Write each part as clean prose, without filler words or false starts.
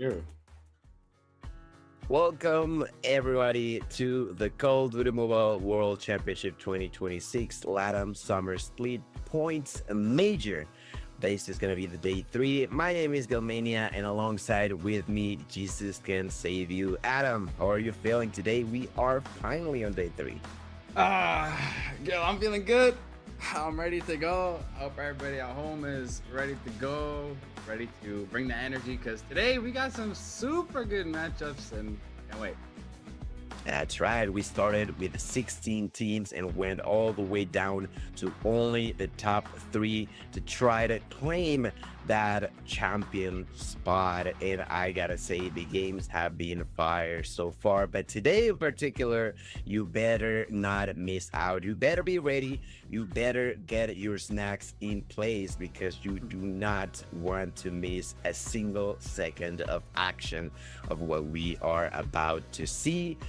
Sure. Welcome everybody to the Call of Duty Mobile World Championship 2026 Latam Summer Split Points Major. This is gonna be the day 3. My name is Galmania, and alongside with me, Jesus can save you. Adam, how are you feeling today? We are finally on day 3. Girl, I'm feeling good. I'm ready to go. I hope everybody at home is ready to go, ready to bring the energy because today we got some super good matchups and can't wait. That's right. We started with 16 teams and went all the way down to only the top 3 to try to claim that champion spot. And I gotta say, the games have been fire so far. But today in particular, you better not miss out. You better be ready. You better get your snacks in place because you do not want to miss a single second of action of what we are about to see.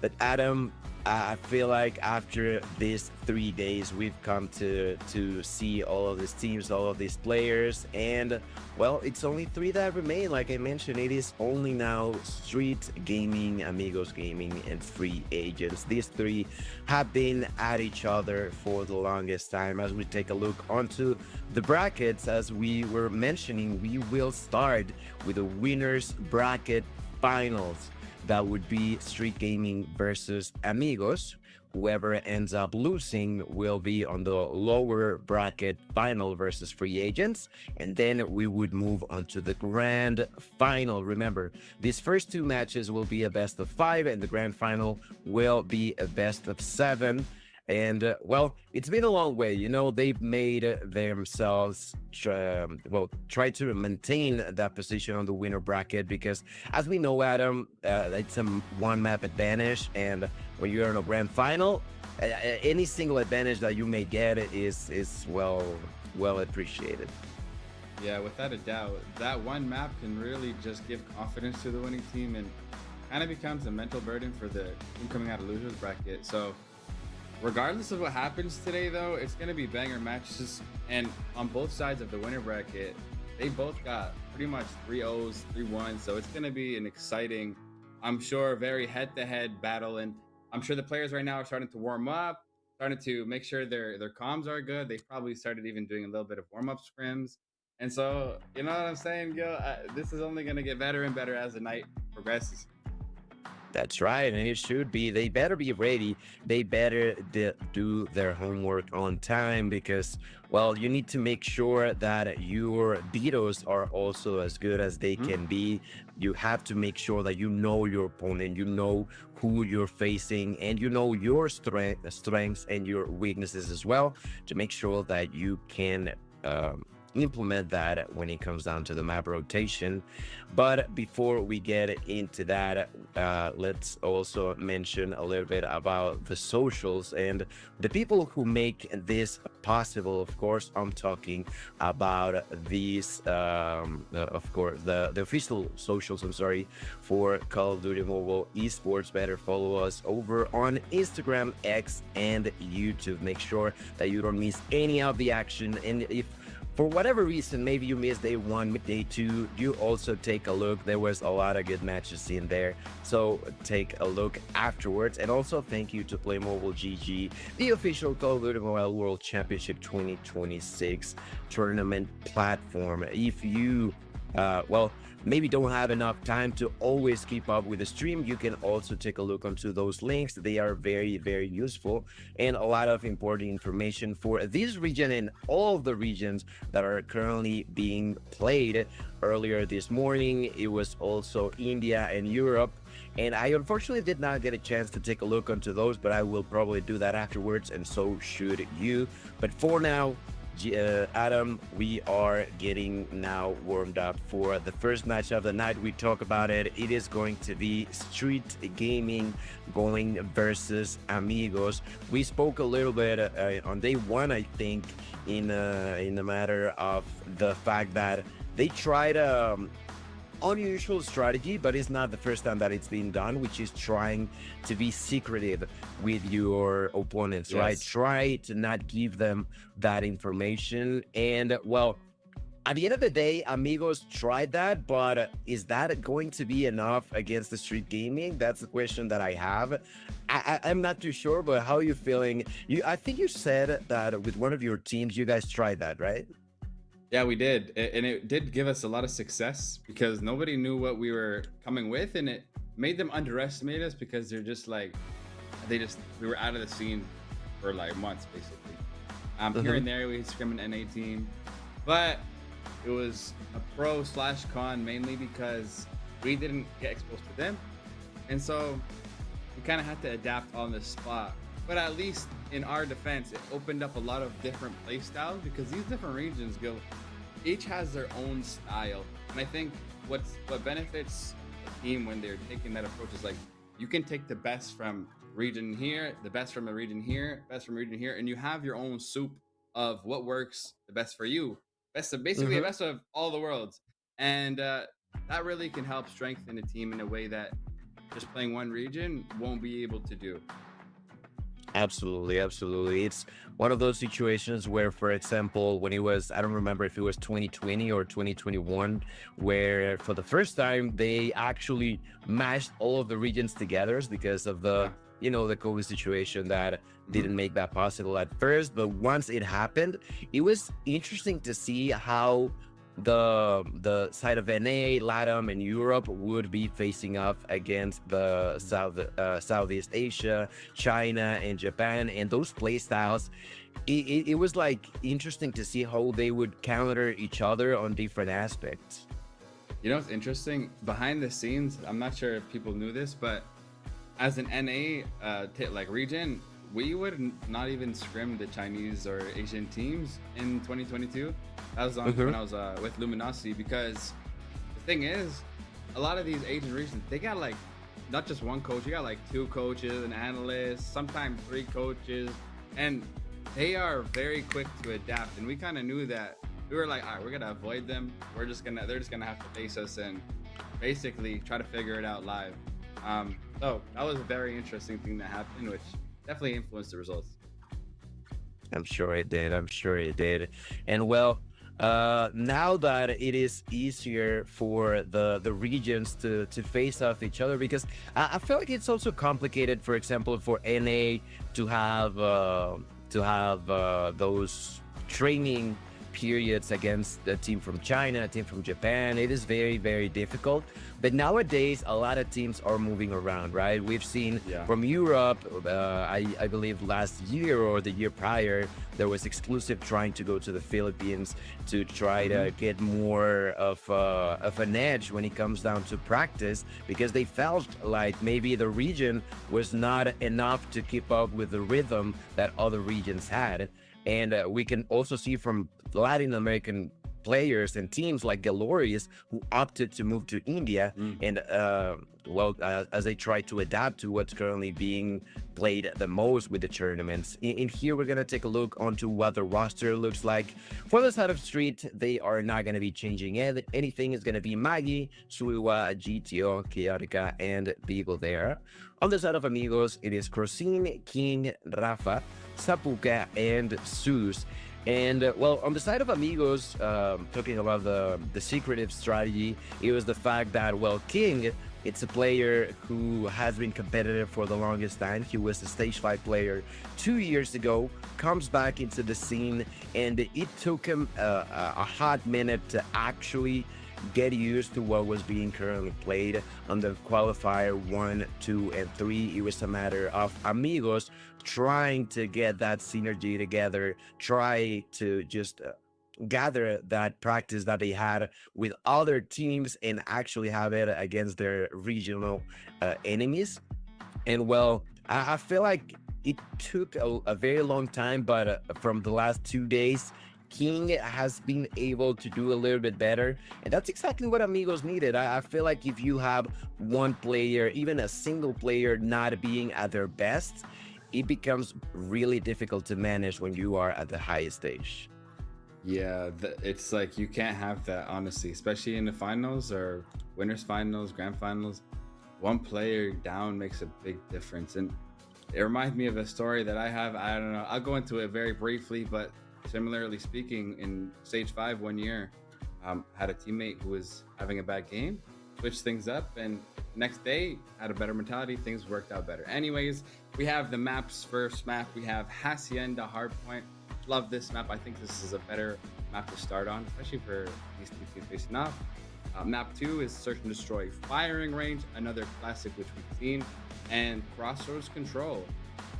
But Adam, I feel like after these 3 days, we've come to see all of these teams, all of these players, and well, it's only 3 that remain. Like I mentioned, it is only now Street Gaming, Amigos Gaming, and Free Agents. These 3 have been at each other for the longest time. As we take a look onto the brackets, as we were mentioning, we will start with the winners bracket finals. That would be Street Gaming versus Amigos. Whoever ends up losing will be on the lower bracket final versus Free Agents. And then we would move on to the grand final. Remember, these first 2 matches will be a best of 5, and the grand final will be a best of 7. And well, it's been a long way. They've made themselves try to maintain that position on the winner bracket because, as we know, Adam, it's a one map advantage, and when you're in a grand final, any single advantage that you may get is well appreciated. Yeah, without a doubt, that one map can really just give confidence to the winning team and kind of becomes a mental burden for the team coming out of losers bracket. So regardless of what happens today, though, it's going to be banger matches. And on both sides of the winner bracket, they both got pretty much 3-0s, 3-1s. So it's going to be an exciting, I'm sure, very head-to-head battle. And I'm sure the players right now are starting to warm up, starting to make sure their comms are good. They probably started even doing a little bit of warm-up scrims. And so, you know what I'm saying, yo? This is only going to get better and better as the night progresses. That's right, and it should be. They better be ready. They better do their homework on time because, well, you need to make sure that your beaters are also as good as they Mhm. can be. You have to make sure that you know your opponent, you know who you're facing, and you know your strengths and your weaknesses as well to make sure that you can. Implement that when it comes down to the map rotation. But before we get into that, let's also mention a little bit about the socials and the people who make this possible. Of course, I'm talking about these, of course, the official socials, I'm sorry, for Call of Duty Mobile Esports. Better follow us over on Instagram, X, and YouTube. Make sure that you don't miss any of the action. And if for whatever reason, maybe you missed day 1, day 2, you also take a look. There was a lot of good matches in there. So take a look afterwards. And also thank you to Play Mobile GG, the official Call of Duty Mobile World Championship 2026 tournament platform. If you, maybe don't have enough time to always keep up with the stream, you can also take a look onto those links. They are very, very useful and a lot of important information for this region and all of the regions that are currently being played. Earlier this morning, it was also India and Europe. And I unfortunately did not get a chance to take a look onto those, but I will probably do that afterwards, and so should you. But for now, Adam, we are getting now warmed up for the first match of the night. We talk about it. It is going to be Street Gaming going versus Amigos. We spoke a little bit on day 1, I think, in the matter of the fact that they tried unusual strategy, but it's not the first time that it's been done, which is trying to be secretive with your opponents, right? Yes. Try to not give them that information. And well, At the end of the day, Amigos tried that, but is that going to be enough against the street gaming? That's the question that I have. I'm not too sure, but how are you feeling? I think you said that with one of your teams, you guys tried that, right? Yeah, we did. And it did give us a lot of success because nobody knew what we were coming with. And it made them underestimate us because they're just like, we were out of the scene for like months, basically. Here and there, we scrim an NA team. But it was a pro slash con mainly because we didn't get exposed to them. And so we kind of had to adapt on the spot. But at least in our defense, it opened up a lot of different play styles because these different regions each has their own style. And I think what benefits a team when they're taking that approach is like, you can take the best from region here, the best from a region here, best from region here, and you have your own soup of what works the best for you. Basically the best of all the worlds. And that really can help strengthen a team in a way that just playing one region won't be able to do. Absolutely, absolutely. It's one of those situations where, for example, when it was, I don't remember if it was 2020 or 2021, where for the first time they actually mashed all of the regions together because of the, the COVID situation that didn't make that possible at first. But once it happened, it was interesting to see how the side of NA, Latam, and Europe would be facing off against the Southeast Asia, China, and Japan, and those play styles. It was like interesting to see how they would counter each other on different aspects. You know what's interesting? Behind the scenes, I'm not sure if people knew this, but as an NA like region, we would not even scrim the Chinese or Asian teams in 2022. That was when I was with Luminosity, because the thing is, a lot of these Asian regions, they got like not just one coach, you got like two coaches, an analyst, sometimes three coaches, and they are very quick to adapt. And we kind of knew that. We were like, all right, we're gonna avoid them. They're just gonna have to face us and basically try to figure it out live. So that was a very interesting thing that happened, which definitely influenced the results. I'm sure it did. I'm sure it did. And well, now that it is easier for the regions to face off each other, because I feel like it's also complicated, for example, for NA to have those training periods against a team from China, a team from Japan. It is very, very difficult. But nowadays, a lot of teams are moving around, right? We've seen from Europe, I believe last year or the year prior, there was exclusive trying to go to the Philippines to try to get more of an edge when it comes down to practice, because they felt like maybe the region was not enough to keep up with the rhythm that other regions had. And we can also see from Latin American players and teams like Galorius who opted to move to India and as they try to adapt to what's currently being played the most with the tournaments. In here, we're going to take a look onto what the roster looks like. For the side of Street, they are not going to be changing anything. It's going to be Maggie, Suiwa, GTO, Chaotica, and Beagle there. On the side of Amigos, it is Crosine, King, Rafa, Sapuka, and Zeus. And well, on the side of Amigos, talking about the secretive strategy, it was the fact that, well, King, it's a player who has been competitive for the longest time. He was a stage 5 player 2 years ago, comes back into the scene, and it took him a hot minute to actually get used to what was being currently played on the qualifier 1, 2, and 3. It was a matter of Amigos trying to get that synergy together, try to just gather that practice that they had with other teams and actually have it against their regional enemies. And well, I feel like it took a very long time, but from the last 2 days, King has been able to do a little bit better, and that's exactly what Amigos needed. I feel like if you have one player, even a single player, not being at their best, it becomes really difficult to manage when you are at the highest stage. Yeah, it's like you can't have that, honestly, especially in the finals or winners finals, grand finals. One player down makes a big difference. And it reminds me of a story that I have. I don't know, I'll go into it very briefly, but similarly speaking, in stage 5 1 year, Had a teammate who was having a bad game, switched things up, and next day had a better mentality. Things worked out better. Anyways, we have the map's first map. We have Hacienda Hardpoint. Love this map. I think this is a better map to start on, especially for these two teams facing off. Map 2 is Search and Destroy Firing Range, another classic which we've seen, and Crossroads Control.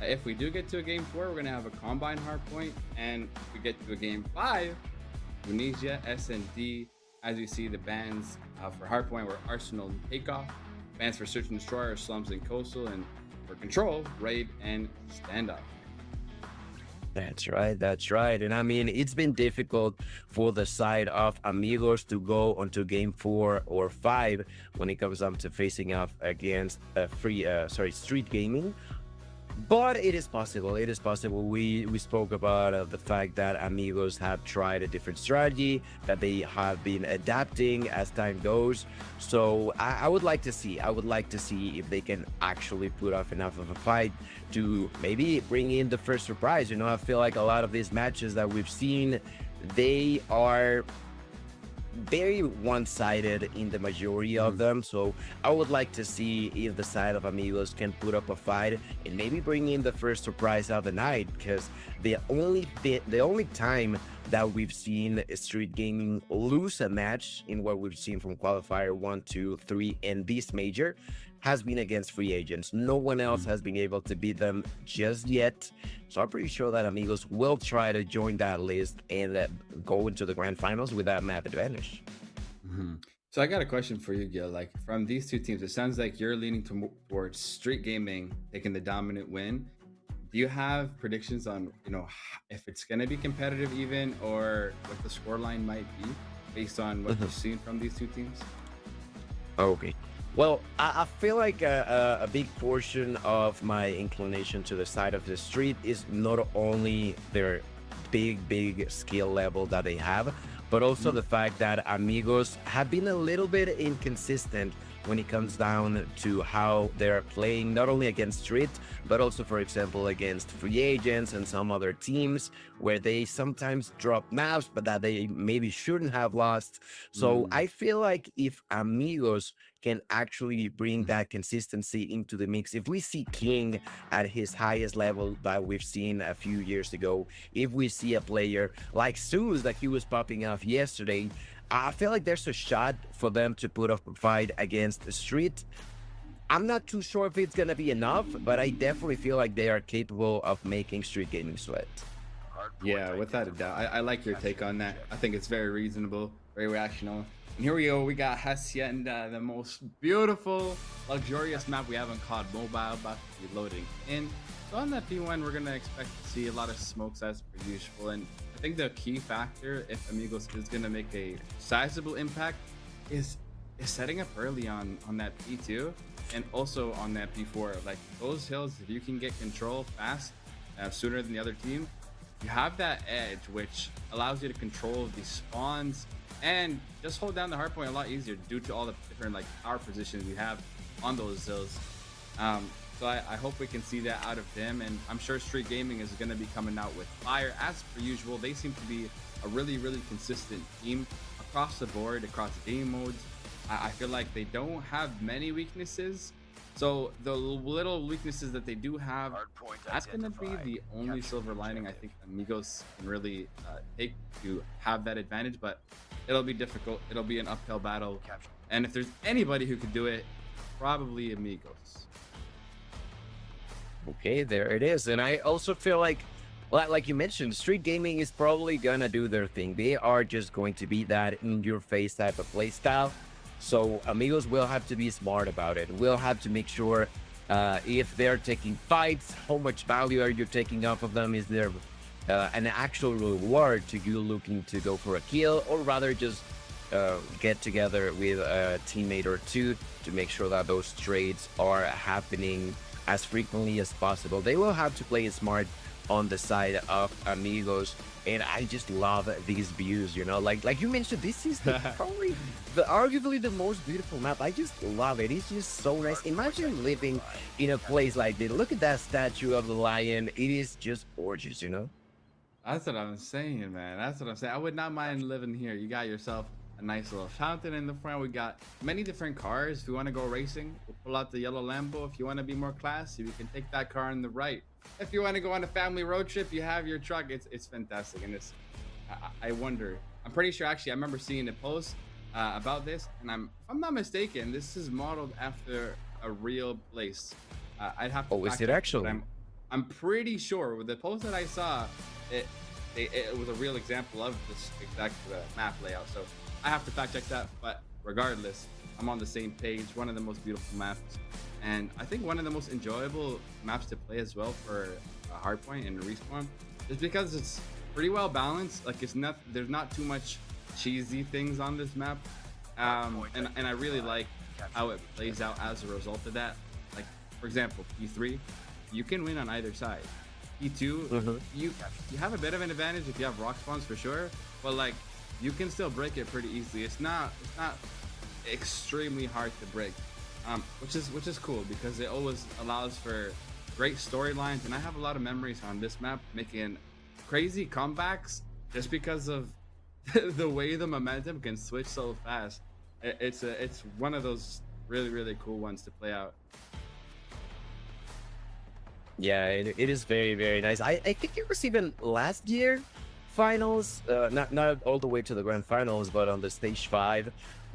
If we do get to a game 4, we're going to have a Combine Hardpoint, and if we get to a game 5, Tunisia, S&D. As you see, the bans for Hardpoint were Arsenal and Takeoff. Bans for Search and Destroy are Slums and Coastal, and for Control, Raid and Standoff. That's right. That's right. And I mean, it's been difficult for the side of Amigos to go onto game 4 or 5 when it comes up to facing off against Street Gaming. But it is possible. It is possible. We spoke about the fact that Amigos have tried a different strategy, that they have been adapting as time goes. So I would like to see. I would like to see if they can actually put off enough of a fight to maybe bring in the first surprise. You know, I feel like a lot of these matches that we've seen, they are very one-sided in the majority of them. So I would like to see if the side of Amigos can put up a fight and maybe bring in the first surprise of the night, because the only time that we've seen Street Gaming lose a match in what we've seen from qualifier 1, 2, 3 and this major has been against free agents. No one else has been able to beat them just yet. So I'm pretty sure that Amigos will try to join that list and go into the grand finals with that map advantage. So I got a question for you, Gil. Like, from these two teams, it sounds like you're leaning towards Street Gaming taking the dominant win. Do you have predictions on, you know, if it's going to be competitive even, or what the scoreline might be based on what you've seen from these two teams? Okay. Well, I feel like a big portion of my inclination to the side of the Street is not only their big skill level that they have, but also the fact that Amigos have been a little bit inconsistent when it comes down to how they're playing, not only against Street, but also, for example, against free agents and some other teams where they sometimes drop maps, but that they maybe shouldn't have lost. So I feel like if Amigos can actually bring that consistency into the mix, if we see King at his highest level that we've seen a few years ago, if we see a player like Zeus that he was popping off yesterday, I feel like there's a shot for them to put up a fight against the Street. I'm not too sure if it's going to be enough, but I definitely feel like they are capable of making Street Gaming sweat. Yeah, without a doubt. I like your take on that. I think it's very reasonable, very rational. And here we go. We got Hacienda, the most beautiful, luxurious map we have on COD Mobile, about to be loading in. So on that P1, we're going to expect to see a lot of smokes as per usual. And I think the key factor, if Amigos is going to make a sizable impact, is setting up early on that P2 and also on that P4. Like, those hills, if you can get control fast, sooner than the other team, you have that edge, which allows you to control the spawns and just hold down the hardpoint a lot easier due to all the different like power positions we have on those hills. So I hope we can see that out of them, and I'm sure Street Gaming is going to be coming out with fire as per usual. They seem to be a really consistent team across the board, across game modes. I feel like they don't have many weaknesses, so the little weaknesses that they do have, that's going to be the only silver lining I think Amigos can really take to have that advantage. But it'll be difficult. It'll be an uphill battle, and if there's anybody who could do it, probably Amigos. Okay, there it is. And I also feel like you mentioned, Street Gaming is probably gonna do their thing. They are just going to be that in-your-face type of play style. So Amigos will have to be smart about it. We'll have to make sure if they're taking fights, how much value are you taking off of them? Is there an actual reward to you looking to go for a kill, or rather just get together with a teammate or two to make sure that those trades are happening as frequently as possible? They will have to play smart on the side of Amigos, and I just love these views, you know, like you mentioned, this is probably arguably the most beautiful map. I just love it. It's just so nice. Imagine living in a place like this. Look at that statue of the lion. It is just gorgeous, you know. That's what I'm saying, man. That's what I'm saying. I would not mind living here. You got yourself a nice little fountain in the front. We got many different cars. If you want to go racing, we'll pull out the yellow Lambo. If you want to be more classy, we can take that car on the right. If you want to go on a family road trip, you have your truck. It's fantastic, and it's I wonder. I'm pretty sure actually I remember seeing a post about this, and if I'm not mistaken, this is modeled after a real place. I'd have to. Oh, is fact it check, but actually? I'm pretty sure with the post that I saw, it was a real example of this exact map layout. So I have to fact check that. But regardless, I'm on the same page. One of the most beautiful maps, and I think one of the most enjoyable maps to play as well for a hardpoint and a respawn, is because it's pretty well balanced. Like there's not too much cheesy things on this map, and I really like how it plays out as a result of that. Like for example, P3, you can win on either side. P2, you have a bit of an advantage if you have rock spawns for sure, but like you can still break it pretty easily. It's not extremely hard to break, which is cool because it always allows for great storylines. And I have a lot of memories on this map making crazy comebacks just because of the way the momentum can switch so fast. It's one of those really cool ones to play out. Yeah, it is very nice. I think it was even last year finals, not all the way to the grand finals, but on the stage 5,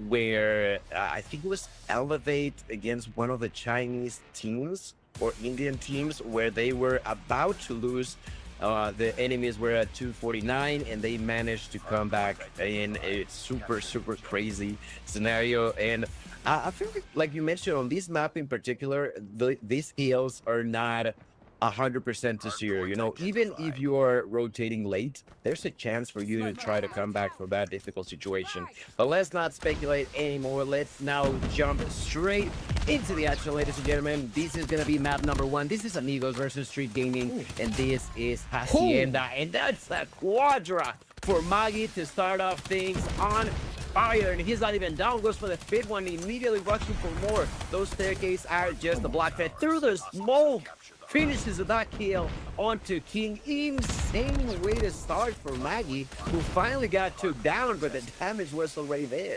where I think it was Elevate against one of the Chinese teams or Indian teams, where they were about to lose. The enemies were at 249, and they managed to come back in a super crazy scenario. And I feel like you mentioned on this map in particular, these heals are not 100% to zero. You know, even if you are rotating late, there's a chance for you to try to come back from that difficult situation. But let's not speculate anymore. Let's now jump straight into the action, ladies and gentlemen. This is gonna be map number 1. This is Amigos versus Street Gaming, and this is Hacienda, and that's a quadra for Maggie to start off things on fire. And he's not even down, goes for the fifth one, immediately rushing for more. Those staircases are just the block fed through the smoke. Finishes that kill onto King. Insane way to start for Maggie, who finally got took down, but the damage was already there.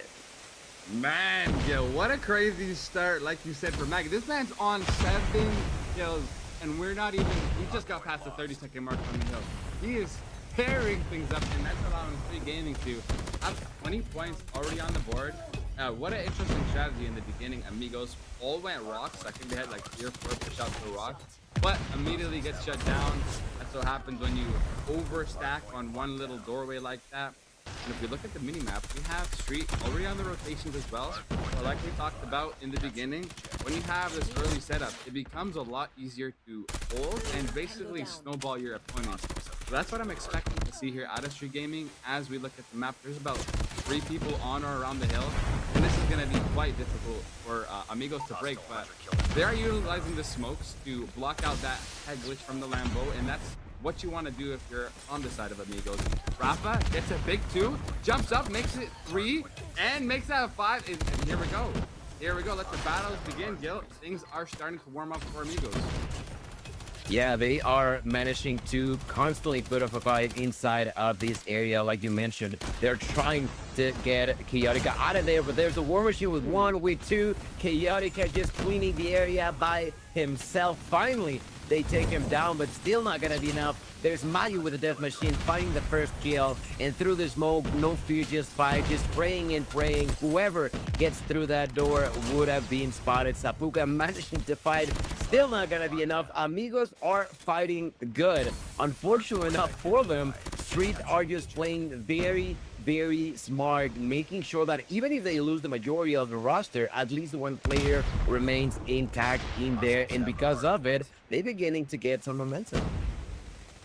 Man, yo, what a crazy start, like you said, for Maggie. This man's on 7 kills, and we're not even, he just got past the 30-second mark on the hill. He is tearing things up, and that's allowing Street Gaming to have 20 points already on the board. What an interesting strategy in the beginning. Amigos all went rocks. I think they had like 3 or 4 push out to rock, but immediately gets shut down. That's what happens when you overstack on one little doorway like that. And if you look at the mini map, we have Street already on the rotations as well. So like we talked about in the beginning, when you have this early setup, it becomes a lot easier to hold and basically snowball your opponents. So that's what I'm expecting to see here out of Street Gaming. As we look at the map, there's about 3 people on or around the hill, and this is going to be quite difficult for Amigos to break, but they are utilizing the smokes to block out that head glitch from the Lambo, and that's what you want to do if you're on the side of Amigos. Rafa gets a big 2, jumps up, makes it 3, and makes that a 5, and here we go. Here we go. Let the battles begin, Gil. Things are starting to warm up for Amigos. Yeah, they are managing to constantly put up a fight inside of this area, like you mentioned. They're trying to get Chaotica out of there, but there's a War Machine with 1, with 2. Chaotica just cleaning the area by himself. Finally, they take him down, but still not gonna be enough. There's Mayu with the Death Machine finding the first kill, and through the smoke, no fear, just fight, just praying and praying. Whoever gets through that door would have been spotted. Sapuka managing to fight, still not gonna be enough. Amigos are fighting good. Unfortunately enough for them, Street are just playing very smart, making sure that even if they lose the majority of the roster, at least one player remains intact in there, and because of it, they're beginning to get some momentum.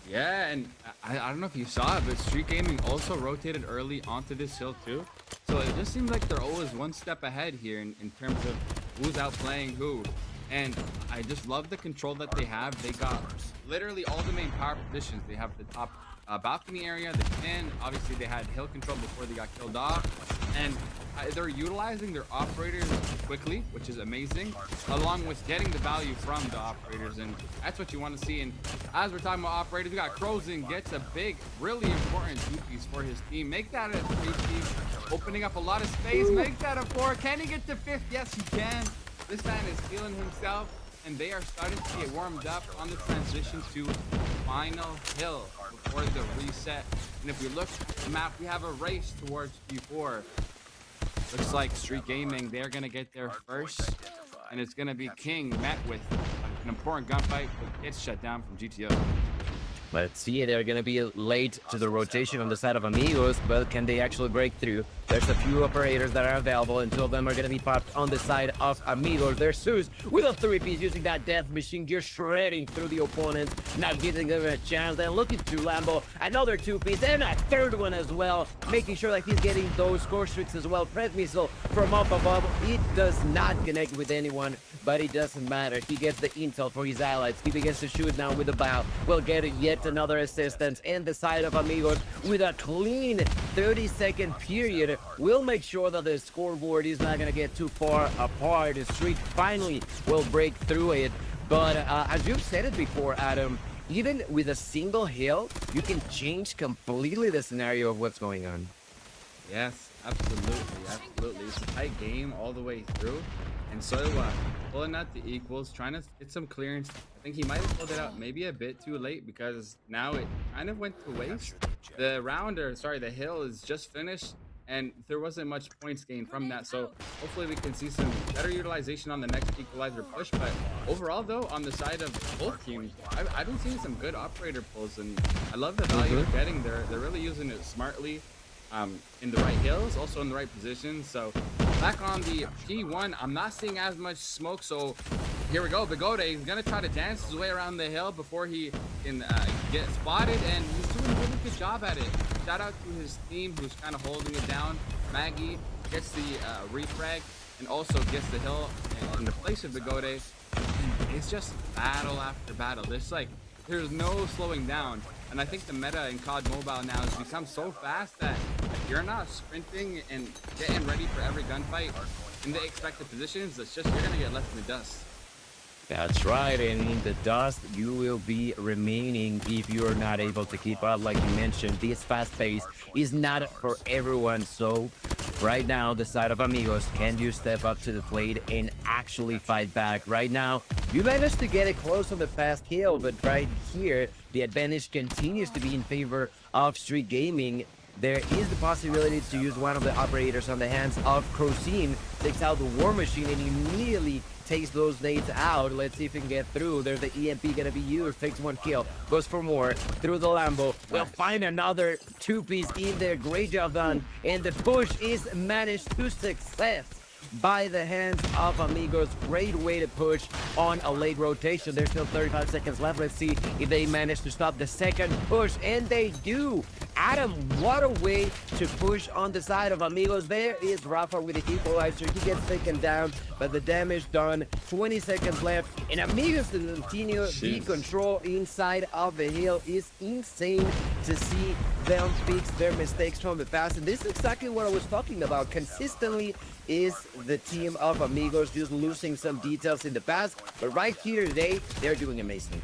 Yeah, and I don't know if you saw it, but Street Gaming also rotated early onto this hill too. So it just seems like they're always one step ahead here in terms of who's outplaying who. And I just love the control that they have. They got literally all the main power positions. They have the top balcony area, the pin. Obviously, they had hill control before they got killed off. And they're utilizing their operators quickly, which is amazing, along with getting the value from the operators, and that's what you want to see. And as we're talking about operators, we got Crozen gets a big, really important two-piece for his team. Make that a 3-piece, opening up a lot of space. Make that a 4. Can he get to 5th? Yes, he can. This man is feeling himself, and they are starting to get warmed up on the transition to final hill before the reset. And if we look at the map, we have a race towards P4. Looks like Street Gaming, they're going to get there first, and it's going to be King met with an important gunfight, but gets shut down from GTO. Let's see, they're going to be late to the rotation on the side of Amigos, but can they actually break through? There's a few operators that are available, and 2 of them are going to be popped on the side of Amigos. There's Zeus with a 3-piece using that death machine gear, shredding through the opponents, not giving them a chance. Then looking to Lambo, another 2-piece, and a 3rd one as well, making sure that he's getting those score streaks as well. Press missile from up above. It does not connect with anyone, but it doesn't matter. He gets the intel for his allies. He begins to shoot now with the bow. We'll get yet another assistance, and the side of Amigos with a clean 30-second period will make sure that the scoreboard is not going to get too far apart. The Street finally will break through it. But as you've said it before, Adam, even with a single hill, you can change completely the scenario of what's going on. Yes, absolutely, absolutely. It's a tight game all the way through. And so pulling out the equals, trying to get some clearance. I think he might have pulled it out maybe a bit too late, because now it kind of went to waste. The hill is just finished, and there wasn't much points gained from that. So hopefully we can see some better utilization on the next equalizer push. But overall, though, on the side of both teams, I've been seeing some good operator pulls, and I love the value they're getting. They're really using it smartly. In the right hills, also in the right positions. So back on the P1, I'm not seeing as much smoke. So here we go. Bigode, he's gonna try to dance his way around the hill before he can get spotted, and he's doing a really good job at it. Shout out to his team who's kind of holding it down. Maggie gets the refrag and also gets the hill in the place of Bigode. It's just battle after battle. There's no slowing down. And I think the meta in COD Mobile now has become so fast that if you're not sprinting and getting ready for every gunfight in the expected positions, it's just you're gonna get left in the dust. That's right, and in the dust you will be remaining if you're not able to keep up. Like you mentioned, this fast pace is not for everyone. So right now, the side of Amigos, can you step up to the plate and actually fight back? Right now, you managed to get it close on the fast hill, but right here, the advantage continues to be in favor of Street Gaming. There is the possibility to use one of the operators on the hands of Crozen, takes out the War Machine, and immediately takes those nades out. Let's see if he can get through. There's the EMP gonna be used. Takes 1 kill. Goes for more. Through the Lambo. We'll find another 2-piece in there. Great job done. And the push is managed to success by the hands of Amigos. Great way to push on a late rotation. There's still 35 seconds left. Let's see if they manage to stop the second push, and they do. Adam, what a way to push on the side of Amigos. There is Rafa with the equalizer. He gets taken down, but the damage done. 20 seconds left, and Amigos to continue the control inside of the hill. Is insane to see them fix their mistakes from the past, and this is exactly what I was talking about. Consistently is the team of Amigos just losing some details in the past, but right here today, they're doing amazing.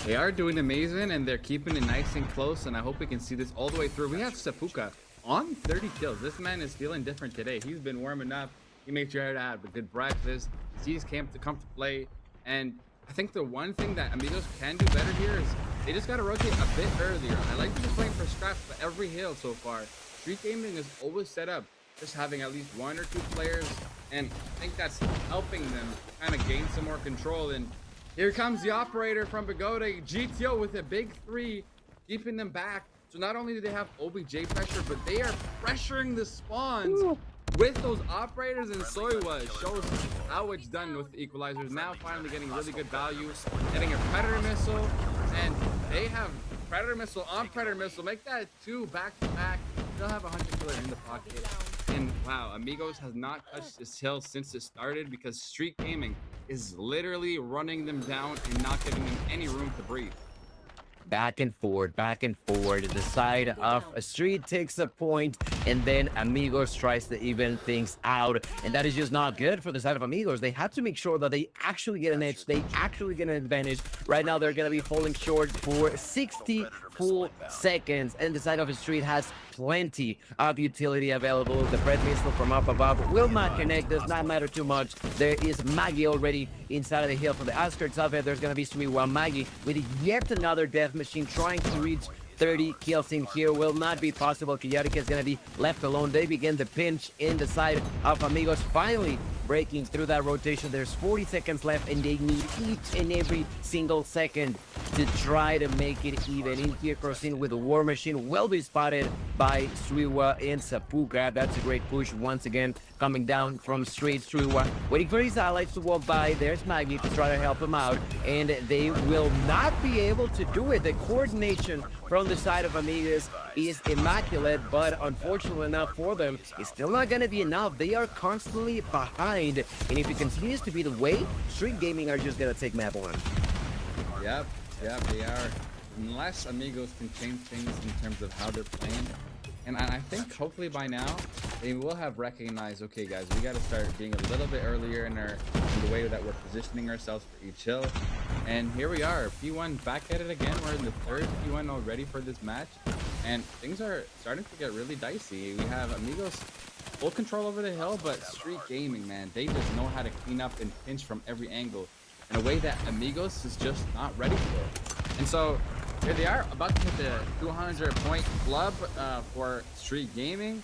They are doing amazing, and they're keeping it nice and close, and I hope we can see this all the way through. We have Sepuka on 30 kills. This man is feeling different today. He's been warming up. He made sure to have a good breakfast. He's camp to come to play, and I think the one thing that Amigos can do better here is they just got to rotate a bit earlier. I like to be playing for scraps for every hill so far. Street Gaming is always set up just having at least 1 or 2 players, and I think that's helping them kind of gain some more control. And here comes the operator from Bigode, GTO with a big 3, keeping them back. So not only do they have OBJ pressure, but they are pressuring the spawns with those operators, and Soiwa shows how it's done with the equalizers. Now finally getting really good value, getting a Predator missile, and they have Predator missile on Predator missile. Make that 2 back-to-back. They'll have a hunter killer in the pocket. And wow, Amigos has not touched this hill since it started, because Street Gaming is literally running them down and not giving them any room to breathe. Back and forward, back and forward. The side of a Street takes a point, and then Amigos tries to even things out, and that is just not good for the side of Amigos. They have to make sure that they actually get an edge, they actually get an advantage. Right now, they're going to be falling short for 60 full seconds, and the side of the street has plenty of utility available. The Fred missile from up above will not connect, does not matter too much. There is Maggie already inside of the hill. For the outskirts of it, there's going to be Suiwa. Maggie with yet another death machine trying to reach 30 kills in here will not be possible. Chaotic is going to be left alone. They begin the pinch in the side of Amigos, finally breaking through that rotation. There's 40 seconds left, and they need each and every single second to try to make it even. In here, crossing with the War Machine will be spotted by Suiwa and Sapuka. That's a great push once again, coming down from straight. Suiwa waiting for his allies to walk by. There's Maggie to try to help him out, and they will not be able to do it. The coordination from the side of Amigos is immaculate, but unfortunately enough for them, it's still not going to be enough. They are constantly behind, and if it continues to be the way, Street Gaming are just going to take map 1. Yep, they are. Unless Amigos can change things in terms of how they're playing. And I think hopefully by now, they will have recognized, okay guys, we got to start being a little bit earlier in the way that we're positioning ourselves for each hill. And here we are, P1 back at it again. We're in the third P1 already for this match. And things are starting to get really dicey. We have Amigos full control over the hill, but Street Gaming, man, they just know how to clean up and pinch from every angle in a way that Amigos is just not ready for. And so here they are, about to hit the 200-point club for Street Gaming.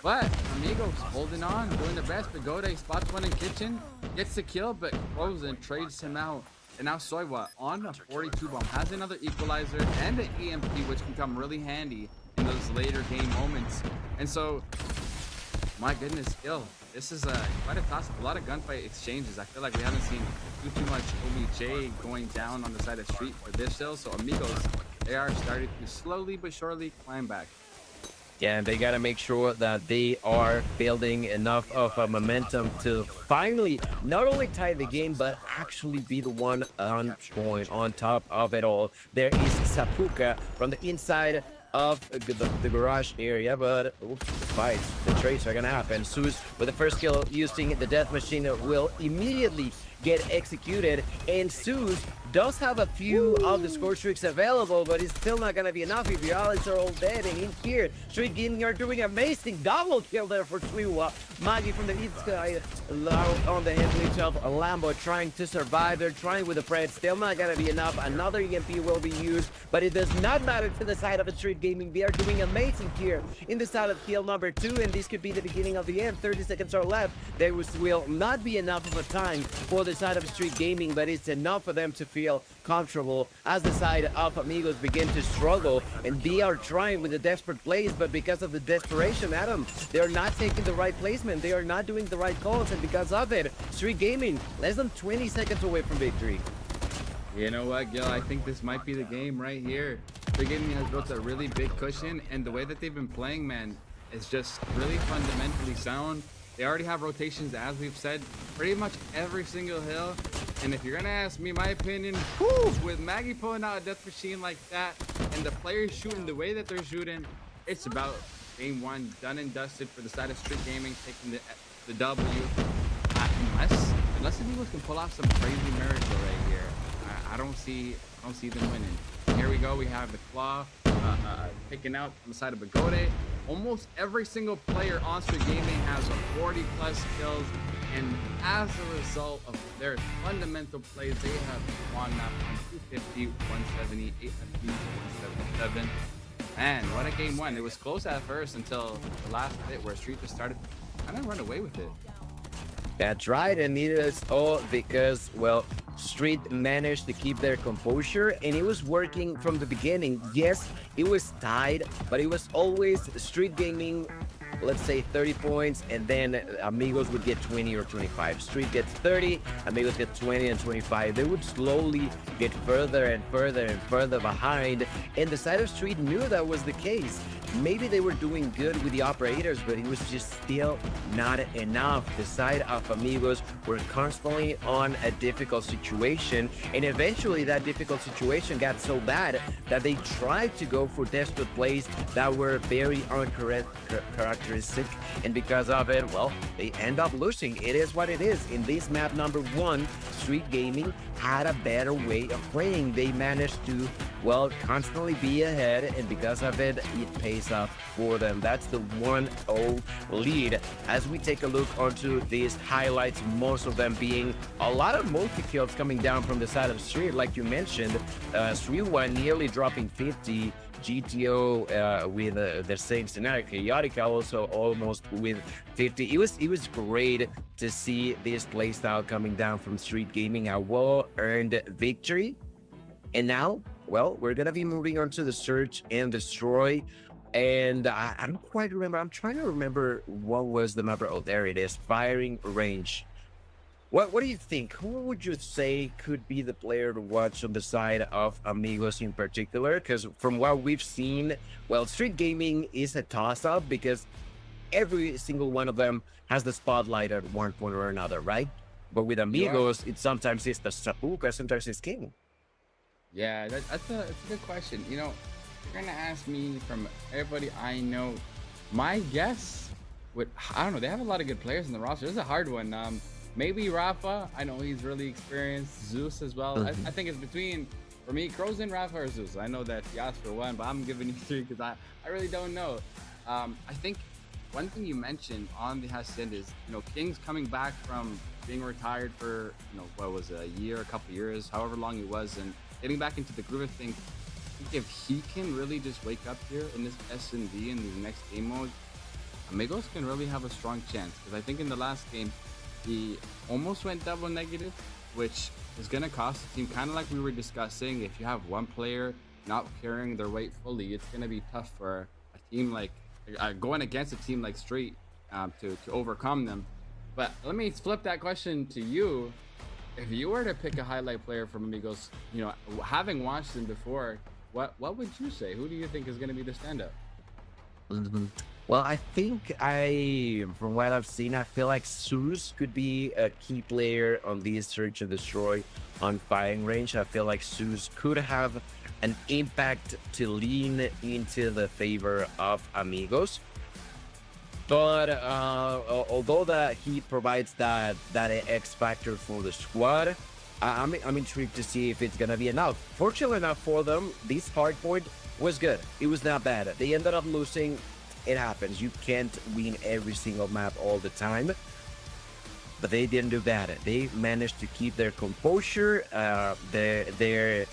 But Amigos holding on, doing their best. Bigode spots one in kitchen, gets the kill, but Frozen trades him out. And now Soiwa on a 42 bomb has another equalizer and an EMP, which can come really handy in those later game moments. And so, my goodness, Gil, this is quite a toss-up. A lot of gunfight exchanges. I feel like we haven't seen too much OBJ going down on the side of the street for this hill. So Amigos, they are starting to slowly but surely climb back. Yeah, and they got to make sure that they are building enough of a momentum to finally not only tie the game, but actually be the one on point, on top of it all. There is Sapuka from the inside of the garage area, but the fights, the trades are going to happen. Zeus with the first kill using the death machine will immediately get executed, and Zeus does have a few of the score streaks available, but it's still not going to be enough if your allies are all dead. And in here, Street Gaming are doing amazing double kill there for Suiwa. Maggie from the east side on the head of Lambo trying to survive. They're trying with the Fred, still not going to be enough. Another EMP will be used, but it does not matter to the side of the Street Gaming. They are doing amazing here in the side of kill number 2, and this could be the beginning of the end. 30 seconds are left. There will not be enough of a time for the side of Street Gaming, but it's enough for them to feel comfortable as the side of Amigos begin to struggle, and they are trying with the desperate plays, but because of the desperation, Adam, they're not taking the right placement, they are not doing the right calls, and because of it, Street Gaming less than 20 seconds away from victory. You know what, Gil, I think this might be the game right here. Street Gaming has built a really big cushion, and the way that they've been playing, man, is just really fundamentally sound. They already have rotations, as we've said, pretty much every single hill. And if you're gonna ask me my opinion, with Maggie pulling out a death machine like that and the players shooting the way that they're shooting, it's about game 1 done and dusted for the side of Street Gaming, taking the W. Unless Amigos can pull off some crazy miracle right here, I don't see them winning. And here we go. We have the Claw picking out on the side of Bigode. Almost every single player on Street Gaming has a 40+ kills, and as a result of their fundamental plays, they have won map 250, 170, 850, 177. Man, what a game 1. It was close at first until the last bit where Street just started to kind of run away with it. That's right, and it is all because, well, Street managed to keep their composure, and it was working from the beginning. Yes, it was tied, but it was always Street Gaming let's say 30 points, and then Amigos would get 20 or 25. Street gets 30, Amigos get 20 and 25. They would slowly get further and further and further behind, and the side of Street knew that was the case. Maybe they were doing good with the operators, but it was just still not enough. The side of Amigos were constantly on a difficult situation, and eventually that difficult situation got so bad that they tried to go for desperate plays that were very uncharacteristic, and because of it, well, they end up losing. It is what it is. In this map number 1, Street Gaming had a better way of playing. They managed to, well, constantly be ahead, and because of it, it pays off for them. That's the 1-0 lead. As we take a look onto these highlights, most of them being a lot of multi-kills coming down from the side of Street, like you mentioned. Street 1 nearly dropping 50, GTO with the same scenario, Chaotica also almost with 50. It was great to see this playstyle coming down from Street Gaming, a well-earned victory. And now, well, we're gonna be moving on to the search and destroy. And I don't quite remember. I'm trying to remember what was the number. Oh, there it is. Firing range. What do you think? Who would you say could be the player to watch on the side of Amigos in particular? Because from what we've seen, well, Street Gaming is a toss-up because every single one of them has the spotlight at one point or another, right? But with Amigos, it sometimes is the Sapuka, sometimes it's King. Yeah, that's a good question. You know, you're gonna ask me from everybody I know. My guess would, I don't know. They have a lot of good players in the roster. This is a hard one. Maybe Rafa. I know he's really experienced. Zeus as well. I think it's between, for me, Crozen, Rafa, or Zeus. I know that you asked for one, but I'm giving you 3 because I really don't know. I think one thing you mentioned on the Hacienda is, you know, King's coming back from being retired for, you know, what was it, a year, a couple years, however long it was, and getting back into the groove of things. I think if he can really just wake up here in this S&D in the next game mode, Amigos can really have a strong chance. Because I think in the last game, he almost went double negative, which is going to cost the team, kind of like we were discussing. If you have one player not carrying their weight fully, it's going to be tough for a team like, going against a team like Street to overcome them. But let me flip that question to you. If you were to pick a highlight player from Amigos, you know, having watched them before, what would you say? Who do you think is going to be the standout? Well, I think from what I've seen, I feel like Zeus could be a key player on this search and destroy on firing range. I feel like Zeus could have an impact to lean into the favor of Amigos. But although that he provides that X factor for the squad, I'm intrigued to see if it's gonna be enough. Fortunately enough for them, this hard point was good. It was not bad. They ended up losing. It happens. You can't win every single map all the time. But they didn't do that. They managed to keep their composure. Their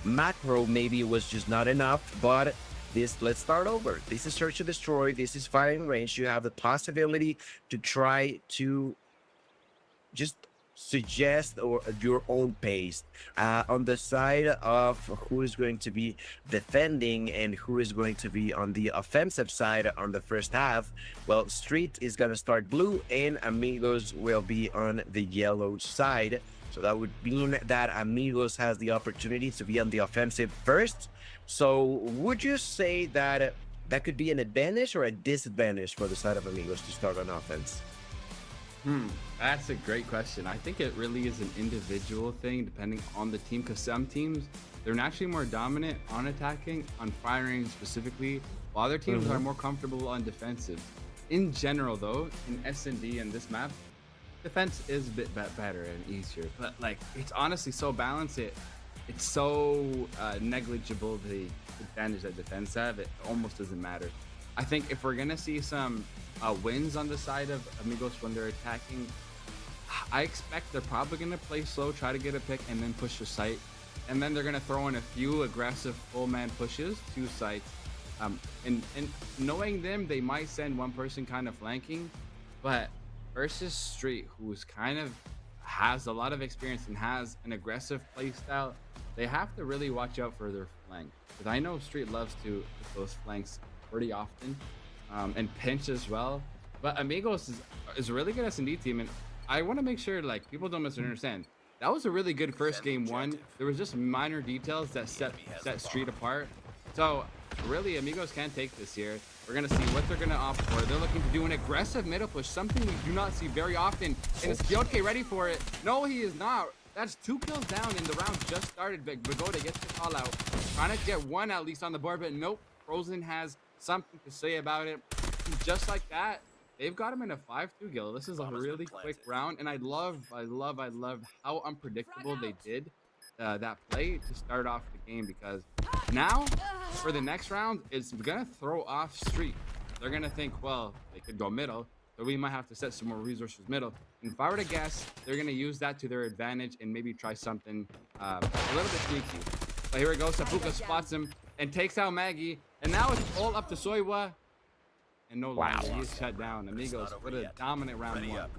macro maybe was just not enough, but let's start over. This is search and destroy. This is firing range. You have the possibility to try to just suggest or your own pace on the side of who is going to be defending and who is going to be on the offensive side on the first half. Well, Street is going to start blue and Amigos will be on the yellow side. So that would mean that Amigos has the opportunity to be on the offensive first. So would you say that that could be an advantage or a disadvantage for the side of Amigos to start on offense? That's a great question. I think it really is an individual thing depending on the team, because some teams, they're naturally more dominant on attacking, on firing specifically, while other teams are more comfortable on defensive. In general though, in S&D and this map, defense is a bit better and easier, but like it's honestly so balanced, it's so negligible the advantage that defense have, it almost doesn't matter. I think if we're gonna see some wins on the side of Amigos when they're attacking, I expect they're probably gonna play slow, try to get a pick, and then push the site, and then they're gonna throw in a few aggressive full man pushes to sites. And knowing them, they might send one person kind of flanking, but versus Street, who's kind of has a lot of experience and has an aggressive play style, they have to really watch out for their flank. Because I know Street loves to hit those flanks pretty often. and pinch as well. But Amigos is a really good S&D team, and I want to make sure like people don't misunderstand. That was a really good first game one. There was just minor details that set Street apart. So really, Amigos can take this here. We're gonna see what they're gonna opt for. They're looking to do an aggressive middle push, something we do not see very often. And is Kyotke ready for it? No, he is not. That's 2 kills down, and the round just started. Bagoda gets the call out, trying to get 1 at least on the board, but nope. Frozen has something to say about it. And just like that, they've got him in a 5-2 kill. This is a really quick round, and I love how unpredictable they did that play to start off the game, because now for the next round, it's gonna throw off Street. They're gonna think, well, they could go middle, so we might have to set some more resources middle. And if I were to guess, they're gonna use that to their advantage and maybe try something a little bit sneaky. But here we go. Sapuka spots him and takes out Maggie, and now it's all up to Soiwa. And no longer he's shut down. Amigos put a dominant round 1.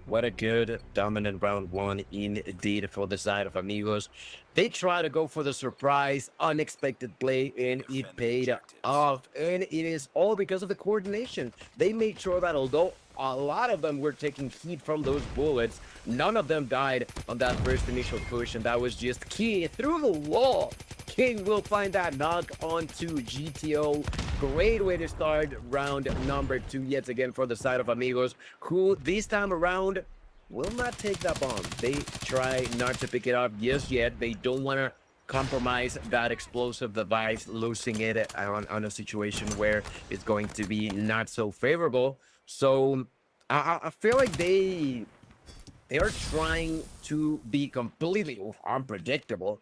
What a good dominant round 1 indeed for the side of Amigos. They try to go for the surprise, unexpected play, and it paid off. And it is all because of the coordination. They made sure that although a lot of them were taking heat from those bullets, none of them died on that first initial push, and that was just key through the wall. King will find that knock onto GTO. Great way to start round number 2 yet again for the side of Amigos, who this time around will not take that bomb. They try not to pick it up just yet. They don't want to compromise that explosive device, losing it on a situation where it's going to be not so favorable. So I feel like they are trying to be completely unpredictable.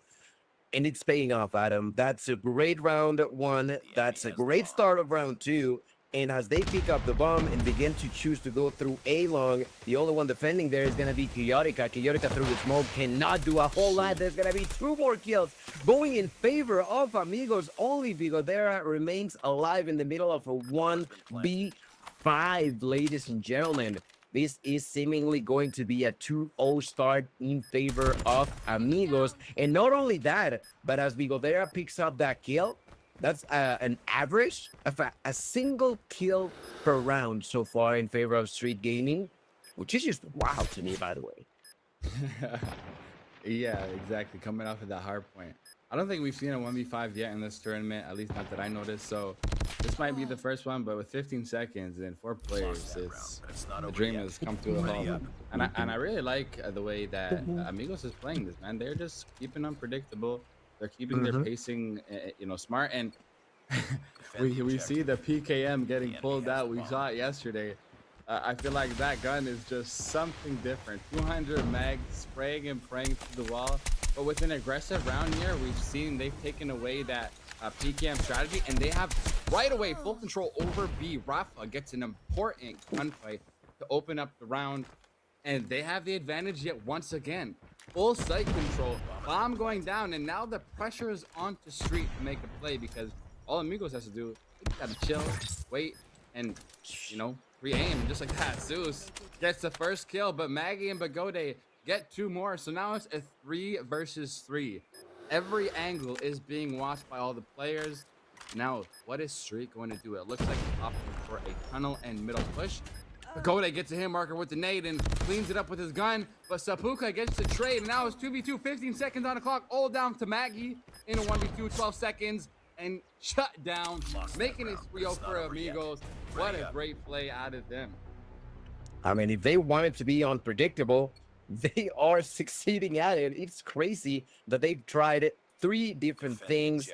And it's paying off, Adam. That's a great round 1. That's a great start of round 2. And as they pick up the bomb and begin to choose to go through A-long, the only one defending there is going to be Kyorica. Kyorica through the smoke cannot do a whole lot. There's going to be 2 more kills going in favor of Amigos. Only Bigodera remains alive in the middle of a 1v5, ladies and gentlemen. This is seemingly going to be a 2-0 start in favor of Amigos. And not only that, but as Bigodera picks up that kill, that's an average of a single kill per round so far in favor of Street Gaming, which is just wow to me, by the way. Yeah, exactly. Coming off of that hard point. I don't think we've seen a 1v5 yet in this tournament, at least not that I noticed. So this might be the first one, but with 15 seconds and 4 players, the dream has come to a halt. And I really like the way that Amigos is playing this, man. They're just keeping unpredictable. They're keeping their pacing, smart. And we see the PKM getting pulled out. We saw it yesterday. I feel like that gun is just something different. 200 mags spraying and praying through the wall. But with an aggressive round here, we've seen they've taken away that PKM strategy, and they have right away full control over B. Rafa gets an important gunfight to open up the round, and they have the advantage yet once again. Full site control, bomb going down, and now the pressure is onto Street to make a play, because all Amigos has to do is gotta chill, wait, and re-aim just like that. Zeus gets the first kill, but Maggie and Bagode get 2 more, so now it's a 3 versus 3. Every angle is being watched by all the players. Now, what is Street going to do? It looks like he's opting for a tunnel and middle push. Bagode gets a hit marker with the nade and cleans it up with his gun, but Sapuka gets the trade, and now it's 2v2, 15 seconds on the clock, all down to Maggie in a 1v2, 12 seconds, and shut down, making it 3-0 for Amigos. What a great play out of them. I mean, if they wanted to be unpredictable, they are succeeding at it. It's crazy that they've tried 3 different things.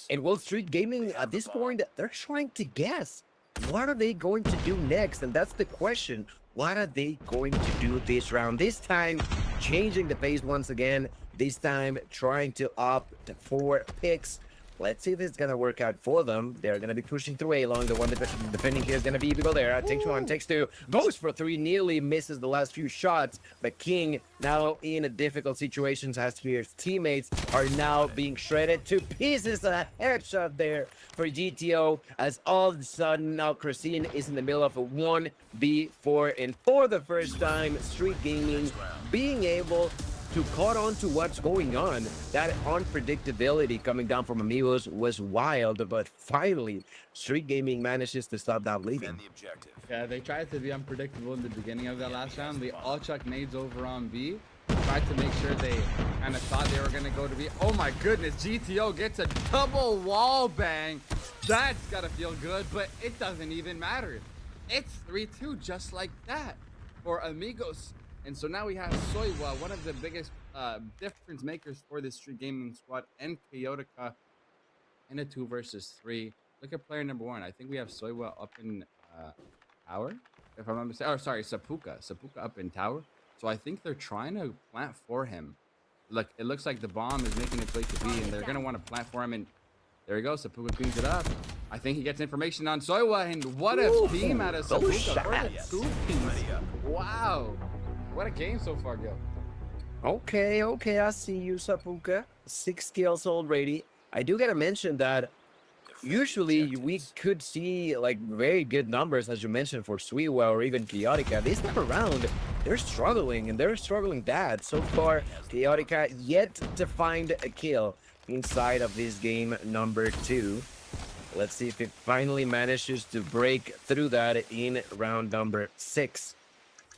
And Wall Street Gaming, at this point, they're trying to guess. What are they going to do next? And that's the question. What are they going to do this round? This time, changing the pace once again. This time, trying to opt for picks. Let's see if it's going to work out for them. They're going to be pushing through A-long. The one defending here is going to be Bigodera. Takes 1, takes 2, goes for 3, nearly misses the last few shots. But King, now in a difficult situation, as his teammates are now being shredded to pieces. A headshot there for GTO, as all of a sudden now Christine is in the middle of a 1v4. And for the first time, Street Gaming being able to caught on to what's going on. That unpredictability coming down from Amigos was wild, but finally, Street Gaming manages to stop that leading. Yeah, they tried to be unpredictable in the beginning of that last round. They all chuck nades over on B. Tried to make sure they kind of thought they were going to go to B. Oh my goodness, GTO gets a double wall bang. That's got to feel good, but it doesn't even matter. It's 3-2 just like that for Amigos. And so now we have Soiwa, one of the biggest difference makers for this Street Gaming squad, and Chaotica in a 2 versus 3. Look at player number 1. I think we have Soiwa up in tower, if I'm not mistaken. Oh, sorry, Sapuka up in tower. So I think they're trying to plant for him. Look, it looks like the bomb is making its way to B, and they're going to want to plant for him. And there he goes. Sapuka cleans it up. I think he gets information on Soiwa, and what a team out of Sapuka for the 2-piece. Wow. What a game so far, Gil. Okay, I see you, Sapuka. 6 kills already. I do gotta mention that usually we could see like very good numbers, as you mentioned, for Suiwa or even Chaotica. This time around, they're struggling, and they're struggling bad. So far, Chaotica yet to find a kill inside of this game number 2. Let's see if it finally manages to break through that in round number 6.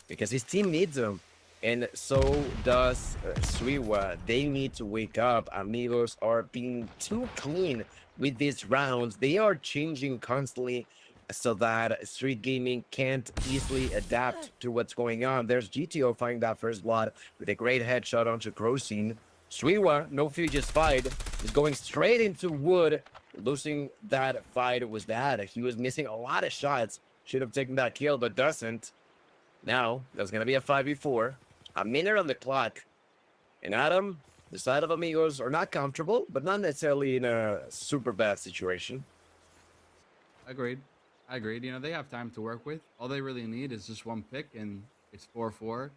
Because his team needs him. And so does Suiwa. They need to wake up. Amigos are being too clean with these rounds. They are changing constantly so that Street Gaming can't easily adapt to what's going on. There's GTO finding that first blood with a great headshot onto Crocine. Suiwa, no Fuge's fight, is going straight into wood. Losing that fight was bad. He was missing a lot of shots. Should have taken that kill, but doesn't. Now, there's going to be a 5v4. A minute on the clock. And Adam, the side of Amigos are not comfortable, but not necessarily in a super bad situation. Agreed. You know, they have time to work with. All they really need is just one pick, and it's 4-4. Of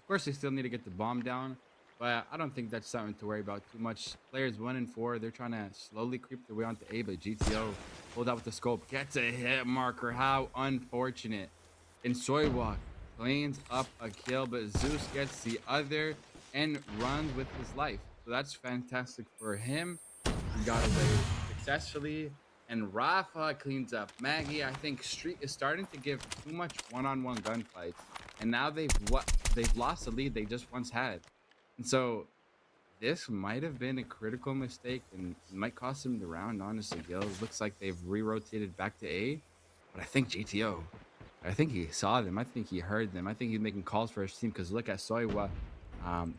course, they still need to get the bomb down, but I don't think that's something to worry about too much. Players 1 and 4, they're trying to slowly creep their way onto A, but GTO pulled out with the scope. Gets a hit marker. How unfortunate. And Soiwa cleans up a kill, but Zeus gets the other and runs with his life. So that's fantastic for him. He got away successfully. And Rafa cleans up Maggie. I think Street is starting to give too much one-on-one gunfights. And now they've lost the lead they just once had. And so this might have been a critical mistake and might cost them the round, honestly, Gil. It looks like they've re-rotated back to A. But I think GTO, I think he saw them. I think he heard them. I think he's making calls for his team, because look at Soiwa.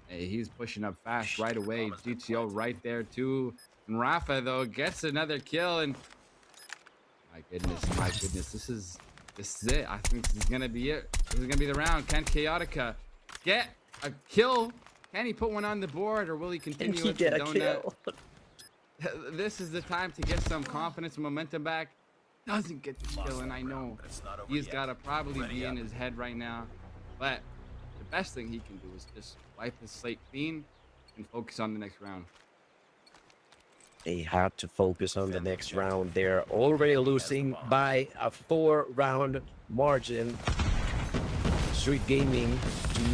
He's pushing up fast right away. GTO right there too. And Rafa, though, gets another kill. And my goodness. This is it. I think this is going to be it. This is going to be the round. Can Chaotica get a kill? Can he put one on the board, or will he continue with the donut? This is the time to get some confidence and momentum back. Doesn't get the kill, and I know he's got to probably be in his head right now. But the best thing he can do is just wipe his slate clean and focus on the next round. They have to focus on the next round. They're already losing by a 4-round margin. Street Gaming,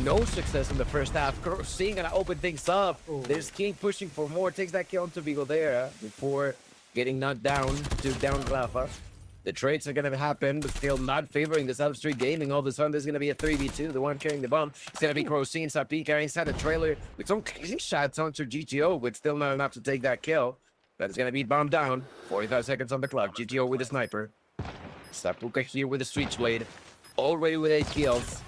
no success in the first half. Seeing gonna open things up. There's King pushing for more. Takes that kill to Vigo there before getting knocked down to down Rafa. The trades are gonna happen, but still not favoring the South Street Gaming. All of a sudden, there's gonna be a 3v2. The one carrying the bomb. It's gonna be Crocine, Sapika inside the trailer with some clean shots onto GTO, but still not enough to take that kill. That is gonna be bombed down. 45 seconds on the clock. GTO with a sniper. Sapuka here with a switchblade. Already with 8 kills.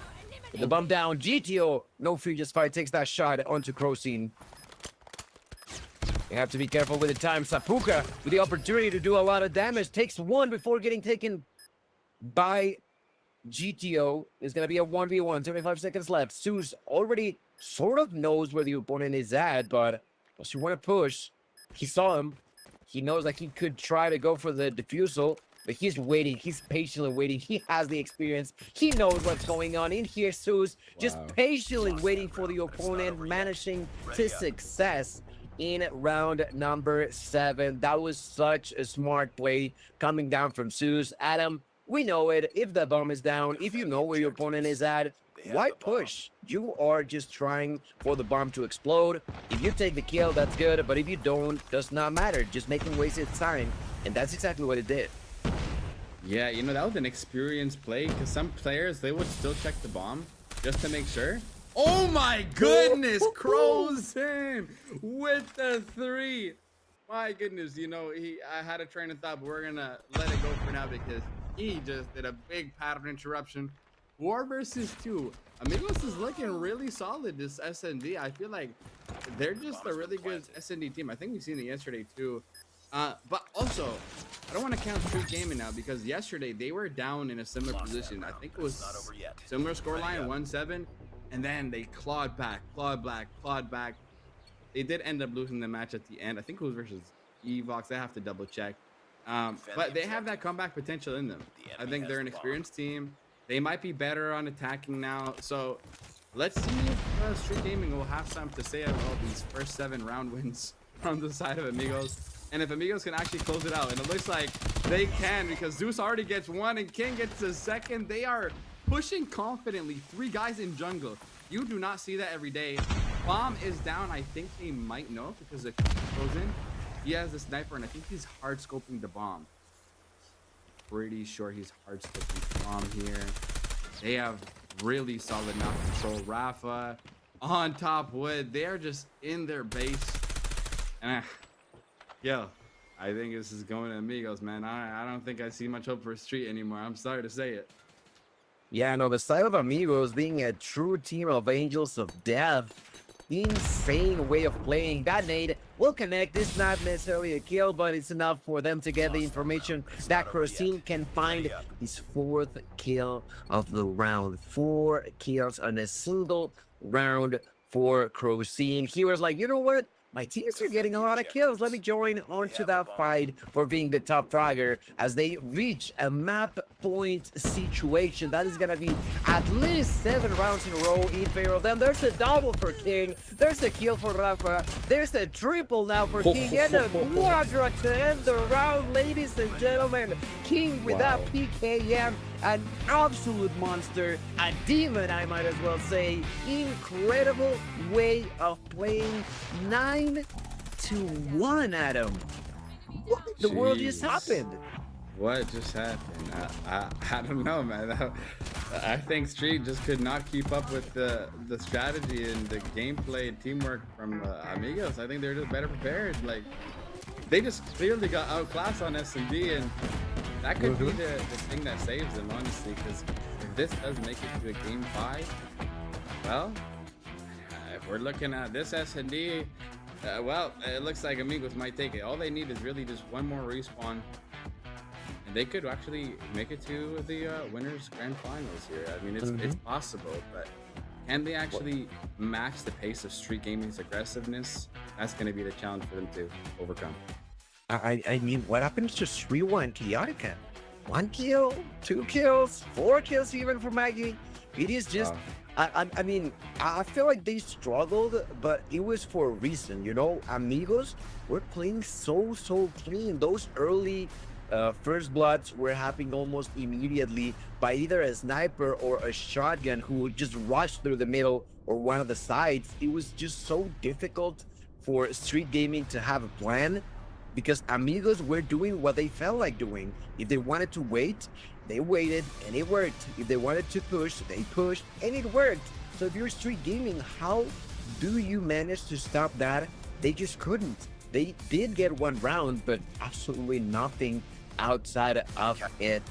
With the bomb down. GTO, no Furious fight, takes that shot onto Crocine. You have to be careful with the time. Sapuka with the opportunity to do a lot of damage. Takes one before getting taken by GTO. It's going to be a 1v1. 75 seconds left. Zeus already sort of knows where the opponent is at, but if you want to push, he saw him. He knows that he could try to go for the defusal, but he's waiting. He's patiently waiting. He has the experience. He knows what's going on in here. Zeus just patiently waiting for the opponent, managing to success in round number 7. That was such a smart play coming down from Zeus. Adam, We know it. If the bomb is down, if you know where your opponent is at, why push? You are just trying for the bomb to explode. If you take the kill, that's good. But if you don't, does not matter. Just making wasted time. And that's exactly what it did. Yeah, you know, that was an experienced play because some players, they would still check the bomb just to make sure. Oh my goodness, Crozen with the 3. My goodness, you know, I had a train of thought, but we're gonna let it go for now because he just did a big pattern interruption. 4 versus 2. Amigos is looking really solid, this SND. I feel like they're just a really good SND team. I think we've seen it yesterday too. But also, I don't want to count Street Gaming now because yesterday they were down in a similar position. I think it was similar scoreline, 1-7, and then they clawed back. They did end up losing the match at the end. I think it was versus Evox. I have to double check. But they have that comeback potential in them. I think they're an experienced team. They might be better on attacking now. So let's see if Street Gaming will have something to say about these first 7 round wins on the side of Amigos. And if Amigos can actually close it out. And it looks like they can because Zeus already gets 1 and King gets the 2nd. They are pushing confidently. 3 guys in jungle. You do not see that every day. Bomb is down. I think they might know because it goes in. He has the sniper and I think he's hard scoping the bomb. Pretty sure he's hard scoping the bomb here. They have really solid map control. Rafa on top wood. They're just in their base. And yo, I think this is going to Amigos, man. I don't think I see much hope for Street anymore. I'm sorry to say it. Yeah, no, the side of Amigos being a true team of Angels of Death. Insane way of playing. That nade will connect. It's not necessarily a kill, but it's enough for them to get the information that Crozen can find his 4th kill of the round. 4 kills on a single round for Crozen. He was like, you know what? My teams are getting a lot of kills. Let me join onto that fight for being the top fragger as they reach a map point situation. That is going to be at least 7 rounds in a row in favor of them. There's a double for King. There's a kill for Rafa. There's a triple now for King. And a quadra to end the round, ladies and gentlemen. King with that PKM. An absolute monster, a demon, I might as well say. Incredible way of playing. 9-1, Adam. What in the world just happened? What just happened? I don't know, man. I think Street just could not keep up with the strategy and the gameplay and teamwork from Amigos. I think they're just better prepared. Like, they just clearly got outclassed on S&D, and that could be the thing that saves them, honestly, because if this does make it to a game 5, well, if we're looking at this S&D, well, it looks like Amigos might take it. All they need is really just 1 more respawn, and they could actually make it to the winners grand finals here. I mean, it's possible, but can they actually match the pace of Street Gaming's aggressiveness? That's going to be the challenge for them to overcome. I mean, what happens to 3-1 Chaotica? 1 kill, 2 kills, 4 kills even for Maggie. It is just, I mean, I feel like they struggled, but it was for a reason, you know? Amigos were playing so clean. Those early first bloods were happening almost immediately by either a sniper or a shotgun who would just rush through the middle or one of the sides. It was just so difficult for Street Gaming to have a plan, because Amigos were doing what they felt like doing. If they wanted to wait, they waited and it worked. If they wanted to push, they pushed and it worked. So if you're Street Gaming, how do you manage to stop that? They just couldn't. They did get 1 round, but absolutely nothing outside of it.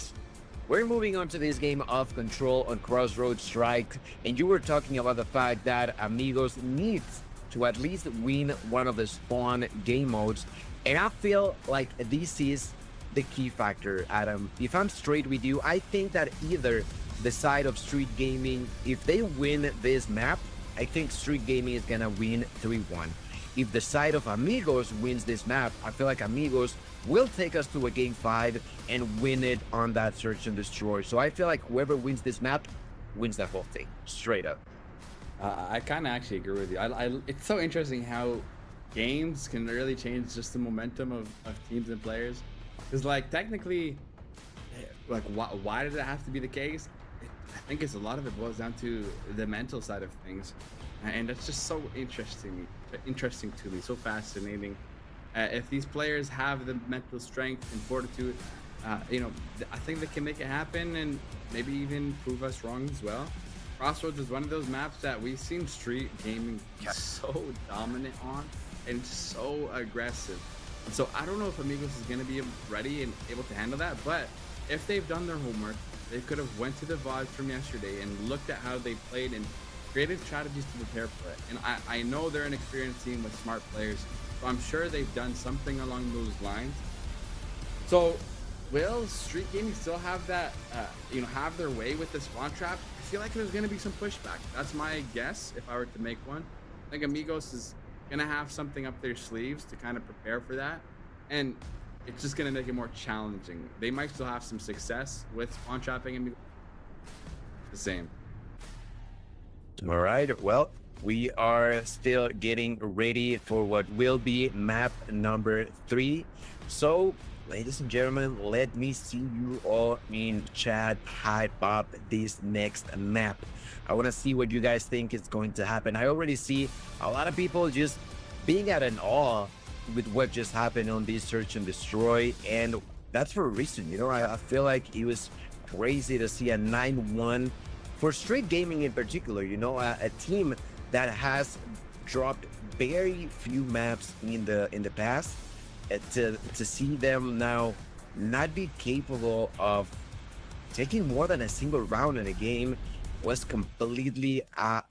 We're moving on to this game of Control on Crossroads Strike, and you were talking about the fact that Amigos needs to at least win one of the spawn game modes. And I feel like this is the key factor, Adam. If I'm straight with you, I think that either the side of Street Gaming, if they win this map, I think Street Gaming is gonna win 3-1. If the side of Amigos wins this map, I feel like Amigos will take us to a game 5 and win it on that search and destroy. So I feel like whoever wins this map wins that whole thing, straight up. I kind of actually agree with you. It's so interesting how games can really change just the momentum of teams and players, because like technically like why did it have to be the case? I think it's a lot of it boils down to the mental side of things, and that's just so interesting to me, so fascinating. If these players have the mental strength and fortitude, I think they can make it happen and maybe even prove us wrong as well. Crossroads is one of those maps that we've seen Street Gaming be so dominant on and so aggressive. And so I don't know if Amigos is going to be ready and able to handle that, but if they've done their homework, they could have went to the VODs from yesterday and looked at how they played and created strategies to prepare for it. And I know they're an experienced team with smart players, so I'm sure they've done something along those lines. So will Street Gaming still have that, have their way with the spawn trap? I feel like there's going to be some pushback. That's my guess if I were to make one. I think Amigos is going to have something up their sleeves to kind of prepare for that. And it's just going to make it more challenging. They might still have some success with spawn trapping and the same. All right. Well, we are still getting ready for what will be map number 3. So, ladies and gentlemen, let me see you all in chat hype up this next map. I want to see what you guys think is going to happen. I already see a lot of people just being at an awe with what just happened on this search and destroy, and that's for a reason. I feel like it was crazy to see a 9-1 for Street Gaming in particular. A team that has dropped very few maps in the past. To see them now not be capable of taking more than a single round in a game was completely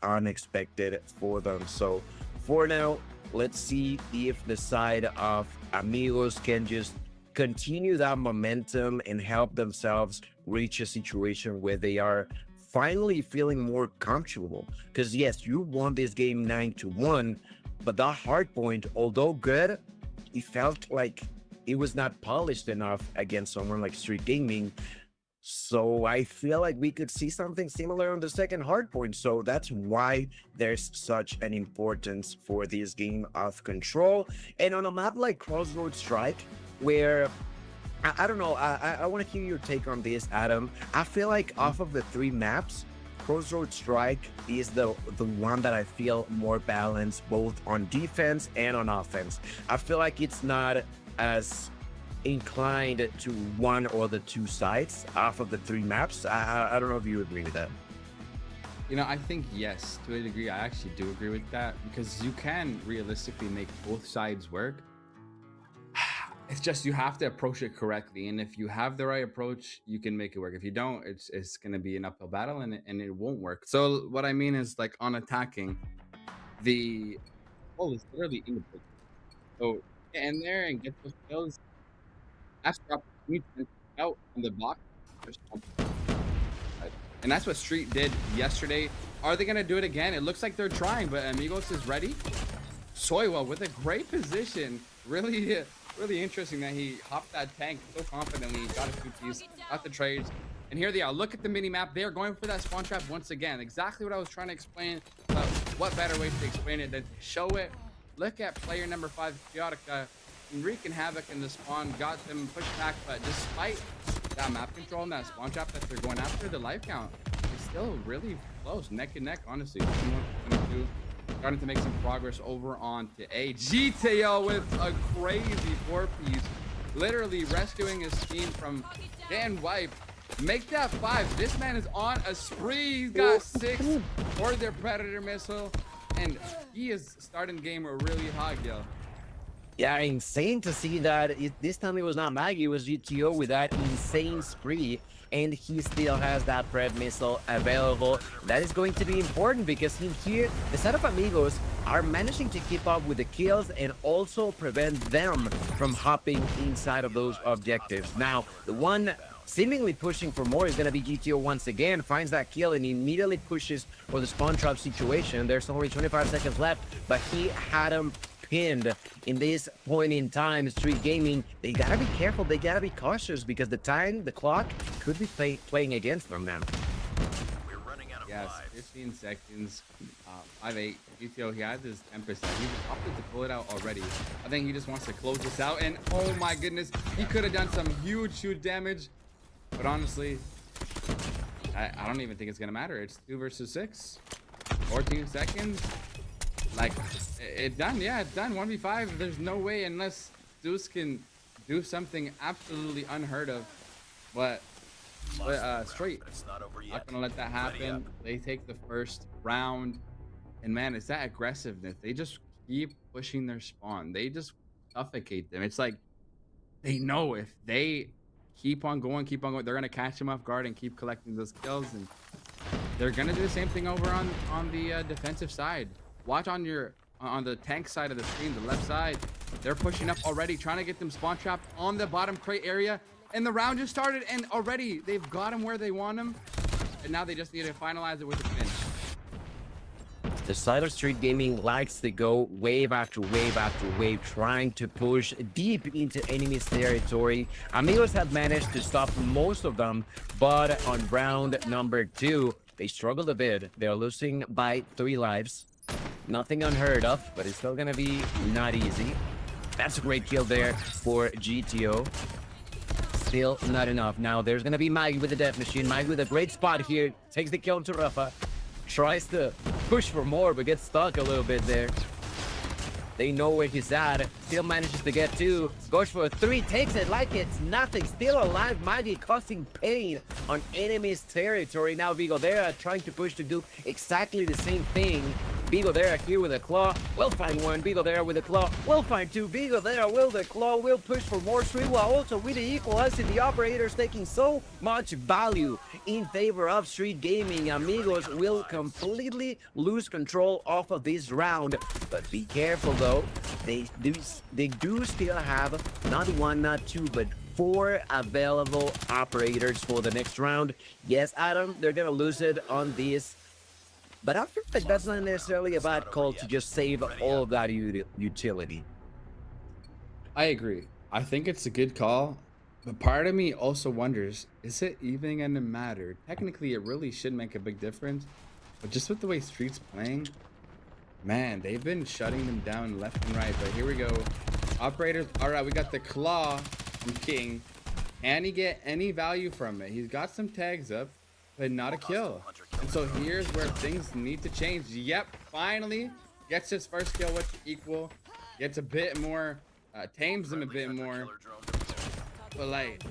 unexpected for them. So for now, let's see if the side of Amigos can just continue that momentum and help themselves reach a situation where they are finally feeling more comfortable. Because yes, you won this game 9-1, but that hard point, although good, it felt like it was not polished enough against someone like Street Gaming. So I feel like we could see something similar on the second hardpoint. So that's why there's such an importance for this game of control. And on a map like Crossroads Strike, where I don't know, I want to hear your take on this, Adam. I feel like off of the 3 maps, Crossroads Strike is the one that I feel more balanced both on defense and on offense. I feel like it's not as inclined to one or the 2 sides off of the 3 maps. I don't know if you agree with that. I think yes, to a degree. I actually do agree with that, because you can realistically make both sides work. It's just you have to approach it correctly, and if you have the right approach, you can make it work. If you don't, it's going to be an uphill battle, and it won't work. So what I mean is, like, on attacking, the goal is literally in the book. So get in there and get those kills. That's the opportunity to out on the block, and that's what Street did yesterday. Are they going to do it again? It looks like they're trying, but Amigos is ready. Soywell with a great position. Really interesting that he hopped that tank so confidently. Got a 2-piece, got the trades, and here they are. Look at the mini map. They are going for that spawn trap once again. Exactly what I was trying to explain. What better way to explain it than to show it? Look at player number 5, Chaotica, wreaking havoc in the spawn. Got them pushed back, but despite that map control and that spawn trap that they're going after, the life count is still really close, neck and neck, honestly. 21-22. Starting to make some progress over on to A. GTO with a crazy 4-piece, literally rescuing his team from Dan Wipe. Make that 5. This man is on a spree. He's got 6 for their Predator missile, and he is starting the game really hot, yo. Yeah, insane to see that. This time it was not Maggie, it was GTO with that insane spree, and he still has that Pred missile available. That is going to be important, because in here, the set of Amigos are managing to keep up with the kills and also prevent them from hopping inside of those objectives. Now, the one seemingly pushing for more is going to be GTO once again, finds that kill and immediately pushes for the spawn trap situation. There's only 25 seconds left, but he had him pinned. In this point in time, Street Gaming, they gotta be careful, they gotta be cautious, because the clock could be playing against them now. We're running out of Yes, 15 seconds, 5-8. GTO, he has his Tempest. He opted to pull it out already. I think he just wants to close this out, and oh my goodness, he could have done some huge damage. But honestly, I don't even think it's gonna matter. It's 2 versus 6, 14 seconds. Like, it's done. Yeah, it's done. 1v5. There's no way unless Zeus can do something absolutely unheard of. But straight, It's not over yet. not gonna let that happen. They take the first round, and man, it's that aggressiveness. They just keep pushing their spawn. They just suffocate them. It's like they know if they keep on going, they're gonna catch them off guard and keep collecting those kills. And they're gonna do the same thing over on the defensive side. Watch on the tank side of the screen, the left side. They're pushing up already, trying to get them spawn trapped on the bottom crate area. And the round just started, and already they've got them where they want them. And now they just need to finalize it with a finish. The side of Street Gaming likes to go wave after wave after wave, trying to push deep into enemy's territory. Amigos have managed to stop most of them, but on round number 2, they struggled a bit. They're losing by 3 lives. Nothing unheard of, but it's still gonna be not easy. That's a great kill there for GTO. Still not enough. Now there's gonna be Maggie with the death machine. Maggie with a great spot here. Takes the kill into Rafa. Tries to push for more, but gets stuck a little bit there. They know where he's at. Still manages to get 2. Goes for a 3. Takes it like it's nothing. Still alive. Maggie causing pain on enemy's territory. Now Vigo there trying to push to do exactly the same thing. Vigo there here with a claw. We'll find 1. Vigo there with a claw. We'll find 2. Vigo there with a claw. We'll push for more. Streetwa also with the equalizer. The operators taking so much value in favor of Street Gaming. Amigos will completely lose control off of this round. But be careful though. They do still have not 1, not 2, but 4 available operators for the next round. Yes, Adam, they're gonna lose it on this. But I feel like that's not necessarily a bad call to just save all of that utility. I agree. I think it's a good call. But part of me also wonders, is it even gonna matter? Technically, it really should make a big difference. But just with the way Street's playing, man, they've been shutting them down left and right. But here we go. Operators, all right, we got the claw from King. Can he get any value from it? He's got some tags up, but not a kill. And so here's where things need to change. Yep, finally gets his first kill with the equal. Gets a bit more, tames him a bit more. But like,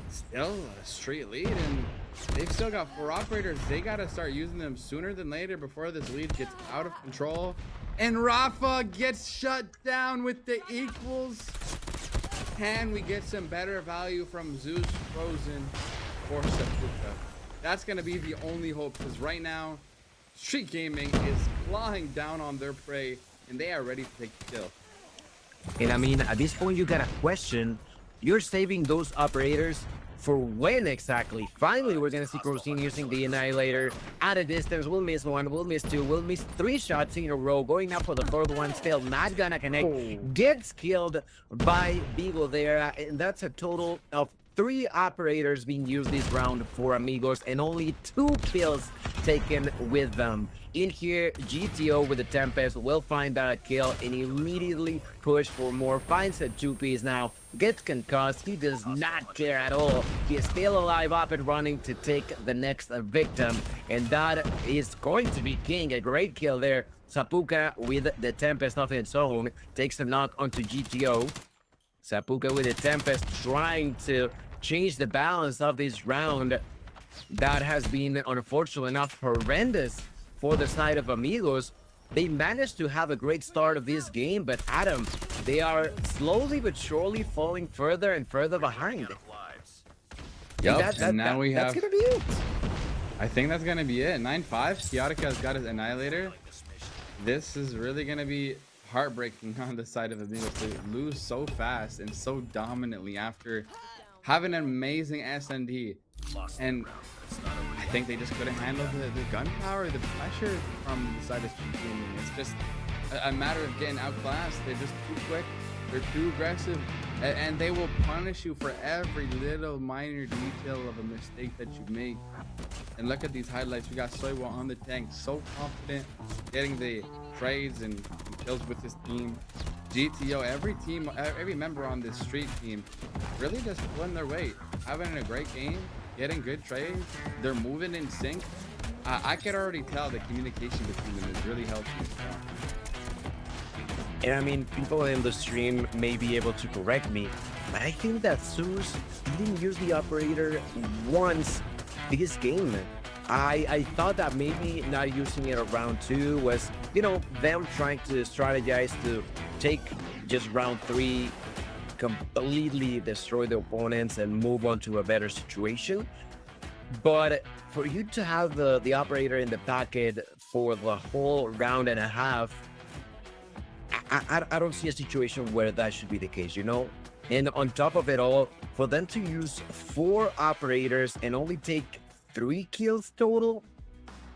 still a Street lead, and they've still got 4 operators. They gotta start using them sooner than later before this lead gets out of control. And Rafa gets shut down with the equals. Can we get some better value from Zeus Frozen or Sapuka? That's gonna be the only hope, because right now Street Gaming is clawing down on their prey, and they are ready to take the kill. And I mean, at this point, you gotta question, you're saving those operators for when exactly? Finally, we're gonna see Crosine using the Annihilator at a distance. We'll miss 1, we'll miss 2, we'll miss 3 shots in a row. Going up for the 3rd one, still not gonna connect. Gets killed by Vigo there, and that's a total of 3 operators being used this round for Amigos, and only 2 kills taken with them. In here, GTO with the Tempest will find that kill and immediately push for more. Finds a 2-piece now, gets concussed. He does not care at all. He is still alive, up and running to take the next victim, and that is going to be King. A great kill there. Sapuka with the Tempest of its own takes a knock onto GTO. Sapuka with the Tempest trying to change the balance of this round that has been, unfortunately enough, horrendous for the side of Amigos. They managed to have a great start of this game, but Adam, they are slowly but surely falling further and further behind. Yep, and now we have... That's gonna be it. I think that's gonna be it. 9-5. Chaotica has got his Annihilator. This is really gonna be heartbreaking on the side of Amigos to lose so fast and so dominantly after having an amazing SND. And I think they just couldn't handle the gunpowder, the pressure from the side of Street Gaming. It's just a matter of getting outclassed. They're just too quick, They're too aggressive, and they will punish you for every little minor detail of a mistake that you make. And look at these highlights. We got Soiwa on the tank, so confident, getting the trades and kills with his team. GTO, every member on this street team, really just pulling their weight, having a great game, getting good trades. They're moving in sync. I could already tell the communication between them is really healthy. And I mean, people in the stream may be able to correct me, but I think that Zeus didn't use the operator once this game. I thought that maybe not using it at round 2 was, you know, them trying to strategize to take just round 3, completely destroy the opponents and move on to a better situation. But for you to have the operator in the packet for the whole round and a half, I don't see a situation where that should be the case, you know? And on top of it all, for them to use 4 operators and only take 3 kills total,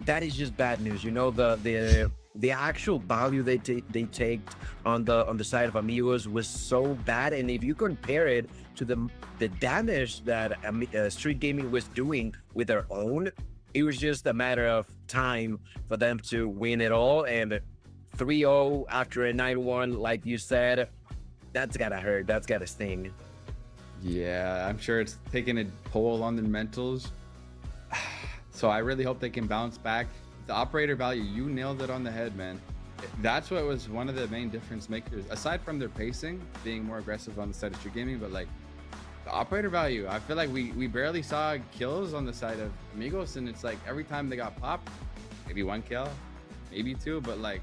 that is just bad news. You know, the actual value they take on the side of Amigos was so bad, and if you compare it to the damage that Street Gaming was doing with their own, it was just a matter of time for them to win it all. And 3-0 after a 9-1, like you said, that's gotta hurt. That's gotta sting. Yeah, I'm sure it's taking a toll on their mentals. So I really hope they can bounce back. The operator value, you nailed it on the head, man. That's what was one of the main difference makers, aside from their pacing being more aggressive on the side of Street Gaming. But like the operator value, I feel like we barely saw kills on the side of Amigos, and it's like every time they got popped, maybe 1 kill, maybe 2, but like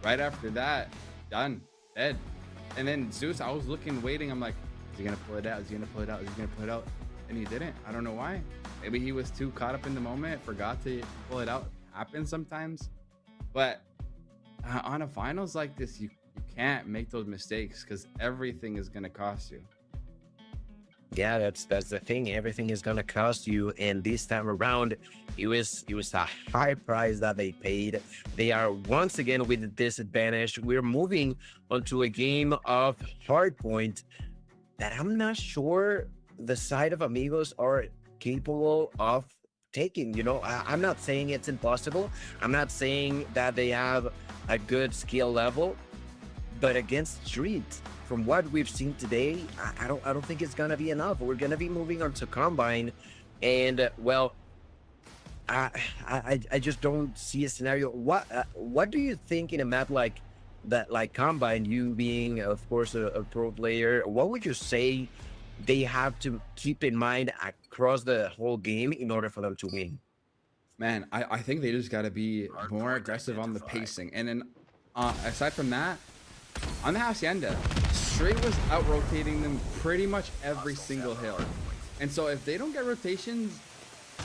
right after that, done, dead. And then Zeus, I was looking, waiting. I'm like, is he gonna pull it out? Is he gonna pull it out? Is he gonna pull it out? And he didn't. I don't know why. Maybe he was too caught up in the moment, forgot to pull it out. Happens sometimes. But on a finals like this, you can't make those mistakes because everything is gonna cost you. Yeah, that's the thing. Everything is gonna cost you, and this time around, it was a high price that they paid. They are once again with a disadvantage. We're moving onto a game of Hardpoint that I'm not sure the side of Amigos are capable of taking. You know, I'm not saying it's impossible. I'm not saying that they have a good skill level, but against Street, from what we've seen today, I don't think it's gonna be enough. We're gonna be moving on to Combine, and well, I just don't see a scenario. What do you think in a map like that, like Combine? You being, of course, a pro player, what would you say they have to keep in mind across the whole game in order for them to win? Man, I think they just got to be more aggressive on the pacing. And then aside from that, on the Hacienda, Street was out-rotating them pretty much every single hill. And so if they don't get rotations,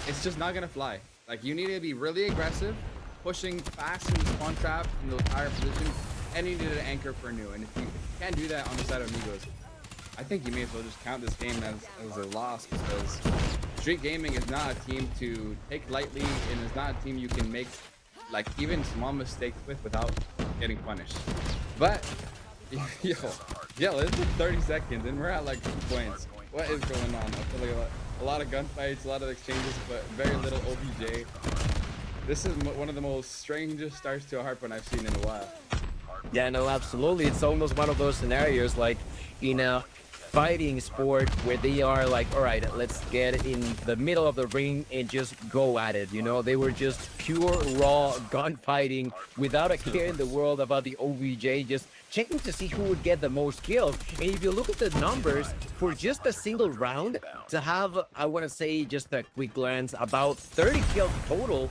it's just not going to fly. Like, you need to be really aggressive, pushing fast in the spawn trap in those higher positions, and you need to anchor for new. And if you can't do that on the side of Amigos, I think you may as well just count this game as a loss, because Street Gaming is not a team to take lightly, and it's not a team you can make like even small mistakes without getting punished. But yo, it's been 30 seconds and we're at like 2 points. What is going on? I feel like a lot of gunfights, a lot of exchanges, but very little OBJ. This is one of the most strangest starts to a Hardpoint I've seen in a while. Yeah, no, absolutely. It's almost one of those scenarios like, you know, fighting sport where they are like, all right, let's get in the middle of the ring and just go at it. You know, they were just pure raw gunfighting without a care in the world about the OBJ, just checking to see who would get the most kills. And if you look at the numbers for just a single round, to have, I want to say, just a quick glance, about 30 kills total,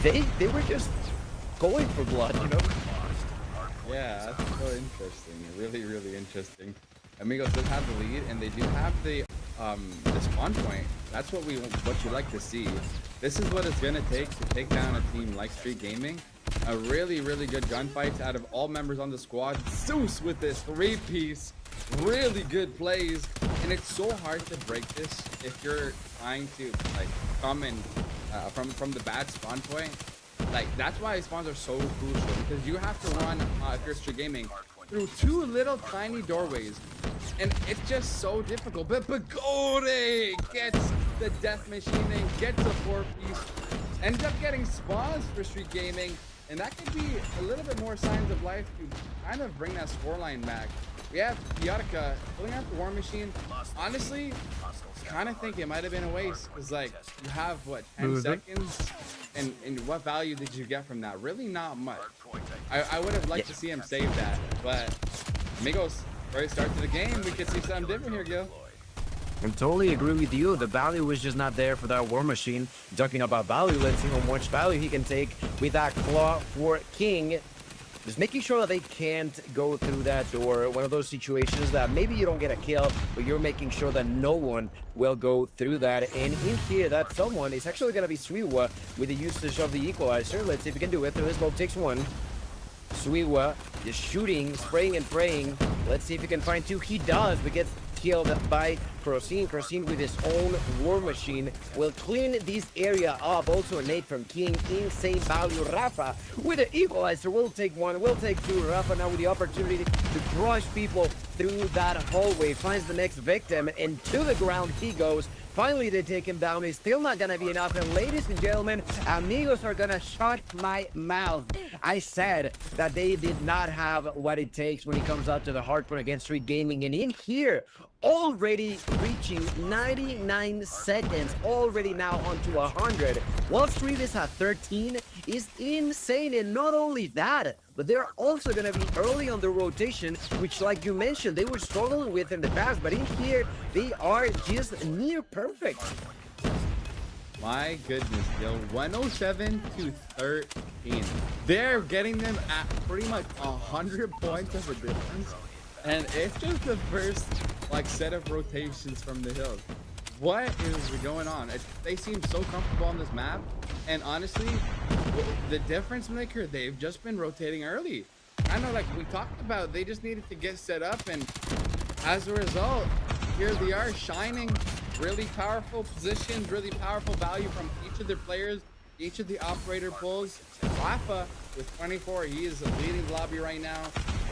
they were just going for blood, you know? Yeah, that's so interesting. Really, really interesting. Amigos does have the lead, and they do have the spawn point. That's what you like to see. This is what it's gonna take to take down a team like Street Gaming. A really, really good gunfight out of all members on the squad. Zeus with this 3-piece, really good plays, and it's so hard to break this if you're trying to like come in from the bad spawn point. Like, that's why spawns are so crucial, because you have to run, if you're Street Gaming, through two little tiny doorways. And it's just so difficult. But Bagode gets the death machine and gets a 4-piece. Ends up getting spawns for Street Gaming. And that could be a little bit more signs of life to kind of bring that scoreline back. We have Yarka pulling out the War Machine. Honestly, kind of think it might have been a waste. Because, like, you have, what, 10 seconds? And what value did you get from that? Really not much. I would have liked to see him save that. But, Amigos, very start to the game. We could see something different here, Gil. I totally agree with you. The value was just not there for that War Machine. Talking about value, let's see how much value he can take with that Claw for King. Just making sure that they can't go through that door. One of those situations that maybe you don't get a kill, but you're making sure that no one will go through that. And in here, that someone is actually going to be Suiwa with the usage of the Equalizer. Let's see if he can do it. Through his smoke takes one. Suiwa is shooting, spraying and praying. Let's see if he can find two. He does, but gets killed by Crosine. Crosine with his own War Machine will clean this area up. Also a nade from King. Insane value. Rafa with the Equalizer will take one, will take two. Rafa now with the opportunity to crush people through that hallway. Finds the next victim and to the ground he goes. Finally, they take him down. It's still not going to be enough. And ladies and gentlemen, Amigos are going to shut my mouth. I said that they did not have what it takes when it comes out to the hard point against Street Gaming. And in here, already reaching 99 seconds, already now onto 100. While Street is at 13 is insane. And not only that, but they're also going to be early on the rotation, which, like you mentioned, they were struggling with in the past. But in here, they are just near perfect. My goodness, yo. 107 to 13. They're getting them at pretty much 100 points of a difference. And it's just the first, like, set of rotations from the hill. What is going on? They seem so comfortable on this map. And honestly, the difference maker, they've just been rotating early. I know, like we talked about, they just needed to get set up. And as a result, here they are shining. Really powerful positions, really powerful value from each of their players, each of the operator pulls. Rafa with 24, he is leading the lobby right now.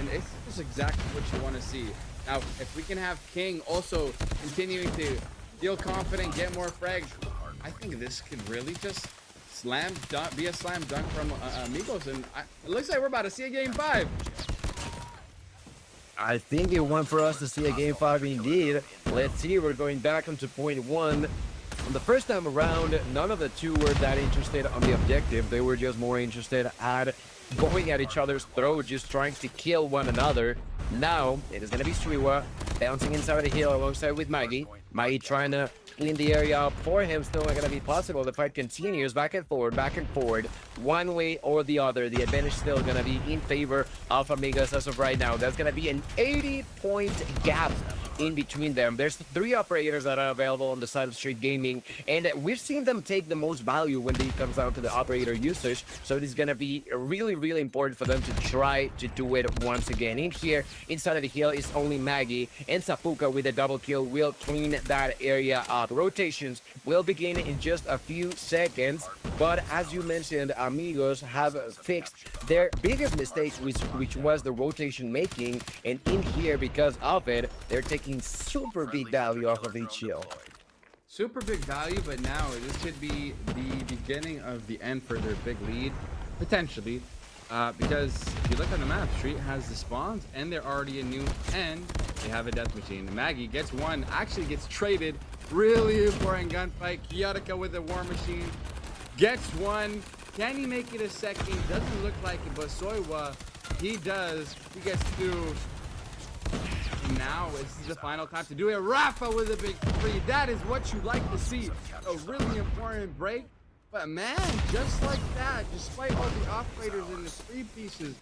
And it's just exactly what you want to see. Now, if we can have King also continuing to feel confident, get more frags, I think this could really just be a slam dunk from Amigos. And it looks like we're about to see a game 5. I think it won for us to see a game 5 indeed. Let's see, we're going back onto point 1. On the first time around, none of the two were that interested on the objective. They were just more interested at going at each other's throat, just trying to kill one another. Now, it is going to be Suiwa bouncing inside the hill alongside with Maggie. Maggie trying to clean the area up for him. Still not going to be possible. The fight continues back and forward, one way or the other. The advantage still going to be in favor of Amigos as of right now. That's going to be an 80-point gap in between them. There's 3 operators that are available on the side of Street Gaming, and we've seen them take the most value when it comes down to the operator usage. So it is going to be really, really important for them to try to do it once again. In here, inside of the hill is only Maggie, and Sapuka with a double kill will clean that area up. Rotations will begin in just a few seconds, but as you mentioned, Amigos have fixed their biggest mistake, which was the rotation making, and in here, because of it, they're taking super big value off of each hill. Super big value, but now this could be the beginning of the end for their big lead, potentially. Because if you look at the map, Street has the spawns, and they're already a new, and they have a death machine. Maggie gets one, actually gets traded. Really important gunfight. Kiyotaka with a War Machine gets one. Can he make it a second? Doesn't look like it, but Soiwa, he does. He gets 2. And now this is the final time to do it. Rafa with a big 3. That is what you like to see. A really important break. But man, just like that, despite all the operators in the 3 pieces,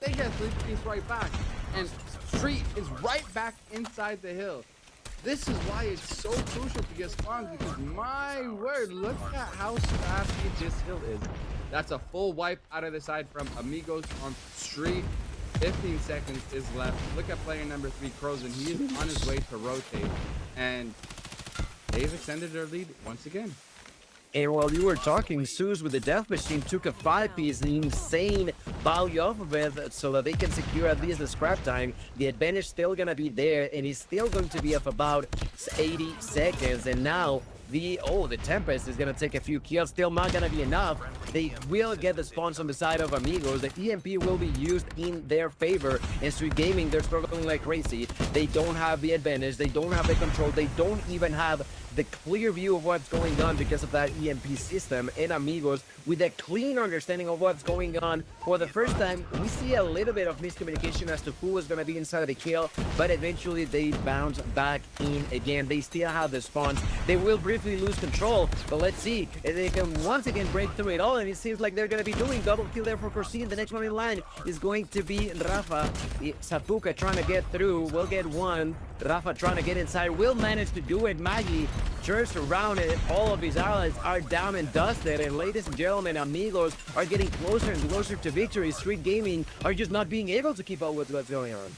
they get 3 pieces right back. And Street is right back inside the hill. This is why it's so crucial to get spawns, because my word, look at how scrappy this hill is. That's a full wipe out of the side from Amigos on Street. 15 seconds is left. Look at player number 3, Crozen. He is on his way to rotate. And they've extended their lead once again. And while you were talking, Zeus with the Death Machine took a 5-piece, insane value off of it so that they can secure at least the scrap time. The advantage still gonna be there, and it's still going to be of about 80 seconds. And now the Tempest is gonna take a few kills, still not gonna be enough. They will get the spawns on the side of Amigos. The EMP will be used in their favor. And Street Gaming, they're struggling like crazy. They don't have the advantage, they don't have the control, they don't even have the clear view of what's going on because of that EMP system. And Amigos, with a clean understanding of what's going on, for the first time, we see a little bit of miscommunication as to who was going to be inside of the kill, but eventually they bounce back in again. They still have the spawns. They will briefly lose control, but let's see if they can once again break through it all, and it seems like they're going to be doing double kill there for Corsin. The next one in line is going to be Rafa. Sapuka trying to get through, will get one. Rafa trying to get inside, will manage to do it. Maggie turns around and all of his allies are down and dusted. And ladies and gentlemen, Amigos are getting closer and closer to victory. Street Gaming are just not being able to keep up with what's going on.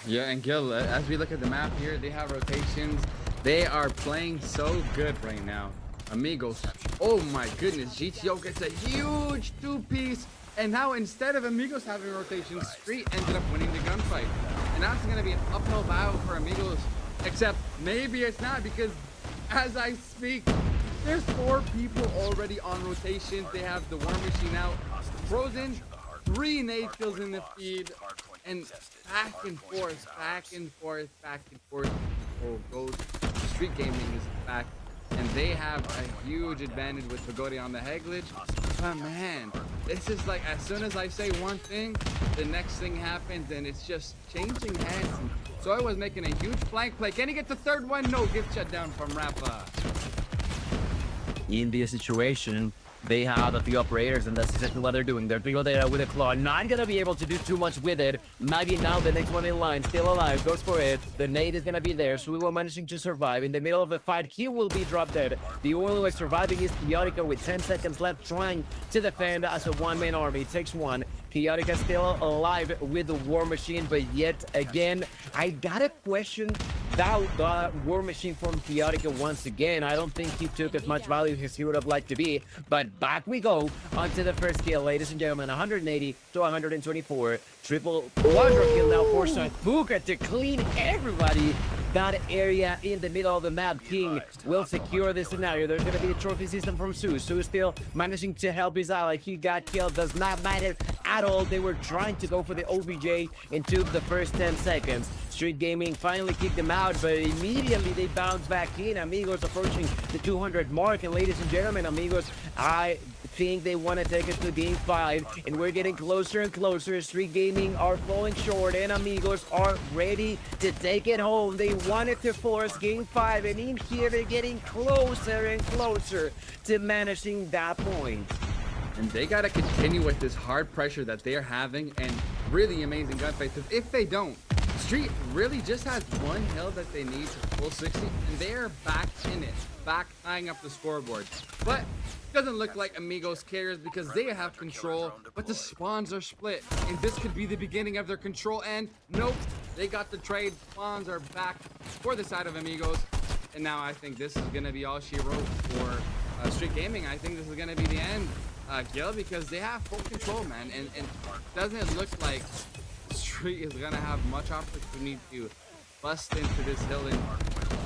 Yeah, and Gil, as we look at the map here, they have rotations. They are playing so good right now. Amigos, oh my goodness, GTO gets a huge 2-piece. And now instead of Amigos having rotations, Street ended up winning the gunfight. And now it's going to be an uphill battle for Amigos. Except maybe it's not, because as I speak, there's 4 people already on rotation. They have the War Machine out. Frozen, 3 nade kills in the feed. And back and forth, back and forth, back and forth. Oh, goes. Street Gaming is back. And they have a huge advantage with Pagodi on the Heglage. But man, this is like, as soon as I say one thing, the next thing happens, and it's just changing hands. And so I was making a huge flank play. Can he get the third one? No, gift shut down from Rafa. In this situation, they have a few operators, and that's exactly what they're doing. They're people there with a claw, not gonna be able to do too much with it. Maggie now, the next one in line, still alive, goes for it. The nade is gonna be there, so we will managing to survive. In the middle of the fight, he will be dropped dead. The only way surviving is Chaotica with 10 seconds left, trying to defend as a one-man army. It takes one. Chaotica still alive with the War Machine, but yet again, I gotta question that War Machine from Chaotica once again. I don't think he took as much value as he would have liked to be, but back we go onto the first kill, ladies and gentlemen. 180 to 124. Triple quadra kill now for Sapuka to clean everybody. That area in the middle of the map. King will secure this scenario. There's going to be a trophy system from Zeus. Zeus still managing to help his ally. He got killed. Does not matter at all. They were trying to go for the OBJ and took the first 10 seconds. Street Gaming finally kicked them out, but immediately they bounce back in. Amigos approaching the 200 mark. And ladies and gentlemen, Amigos, I think they want to take us to game 5, and we're getting closer and closer. Street Gaming are falling short, and Amigos are ready to take it home. They wanted to force game 5, and in here they're getting closer and closer to managing that point. And they got to continue with this hard pressure that they're having, and really amazing gunfights. Because if they don't, Street really just has one hill that they need to full 60, and they're back in it, back tying up the scoreboard. But doesn't look like Amigos cares, because they have control, but the spawns are split, and this could be the beginning of their control. And nope, they got the trade. Spawns are back for the side of Amigos, and now I think this is gonna be all she wrote for Street Gaming. I think this is gonna be the end, Gil, because they have full control, man, and doesn't look like Street is gonna have much opportunity to bust into this hill. And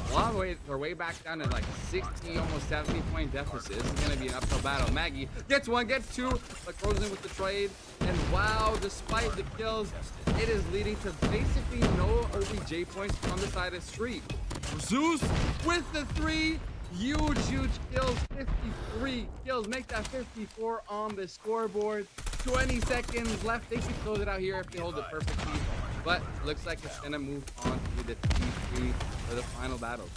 a lot of ways, they're way back down to like 60, almost 70 point deficit. This is gonna be an uphill battle. Maggie gets one, gets two, but Frozen with the trade. And wow, despite the kills, it is leading to basically no OBJ points on the side of Street. Zeus with the 3. Huge kills. 53 kills. Make that 54 on the scoreboard. 20 seconds left. They should close it out here if they hold it perfectly. But looks like it's gonna move on to the T3 for the final battle.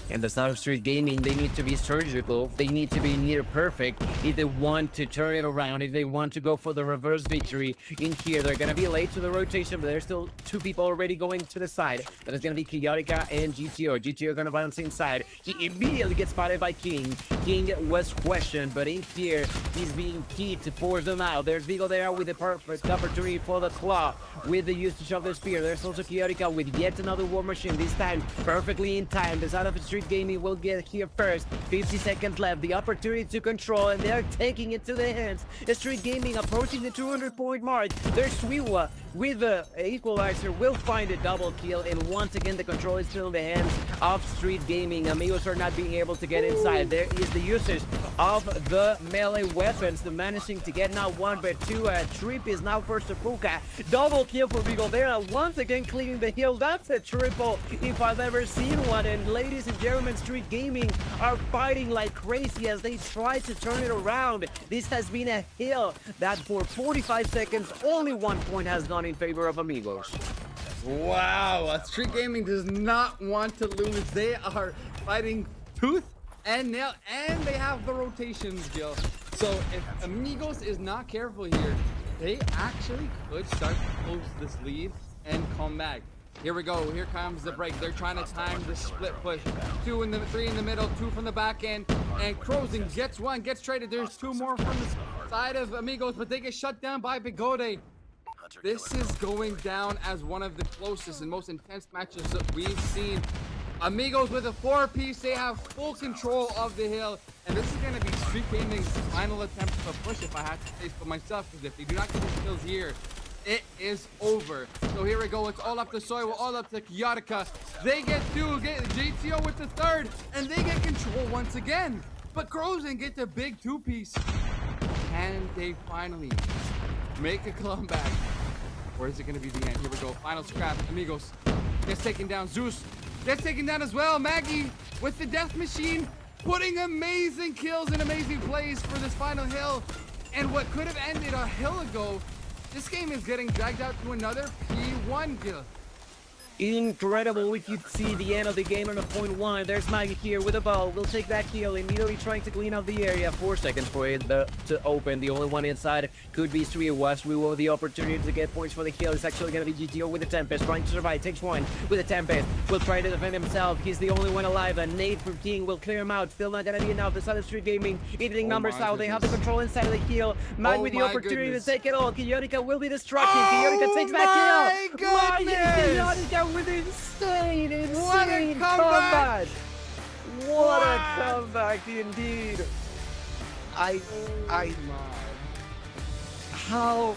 And the side of Street Gaming, they need to be surgical. They need to be near perfect if they want to turn it around, if they want to go for the reverse victory. In here, they're going to be late to the rotation, but there's still 2 people already going to the side. That is going to be Chaotica and GTO. GTO going to bounce inside. He immediately gets spotted by King. King was questioned, but in here, he's being key to force them out. There's Vigo there with the perfect opportunity for the claw with the usage of the spear. There's also Chaotica with yet another War Machine, this time perfectly in time. The side of Street Street Gaming will get here first. 50 seconds left, the opportunity to control, and they're taking it to the hands. Street Gaming approaching the 200-point mark. There's Swiwa with the equalizer will find a double kill, and once again the control is still in the hands of Street Gaming. Amigos are not being able to get inside. There is the usage of the melee weapons, the managing to get not one but two. Trip is now first to Puka. Double kill for Beagle there, once again cleaning the hill. That's a triple if I've ever seen one. And ladies and gentlemen, Street Gaming are fighting like crazy as they try to turn it around. This has been a hill that for 45 seconds only 1 point has gone in favor of Amigos. Wow, Street Gaming does not want to lose. They are fighting tooth and nail, and they have the rotations, Gil. So if Amigos is not careful here, they actually could start to close this lead and come back. Here we go. Here comes the break. They're trying to time the split push. 2 in the 3 in the middle, 2 from the back end, and Crozen gets one, gets traded. There's 2 more from the side of Amigos, but they get shut down by Bigode. This is going down as one of the closest and most intense matches that we've seen. Amigos with a 4-piece, they have full control of the hill, and this is going to be Street Gaming's final attempt to push, if I had to say for myself, because if they do not get these kills here, it is over. So here we go. It's all up to Soiwa, all up to Kyotika. They get 2, get JTO with the 3rd, and they get control once again. But Crozen get the big 2-piece. Can they finally make a comeback? Or is it going to be the end? Here we go. Final scrap. Amigos gets taken down. Zeus gets taken down as well. Maggie with the death machine, putting amazing kills and amazing plays for this final hill. And what could have ended a hill ago, this game is getting dragged out to another P1 kill. Incredible. We could see the end of the game on a .1. There's Maggie here with a ball. We'll take that kill, immediately trying to clean up the area. 4 seconds for it to open. The only one inside could be Swiwa. Swiwa the opportunity to get points for the kill. It's actually going to be GTO with the Tempest, trying to survive. Takes one with the Tempest. Will try to defend himself. He's the only one alive. And Nate from King will clear him out. Still not going to be enough. The side of Street Gaming eating numbers out. They have the control inside of the kill. Mag with the opportunity to take it all. Kyotika will be destructive. Kyotika takes that kill. Kyotika with insane comeback. What a comeback indeed. How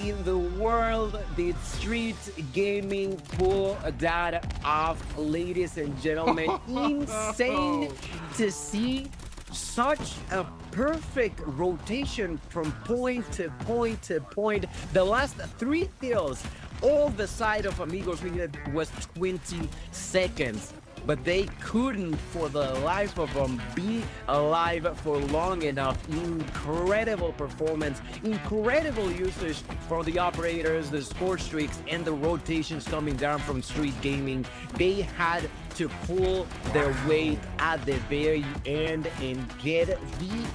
in the world did Street Gaming pull that off, ladies and gentlemen? Insane to see such a perfect rotation from point to point to point. The last 3 kills, all the side of Amigos needed was 20 seconds. But they couldn't, for the life of them, be alive for long enough. Incredible performance, incredible usage from the operators, the score streaks, and the rotations coming down from Street Gaming. They had to pull their weight at the very end and get the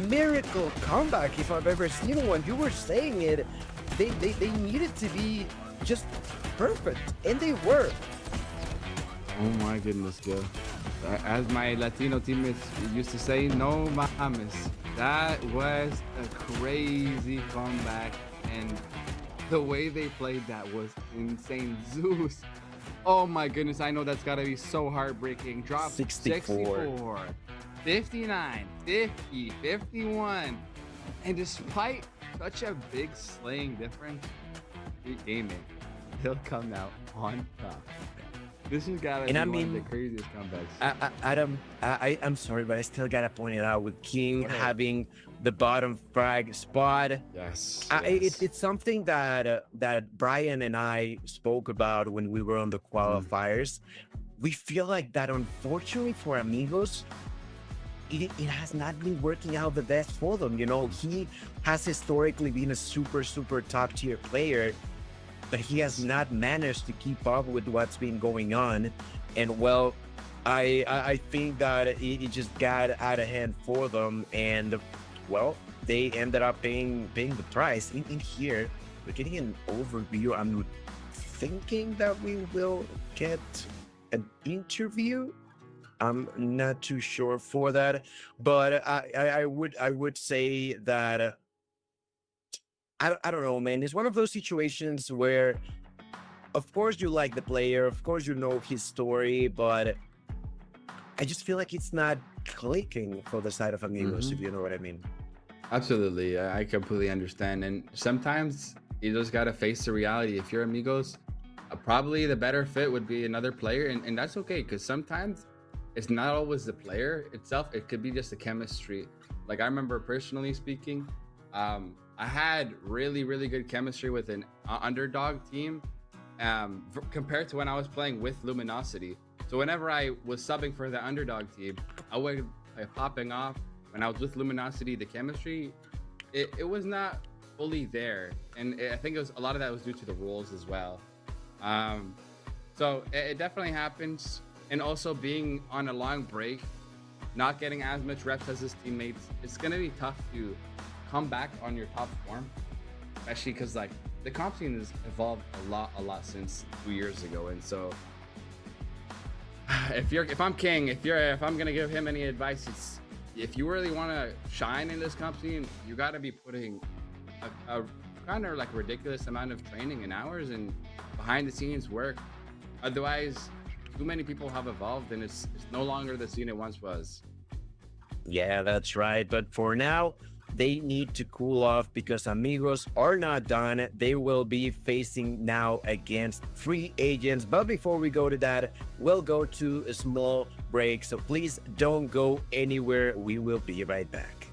miracle comeback, if I've ever seen one. You were saying it. They needed to be just perfect, and they were. Oh my goodness, Gil. As my Latino teammates used to say, no mames. That was a crazy comeback, and the way they played that was insane. Zeus. Oh my goodness, I know that's gotta be so heartbreaking. Drop 64, 59, 50, 51. And despite such a big slaying difference, Street Gaming, he'll come out on top. This has got to be one of the craziest comebacks. Adam, I'm sorry, but I still got to point it out with King having the bottom frag spot. Yes. It's something that Brian and I spoke about when we were on the qualifiers. We feel like that, unfortunately for Amigos, it has not been working out the best for them. You know, he has historically been a super top tier player, but he has not managed to keep up with what's been going on. And well, I think that it just got out of hand for them, and well, they ended up paying the price. In here, we're getting an overview. I'm thinking that we will get an interview. I'm not too sure for that, but I would say that I don't know, man. It's one of those situations where, of course, you like the player, of course, you know his story, but I just feel like it's not clicking for the side of Amigos, if you know what I mean. Absolutely. I completely understand. And sometimes you just got to face the reality. If you're Amigos, probably the better fit would be another player. And that's okay, because sometimes it's not always the player itself. It could be just the chemistry. Like I remember personally speaking, I had really, really good chemistry with an underdog team compared to when I was playing with Luminosity. So whenever I was subbing for the underdog team, I would popping off. When I was with Luminosity, the chemistry, it was not fully there. And I think it was a lot of that was due to the rules as well. So it definitely happens. And also being on a long break, not getting as much reps as his teammates, it's going to be tough to come back on your top form, especially because like the comp scene has evolved a lot since 2 years ago. And so if I'm King, if I'm going to give him any advice, it's if you really want to shine in this comp scene, you got to be putting a kind of like ridiculous amount of training and hours and behind the scenes work. Otherwise, too many people have evolved and it's no longer the scene it once was. Yeah, that's right. But for now, they need to cool off because Amigos are not done. They will be facing now against free agents. But before we go to that, we'll go to a small break. So please don't go anywhere. We will be right back.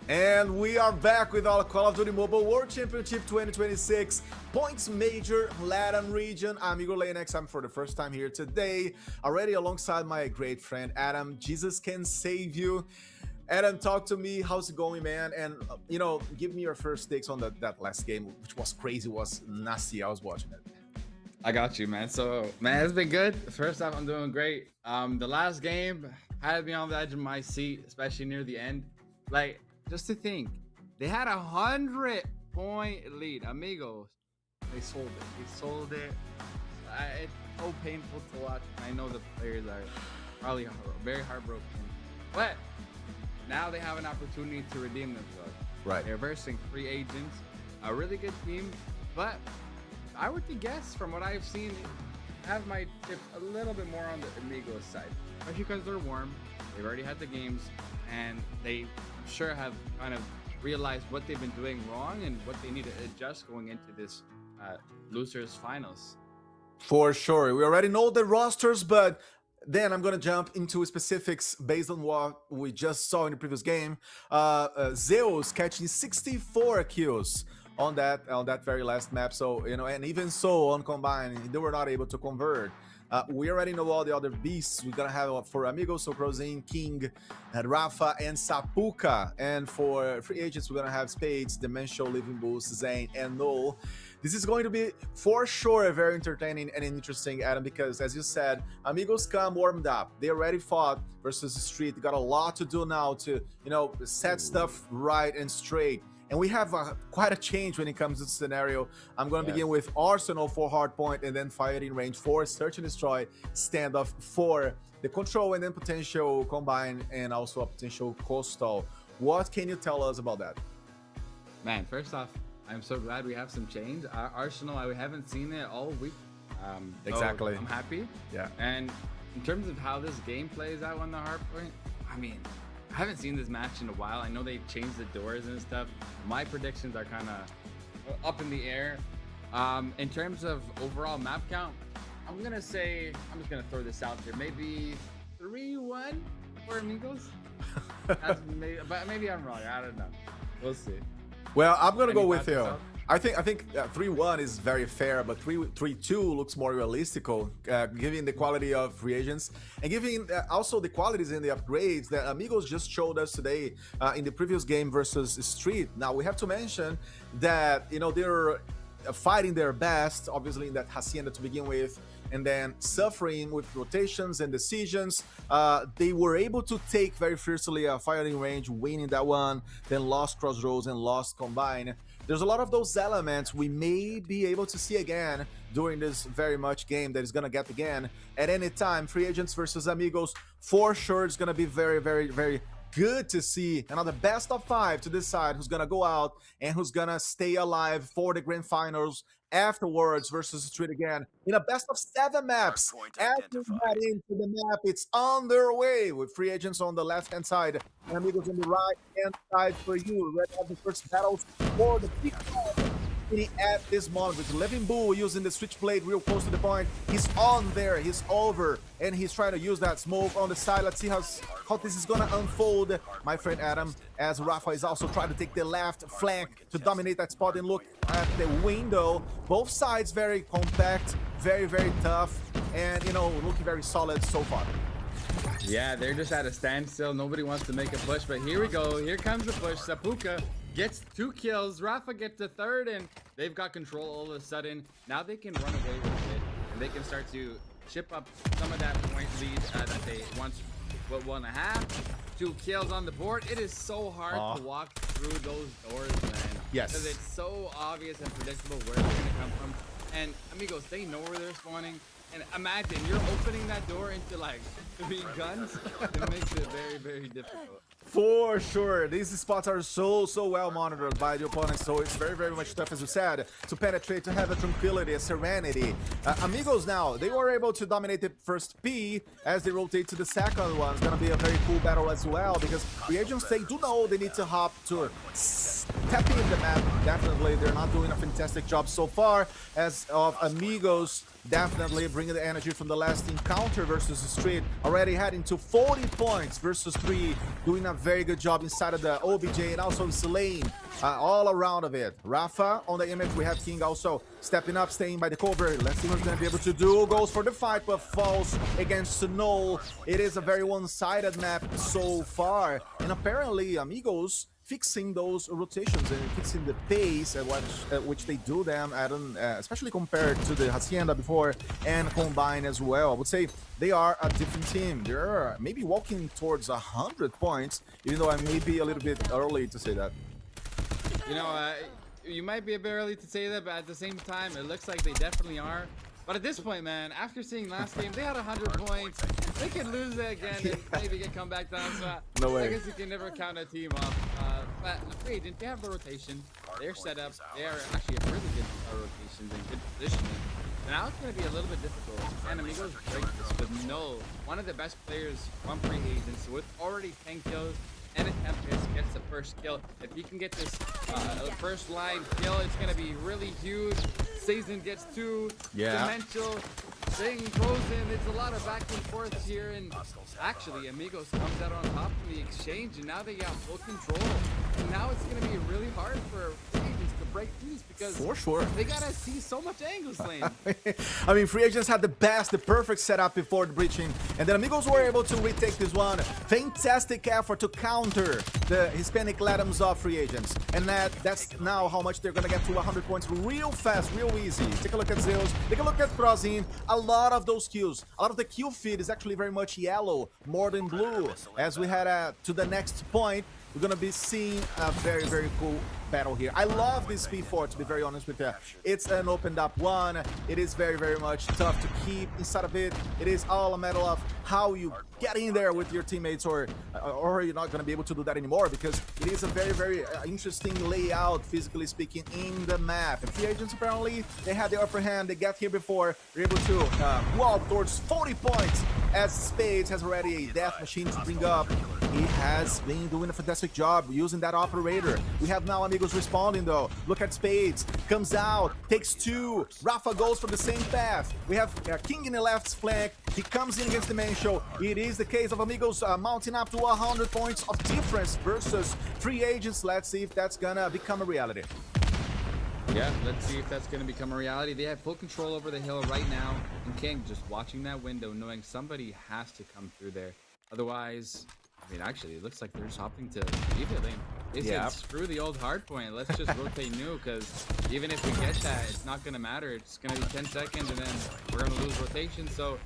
And we are back with our Call of Duty Mobile World Championship 2026 Points Major Latam region. I'm Igor Lanex. I'm for the first time here today, already alongside my great friend Adam. Jesus can save you. Adam, talk to me. How's it going, man? And give me your first takes on that last game, which was crazy. Was nasty. I was watching it. I got you, man. So, man, it's been good. First off, I'm doing great. The last game had me on the edge of my seat, especially near the end. Like, just to think, they had 100-point lead. Amigos, they sold it. They sold it. It's so painful to watch. I know the players are probably very heartbroken. But now they have an opportunity to redeem themselves. Right. They're versing free agents. A really good team. But I would guess, from what I've seen, have my tip a little bit more on the Amigos side. Especially because they're warm. They've already had the games. And they sure have kind of realized what they've been doing wrong and what they need to adjust going into this losers finals. For sure. We already know the rosters, but then I'm going to jump into specifics based on what we just saw in the previous game. Zeus catching 64 kills on that very last map. So, and even so on Combine, they were not able to convert. We already know all the other beasts we're gonna have for Amigos, so Crozin, King, and Rafa, and Sapuka. And for free agents, we're gonna have Spades, Dimensional, Living Boost, Zane, and Null. This is going to be, for sure, very entertaining and interesting, Adam, because as you said, Amigos come warmed up. They already fought versus the Street. They got a lot to do now to, set stuff right and straight. And we have quite a change when it comes to the scenario. I'm going to begin with Arsenal for Hardpoint, and then Firing Range for Search and Destroy, Standoff for the Control, and then potential Combine, and also a potential Coastal. What can you tell us about that? Man, first off, I'm so glad we have some change. Arsenal, I haven't seen it all week. Exactly. So I'm happy. Yeah. And in terms of how this game plays out on the Hardpoint, I mean, I haven't seen this match in a while. I know they've changed the doors and stuff. My predictions are kind of up in the air. In terms of overall map count, I'm going to say, I'm just going to throw this out there, maybe 3-1 for Amigos. But maybe I'm wrong. I don't know. We'll see. Well, I'm going to go with you. Yourself? I think 3-1 is very fair, but 3-2 looks more realistical, given the quality of reagents and given also the qualities and the upgrades that Amigos just showed us today in the previous game versus Street. Now we have to mention that they're fighting their best, obviously in that hacienda to begin with, and then suffering with rotations and decisions. They were able to take very fiercely a Firing Range, winning that one, then lost Crossroads and lost Combine. There's a lot of those elements we may be able to see again during this very much game that is going to get again at any time. Free agents versus Amigos, for sure, it's going to be very, very, very good to see another best of 5 to decide who's going to go out and who's going to stay alive for the grand finals afterwards versus Street again in a best of 7 maps. As we head into the map, it's underway with free agents on the left-hand side and Amigos on the right-hand side for you. Ready to have the first battles for the big at this moment with Living Bull using the Switchblade real close to the point. He's on there, he's over, and he's trying to use that smoke on the side. Let's see how this is gonna unfold, my friend Adam, as Rafa is also trying to take the left flank to dominate that spot. And look at the window. Both sides very compact, very, very tough, and looking very solid so far. Yeah, they're just at a standstill. Nobody wants to make a push, but here we go. Here comes the push. Sapuka gets 2 kills. Rafa gets the 3rd, and they've got control all of a sudden. Now they can run away with it, and they can start to chip up some of that point lead that they once put 1.5. 2 kills on the board. It is so hard to walk through those doors, man. Yes. Because it's so obvious and predictable where they're going to come from. And Amigos, they know where they're spawning. And imagine you're opening that door into like 3 guns. It makes it very, very difficult. For sure, these spots are so well monitored by the opponents, so it's very, very much tough, as you said, to penetrate, to have a tranquility, a serenity. Amigos now, they were able to dominate the first P as they rotate to the second one. It's gonna be a very cool battle as well, because the agents, they do know they need to hop to stepping in the map. Definitely, they're not doing a fantastic job so far as of Amigos. definitely bringing the energy from the last encounter versus the Street, already heading to 40 points versus 3, doing a very good job inside of the OBJ and also slaying all around of it. Rafa on the image, we have King also stepping up, staying by the cover. Let's see what he's going to be able to do. Goes for the fight, but falls against Snow. It is a very one-sided map so far, and apparently Amigos fixing those rotations and fixing the pace at which they do them, especially compared to the Hacienda before and Combine as well. I would say they are a different team. They're maybe walking towards 100 points, even though I may be a little bit early to say that. You know, you might be a bit early to say that, but at the same time, it looks like they definitely are. But at this point, man, after seeing last game, they had 100 points. They could lose it again and maybe get come back down. So no way. I guess you can never count a team off. But afraid, they have the rotation. They're set up. They are actually a really good rotations and good positioning. Now it's going to be a little bit difficult. And Amigos break this with one of the best players on free agents with already 10 kills. And Tempest gets the first kill. If he can get this first line kill, it's going to be really huge. Season gets 2. Dimensional thing goes in. It's a lot of back and forth here. And actually, Amigos comes out on top in the exchange. And now they got full control. And now it's going to be really hard for agents to break through this because for sure they got to see so much angles lane. I mean, free agents had the perfect setup before the breaching. And then Amigos were able to retake this one. Fantastic effort to counter the Hispanic Latams of free agents. And that's now how much they're going to get to 100 points real fast, real easy. Take a look at Zeus. Take a look at Prozin. A lot of those kills, a lot of the kill feed is actually very much yellow, more than blue. As we head to the next point, we're going to be seeing a very, very cool battle here. I love this P4, to be very honest with you. It's an opened up one. It is very, very much tough to keep inside of it. It is all a matter of how you get in there with your teammates, or you're not going to be able to do that anymore, because it is a very, very interesting layout, physically speaking, in the map. And free agents, apparently, they had the upper hand. They got here before. They're able to walk towards 40 points, as Spades has already a death machine to bring up. He has been doing a fantastic job using that operator. We have now Amigos responding though. Look at Spades, comes out, takes 2. Rafa goes for the same path. We have King in the left flank. He comes in against the main show. It is the case of Amigos mounting up to 100 points of difference versus free agents. Let's see if that's gonna become a reality. Yeah, let's see if that's going to become a reality. They have full control over the hill right now. And King just watching that window, knowing somebody has to come through there. Otherwise, I mean, actually, it looks like they're just opting to leave it lane. They said, screw the old hard point. Let's just rotate new, because even if we get that, it's not going to matter. It's going to be 10 seconds, and then we're going to lose rotation. So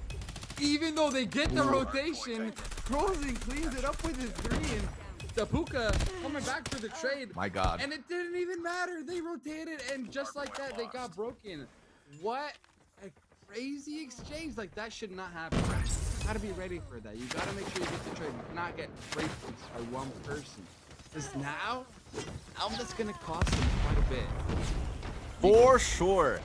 even though they get the rotation, Frozen cleans it up with his 3, and Tapuka coming back for the trade. My God. And it didn't even matter. They rotated, and just like that, they got broken. What a crazy exchange. Like, that should not happen. You gotta be ready for that. You gotta make sure you get the trade. You cannot get raped by one person. Because now that's gonna cost them quite a bit. For sure.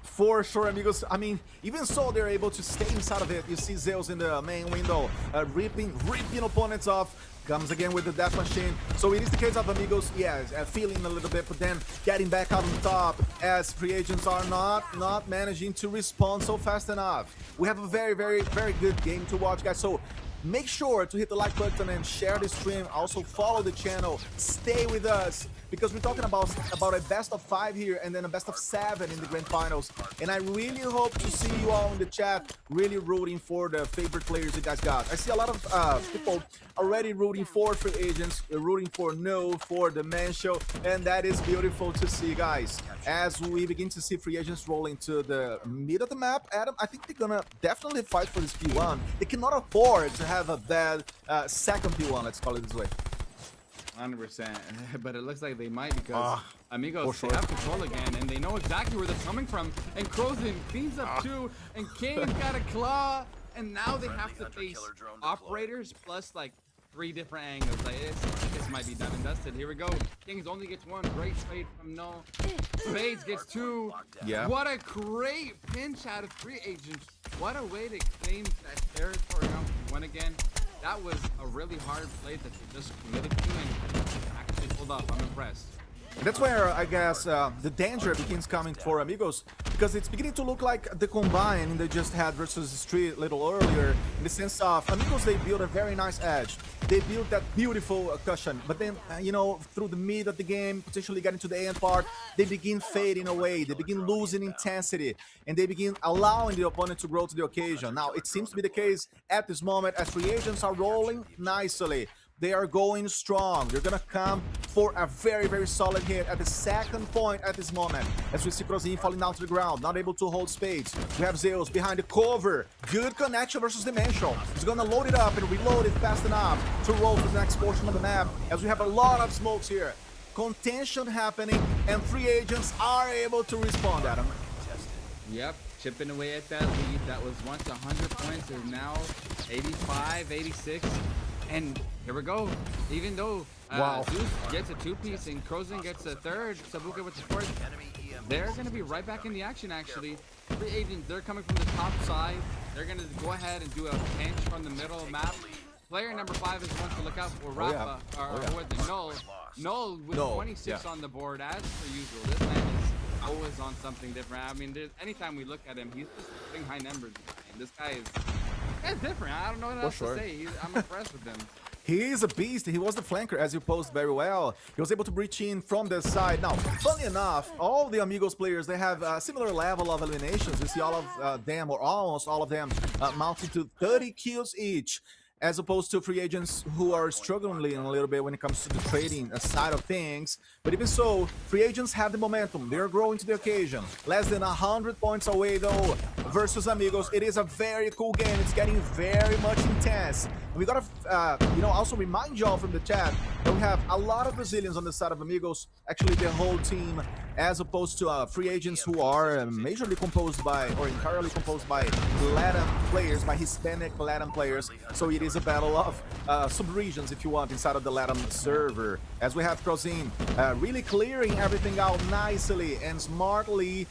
For sure, Amigos. I mean, even so, they're able to stay inside of it. You see Zeus in the main window, ripping opponents off. Comes again with the death machine. So it is the case of Amigos, feeling a little bit, but then getting back out on top, as free agents are not managing to respond so fast enough. We have a very, very, very good game to watch, guys. So make sure to hit the like button and share the stream. Also follow the channel. Stay with us, because we're talking about a best of 5 here and then a best of 7 in the grand finals. And I really hope to see you all in the chat, really rooting for the favorite players you guys got. I see a lot of people already rooting for free agents, rooting for for the man show, and that is beautiful to see, guys. As we begin to see free agents rolling to the mid of the map, Adam, I think they're gonna definitely fight for this P1. They cannot afford to have a bad second P1, let's call it this way. 100%, but it looks like they might, because Amigos, they have control again, and they know exactly where they're coming from. And Crozin cleans up 2, and King's got a claw, and now they have to face operators plus like 3 different angles. Like, this might be done and dusted. Here we go. Kings only gets 1. Great trade from No. Spades gets 2. Yeah. What a great pinch out of free agents. What a way to claim that territory on P1 again. That was a really hard play that they just committed to, and actually pulled off. I'm impressed. And that's where I guess the danger begins coming for Amigos, because it's beginning to look like the combine they just had versus Street a little earlier, in the sense of Amigos, they built a very nice edge. They built that beautiful cushion, but then, you know, through the mid of the game, potentially getting to the end part, they begin fading away, they begin losing intensity, and they begin allowing the opponent to grow to the occasion. Now, it seems to be the case at this moment as free agents are rolling nicely. They are going strong. They're gonna come for a very, very solid hit at the second point at this moment. As we see Crozin falling down to the ground, not able to hold spades. We have Zeus behind the cover. Good connection versus Dimensional. He's gonna load it up and reload it fast enough to roll to the next portion of the map, as we have a lot of smokes here. Contention happening, and free agents are able to respond, Adam. Yep, chipping away at that lead that was once 100 points is now 85, 86. And here we go. Even though Zeus gets a two-piece and Crozin gets a third, Sabuka with the fourth, they're going to be right back in the action, actually. Free agents, they're coming from the top side. They're going to go ahead and do a pinch from the middle map. Player number 5 is one to look out for. Rafa, or with the Null. Null with 26 on the board, as per usual. This man is always on something different. I mean, anytime we look at him, he's just putting high numbers. This guy is... That's different. I don't know what else to say. I'm impressed with him. He is a beast. He was the flanker, as you posed very well. He was able to breach in from the side. Now, funny enough, all the Amigos players, they have a similar level of eliminations. You see all of them, or almost all of them, mounting to 30 kills each, as opposed to free agents who are struggling a little bit when it comes to the trading side of things. But even so, free agents have the momentum. They're growing to the occasion. Less than 100 points away, though, versus Amigos. It is a very cool game. It's getting very much intense. We gotta, also remind y'all from the chat that we have a lot of Brazilians on the side of Amigos. Actually, the whole team, as opposed to free agents who are majorly composed by, or entirely composed by Latam players, by Hispanic Latam players. So it is a battle of sub-regions, if you want, inside of the Latam server. As we have Crozin really clearing everything out nicely and smartly.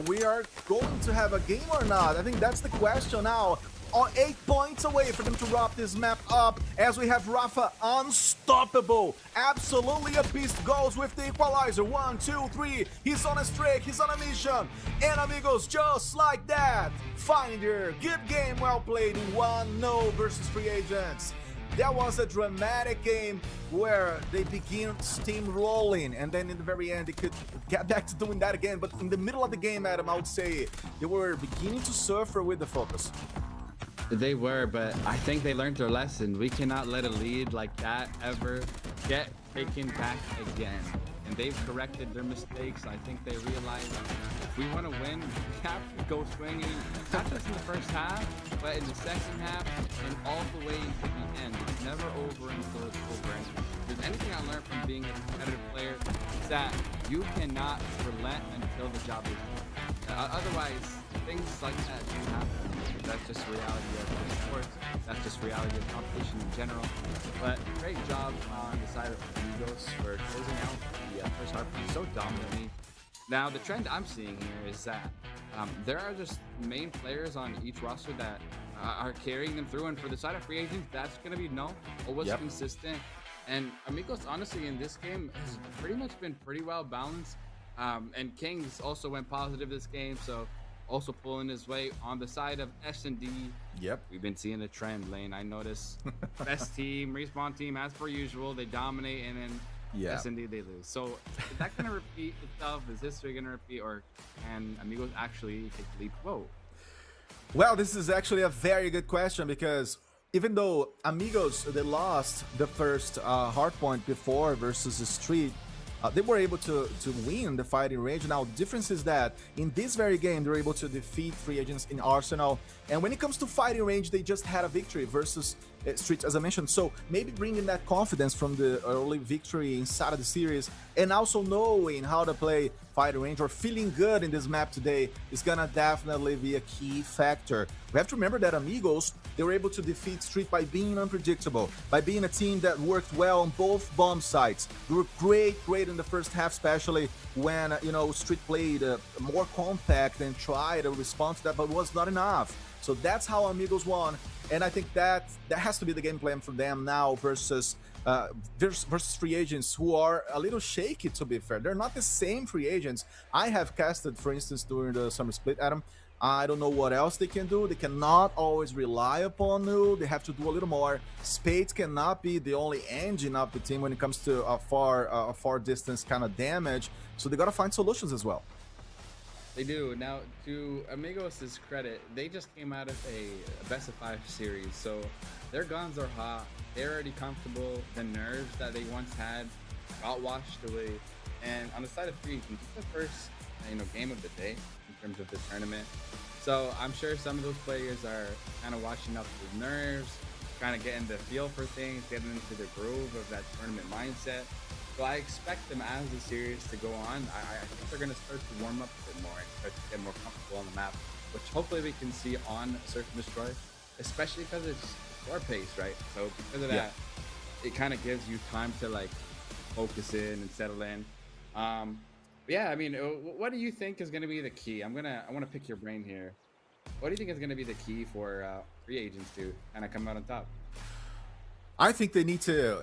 We are going to have a game or not? I think that's the question now. 8 points away for them to wrap this map up, as we have Rafa unstoppable. Absolutely a beast, goes with the equalizer. 1, 2, 3. He's on a streak. He's on a mission. And Amigos, just like that, Finder, good game, well played. 1-0 versus free agents. That was a dramatic game where they begin steamrolling, and then in the very end they could get back to doing that again. But in the middle of the game, Adam, I would say they were beginning to suffer with the focus. They were, but I think they learned their lesson. We cannot let a lead like that ever get taken back again. And they've corrected their mistakes. I think they realized if we want to win, we have to go swinging, not just in the first half, but in the second half and all the way into the end. It's never over until it's over. And if there's anything I learned from being a competitive player, it's that you cannot relent until the job is done. Otherwise, things like that do happen. That's just reality of sports. That's just reality of competition in general. But great job on the side of Amigos for closing out the first half so dominantly. Now, the trend I'm seeing here is that there are just main players on each roster that are carrying them through. And for the side of free agents, that's going to be always consistent. And Amigos, honestly, in this game has pretty much been pretty well balanced. And Kings also went positive this game, so also pulling his weight on the side of S&D. We've been seeing a trend, Lane. I noticed best team, respawn team, as per usual, they dominate, and then S&D they lose. So is that going to repeat itself? Is history going to repeat, or can Amigos actually take the leap? Whoa. Well, this is actually a very good question, because even though Amigos, they lost the first hardpoint before versus the Street, they were able to win the fighting range. Now, the difference is that in this very game, they're able to defeat free agents in Arsenal. And when it comes to fighting range, they just had a victory versus Streets, as I mentioned. So maybe bringing that confidence from the early victory inside of the series, and also knowing how to play fighting range or feeling good in this map today is gonna definitely be a key factor. We have to remember that Amigos, they were able to defeat Street by being unpredictable, by being a team that worked well on both bomb sites. They were great in the first half, especially when, Street played more compact and tried to respond to that, but was not enough. So that's how Amigos won. And I think that has to be the game plan for them now versus versus free agents who are a little shaky, to be fair. They're not the same free agents I have casted, for instance, during the summer split, Adam. I don't know what else they can do. They cannot always rely upon Nu. They have to do a little more. Spades cannot be the only engine of the team when it comes to a far distance kind of damage. So they got to find solutions as well. They do. Now, to Amigos' credit, they just came out of a best of 5 series, so their guns are hot. They're already comfortable. The nerves that they once had got washed away. And on the side of free, this is the first game of the day in terms of the tournament. So I'm sure some of those players are kind of washing up the nerves, kind of getting the feel for things, getting into the groove of that tournament mindset. So I expect them as the series to go on. I think they're going to start to warm up a bit more and start to get more comfortable on the map, which hopefully we can see on Search and Destroy, especially because it's slower pace, right? So because of that, it kind of gives you time to like focus in and settle in. Yeah, I mean, what do you think is going to be the key? I want to pick your brain here. What do you think is going to be the key for free agents to kind of come out on top? I think they need to,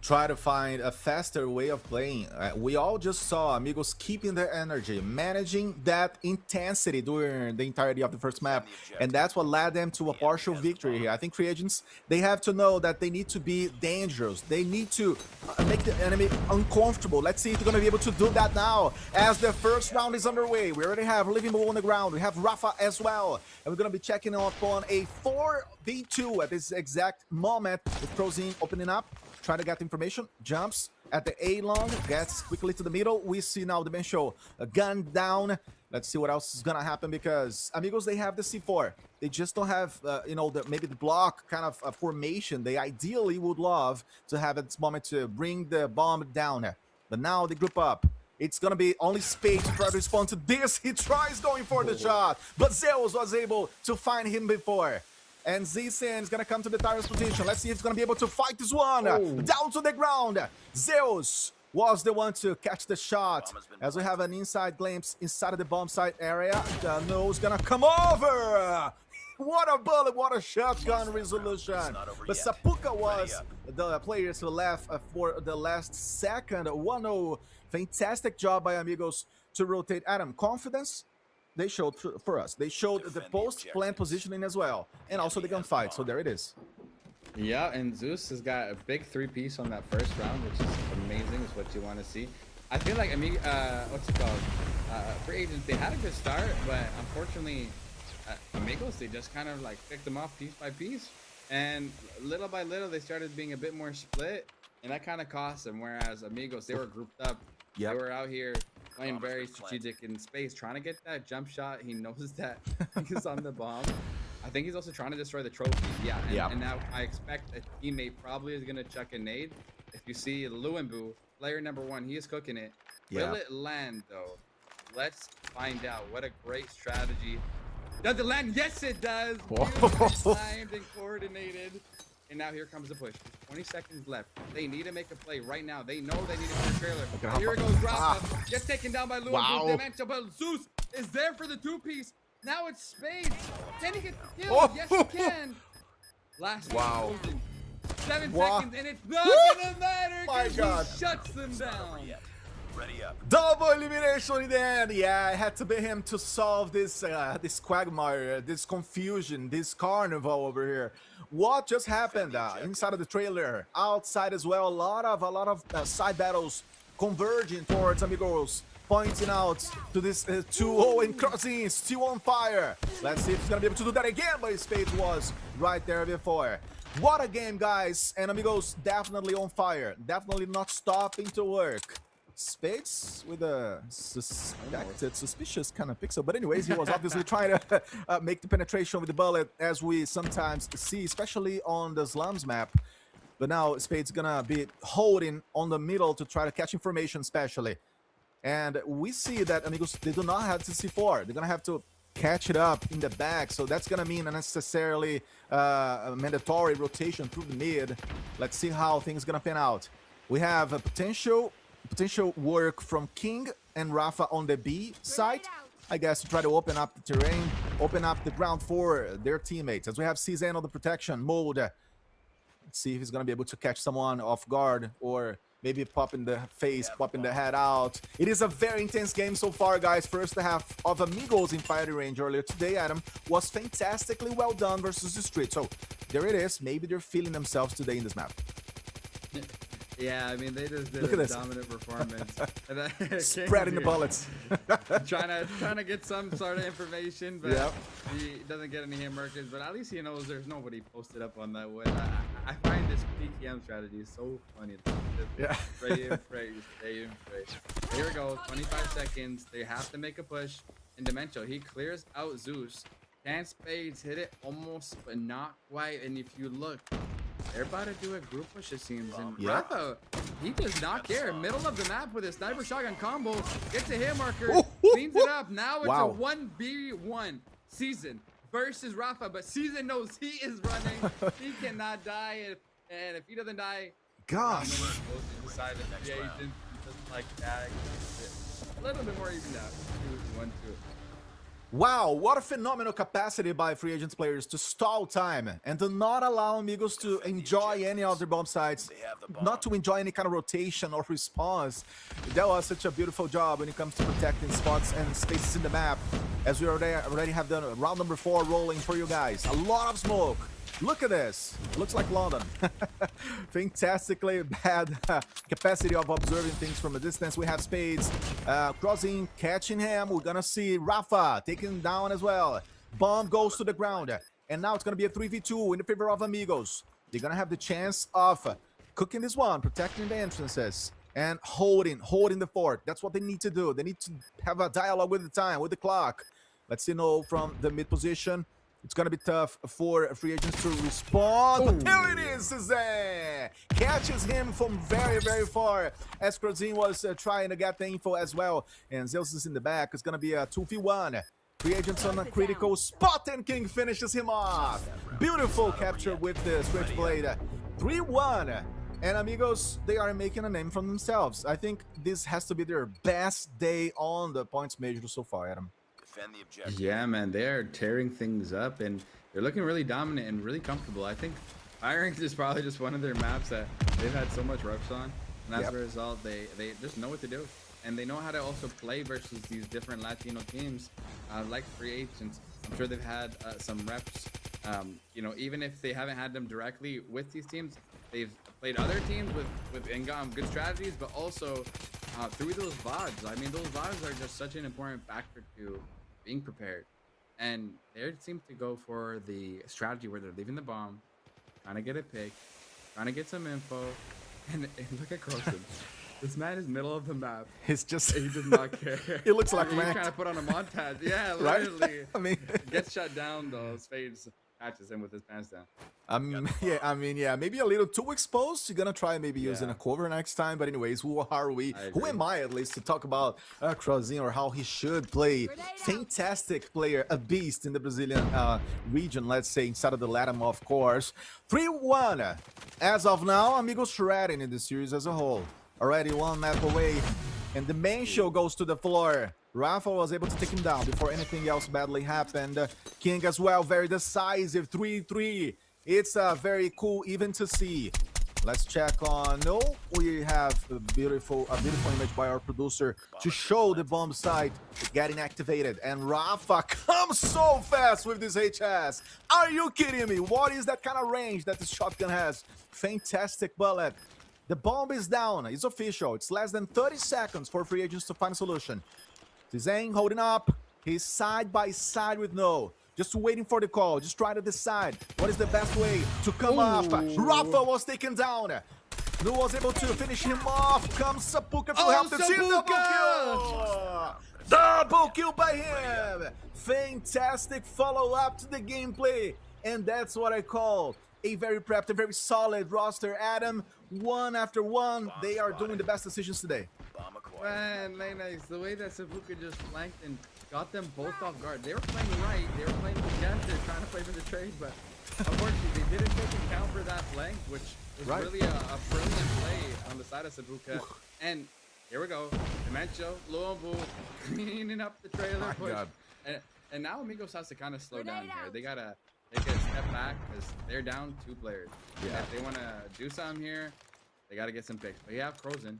try to find a faster way of playing. We all just saw Amigos keeping their energy, managing that intensity during the entirety of the first map, and that's what led them to a partial victory here. I think free agents, they have to know that they need to be dangerous. They need to make the enemy uncomfortable. Let's see if they're going to be able to do that now as the first round is underway. We already have Living Bull on the ground. We have Rafa as well, and we're going to be checking up on a 4v2 at this exact moment with Prozine opening up. Try to get the information, jumps at the A long, gets quickly to the middle. We see now the bench show a gun down. Let's see what else is gonna happen, because Amigos, they have the C4. They just don't have, maybe the block kind of formation they ideally would love to have at this moment to bring the bomb down. But now they group up. It's gonna be only Spade to try to respond to this. He tries going for the shot, but Zeus was able to find him before. And Z-Sin is going to come to the Tyrant's position. Let's see if he's going to be able to fight this one. Down to the ground. Zeus was the one to catch the shot. As we have an inside glimpse inside of the bomb site area. No's going to come over. What a bullet, what a shotgun resolution. But Sapuka was the player to left for the last second. 1-0. Fantastic job by Amigos to rotate. Adam, confidence? They showed for us. They showed the post-plant positioning as well, and also the gunfight. So there it is. Yeah, and Zeus has got a big 3-piece on that first round, which is amazing. Is what you want to see. I feel like what's it called? Free agents, they had a good start, but unfortunately, Amigos, they just kind of like picked them off piece by piece, and little by little they started being a bit more split, and that kind of cost them. Whereas Amigos, they were grouped up. They were out here playing very strategic in space, trying to get that jump shot. He knows that he's on the bomb. I think he's also trying to destroy the trophy. And now I expect a teammate probably is going to chuck a nade. If you see Luenbu, player number 1, he is cooking it. Will it land, though? Let's find out. What a great strategy. Does it land? Yes, it does. Timed and coordinated. And now here comes the push. 20 seconds left. They need to make a play right now. They know they need to put a trailer. Here it goes. Rafa gets taken down by Luenbu. But Zeus is there for the 2-piece. Now it's Spades. Can he get the kill? Yes, he can. Last 7 seconds, and it's not gonna matter because he shuts them down. Ready up. Double elimination in the end. Yeah, it had to be him to solve this this quagmire, this confusion, this carnival over here. What just happened inside of the trailer, outside as well? A lot of side battles converging towards Amigos, pointing out to this 2-0 and crossing, still on fire. Let's see if he's gonna be able to do that again, but his Spades was right there before. What a game, guys, and Amigos definitely on fire, definitely not stopping to work. Spades with a suspicious kind of pixel, but anyways, he was obviously trying to make the penetration with the bullet, as we sometimes see, especially on the slums map. But now Spades gonna be holding on the middle to try to catch information, especially. And we see that Amigos, they do not have to C4. They're gonna have to catch it up in the back, so that's gonna mean unnecessarily a mandatory rotation through the mid. Let's see how things gonna pan out. We have a potential work from King and Rafa on the B side, I guess, to try to open up the terrain, open up the ground for their teammates. As we have CZN on the protection mode. see if he's gonna be able to catch someone off guard or maybe pop in the face, popping the head out. It is a very intense game so far, guys. First half of Amigos in fighting range earlier today, Adam, was fantastically well done versus the Street. So there it is. Maybe they're feeling themselves today in this map. Yeah, I mean, they just did Look at a this. dominant performance. Spreading the bullets. trying to get some sort of information, but Yep. he doesn't get any hit markers. But at least he knows there's nobody posted up on that wood. I find this PKM strategy so funny. Yeah. Stay in phrase, stay in phrase. Here we go, 25 seconds. They have to make a push. And Demento, he clears out Zeus. Can Spades hit it almost, but not quite. And if you look, they're about to do a group push, it seems. And Yeah. Rafa, he does not care. Middle of the map with a sniper shotgun combo. Gets a hit marker. Ooh, Cleans it up. Now it's wow. a 1v1 Season versus Rafa. But Season knows he is running. He cannot die. And if he doesn't die, Gosh. decide to be agent. Just like that. A little bit more even out. 2-1-2. Wow, what a phenomenal capacity by free agents players to stall time and to not allow Amigos to enjoy any of their bomb sites, not to enjoy any kind of rotation or response. That was such a beautiful job when it comes to protecting spots and spaces in the map, as we already have done round number 4 rolling for you guys. A lot of smoke. Look at this. Looks like London. Fantastically bad capacity of observing things from a distance. We have Spades crossing, catching him. We're gonna see Rafa taking him down as well. Bomb goes to the ground. And now it's gonna be a 3v2 in the favor of Amigos. They're gonna have the chance of cooking this one, protecting the entrances, and holding the fort. That's what they need to do. They need to have a dialogue with the time, with the clock. Let's see now from the mid position. It's gonna be tough for free agents to respond. But there it is, Zé! Catches him from very, very far. As Crozin was trying to get the info as well. And Zeus is in the back. It's gonna be a 2v1. Free agents on a critical spot, and King finishes him off. Beautiful capture with the switchblade. 3-1. And Amigos, they are making a name for themselves. I think this has to be their best day on the points major so far, Adam. Defend the objective. Yeah, man, they are tearing things up, and they're looking really dominant and really comfortable. I think Firing is probably just one of their maps that they've had so much reps on, and as a result, they just know what to do, and they know how to also play versus these different Latino teams, like free agents. I'm sure they've had some reps. You know, even if they haven't had them directly with these teams, they've played other teams with good strategies, but also through those VODs. I mean, those VODs are just such an important factor to being prepared, and they seem to go for the strategy where they're leaving the bomb, trying to get a pick, trying to get some info, and look at Croson. This man is middle of the map. He does not care. It looks like he's ranked. trying to put on a montage. Yeah, Right? literally. I mean, Gets shut down though. Spades catches him with his pants down. yeah, maybe a little too exposed. You're gonna try maybe using a cover next time. But anyways, who are we? Who am I at least to talk about Crozin or how he should play? Fantastic player, a beast in the Brazilian region, let's say, inside of the Latam, of course. 3-1. As of now, Amigos shredding in the series as a whole. Already one map away, and the main show goes to the floor. Rafa was able to take him down before anything else badly happened. King as well, very decisive, 3-3. It's very cool even to see. Let's check on, no, we have a beautiful image by our producer to show the bomb site getting activated. And Rafa comes so fast with this HS. Are you kidding me? What is that kind of range that this shotgun has? Fantastic bullet. The bomb is down. It's official. It's less than 30 seconds for free agents to find a solution. Zane holding up. He's side by side with No. Just waiting for the call. Just trying to decide what is the best way to come up. Rafa was taken down. No was able to finish him off. Comes Sapuka to help the team. Double kill! Double kill by him. Fantastic follow-up to the gameplay. And that's what I call a very prepped, a very solid roster. Adam, one after one, they are doing the best decisions today. Man, nice. The way that Sabuka just flanked and got them both off guard. They were playing right. They were playing together, trying to play for the trade, but unfortunately, they didn't take account for that flank, which was really a brilliant play on the side of Sabuka. And here we go. Dimencio, Lobo, cleaning up the trailer push. And now Amigos has to kind of slow down here. They gotta take a step step back because they're down 2 players. Yeah. If they want to do something here, they got to get some picks. But you have Frozen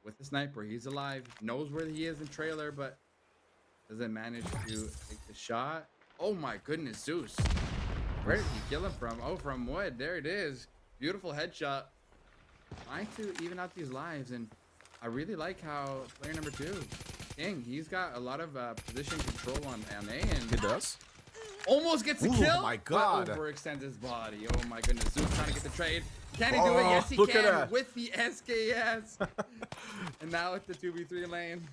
with the sniper. He's alive, knows where he is in trailer, but doesn't manage to take the shot. Oh my goodness, Zeus. Where did he kill him from? Oh, from wood. There it is. Beautiful headshot. Trying to even out these lives, and I really like how player number 2, King, he's got a lot of position control on A, and He does. almost gets a Ooh, kill. my God. But overextends his body. Oh my goodness. Zeus trying to get the trade. Can he do it? Oh, Yes, he look at can that. with the SKS. And now it's the 2v3 lane.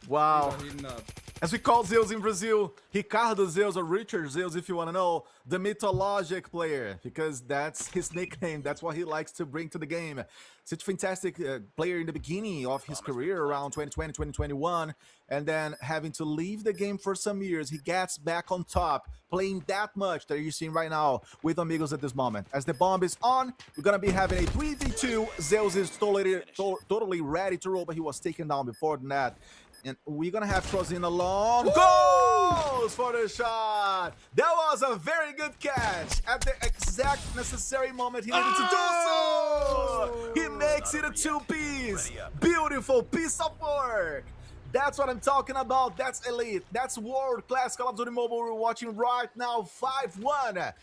Wow. He's heating up. As we call Zeus in Brazil, Ricardo Zeus or Richard Zeus, if you want to know, the mythologic player, because that's his nickname. That's what he likes to bring to the game. Such a fantastic player in the beginning of his career around 2020, 2021, and then having to leave the game for some years. He gets back on top, playing that much that you're seeing right now with Amigos at this moment. As the bomb is on, we're going to be having a 3v2. Zeus is totally ready to roll, but he was taken down before that. And we're going to have Frozen along. Goes for the shot. That was a very good catch at the exact necessary moment he needed to do so. He makes it a 2-piece. Beautiful piece of work. That's what I'm talking about. That's elite. That's world-class Call of Duty Mobile we're watching right now. 5-1.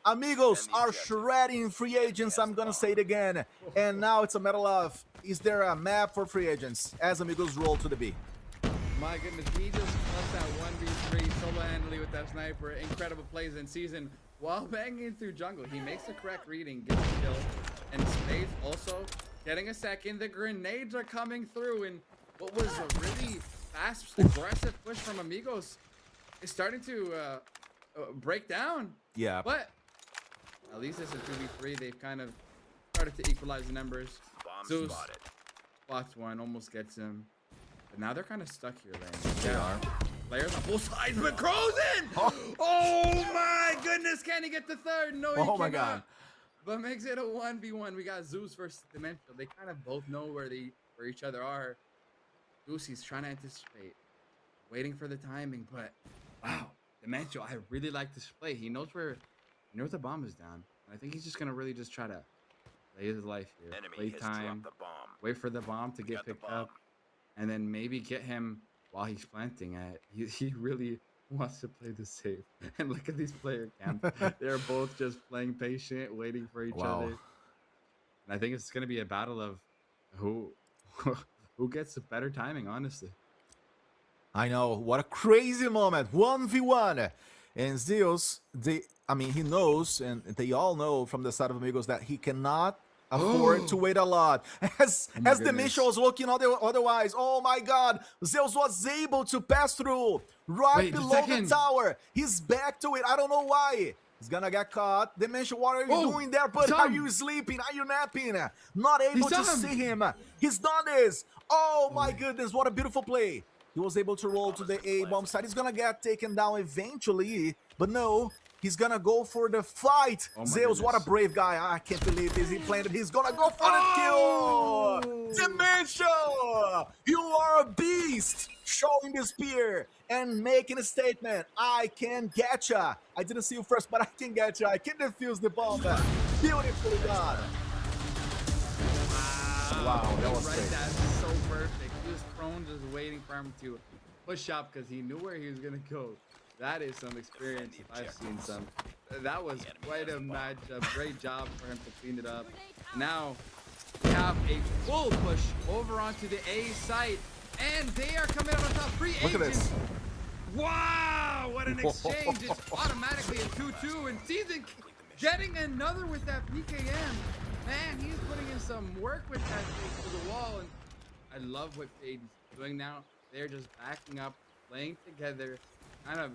Amigos are shredding free agents. I'm going to say it again. And now it's a matter of, is there a map for free agents as Amigos roll to the B? My goodness, he just plus that 1v3 solo handily with that sniper. Incredible plays in season while banging through jungle. He makes the correct reading, gets a kill, and Spades also getting a second. The grenades are coming through, and what was a really fast, aggressive push from Amigos is starting to break down. Yeah. But at least it's a 2v3. They've kind of started to equalize the numbers. Bomb Zeus spotted. spots one, almost gets him. But now they're kind of stuck here, Lane. They are. Players on both sides, but Frozen! Oh my goodness, can he get the third? No, he Oh my cannot. God. But makes it a 1v1. We got Zeus versus Dimensional. They kind of both know where each other are. Zeus, he's trying to anticipate, waiting for the timing, but wow, Dimensional, I really like this play. He knows the bomb is down. And I think he's just gonna really just try to play his life here. Enemy Play has time, dropped the bomb. wait for the bomb to get Got the picked bomb. up, and then maybe get him while he's planting it. He really wants to play the safe. And look at these player camps. They're both just playing patient, waiting for each other. And I think it's gonna be a battle of who gets the better timing, honestly. I know, what a crazy moment. 1v1. And Zeus, he knows, and they all know from the side of Amigos that he cannot afford to wait a lot. As the mission was looking otherwise, oh my God, Zeus was able to pass through right below the tower. He's back to it. I don't know why. He's gonna get caught. Dimension, what are you doing there, buddy? Are you sleeping? Are you napping? Not able to see him. He's done this. Oh my goodness, what a beautiful play. He was able to roll to the A bomb side. He's gonna get taken down eventually, but no, he's gonna go for the fight. Zeus, what a brave guy. I can't believe this. He planted. He's gonna go for the kill. Dimension, you are a beast. Showing the spear and making a statement. I can get ya. I didn't see you first, but I can get ya. I can defuse the bomb. Beautifully done. Wow, that was great. That's so perfect. He was prone, just waiting for him to push up because he knew where he was gonna go. That is some experience. I've seen some. That was quite a matchup. Great job for him to clean it up. Now we have a full push over onto the A site, and they are coming out on top. Free agents. Look at this. Wow, what an exchange. It's automatically a 2-2, and Season getting another with that PKM. Man, he's putting in some work with that thing to the wall, and I love what Fade's doing now. They're just backing up, playing together, kind of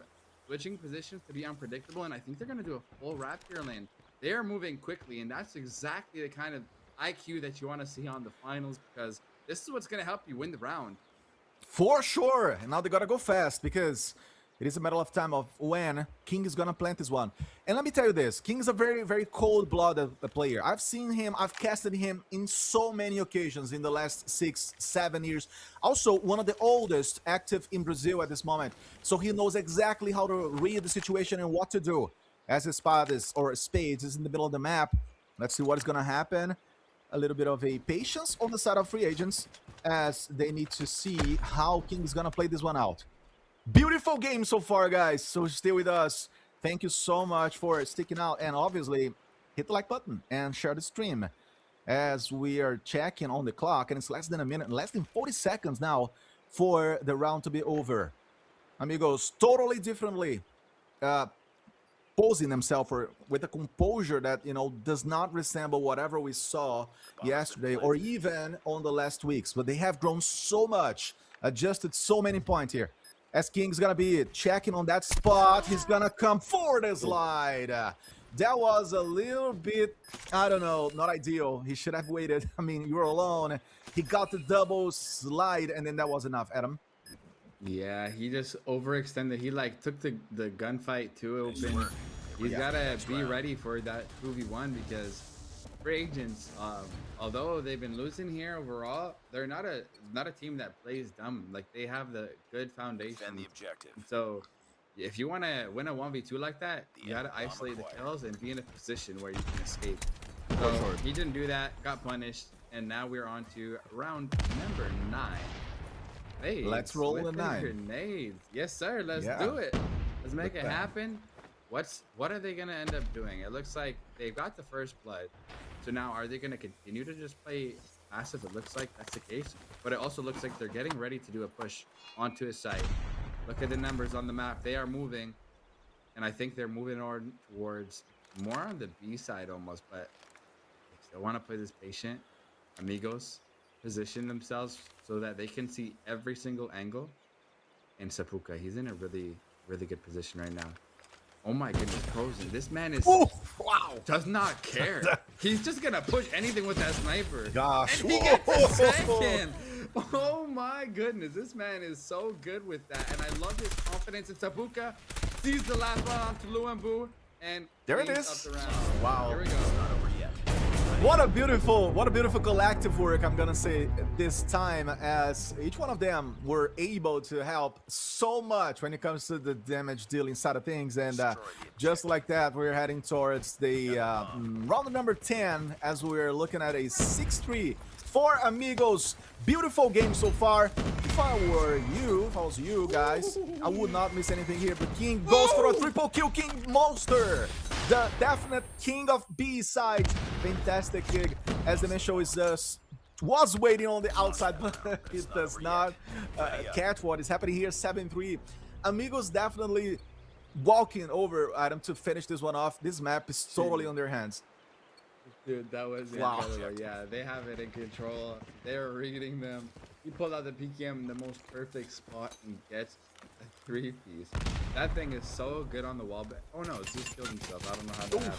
switching positions to be unpredictable, and I think they're going to do a full wrap here lane. They are moving quickly, and that's exactly the kind of IQ that you want to see on the finals, because this is what's going to help you win the round. For sure. And now they got to go fast, because it is a matter of time of when King is going to plant this one. And let me tell you this, King is a very, very cold-blooded player. I've seen him, I've casted him in so many occasions in the last 6-7 years. Also, one of the oldest active in Brazil at this moment. So he knows exactly how to read the situation and what to do. as Spades or Spades is in the middle of the map. Let's see what is going to happen. A little bit of a patience on the side of free agents as they need to see how King is going to play this one out. Beautiful game so far, guys. So stay with us. Thank you so much for sticking out. And obviously, hit the like button and share the stream as we are checking on the clock. And it's less than a minute, less than 40 seconds now for the round to be over. Amigos, totally differently posing themselves with a composure that, you know, does not resemble whatever we saw yesterday or even on the last weeks. But they have grown so much, adjusted so many points here. As King's gonna be checking on that spot, he's gonna come for the slide. That was a little bit, I don't know, not ideal. He should have waited. I mean, you were alone. He got the double slide, and then that was enough, Adam. Yeah, he just overextended. He like took the gunfight too open. He's gotta be ready for that 2v1 because free agents, although they've been losing here overall, they're not a team that plays dumb. Like they have the good foundation. And the objective. So if you want to win a 1v2 like that, you gotta isolate the kills and be in a position where you can escape. So he didn't do that, got punished, and now we're on to round number 9. Hey, let's roll the 9. Grenades. Yes, sir. Let's do it. Let's make it happen. What are they gonna end up doing? It looks like they've got the first blood. So now are they gonna continue to just play passive? It looks like that's the case. But it also looks like they're getting ready to do a push onto his side. Look at the numbers on the map. They are moving. And I think they're moving on towards more on the B side almost, but they still want to play this patient. Amigos position themselves so that they can see every single angle. And Sapuka, he's in a really, really good position right now. Oh my goodness, frozen. This man is does not care. He's just gonna push anything with that sniper. Gosh. And he gets a second. Oh my goodness, this man is so good with that. And I love his confidence in Sapuka. Sees the last one onto Luambu. And there it is. Up the round. Wow. Here we go. Not over yet. What a beautiful collective work, I'm gonna say this time, as each one of them were able to help so much when it comes to the damage dealing side of things. And just like that, we're heading towards the round number 10 as we're looking at a 6-3 for Amigos. Beautiful game so far. If I was you guys, I would not miss anything here. But King goes for a triple kill. King Monster, the definite king of B side. Fantastic gig, as the main show is was waiting on the outside, but it does not catch what is happening here. 7-3. Amigos definitely walking over Adam to finish this one off. This map is totally on their hands. Dude, that was incredible. Yeah, they have it in control. They're reading them. He pulled out the PKM in the most perfect spot and gets a 3-piece. That thing is so good on the wall. Oh no, Zeus killed himself. I don't know how that happened.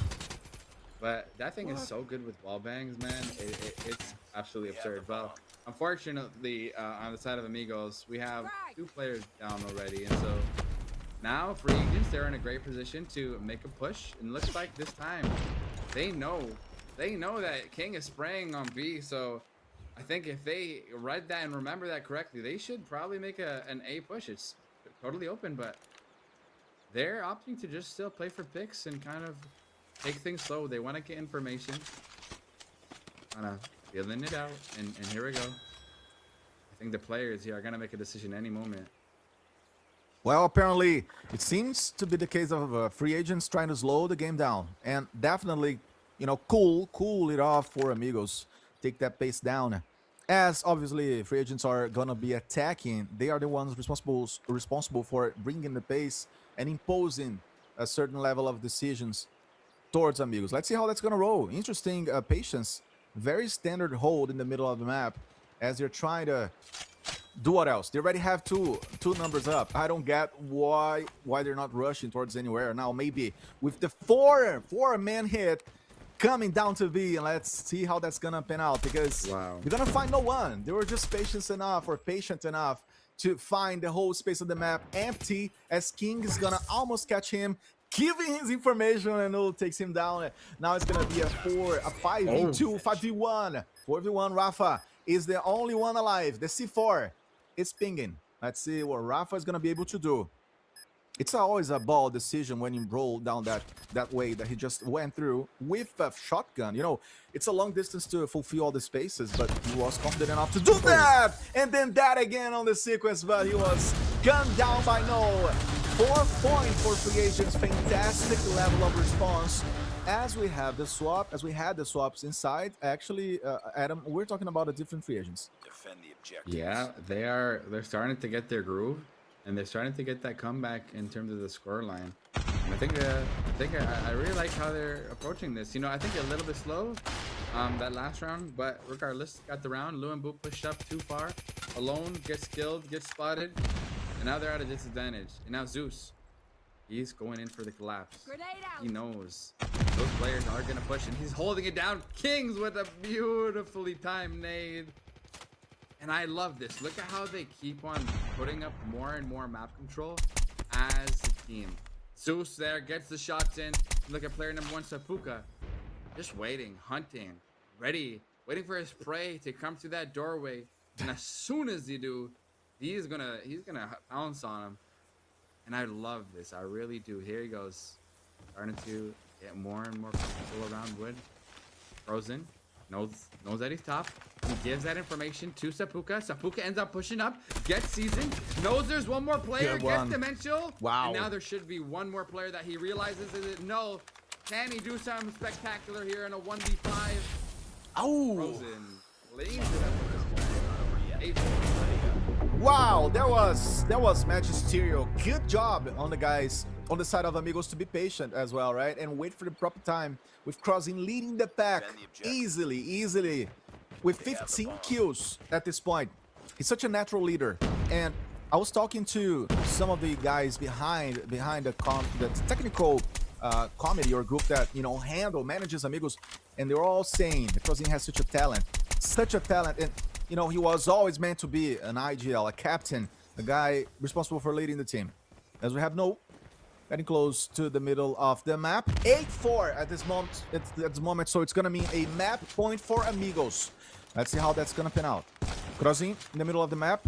But that thing is so good with wall bangs, man. It's absolutely absurd. Well, unfortunately, on the side of Amigos, we have 2 players down already. And so now free agents, they're in a great position to make a push. And looks like this time they know that King is spraying on B. So I think if they read that and remember that correctly, they should probably make an A push. It's totally open, but they're opting to just still play for picks and kind of take things slow. They want to get information. Kind of feeling it out. And here we go. I think the players here are going to make a decision any moment. Well, apparently, it seems to be the case of free agents trying to slow the game down. And definitely, you know, cool it off for Amigos. Take that pace down. As obviously free agents are going to be attacking, they are the ones responsible for bringing the pace and imposing a certain level of decisions towards Amigos. Let's see how that's going to roll. Interesting patience. Very standard hold in the middle of the map as they're trying to do what else? They already have two numbers up. I don't get why they're not rushing towards anywhere. Now maybe with the four-man hit coming down to B, and let's see how that's gonna pan out, because you're gonna find no one. They were just patient enough to find the whole space of the map empty, as King is gonna almost catch him, giving his information, and it takes him down. Now it's gonna be a 5v2, 5v1, 4v1. Rafa is the only one alive. The C4 is pinging. Let's see what Rafa is gonna be able to do. It's always a ball decision when you roll down that way that he just went through with a shotgun. You know, it's a long distance to fulfill all the spaces, but he was confident enough to do that. And then that again on the sequence, but he was gunned down by No. 4 points for free agents. Fantastic level of response. As we have the swap, as we had the swaps inside, actually, Adam, we're talking about a different free agents. Defend the objectives. Yeah, they're starting to get their groove, and they're starting to get that comeback in terms of the score line. And I think I really like how they're approaching this. You know, I think a little bit slow that last round, but regardless, got the round. Lou and Boop pushed up too far, alone, gets killed, gets spotted, and now they're at a disadvantage. And now Zeus, he's going in for the collapse. He knows those players are gonna push, and he's holding it down. Kings with a beautifully timed nade. And I love this. Look at how they keep on putting up more and more map control as a team. Zeus there gets the shots in. Look at player number 1, Sapuka. Just waiting, hunting, ready, waiting for his prey to come through that doorway. And as soon as he do, he's gonna pounce on him. And I love this. I really do. Here he goes. Starting to get more and more comfortable around wood. Frozen. Knows that he's top. He gives that information to Sapuka. Sapuka ends up pushing up. Gets seasoned. Knows there's one more player. Gets dimensional. Wow. And now there should be one more player that he realizes is it. No. Can he do something spectacular here in a 1v5? Oh. Frozen. Lays it up with this guy. 8-4. Wow, that was magisterial. Good job on the guys on the side of Amigos to be patient as well, right? And wait for the proper time with Crossing leading the pack easily with 15 kills at this point. He's such a natural leader. And I was talking to some of the guys behind the technical committee or group that, you know, manages Amigos, and they're all saying that Crossing has such a talent, and you know, he was always meant to be an IGL, a captain, a guy responsible for leading the team. As we have No getting close to the middle of the map. 8-4 at this moment, so it's gonna mean a map point for Amigos. Let's see how that's gonna pan out. Crossing in the middle of the map,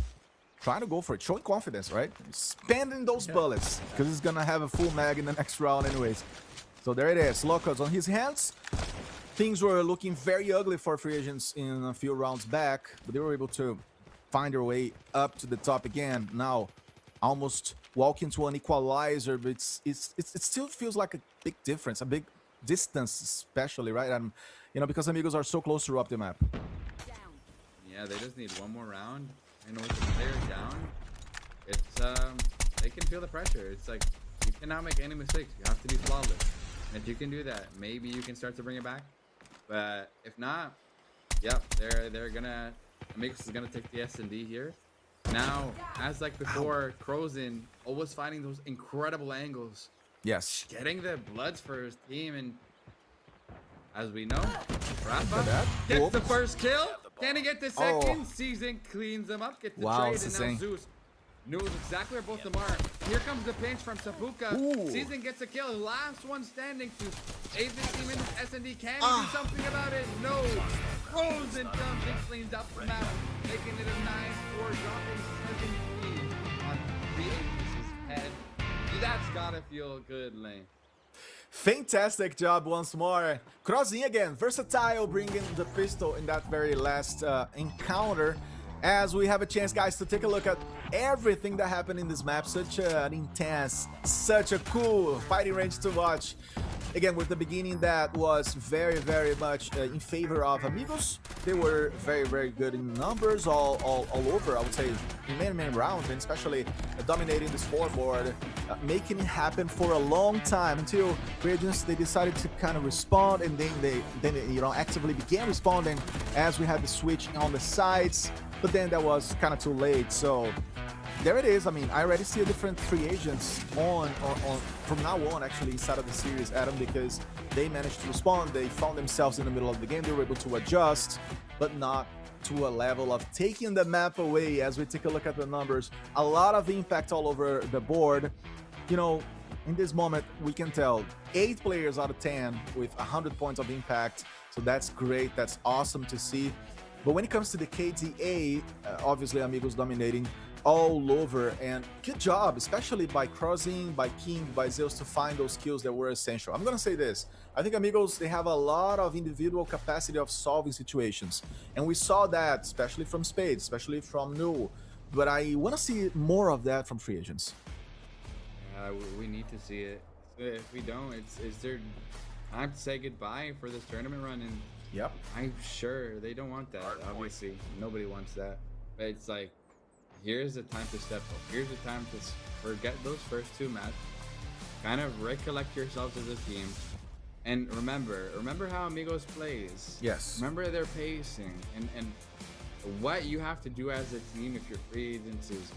trying to go for it, showing confidence, right? Spending those bullets, because he's gonna have a full mag in the next round anyways. So there it is, Locos on his hands. Things were looking very ugly for free agents in a few rounds back, but they were able to find their way up to the top again. Now, almost walking to an equalizer, but it still feels like a big difference, a big distance, especially, right? And you know, because Amigos are so close to up the map. Yeah, they just need one more round, and with the player down, it's they can feel the pressure. It's like you cannot make any mistakes. You have to be flawless. And if you can do that, maybe you can start to bring it back. But if not, yep, they're gonna Amigos is gonna take the S&D here. Now, as like before, Crozen always finding those incredible angles. Yes. Getting the bloods for his team, and as we know, Rafa gets the first kill. Can he get the second? Season cleans him up, gets the trade, and now Zeus knows exactly where both of them are. Here comes the pinch from Sapuka. Season gets a kill. Last one standing to 8-15 minutes. S&D can he do something about it? No. Frozen comes and cleans up the map, making it a 9-4, dropping 17 on 3-8's head. That's gotta feel good, Lane. Fantastic job once more. Crossing again, versatile, bringing the pistol in that very last encounter. As we have a chance, guys, to take a look at everything that happened in this map. Such an intense, such a cool fighting range to watch. Again, with the beginning that was very much in favor of Amigos. They were very good in numbers all over, I would say, in many rounds, and especially dominating the scoreboard, making it happen for a long time until Radiance, they decided to kind of respond, and then they you know, actively began responding as we had the switch on the sides, but then that was kind of too late. So there it is. I mean, I already see a different free agents on from now on, actually, inside of the series, Adam, because they managed to respond. They found themselves in the middle of the game. They were able to adjust, but not to a level of taking the map away. As we take a look at the numbers, a lot of impact all over the board. You know, in this moment, we can tell 8 players out of 10 with 100 points of impact. So that's great. That's awesome to see. But when it comes to the KDA, obviously Amigos dominating. all over, and good job, especially by Crossing, by King, by Zeus to find those kills that were essential. I'm gonna say this, I think Amigos, they have a lot of individual capacity of solving situations, and we saw that, especially from Spade, especially from Nu, but I want to see more of that from free agents. We need to see it. If we don't, is there time to say goodbye for this tournament run? And Yep. I'm sure they don't want that. Obviously, nobody wants that. But it's like, here's the time to step up. Here's the time to forget those first two matches. Kind of recollect yourselves as a team. And remember how Amigos plays. Yes. Remember their pacing. And what you have to do as a team if you're free agents is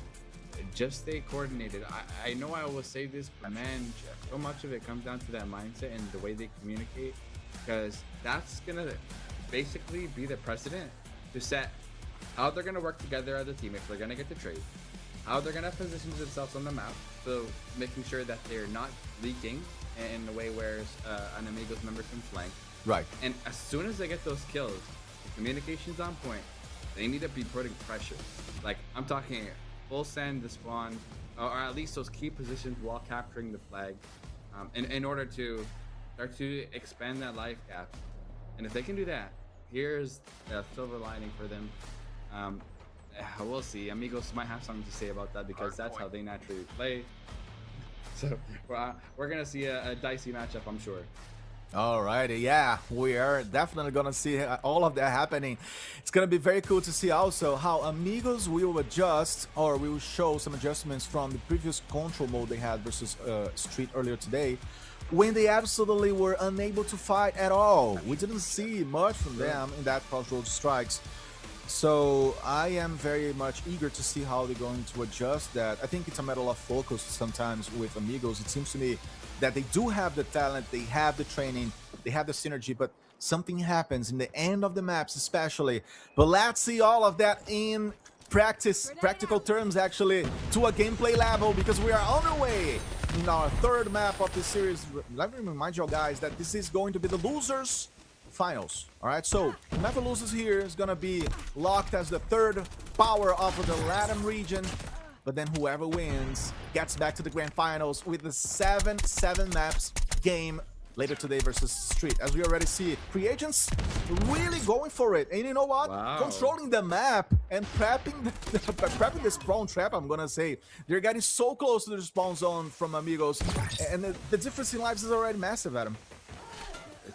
just stay coordinated. I know I always say this, but man, so much of it comes down to that mindset and the way they communicate, because that's gonna basically be the precedent to set how they're gonna work together as a team if they're gonna get the trade, how they're gonna position themselves on the map, so making sure that they're not leaking in a way where an Amigos member can flank. Right. And as soon as they get those kills, the communication's on point. They need to be putting pressure. Like, I'm talking full send the spawn, or at least those key positions while capturing the flag, in order to start to expand that life gap. And if they can do that, here's a silver lining for them. We'll see. Amigos might have something to say about that, because that's how they naturally play. So we're gonna see a dicey matchup, I'm sure. Alrighty, yeah, we are definitely gonna see all of that happening. It's gonna be very cool to see also how Amigos will adjust, or will show some adjustments from the previous control mode they had versus Street earlier today, when they absolutely were unable to fight at all. We didn't see much from them in that Crossroads Strikes. So I am very much eager to see how they're going to adjust that. I think it's a matter of focus sometimes with Amigos. It seems to me that they do have the talent, they have the training, they have the synergy, but something happens in the end of the maps especially. But let's see all of that in practical terms actually, to a gameplay level, because we are on our way in our third map of the series. Let me remind you guys that this is going to be the losers finals. All right, so whoever loses here is gonna be locked as the third power of the Latam region, but then whoever wins gets back to the grand finals with the 7 maps game later today versus Street. As we already see, free agents really going for it, and you know what? Wow. Controlling the map and prepping the spawn trap, I'm gonna say. They're getting so close to the spawn zone from Amigos, and the difference in lives is already massive, Adam.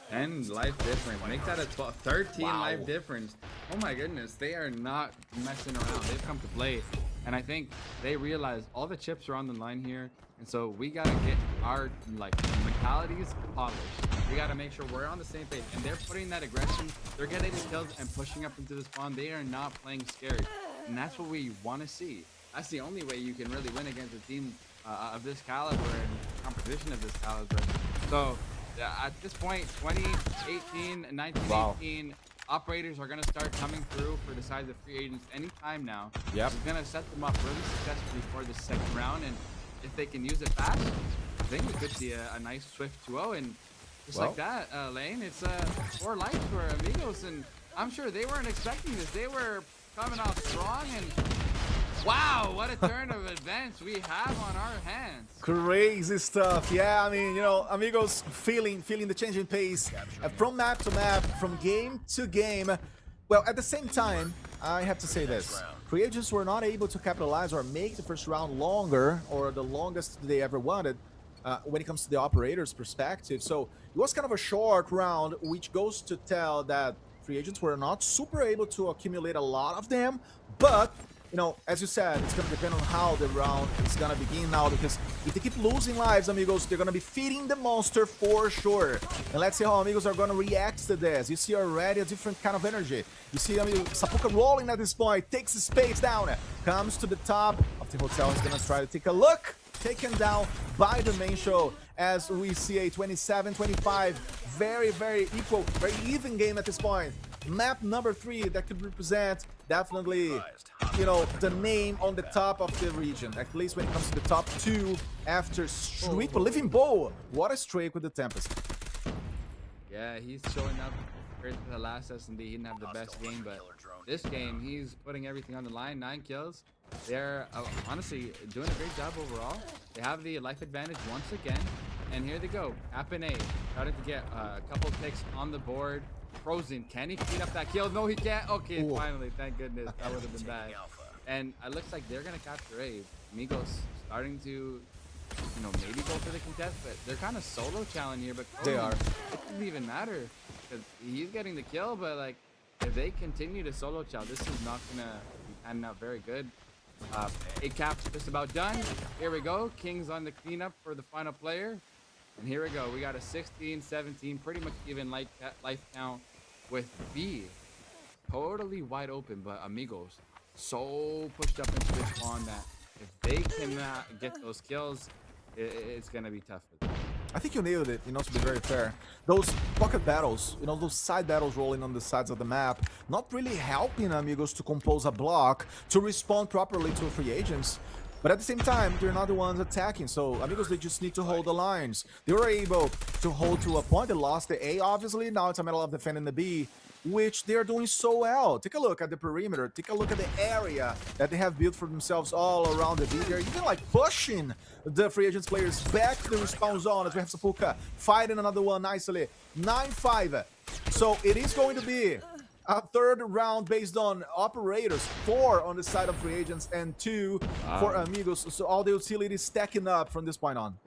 10 life difference. Make that a 12, 13 Wow. life difference. Oh my goodness, they are not messing around. They've come to play. And I think they realize all the chips are on the line here. And so we gotta get our mentalities polished. We gotta make sure we're on the same page. And they're putting that aggression. They're getting the kills and pushing up into the spawn. They are not playing scared. And that's what we want to see. That's the only way you can really win against a team of this caliber and competition of this caliber. So at this point, 2018, 1918, operators are going to start coming through for the size of free agents anytime now. Yep. It's going to set them up really successfully for the second round, and if they can use it fast, I think we could see a nice swift 2-0, and just like that, Lane, it's 4 life for Amigos, and I'm sure they weren't expecting this. They were coming out strong, and wow, what a turn of events we have on our hands. Crazy stuff. Yeah, I mean, you know, Amigos feeling the changing pace from map to map, from game to game. Well, at the same time, I have to say this. Free agents were not able to capitalize or make the first round longer, or the longest they ever wanted, when it comes to the operator's perspective. So it was kind of a short round, which goes to tell that free agents were not super able to accumulate a lot of them, but you know, as you said, it's going to depend on how the round is going to begin now, because if they keep losing lives, Amigos, they're going to be feeding the monster for sure. And let's see how Amigos are going to react to this. You see already a different kind of energy. You see Sapuka rolling at this point, takes the space down, comes to the top of the hotel. He's going to try to take a look, taken down by the main show, as we see a 27-25, very, very equal, very even game at this point. Map number 3 that could represent definitely, you know, the name on the top of the region, at least when it comes to the top 2 after Street. But Living Bow, what a streak with the Tempest. Yeah, Yeah, he's showing up. Compared to the last S&D, he didn't have the best game, but this game, he's putting everything on the line. 9 kills. They're honestly doing a great job overall. They have the life advantage once again. And here they go. Happen A. Starting to get a couple picks on the board. Frozen. Can he clean up that kill? No, he can't. Okay, finally. Thank goodness. That would have been bad. And it looks like they're going to capture A. Migos starting to, maybe go for the contest, but they're kind of solo challenge here. But They are. It doesn't even matter because he's getting the kill. But like, if they continue to solo challenge, this is not going to be panning out very good. 8 caps just about done. Here we go. King's on the cleanup for the final player. And here we go. We got a 16-17, pretty much even life count with B. Totally wide open, but Amigos so pushed up into this spawn that if they cannot get those kills, it's going to be tough for them. I think you nailed it, to be very fair. Those pocket battles, those side battles rolling on the sides of the map, not really helping Amigos to compose a block, to respond properly to free agents. But at the same time, they're not the ones attacking, so Amigos, they just need to hold the lines. They were able to hold to a point. They lost the A, obviously. Now it's a matter of defending the B, which they're doing so well. Take a look at the perimeter. Take a look at the area that they have built for themselves all around the B. They're even like pushing the free agents players back to the respawn zone as we have Sepulka fighting another one nicely. 9-5. So it is going to be a third round based on operators, 4 on the side of free agents and 2 for Amigos. So all the utility stacking up from this point on.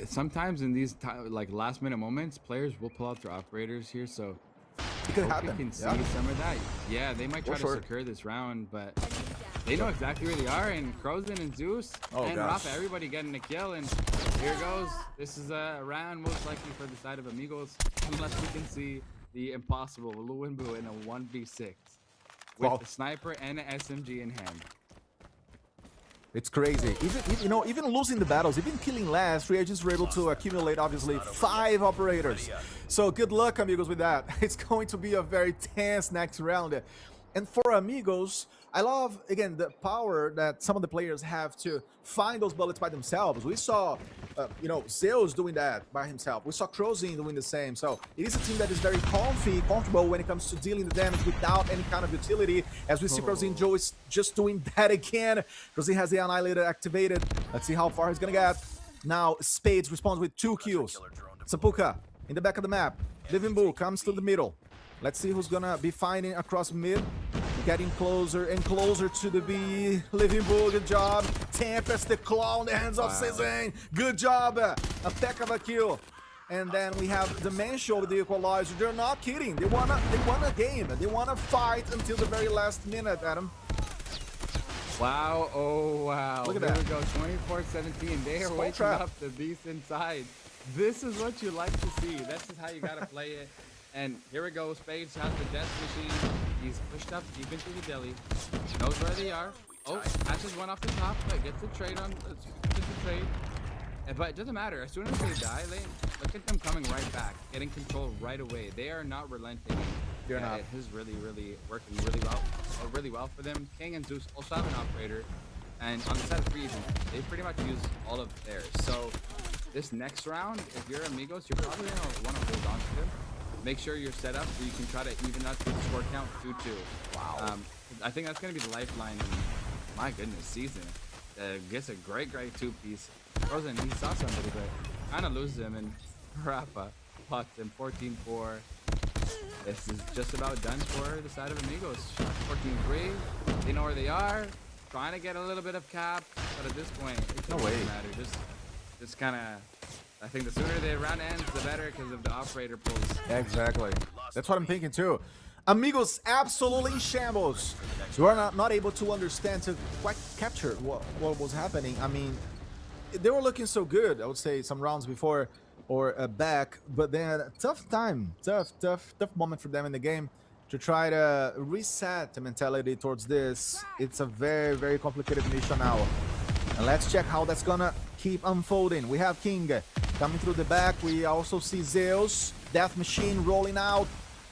Sometimes in these last minute moments, players will pull out their operators here. So it could you happen. can see some of that. Yeah, they might try to secure this round, but they know exactly where they are. And Frozen and Zeus and Rafa, everybody getting a kill. And here goes. This is a round most likely for the side of Amigos, unless we can see the impossible Luwinbu in a 1v6 with a sniper and an SMG in hand. It's crazy. Even losing the battles, even killing last, free agents were able to accumulate, obviously, 5 operators. So good luck, Amigos, with that. It's going to be a very tense next round. And for Amigos, I love, again, the power that some of the players have to find those bullets by themselves. We saw, Zeus doing that by himself. We saw Crozin doing the same. So it is a team that is very comfortable when it comes to dealing the damage without any kind of utility. As we see Crozin Joe is just doing that again. Crozin has the Annihilator activated. Let's see how far he's going to get. Now, Spades responds with 2 kills. Sepulka in the back of the map. Living Bull comes to the middle. Let's see who's going to be finding across mid. Getting closer and closer to the B. Living Bull, good job. Tempest, the claw in the hands of Cezanne. Good job. A peck of a kill. And then we have the man show with the equalizer. They're not kidding. They won a game. They want to fight until the very last minute, Adam. Wow. Oh, wow. Look at there that. we go. 24-17. They are waking up the beast inside. This is what you like to see. This is how you got to play it. And here we go. Spades has the death machine. He's pushed up deep into the deli. Knows where they are. Oh, catches one off the top, but gets a trade on. Gets a trade. But it doesn't matter. As soon as they die, look at them coming right back, getting control right away. They are not relenting. They're not. It is really working really well for them. King and Zeus also have an operator, and on the side of free agents, they pretty much use all of theirs. So this next round, if you're Amigos, you're probably gonna want to hold on to them. Make sure you're set up so you can try to even out the score count 2-2. Wow. I think that's going to be the lifeline in, my goodness, season. Gets a great 2-piece. Frozen, he saw somebody, but kind of loses him. And Rafa pots him 14-4. This is just about done for the side of Amigos. 14-3. They know where they are. Trying to get a little bit of cap. But at this point, it doesn't matter. Just kind of... I think the sooner the round ends, the better because of the operator pulls. Exactly. That's what I'm thinking too. Amigos absolutely in shambles. So we're not able to understand, to quite capture what was happening. I mean, they were looking so good, I would say, some rounds before or back, but then tough moment for them in the game to try to reset the mentality towards this. It's a very complicated mission now. And let's check how that's gonna keep unfolding. We have King coming through the back. We also see Zeus, Death Machine rolling out.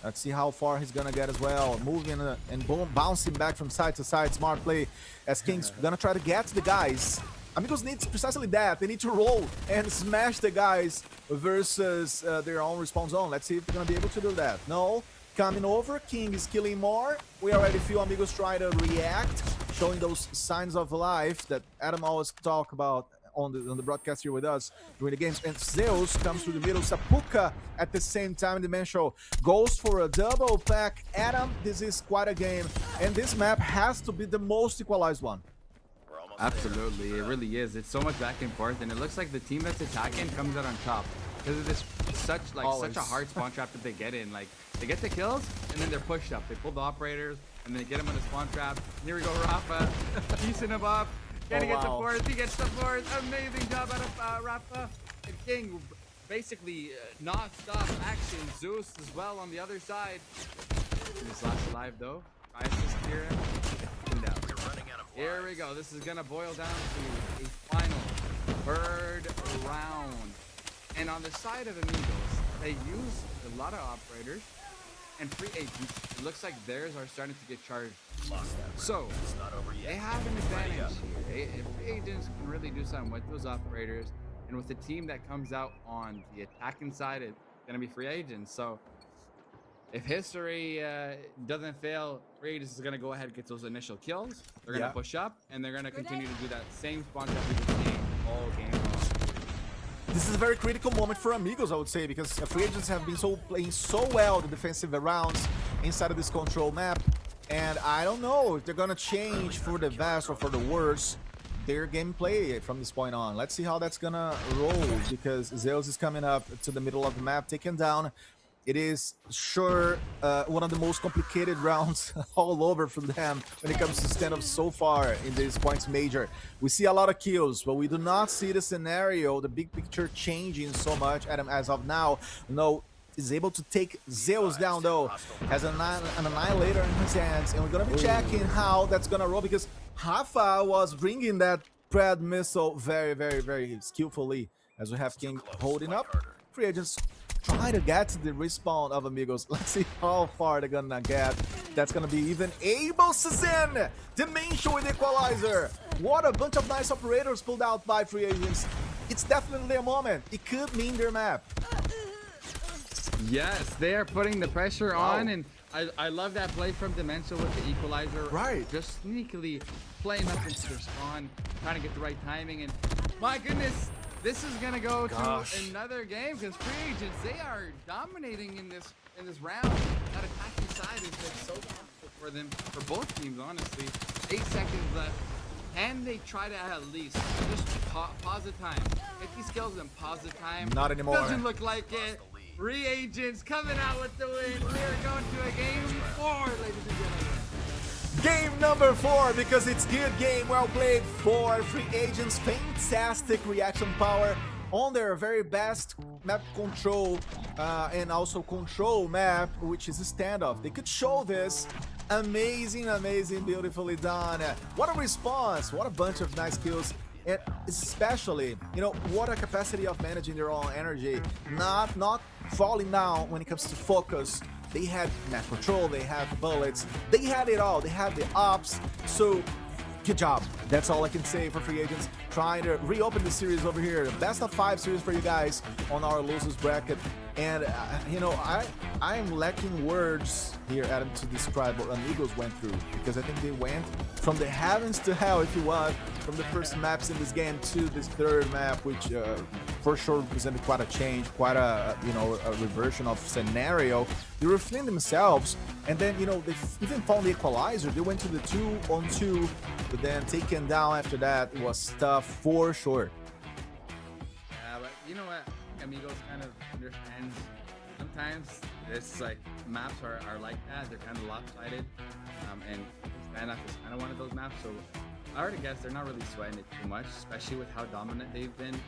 Let's see how far he's gonna get as well. Moving and bouncing back from side to side. Smart play as King's gonna try to get to the guys. Amigos needs precisely that. They need to roll and smash the guys versus their own respawn zone. Let's see if they're gonna be able to do that. No, coming over, King is killing more. We already feel Amigos try to react, showing those signs of life that Adam always talk about on the broadcast here with us during the games. And Zeus comes through the middle, Sapuka at the same time. Dimensional goes for a double pack. Adam, this is quite a game, and this map has to be the most equalized one. Absolutely, it really is. It's so much back and forth, and it looks like the team that's attacking comes out on top because of this such a hard spawn trap that they get in. Like, they get the kills and then they're pushed up. They pull the operators and then they get them in the spawn trap. Here we go, Rafa piecing him up. Can he get the fourth? He gets the fourth. Amazing job out of Rafa. And King basically non-stop action. Zeus as well on the other side. He's last alive though. Tries to steer him. Here we go. This is gonna boil down to a final third round. And on the side of Amigos, they use a lot of operators and free agents. It looks like theirs are starting to get charged. So they have an advantage here. If free agents can really do something with those operators, and with the team that comes out on the attacking side, it's gonna be free agents. So if history doesn't fail, free agents is gonna go ahead and get those initial kills. They're gonna push up, and they're gonna continue to do that same spawn trap we've been seeing all game long. This is a very critical moment for Amigos, I would say, because free agents have been playing so well the defensive rounds inside of this control map, and I don't know if they're gonna change for the best or for the worse their gameplay from this point on. Let's see how that's gonna roll, because Zeus is coming up to the middle of the map, taken down. It is sure one of the most complicated rounds all over for them when it comes to stand-up so far in this points major. We see a lot of kills, but we do not see the scenario, the big picture changing so much. Adam, as of now, no, is able to take Zeus down though, has an annihilator in his hands, and we're gonna be checking how that's gonna roll, because Rafa was bringing that Pred missile very, very, very skillfully, as we have King holding up. Free agents try to get to the respawn of Amigos. Let's see how far they're gonna get. That's gonna be even able to send Dimension with Equalizer. What a bunch of nice operators pulled out by free agents. It's definitely a moment. It could mean their map. Yes, they are putting the pressure on, and I love that play from Dimension with the Equalizer. Right. Just sneakily playing up into their spawn, trying to get the right timing, and my goodness, this is gonna go to another game, because free agents, they are dominating in this round. That attacking side has been so powerful for them, for both teams, honestly. 8 seconds left. Can they try to at least just pause the time? 50 skills and pause the time. Not anymore. Doesn't look like it. Free agents coming out with the win. We're going to a game 4, ladies and gentlemen. Game number 4, because it's good game, well played for free agents. Fantastic reaction power on their very best map control and also control map, which is a standoff. They could show this. Amazing, amazing, beautifully done. What a response, what a bunch of nice kills. And especially, you know, what a capacity of managing their own energy, not falling down when it comes to focus. They had map control, they had bullets, they had it all, they had the ops. So good job. That's all I can say for free agents. Trying to reopen the series over here. The best of 5 series for you guys on our losers bracket. And you know, I am lacking words here, Adam, to describe what Amigos went through, because I think they went from the heavens to hell, if you want, from the first maps in this game to this third map, which for sure represented quite a change, quite a, you know, a reversion of scenario. They were fleeing themselves, and then, you know, they even found the Equalizer. They went to the 2-on-2, but then taken down after that. It was tough for sure. Yeah, but you know what? Amigos kind of understands. Sometimes this like maps are like that. They're kind of lopsided, and standoff is kind of one of those maps. So I already guess they're not really sweating it too much, especially with how dominant they've been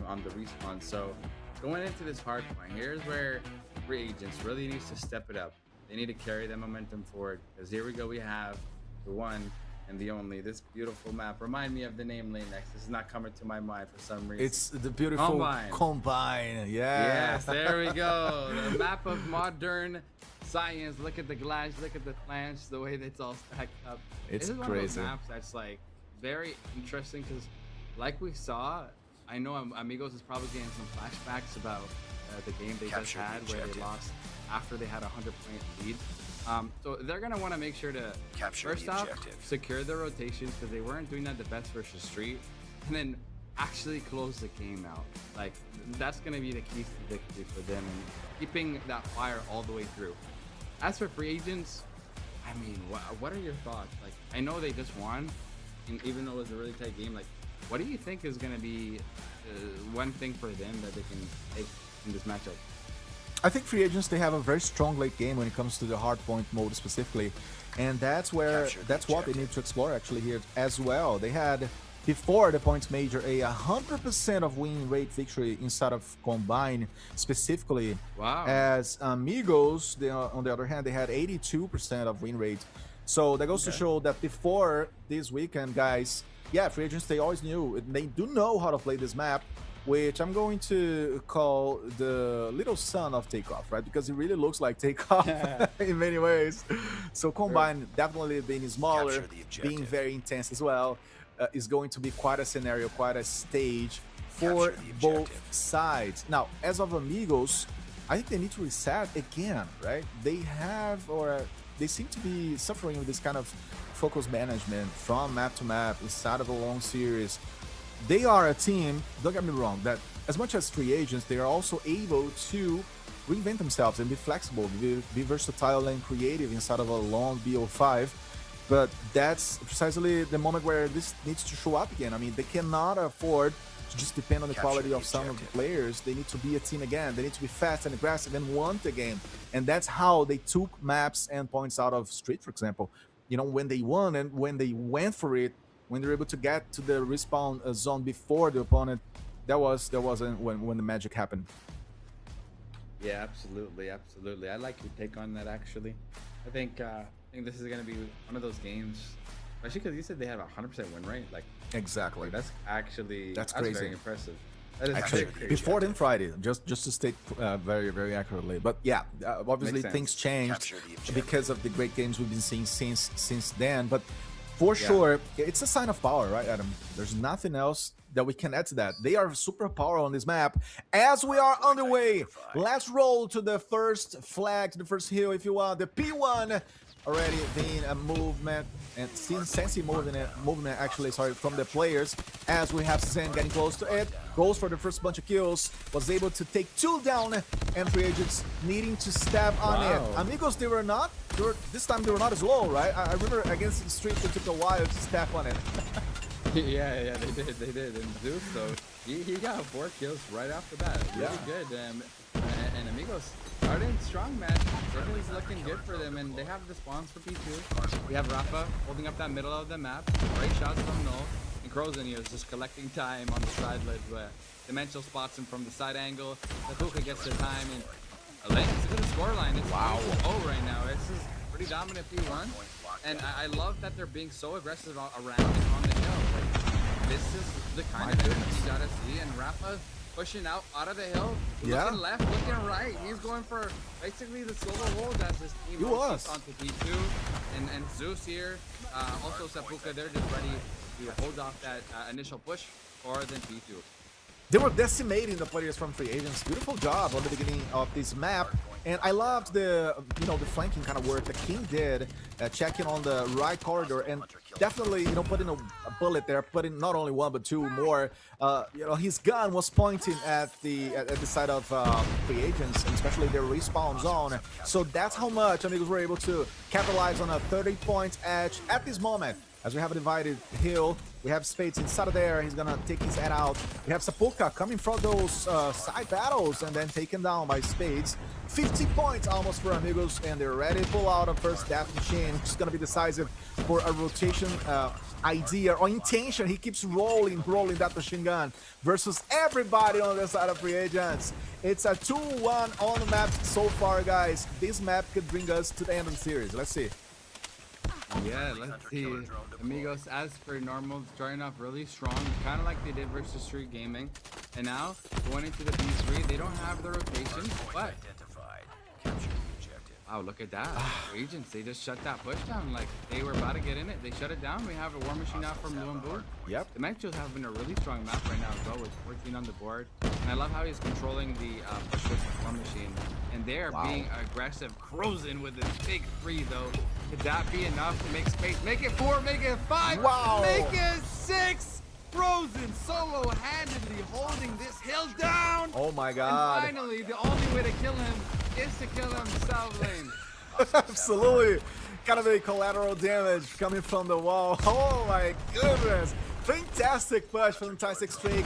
on the respawn. So going into this hard point, here's where free agents really needs to step it up. They need to carry the momentum forward, because here we go. We have the one and the only, this beautiful map. Remind me of the name Lane Next. This is not coming to my mind for some reason. It's the beautiful Combine. Yeah. Yes, there we go. The map of modern science. Look at the glass, look at the flange, the way that's all stacked up. It's this is crazy. One of those maps that's like very interesting, because like we saw, I know Amigos is probably getting some flashbacks about the game they just Capture the had where they objective. lost after they had a 100-point lead. So they're gonna want to make sure to Capture first the off objective. secure their rotations because they weren't doing that the best versus Street, and then actually close the game out. Like that's gonna be the key to victory for them and keeping that fire all the way through. As for free agents, I mean, what are your thoughts? Like, I know they just won, and even though it was a really tight game, like, what do you think is going to be one thing for them that they can take in this matchup? I think free agents, they have a very strong late game when it comes to the hardpoint mode specifically, and that's where Capture the that's what they objective. need to explore actually here as well. They had before the points major a 100% of win rate victory inside of Combine specifically. Wow. As Amigos, they, on the other hand, they had 82% of win rate. So that goes to show that before this weekend, guys, yeah, free agents, they always knew, they do know how to play this map, which I'm going to call the little son of Takeoff, right? Because it really looks like Takeoff in many ways. So Combine definitely being smaller, Capture the objective. being very intense as well, is going to be quite a scenario, quite a stage for Capture the both objective. sides. Now, as of Amigos, I think they need to reset again, right? They have, or they seem to be suffering with this kind of focus management from map to map inside of a long series. They are a team, don't get me wrong, that as much as free agents, they are also able to reinvent themselves and be flexible, be versatile and creative inside of a long BO5. But that's precisely the moment where this needs to show up again. I mean, they cannot afford to just depend on the Capture quality the of some of the objective. players. They need to be a team again. They need to be fast and aggressive and want the game. And that's how they took maps and points out of Street, for example. You know, when they won and when they went for it, when they were able to get to the respawn zone before the opponent, that wasn't when the magic happened. Yeah, absolutely. I like your take on that, actually. I think this is going to be one of those games, especially because you said they have a 100% win rate. Like, Exactly. that's actually That's crazy. very impressive. That is Actually, very crazy. before then Friday, just to state very, very accurately. But yeah, obviously Makes sense. things changed Capture the objective. because of the great games we've been seeing since then. But for sure, it's a sign of power, right, Adam? There's nothing else that we can add to that. They are super power on this map. As we are on the way, let's roll to the first flag, to the first hill, if you want. The P1 already being a movement and sensing movement actually, sorry, from the players. As we have Zen getting close to it, goes for the first bunch of kills, was able to take 2 down, and free agents needing to step on Wow. it. Amigos, this time they were not as low, right? I remember against the Street, it took a while to step on it. Yeah, they did. And Zeus, though, he got 4 kills right off the bat. Really good. And Amigos starting strong, man. Everything's looking good for them, and they have the spawns for P2. We have Rafa holding up that middle of the map. Great shots from Null. And Crozen here is just collecting time on the side ledge where Dimensional spots him from the side angle. The Hookah gets their time, and Atlantis is a scoreline. It's 2-0 right now. This is pretty dominant P1. And I love that they're being so aggressive around and on the hill. Like, this is the kind of energy you gotta see. And Rafa pushing out of the hill, looking left, looking right. He's going for basically the silver hold as his team He was. onto P2. And Zeus here, also Seppuka, they're just ready to hold off that initial push for the P2. They were decimating the players from free agents. Beautiful job on the beginning of this map. And I loved the flanking kind of work that King did, checking on the right corridor and definitely, putting a bullet there, putting not only 1 but 2 more. His gun was pointing at the side of free agents, and especially their respawn zone. So that's how much Amigos were able to capitalize on a 30-point edge at this moment. As we have a divided hill, we have Spades inside of there. He's gonna take his head out. We have Sepulka coming from those side battles and then taken down by Spades. 50 points almost for Amigos, and they're ready to pull out a first death machine, which is gonna be decisive for a rotation idea or intention. He keeps rolling that machine gun versus everybody on the side of free agents. It's a 2-1 on the map so far, guys. This map could bring us to the end of the series. Let's see. Yeah, let's see. Amigos, as per normal, starting off really strong, kind of like they did versus Street Gaming. And now, going into the P3, they don't have the rotation, but Identified. Capture the objective. Wow, look at that. Agents, they just shut that push down. Like, they were about to get in it. They shut it down. We have a War Machine now from Luambu. Yep. The Metros have been a really strong map right now as well, with 14 on the board. And I love how he's controlling the push with the War Machine. And they're being aggressive. Crozen with this big 3, though. Could that be enough to make space? Make it 4, make it 5, Wow. make it 6! Frozen solo-handedly holding this hill down. Oh my God. And finally, the only way to kill him is to kill himself, Lane. Absolutely. Kind of a collateral damage coming from the wall. Oh my goodness. Fantastic push from Fantastic Streak.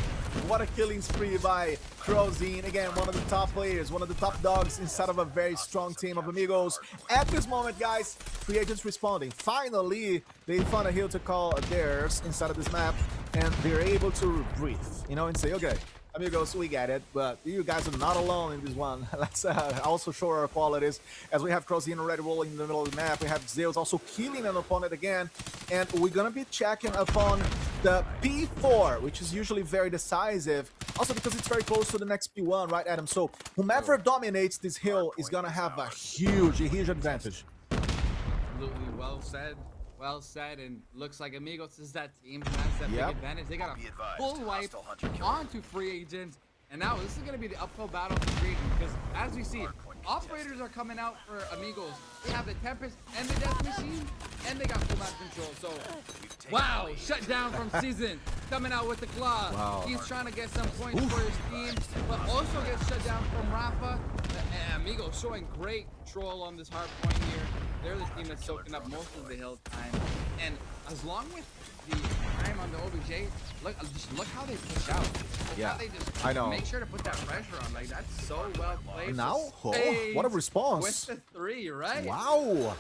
What a killing spree by Crozine. Again, one of the top players, one of the top dogs inside of a very strong team of Amigos. At this moment, guys, free agents responding. Finally, they found a hill to call theirs inside of this map, and they're able to breathe, you know, and say, okay, Amigos, we get it, but you guys are not alone in this one. Let's also show our qualities, as we have Crozine already rolling in the middle of the map. We have Zeus also killing an opponent again, and we're gonna be checking upon the P4, which is usually very decisive, also because it's very close to the next P1, right, Adam? So whomever dominates this hill is gonna have a huge advantage. Absolutely, well said. Well said, and looks like Amigos is that team who has that big advantage. They got a full wipe onto free agents, and now this is going to be the uphill battle for free agents, because as we see, operators are coming out for Amigos. They have the Tempest and the Death Machine, and they got full map control. So, wow, shut down from Season, coming out with the claw. Wow. He's trying to get some points for his team, but also gets shut down from Rafa. And Amigos showing great control on this hard point here. They're the team that's soaking up most of the hill time, and as long with the time on the OBJ, look how they push out. Look how they just I know. make sure to put that pressure on. Like, that's so well played. Now, Spades what a response. with the 3, right? Wow.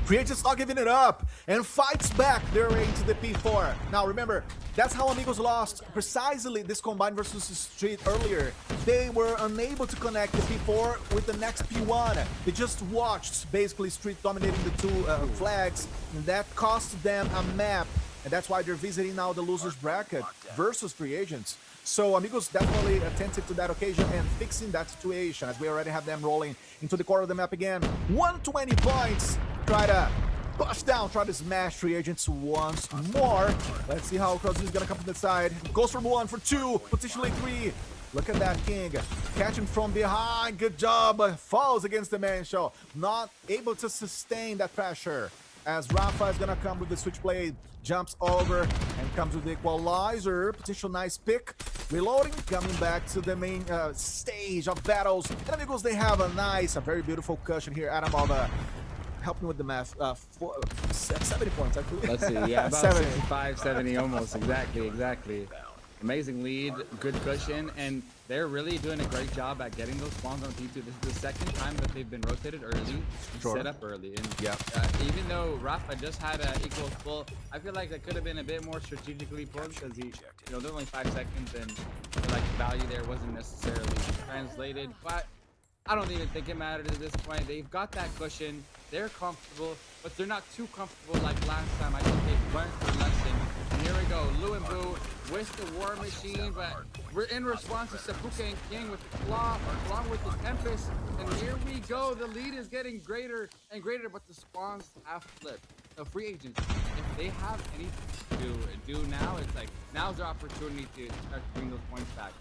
Free agents not giving it up and fights back their way into the P4. Now remember, that's how Amigos lost precisely this combine versus Street earlier. They were unable to connect the P4 with the next P1. They just watched basically Street dominating the 2 flags, and that cost them a map. And that's why they're visiting now the losers bracket versus free agents. So Amigos definitely attentive to that occasion and fixing that situation, as we already have them rolling into the core of the map again. 120 points. Try to push down, try to smash free agents once more. Let's see how Crozine is gonna come from the side. Goes from 1 for 2, potentially 3. Look at that King, catching from behind. Good job. Falls against the man show. Not able to sustain that pressure, as Rafa is gonna come with the switchblade, jumps over and comes with the equalizer. Potential nice pick. Reloading, coming back to the main stage of battles. And Amigos, they have a very beautiful cushion here. Adam, help me with the math. 70 points, actually. Let's see, yeah, about 70. 65, 70 almost. Exactly. Amazing lead, good cushion, and they're really doing a great job at getting those spawns on P2. This is the second time that they've been rotated early, set up early. And even though Rafa just had an equal full, I feel like that could have been a bit more strategically pulled, because they're only 5 seconds, and like the value there wasn't necessarily translated. But I don't even think it mattered at this point. They've got that cushion. They're comfortable, but they're not too comfortable like last time. I think they've learned their lesson. And here we go, Luambu with the War Machine, but we're in response to Seppuku and King with the claw, along with the Tempest. And here we go. The lead is getting greater and greater, but the spawns have flipped. So free agents, if they have anything to do now, it's like now's their opportunity to start to bring those points back.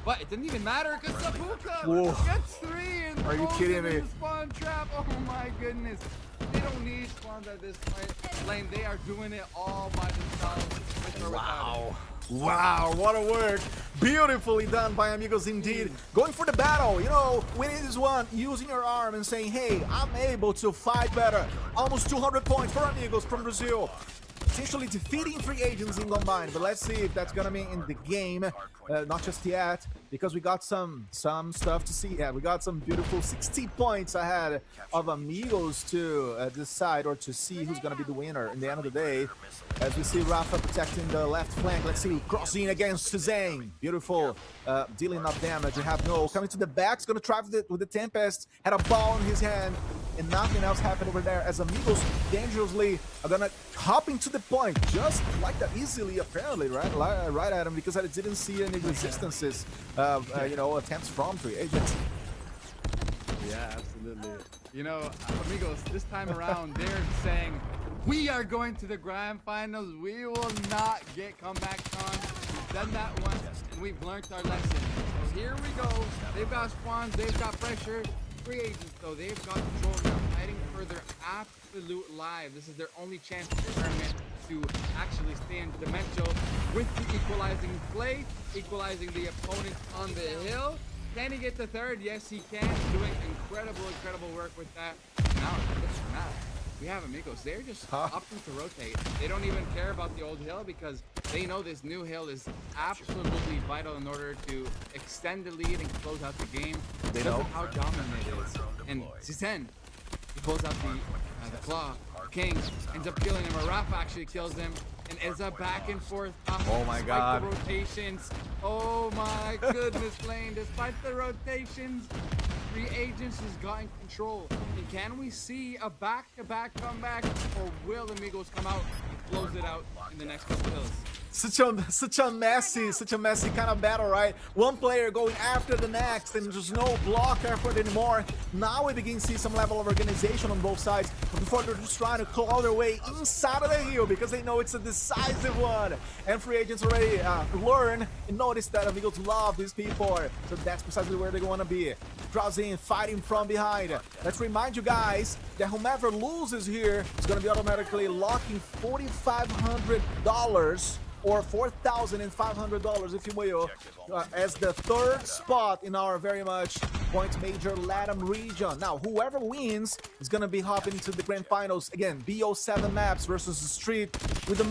But it didn't even matter, because Seppuku gets 3 and Are you throws kidding him in me? the spawn trap. Oh my goodness. They don't need spawns at this point. Lane, they are doing it all by themselves. With or without it. Wow, what a work. Beautifully done by Amigos indeed. Going for the battle, winning this one, using your arm and saying, hey, I'm able to fight better. Almost 200 points for Amigos from Brazil. Potentially defeating free agents in combine, but let's see if that's gonna be in the game. Not just yet, because we got some stuff to see. Yeah, we got some beautiful 60 points ahead of Amigos to decide or to see who's gonna be the winner in the end of the day. As we see Rafa protecting the left flank. Let's see, crossing against Zhang. Beautiful, dealing up damage. You have No coming to the back. He's gonna try with the Tempest. Had a ball in his hand, and nothing else happened over there. As Amigos dangerously are gonna hop into the point, just like that easily, apparently, right, Adam? Because I didn't see any resistances of attempts from free agents. Yeah, absolutely. You know, amigos, this time around, they're saying, we are going to the grand finals. We will not get comebacks on. We've done that once, and we've learned our lesson. So here we go. They've got spawns. They've got pressure. Free agents, though, they've got control now, fighting for their absolute life. This is their only chance in the tournament to actually stay in dimensional with the equalizing play, equalizing the opponent on the hill. Can he get the third? Yes, he can. Doing incredible work with that. Now, listen, now we have amigos. They're just opting to rotate. They don't even care about the old hill because they know this new hill is absolutely vital in order to extend the lead and close out the game. They Because know of how dominant it is. And C10, he pulls out the claw. King ends up killing him. Rafa actually kills him. And it's a back and forth. Oh my God. The rotations. Oh my goodness, Lane. Despite the rotations, Free Agents has gotten control. And can we see a back-to-back comeback, or will Amigos come out and close it out in the next couple hills? Such a messy kind of battle, right? One player going after the next, and there's no block effort anymore. Now we begin to see some level of organization on both sides. But before, they're just trying to claw their way inside of the hill because they know it's a decisive one. And Free Agents already learn and notice that Amigos love these people. So that's precisely where they're going to be. Crossing, fighting from behind. Let's remind you guys that whomever loses here is going to be automatically locking $4,500 or $4,500, if you will, as the third spot in our very much point major Latam region. Now, whoever wins is going to be hopping into the grand finals. Again, BO7 maps versus the street with a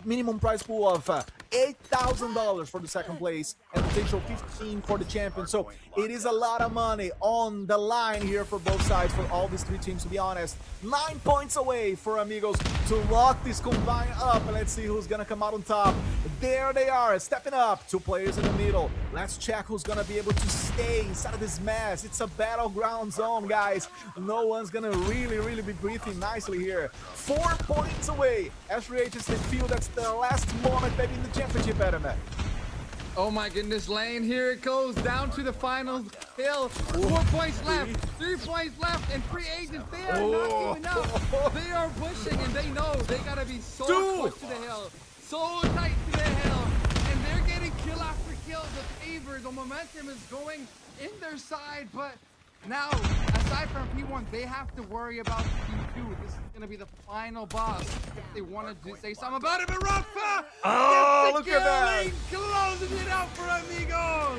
minimum prize pool of $8,000 for the second place and potential 15 for the champion. So it is a lot of money on the line here for both sides, for all these three teams, to be honest. 9 points away for Amigos to lock this combine up, and let's see who's gonna come out on top. There they are, stepping up. Two players in the middle. Let's check who's gonna be able to stay inside of this mess. It's a battleground zone, guys. No one's gonna really be breathing nicely here. 4 points away. As Free Agents, they feel that's the last moment maybe in the championship, Adam. Oh my goodness, Lane, here it goes down to the final hill. 4 points left, 3 points left, and Free Agents, they are not giving up. They are pushing, and they know they gotta be so close to the hill, so tight to the hill, and they're getting kill after kill. The favor, the momentum is going in their side, but now, aside from P1, they have to worry about P2. This is gonna be the final boss if they want to say something about it. But Rafa! Oh, look at that! Closing it out for Amigos!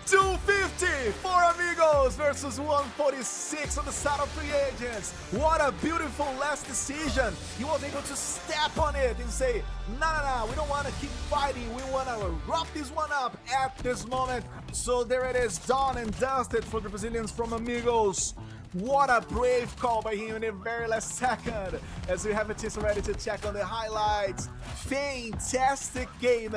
250 for Amigos versus 146 on the side of Free Agents. What a beautiful last decision. He was able to step on it and say, no, we don't want to keep fighting. We want to wrap this one up at this moment. So there it is, done and dusted for the Brazilians from Amigos. What a brave call by him in the very last second, as we have a chance already to check on the highlights. Fantastic game.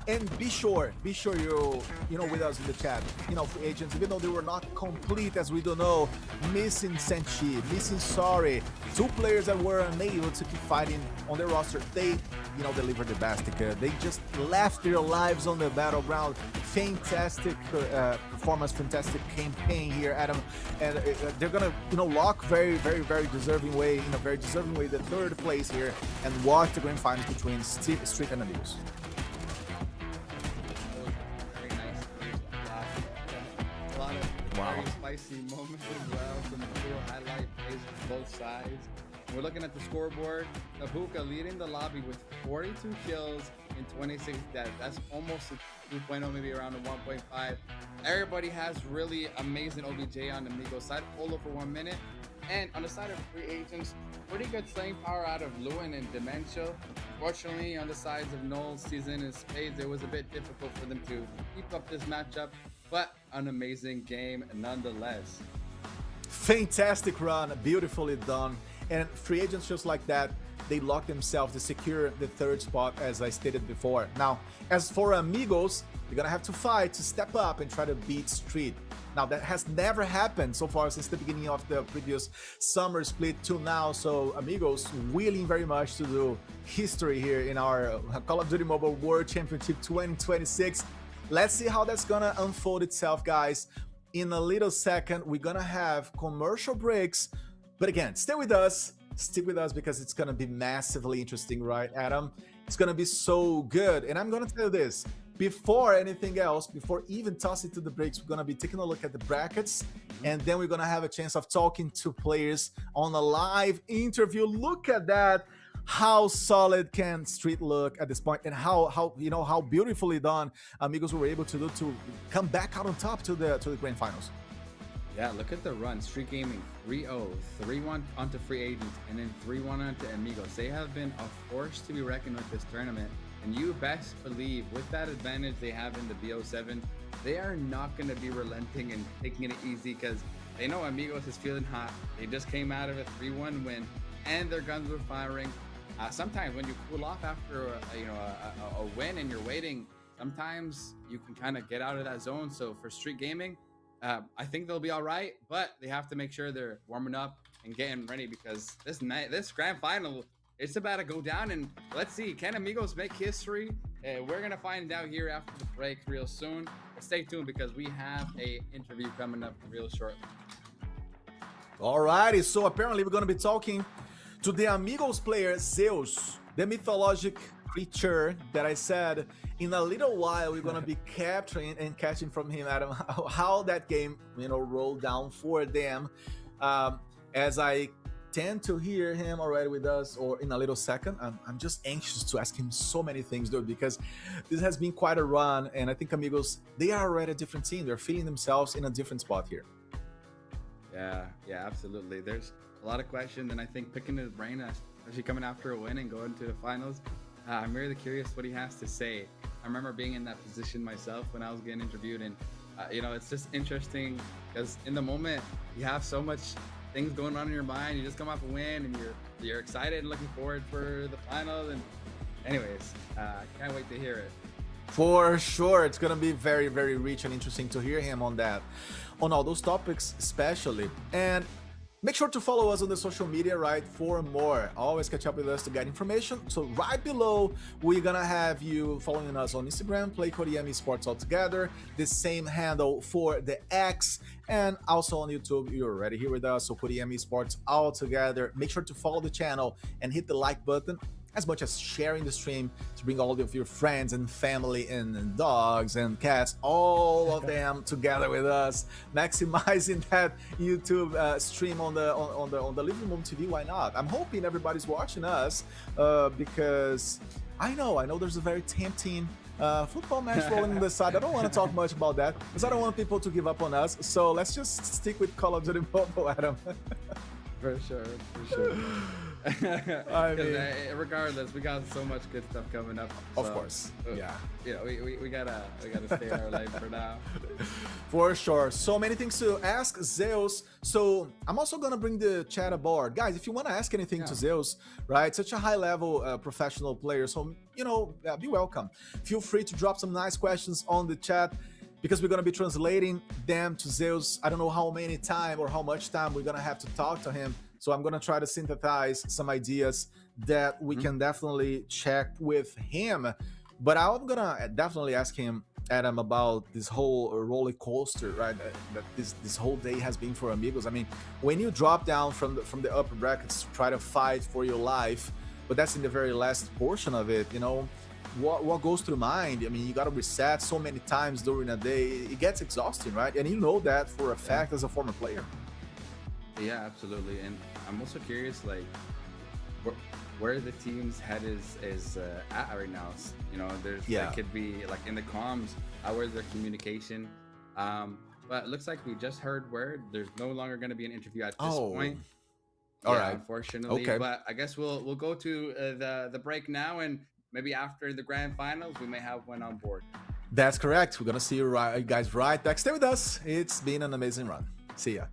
And be sure you know, with us in the chat, you know, Free Agents, even though they were not complete, as we don't know, missing Senchi, missing Sorry, two players that were unable to keep fighting on their roster, they, you know, delivered the best they could. They just left their lives on the battleground. Fantastic performance, fantastic campaign here, Adam, and they're gonna, you know, lock very deserving way, in a very deserving way, the third place here, and watch the grand finals between Street and Amigos. Very spicy moments as well. Some cool highlight plays from both sides. We're looking at the scoreboard. Nabuka leading the lobby with 42 kills in 26 deaths. That's almost a 2.0, maybe around a 1.5. Everybody has really amazing OBJ on the Amigos side. Polo for 1 minute. And on the side of Free Agents, pretty good slaying power out of Lewin and Dementia. Fortunately, on the sides of Noel's season and Spades, it was a bit difficult for them to keep up this matchup, but an amazing game nonetheless. Fantastic run, beautifully done. And Free Agents, just like that, they lock themselves to secure the third spot, as I stated before. Now, as for Amigos, they're gonna have to fight to step up and try to beat Street. Now, that has never happened so far since the beginning of the previous summer split till now. So Amigos willing very much to do history here in our Call of Duty Mobile World Championship 2026. Let's see how that's gonna unfold itself, guys. in a little second. We're gonna have commercial breaks, but again, stay with us. Stick with us because it's gonna be massively interesting, right, Adam? It's gonna be so good. And I'm gonna tell you this, before anything else, before even tossing to the breaks, we're gonna be taking a look at the brackets, and then we're gonna have a chance of talking to players on a live interview. Look at that. How solid can Street look at this point, and how you know how beautifully done Amigos were able to do to come back out on top to the grand finals. Yeah, look at the run. Street Gaming 3-0, 3-1 onto Free Agents, and then 3-1 onto Amigos. They have been a force to be reckoned with this tournament, and you best believe with that advantage they have in the BO7, they are not going to be relenting and taking it easy because they know Amigos is feeling hot. They just came out of a 3-1 win, and their guns were firing. Sometimes when you cool off after a win and you're waiting, sometimes you can kind of get out of that zone. So for Street Gaming, I think they'll be all right, but they have to make sure they're warming up and getting ready because this grand final, it's about to go down. And let's see, can Amigos make history? We're gonna find out here after the break real soon. But stay tuned because we have a interview coming up real shortly. Alrighty, so apparently we're gonna be talking to the Amigos player Zeus, the mythologic creature that I said in a little while we're gonna be capturing and catching from him, Adam, how that game rolled down for them. As I tend to hear him already with us, or in a little second, I'm just anxious to ask him so many things, dude, because this has been quite a run, and I think Amigos, they are already a different team. They're feeling themselves in a different spot here. Yeah, absolutely. There's a lot of questions, and I think picking his brain, especially coming after a win and going to the finals, I'm really curious what he has to say. I remember being in that position myself when I was getting interviewed, and it's just interesting because in the moment you have so much things going on in your mind. You just come off a win, and you're excited and looking forward for the finals. And anyways, can't wait to hear it. For sure, it's gonna be very, very rich and interesting to hear him on all those topics, especially. And make sure to follow us on the social media, right, for more. Always catch up with us to get information. So right below, we're gonna have you following us on Instagram, play CODM Esports all together. The same handle for the X, and also on YouTube, you're already here with us. So CODM Esports all together. Make sure to follow the channel and hit the like button, as much as sharing the stream to bring all of your friends and family and dogs and cats, all of them together with us, maximizing that YouTube stream on the Living Room TV. Why not? I'm hoping everybody's watching us because I know there's a very tempting football match rolling on the side. I don't want to talk much about that because I don't want people to give up on us. So let's just stick with Call of Duty Mobile, Adam. For sure. I mean, regardless, we got so much good stuff coming up. Of course, yeah. We gotta stay in our lane for now. For sure. So many things to ask Zeus. So I'm also gonna bring the chat aboard, guys. If you want to ask anything to Zeus, right? Such a high-level professional player. So be welcome. Feel free to drop some nice questions on the chat, because we're going to be translating them to Zeus. I don't know how many time or how much time we're going to have to talk to him. So I'm going to try to synthesize some ideas that we can definitely check with him. But I'm going to definitely ask him, Adam, about this whole roller coaster, right? That this whole day has been for Amigos. I mean, when you drop down from the upper brackets to try to fight for your life, but that's in the very last portion of it, what goes through mind? I mean, you got to reset so many times during a day. It gets exhausting, right? And you know that for a fact as a former player. Yeah, absolutely. And I'm also curious, like, where the team's head is at right now. There could be like in the comms, where's their communication? But it looks like we just heard word there's no longer going to be an interview at this point. All right, unfortunately. Okay. But I guess we'll go to the break now, and maybe after the grand finals, we may have one on board. That's correct. We're going to see you guys right back. Stay with us. It's been an amazing run. See ya.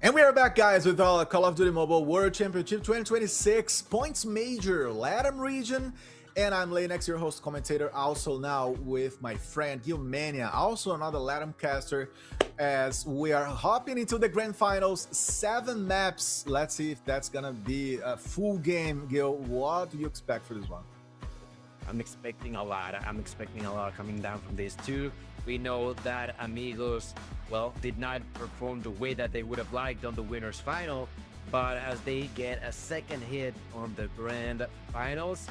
And we are back, guys, with our Call of Duty Mobile World Championship 2026 points major Latam region. And I'm Lenex, your host commentator, also now with my friend Gilmania, also another Latam caster, as we are hopping into the grand finals. 7 maps. Let's see if that's gonna be a full game. Gil, what do you expect for this one? I'm expecting a lot. I'm expecting a lot coming down from this too. We know that Amigos, well, did not perform the way that they would have liked on the winners final, but as they get a second hit on the grand finals,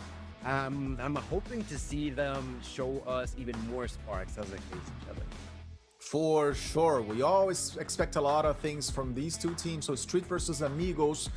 I'm hoping to see them show us even more sparks as they face each other. For sure. We always expect a lot of things from these two teams. So Street versus Amigos.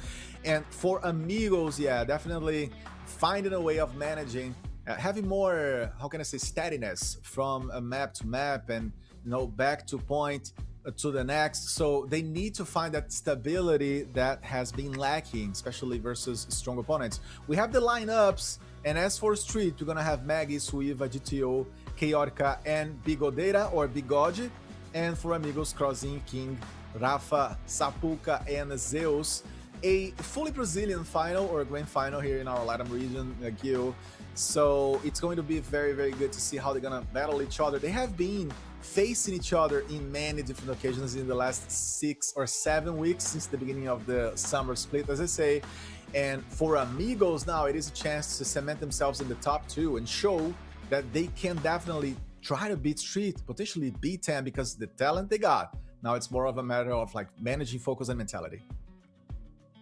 And for Amigos, yeah, definitely finding a way of managing, having more, how can I say, steadiness from a map to map and, you know, back to point to the next. So they need to find that stability that has been lacking, especially versus strong opponents. We have the lineups. And as for Street, we're gonna have Maggie, Suiva, GTO, Chaotica, and Bigodeira or Bigode. And for Amigos, Crozinho, King, Rafa, Sapuca, and Zeus. A fully Brazilian final or grand final here in our Latam region, Gil. So it's going to be very, very good to see how they're gonna battle each other. They have been facing each other in many different occasions in the last 6 or 7 weeks since the beginning of the summer split, as I say. And for Amigos now, it is a chance to cement themselves in the top 2 and show that they can definitely try to beat Street, potentially beat them, because the talent they got. Now it's more of a matter of like managing focus and mentality.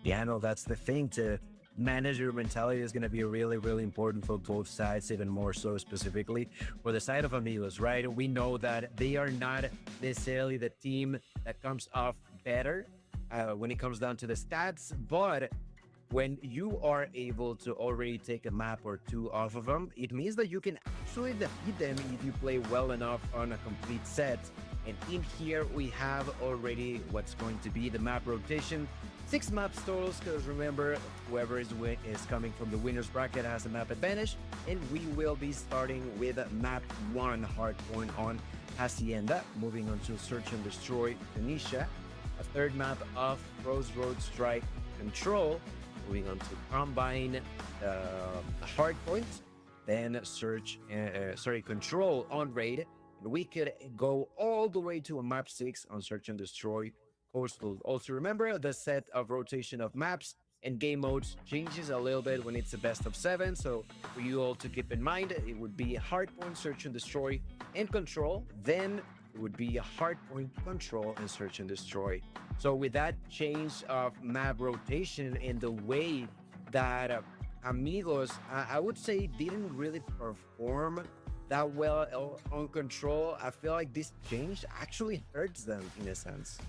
Yeah, no, that's the thing. To manage your mentality is going to be really, really important for both sides, even more so specifically for the side of Amigos, right? We know that they are not necessarily the team that comes off better when it comes down to the stats, but when you are able to already take a map or 2 off of them, it means that you can actually defeat them if you play well enough on a complete set. And in here, we have already what's going to be the map rotation. 6 maps totals, because remember, whoever is coming from the winner's bracket has a map advantage. And we will be starting with map 1, hardpoint on Hacienda, moving on to Search and Destroy Tanisha. A third map of Crossroad Strike Control, moving on to Combine hardpoint, then Control on Raid. And we could go all the way to a map 6 on Search and Destroy Coastal. Also remember, the set of rotation of maps and game modes changes a little bit when it's a best of 7. So for you all to keep in mind, it would be hardpoint, Search and Destroy, and Control. Then it would be a hardpoint, Control, and Search and Destroy. So with that change of map rotation and the way that Amigos, I would say, didn't really perform that well on Control, I feel like this change actually hurts them in a sense.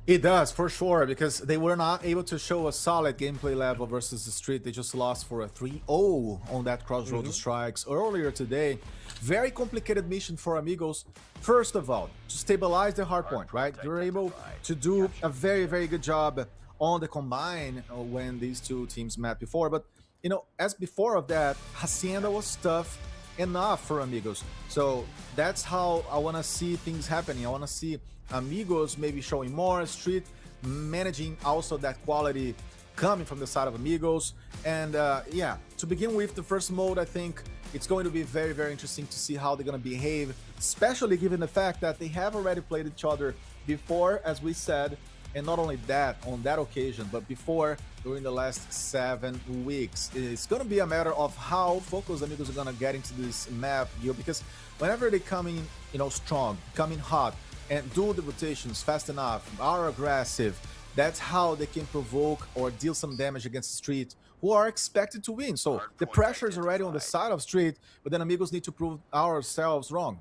It does, for sure, because they were not able to show a solid gameplay level versus the Street. They just lost for a 3-0 on that Crossroads Strikes earlier today. Very complicated mission for Amigos. First of all, to stabilize the hardpoint, right? You're able to do a very, very good job on the combine when these two teams met before. But, you know, as before of that, Hacienda was tough enough for Amigos. So that's how I want to see things happening. I want to see Amigos maybe showing more, Street managing also that quality coming from the side of Amigos. And yeah, to begin with, the first mode, I think it's going to be very, very interesting to see how they're going to behave, especially given the fact that they have already played each other before, as we said. And not only that, on that occasion, but before, during the last 7 weeks. It's going to be a matter of how focused Amigos are going to get into this map, because whenever they come in, you know, strong, come in hot, and do the rotations fast enough, are aggressive, that's how they can provoke or deal some damage against Street, who are expected to win. So the pressure is already on the side of Street, but then Amigos need to prove ourselves wrong.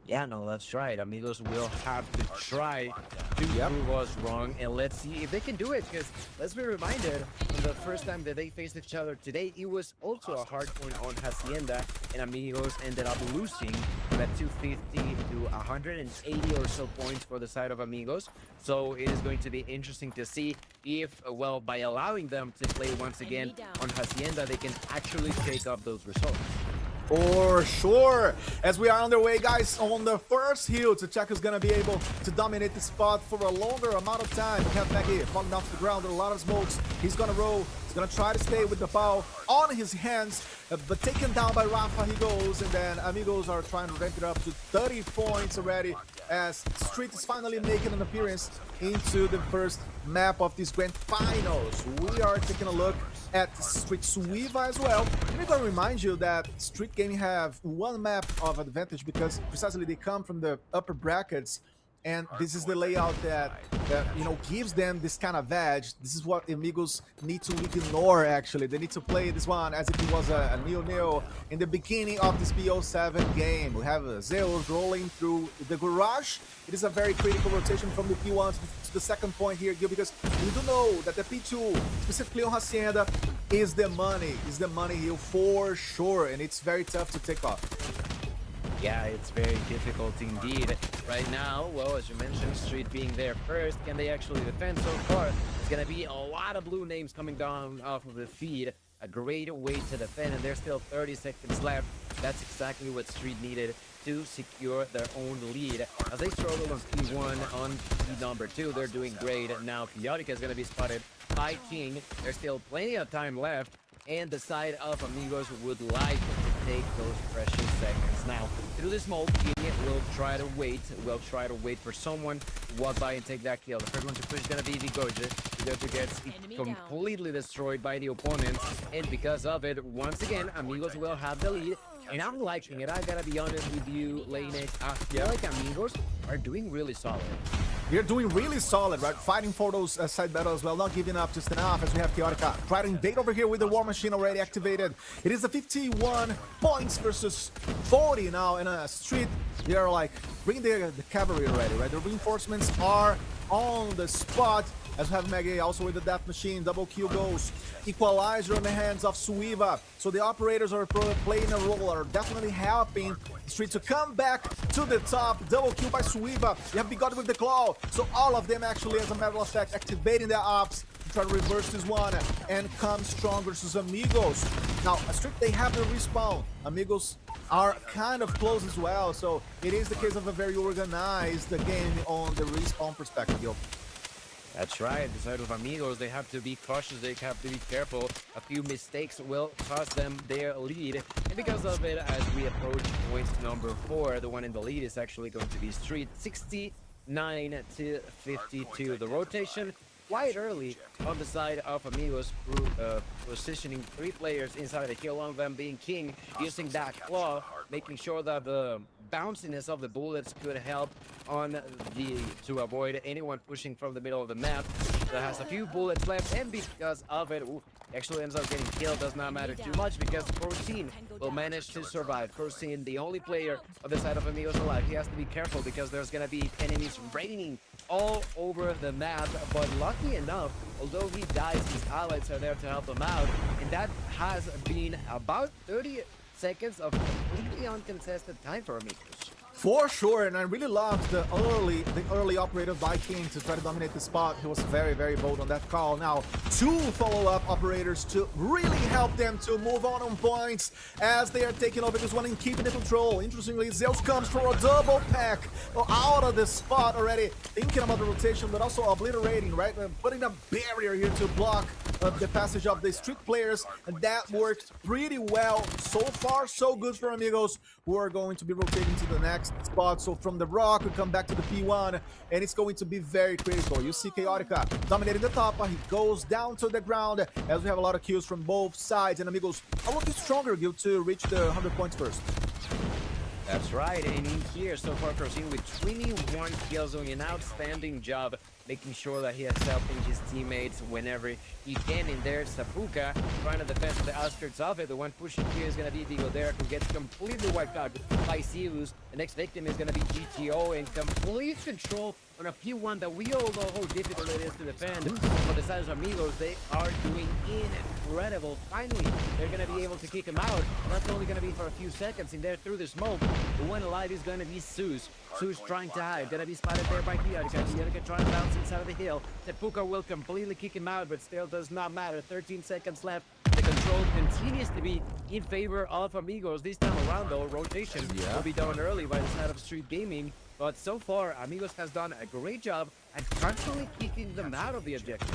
Yeah, no, that's right. Amigos will have to try to prove us wrong, and let's see if they can do it, because let's be reminded, the first time that they faced each other today, it was also a hard point on Hacienda, and Amigos ended up losing at 250 to 180 or so points for the side of Amigos. So it is going to be interesting to see if, well, by allowing them to play once again on Hacienda, they can actually take up those results. For sure. As we are on the way, guys, on the first hill, T'Chaka is going to be able to dominate the spot for a longer amount of time. We have Maggie falling off the ground with a lot of smokes. He's going to roll. He's going to try to stay with the ball on his hands, but taken down by Rafa, he goes. And then Amigos are trying to ramp it up to 30 points already, as Street is finally making an appearance into the first map of this grand finals. We are taking a look at Street Suiva as well. And I'm gonna remind you that Street Gaming have one map of advantage because precisely they come from the upper brackets, and this is the layout that you know, gives them this kind of edge. This is what Amigos need to ignore. Actually, they need to play this one as if it was a 0-0 in the beginning of this BO7 game. We have Zeus rolling through the garage. It is a very critical rotation from the P1 to the second point here, Gil, because we do know that the P2, specifically on Hacienda, is the money here for sure, and it's very tough to take off. Yeah, it's very difficult indeed. Right now, well, as you mentioned, Street being there first, can they actually defend so far? There's going to be a lot of blue names coming down off of the feed. A great way to defend, and there's still 30 seconds left. That's exactly what Street needed to secure their own lead. As they struggle on P1, on P number 2, they're doing great. Now, Chaotica is going to be spotted by King. There's still plenty of time left, and the side of Amigos would like to take those precious seconds. Now, through the smoke, King will try to wait. We'll try to wait for someone to walk by and take that kill. The first one to push is going to be Vigoja. Vigoja gets completely destroyed by the opponents, and because of it, once again, Amigos will have the lead. And I'm liking it. I gotta be honest with you, Lanex. I feel like Amigos are doing really solid. They're doing really solid, right? Fighting for those side battles as well, not giving up just enough, as we have Chaotica trying to invade over here with the War Machine already activated. It is a 51 points versus 40 now in a Street. They are like bringing the cavalry already, right? The reinforcements are on the spot, as we have Maggie also with the Death Machine. Double kill goes. Equalizer on the hands of Suiva. So the operators are playing a role, are definitely helping Street to come back to the top. Double kill by Suiva. You have Bigot with the claw. So all of them actually, as a matter of fact, activating their ops to try to reverse this one and come strong versus Amigos. Now, Street, they have the respawn. Amigos are kind of close as well. So it is the case of a very organized game on the respawn perspective, Gil. That's right. The side of Amigos, they have to be cautious. They have to be careful. A few mistakes will cost them their lead. And because of it, as we approach point number 4, the one in the lead is actually going to be Street, 69 to 52. The rotation quite early on the side of Amigos, positioning 3 players inside the hill, one of them being King, using that claw, making sure that the bounciness of the bullets could help on to avoid anyone pushing from the middle of the map. That has a few bullets left, and because of it, actually ends up getting killed. Does not matter too much because Protein will manage to survive. Protein, the only player on the side of Amigos alive. He has to be careful because there's gonna be enemies raining all over the map, but lucky enough, although he dies, his allies are there to help him out, and that has been about 30 seconds of completely uncontested time for Amigos. For sure, and I really loved the early operator by King to try to dominate the spot. He was very, very bold on that call. Now, 2 follow-up operators to really help them to move on points as they are taking over this one and keeping the control. Interestingly, Zeus comes for a double pack out of the spot already, thinking about the rotation, but also obliterating, right? Putting a barrier here to block the passage of the Street players, and that worked pretty well. So far, so good for Amigos, who are going to be rotating to the next spot. So from the rock, we come back to the P1, and it's going to be very critical. You see Chaotica dominating the top, but he goes down to the ground as we have a lot of kills from both sides, and Amigos a little bit stronger, Gil, to reach the 100 points first. That's right, and in here so far, Protein with 21 kills, doing an outstanding job making sure that he is helping his teammates whenever he can. In there, Sapuka trying to defend the outskirts of it. The one pushing here is going to be Vigo there, who gets completely wiped out by Zeus. The next victim is going to be GTO in complete control on a P1 that we all know how difficult it is to defend. But the side of Amigos, they are doing incredible. Finally, they're going to be able to kick him out. That's only going to be for a few seconds. In there, through the smoke, the one alive is going to be Zeus. Zeus trying to hide. Going to be spotted there by Chaotica. Chaotica trying to bounce inside of the hill. Sapuka will completely kick him out, but still does not matter. 13 seconds left. The control continues to be in favor of Amigos. This time around, though, rotation will be done early by the side of Street Gaming. But so far, Amigos has done a great job at constantly kicking them out of the objective.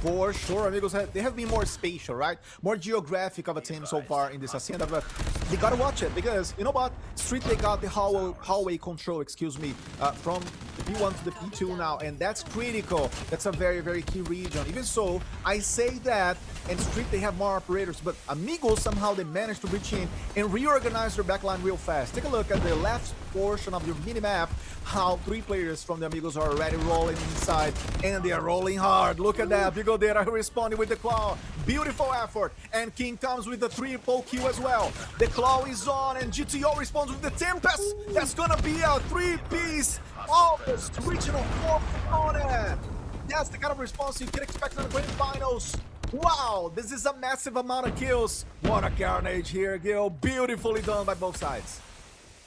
For sure, Amigos, they have been more spatial, right? More geographic of a team so far in this Hacienda, but they gotta watch it because, you know what? Street, they got the hallway control, excuse me, from the P1 to the P2 now, and that's critical. That's a very, very key region. Even so, I say that, and Street, they have more operators, but Amigos, somehow they managed to reach in and reorganize their backline real fast. Take a look at the left portion of your minimap, how 3 players from the Amigos are already rolling inside, and they are rolling hard. Look at that, Bigo Data responding with the claw. Beautiful effort, and King comes with the triple kill as well. The claw is on, and GTO responds with the Tempest. That's gonna be a 3-piece, almost regional 4 opponent. That's the kind of response you can expect in the grand finals. Wow, this is a massive amount of kills. What a carnage here, Gil. Beautifully done by both sides.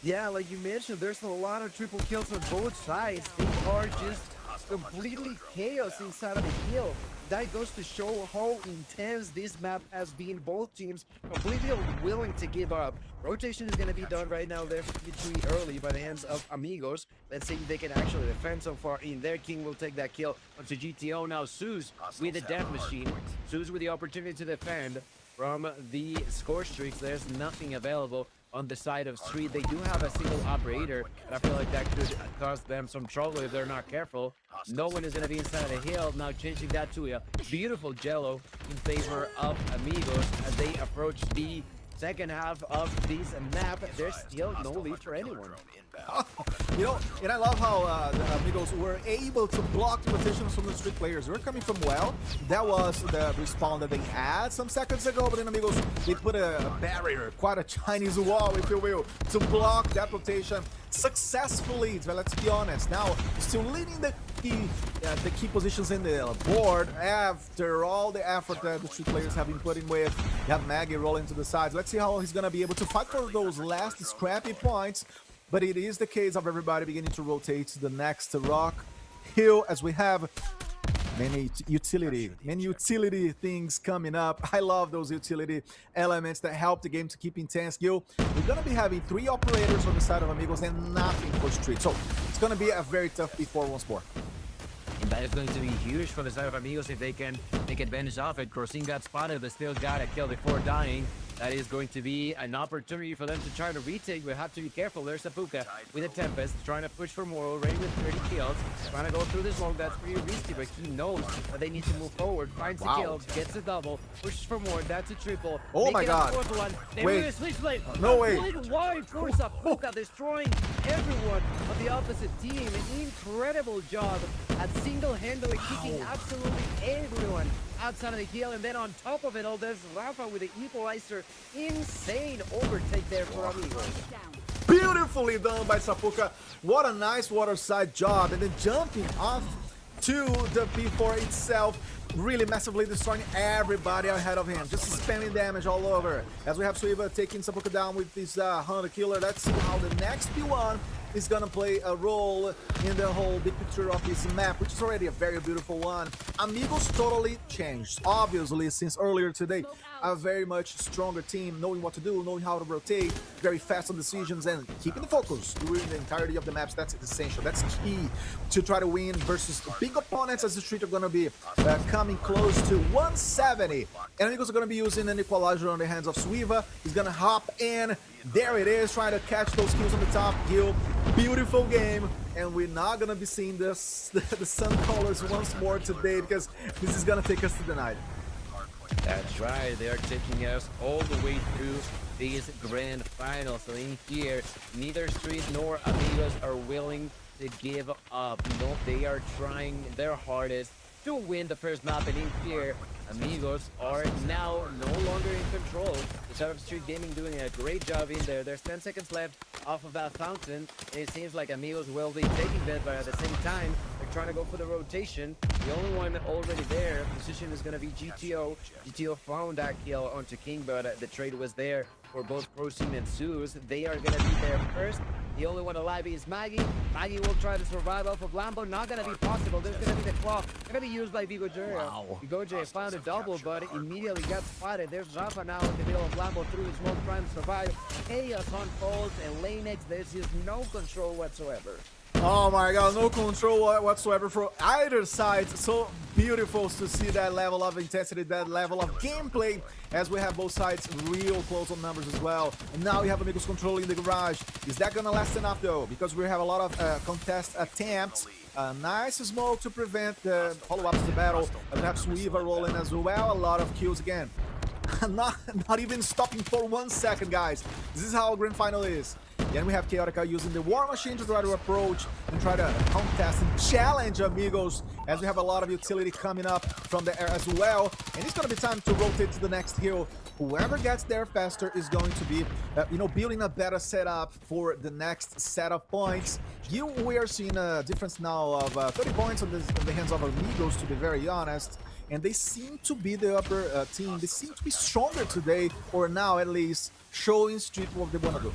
Yeah, like you mentioned, there's a lot of triple kills on both sides. They are just completely chaos inside of the kill. That goes to show how intense this map has been. Both teams completely unwilling to give up. Rotation is going to be done right now there for P3 early by the hands of Amigos. Let's see if they can actually defend so far in there. King will take that kill onto GTO. Now Zeus with the death machine. Zeus with the opportunity to defend from the score streaks. There's nothing available on the side of Street. They do have a single operator, and I feel like that could cause them some trouble if they're not careful. No one is going to be inside the hill. Now changing that to a beautiful Jello in favor of Amigos as they approach the second half of this map. There's still no lead for anyone. You know, and I love how the Amigos were able to block the rotations from the Street players. They're coming from well. That was the respawn that they had some seconds ago, but then Amigos, they put a barrier, quite a Chinese wall, if you will, to block that rotation successfully. But let's be honest, now still leading the key positions in the board after all the effort that the Street players have been putting with. You have Maggie rolling to the sides. Let's see how he's going to be able to fight for those last scrappy points. But it is the case of everybody beginning to rotate to the next rock hill as we have many utility things coming up. I love those utility elements that help the game to keep intense. Gil, we're going to be having 3 operators on the side of Amigos and nothing for Street. So it's going to be a very tough P4 once more. And that is going to be huge for the side of Amigos if they can take advantage of it. Crossing got spotted, but still got a kill before dying. That is going to be an opportunity for them to try to retake. We have to be careful. There's Sapuka with a Tempest trying to push for more, already with 30 kills. Trying to go through this long. That's pretty risky, but he knows that they need to move forward. Finds a kill, gets a double, pushes for more. That's a triple. Oh my god. Wait. No way. Wide for Sapuka, destroying everyone on the opposite team. An incredible job at single-handedly kicking absolutely everyone outside of the hill, and then on top of it all, there's Rafa with the equalizer. Insane overtake there for Amigos. Beautifully done by Sapuka. What a nice waterside job, and then jumping off to the P4 itself, really massively destroying everybody ahead of him, just spamming damage all over. As we have Suiva taking Sapuka down with this Hunter Killer. Let's see how the next P1 is gonna play a role in the whole big picture of this map, which is already a very beautiful one. Amigos totally changed, obviously, since earlier today. A very much stronger team, knowing what to do, knowing how to rotate, very fast on decisions, and keeping the focus during the entirety of the maps. That's essential. That's key to try to win versus big opponents, as the Street are gonna be coming close to 170. And Amigos are gonna be using an equalizer on the hands of Suiva. He's gonna hop in. There it is, trying to catch those kills on the top. Gil, beautiful game, and we're not gonna be seeing the sun colors once more today because this is gonna take us to the night. That's right, they are taking us all the way through these grand finals. So in here, neither Street nor Amigos are willing to give up. No, they are trying their hardest to win the first map, and in here, Amigos are now no longer in control. The side of Street Gaming doing a great job in there. There's 10 seconds left off of that fountain, and it seems like Amigos will be taking that, but at the same time, they're trying to go for the rotation. The only one already there, position is going to be GTO. GTO found that kill onto King, but the trade was there for both Prosim and Zeus. They are going to be there first. The only one alive is Maggie. Maggie will try to survive off of Lambo. Not going to be possible. There's going to be the claw. Going to be used by Vigo J. Wow. Vigo J found a double, but immediately got spotted. There's Rafa now in the middle of Lambo through his smoke, trying to survive. Chaos unfolds, and Lane X, there's just no control whatsoever. Oh my god, no control whatsoever from either side. So beautiful to see that level of intensity, that level of gameplay, as we have both sides real close on numbers as well. And now we have Amigos controlling the garage. Is that gonna last enough though? Because we have a lot of contest attempts. A nice smoke to prevent the follow-ups to the battle. And we have Suiva rolling as well. A lot of kills again. not even stopping for 1 second, guys. This is how grand final is. Then we have Chaotica using the War Machine to try to approach and try to contest and challenge Amigos, as we have a lot of utility coming up from the air as well. And it's going to be time to rotate to the next hill. Whoever gets there faster is going to be, building a better setup for the next set of points. Here we are seeing a difference now of 30 points on the hands of Amigos, to be very honest. And they seem to be the upper team. They seem to be stronger today, or now at least, showing Street what they want to do.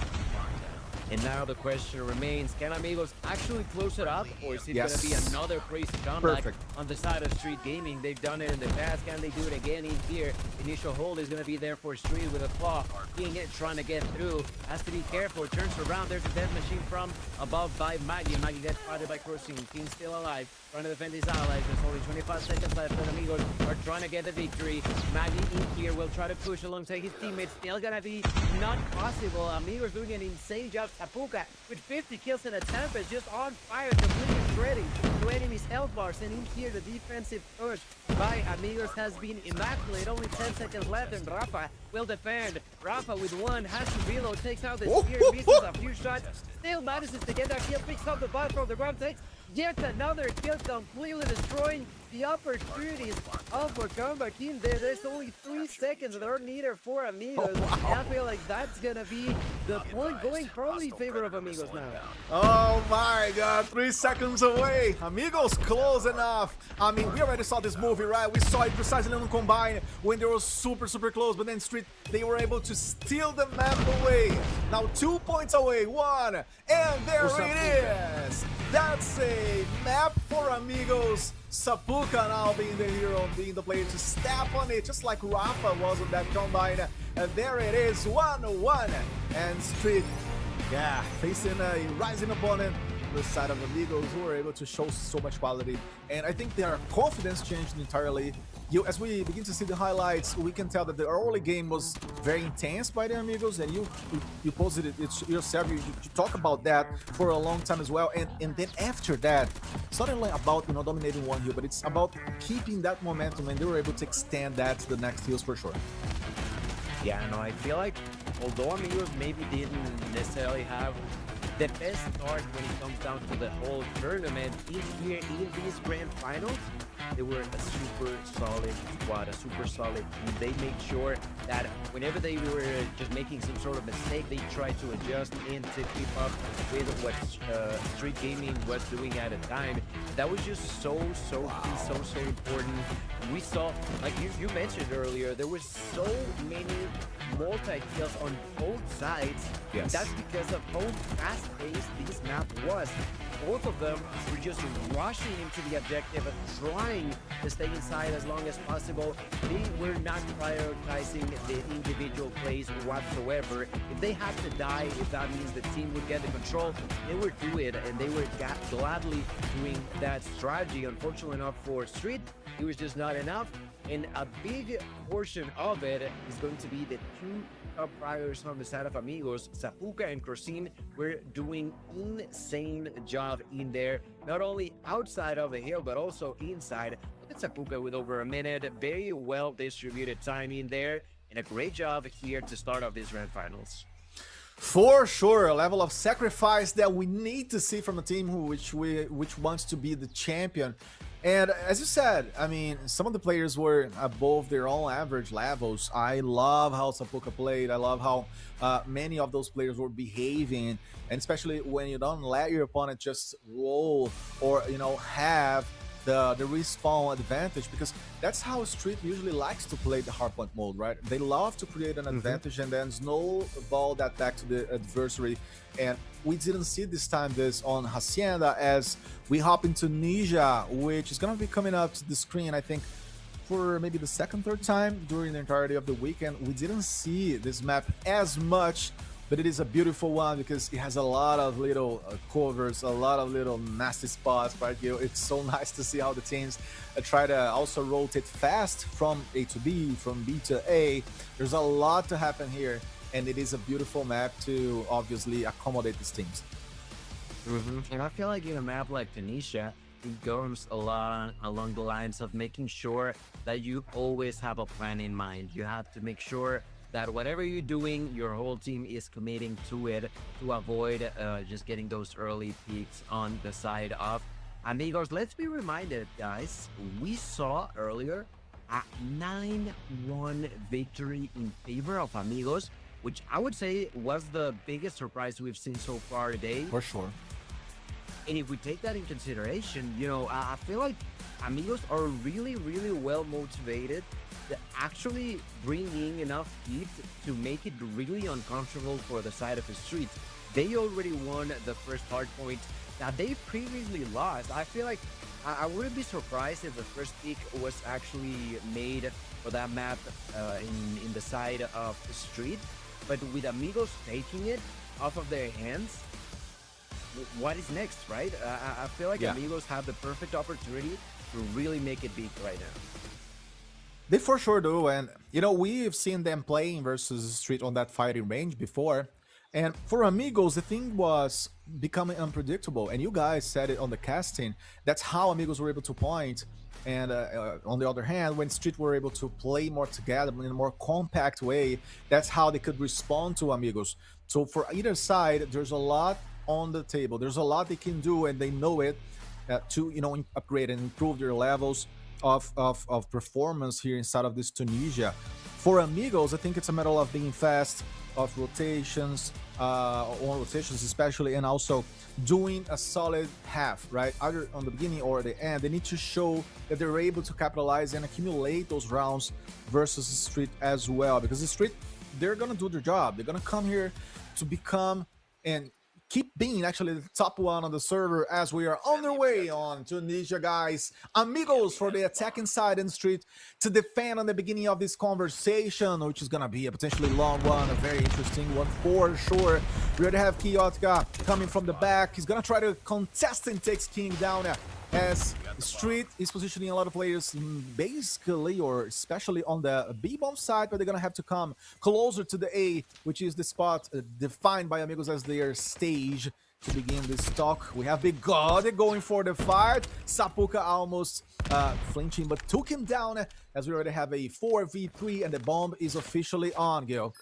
And now the question remains, can Amigos actually close it up, or is it Yes. going to be another crazy comeback Perfect. on the side of Street Gaming? They've done it in the past. Can they do it again in here? Initial hold is going to be there for Street with a claw. Being it, trying to get through. Has to be careful. Turns around. There's a death machine from above by Maggie. Maggie gets spotted by Crossing. King's still alive. Trying to defend his allies. There's only 25 seconds left, and Amigos are trying to get the victory. Maggie in here will try to push alongside his teammates. Still gonna be not possible. Amigos doing an insane job. Tapuka with 50 kills in a Tempest, just on fire, completely shredding to enemies' health bars. And in here, the defensive push by Amigos has been immaculate. Only 10 seconds left, and Rafa will defend. Rafa with one has to reload, takes out the spear, misses a few shots, still manages to get that kill, picks up the ball from the ground, takes yet another kill, completely destroying the opportunities of a comeback in there. There's only 3 seconds that are needed for Amigos. And I feel like that's gonna be the point, going probably in favor of Amigos now. Oh my god, 3 seconds away. Amigos close enough. I mean, we already saw this movie, right? We saw it precisely on Combine when they were super close, but then Street, they were able to steal the map away. Now 2 points away, 1, and there it is. That's a map for Amigos. Sapuka now being the hero, being the player to step on it, just like Rafa was on that Combine. There it is, 1-1, and Street, yeah, facing a rising opponent, the side of Amigos, who were able to show so much quality. And I think their confidence changed entirely. As we begin to see the highlights, we can tell that the early game was very intense by the Amigos, and you posted it yourself. You talk about that for a long time as well. And then after that, it's not only about dominating one hill, but it's about keeping that momentum, and they were able to extend that to the next hills for sure. Yeah, no, I feel like although Amigos maybe didn't necessarily have the best start when it comes down to the whole tournament, in here in these grand finals, they were a super solid squad, a super solid team. They made sure that whenever they were just making some sort of mistake, they tried to adjust and to keep up with what Street Gaming was doing at a time. That was just so key, so important. We saw, like you mentioned earlier, there was so many multi-kills on both sides. Yes. That's because of how fast-paced this map was. Both of them were just rushing into the objective and trying to stay inside as long as possible. They were not prioritizing the individual plays whatsoever. If they had to die, if that means the team would get the control, they would do it, and they were gladly doing that strategy. Unfortunately enough for Street, it was just not enough, and a big portion of it is going to be the two top priors on the side of Amigos. Sapuka and Crosin were doing insane job in there, not only outside of the hill but also inside. Look at Sapuka with over a minute, very well distributed time in there, and a great job here to start off these grand finals. For sure, a level of sacrifice that we need to see from a team which wants to be the champion. And as you said, I mean, some of the players were above their own average levels. I love how Sapuka played. I love how many of those players were behaving, and especially when you don't let your opponent just roll or have the respawn advantage, because that's how Street usually likes to play the hardpoint mode, right? They love to create an advantage and then snowball that back to the adversary. And we didn't see this time this on Hacienda, as we hop into Ninja, which is going to be coming up to the screen, I think, for maybe the second, third time during the entirety of the weekend. We didn't see this map as much, but it is a beautiful one because it has a lot of little covers, a lot of little nasty spots, right? It's so nice to see how the teams try to also rotate fast from A to B, from B to A. There's a lot to happen here, and it is a beautiful map to obviously accommodate these teams. And I feel like in a map like Tunisia, it goes a lot along the lines of making sure that you always have a plan in mind. You have to make sure that whatever you're doing, your whole team is committing to it to avoid just getting those early peaks on the side of Amigos. Let's be reminded, guys, we saw earlier a 9-1 victory in favor of Amigos, which I would say was the biggest surprise we've seen so far today. For sure. And if we take that in consideration, you know, I feel like Amigos are really, really well motivated to actually bring in enough heat to make it really uncomfortable for the side of the Street. They already won the first hard point that they previously lost. I feel like I wouldn't be surprised if the first pick was actually made for that map in the side of the Street. But with Amigos taking it off of their hands, what is next, right? I feel like Amigos have the perfect opportunity to really make it big right now. They for sure do, and you know, we've seen them playing versus Street on that fighting range before. And for Amigos, the thing was becoming unpredictable, and you guys said it on the casting. That's how Amigos were able to point. And on the other hand, when Street were able to play more together in a more compact way, that's how they could respond to Amigos. So for either side, there's a lot on the table. There's a lot they can do, and they know it, to, you know, upgrade and improve their levels of performance here inside of this Tunisia. For Amigos, I think it's a matter of being fast, of rotations, on rotations especially, and also doing a solid half, right? Either on the beginning or the end. They need to show that they're able to capitalize and accumulate those rounds versus the Street as well, because the Street, they're gonna do their job. They're gonna come here to become and keep being actually the top one on the server as we are on their way on Tunisia, guys. Amigos for the attacking side and Street to defend on the beginning of this conversation, which is gonna be a potentially long one, a very interesting one for sure. We already have Kiotka coming from the back. He's gonna try to contest and takes King down as Street is positioning a lot of players basically or especially on the B-bomb side, but they're gonna have to come closer to the A, which is the spot defined by Amigos as their stage to begin this talk. We have Big God going for the fight. Sapuka almost flinching, but took him down as we already have a 4v3 and the bomb is officially on, Gil.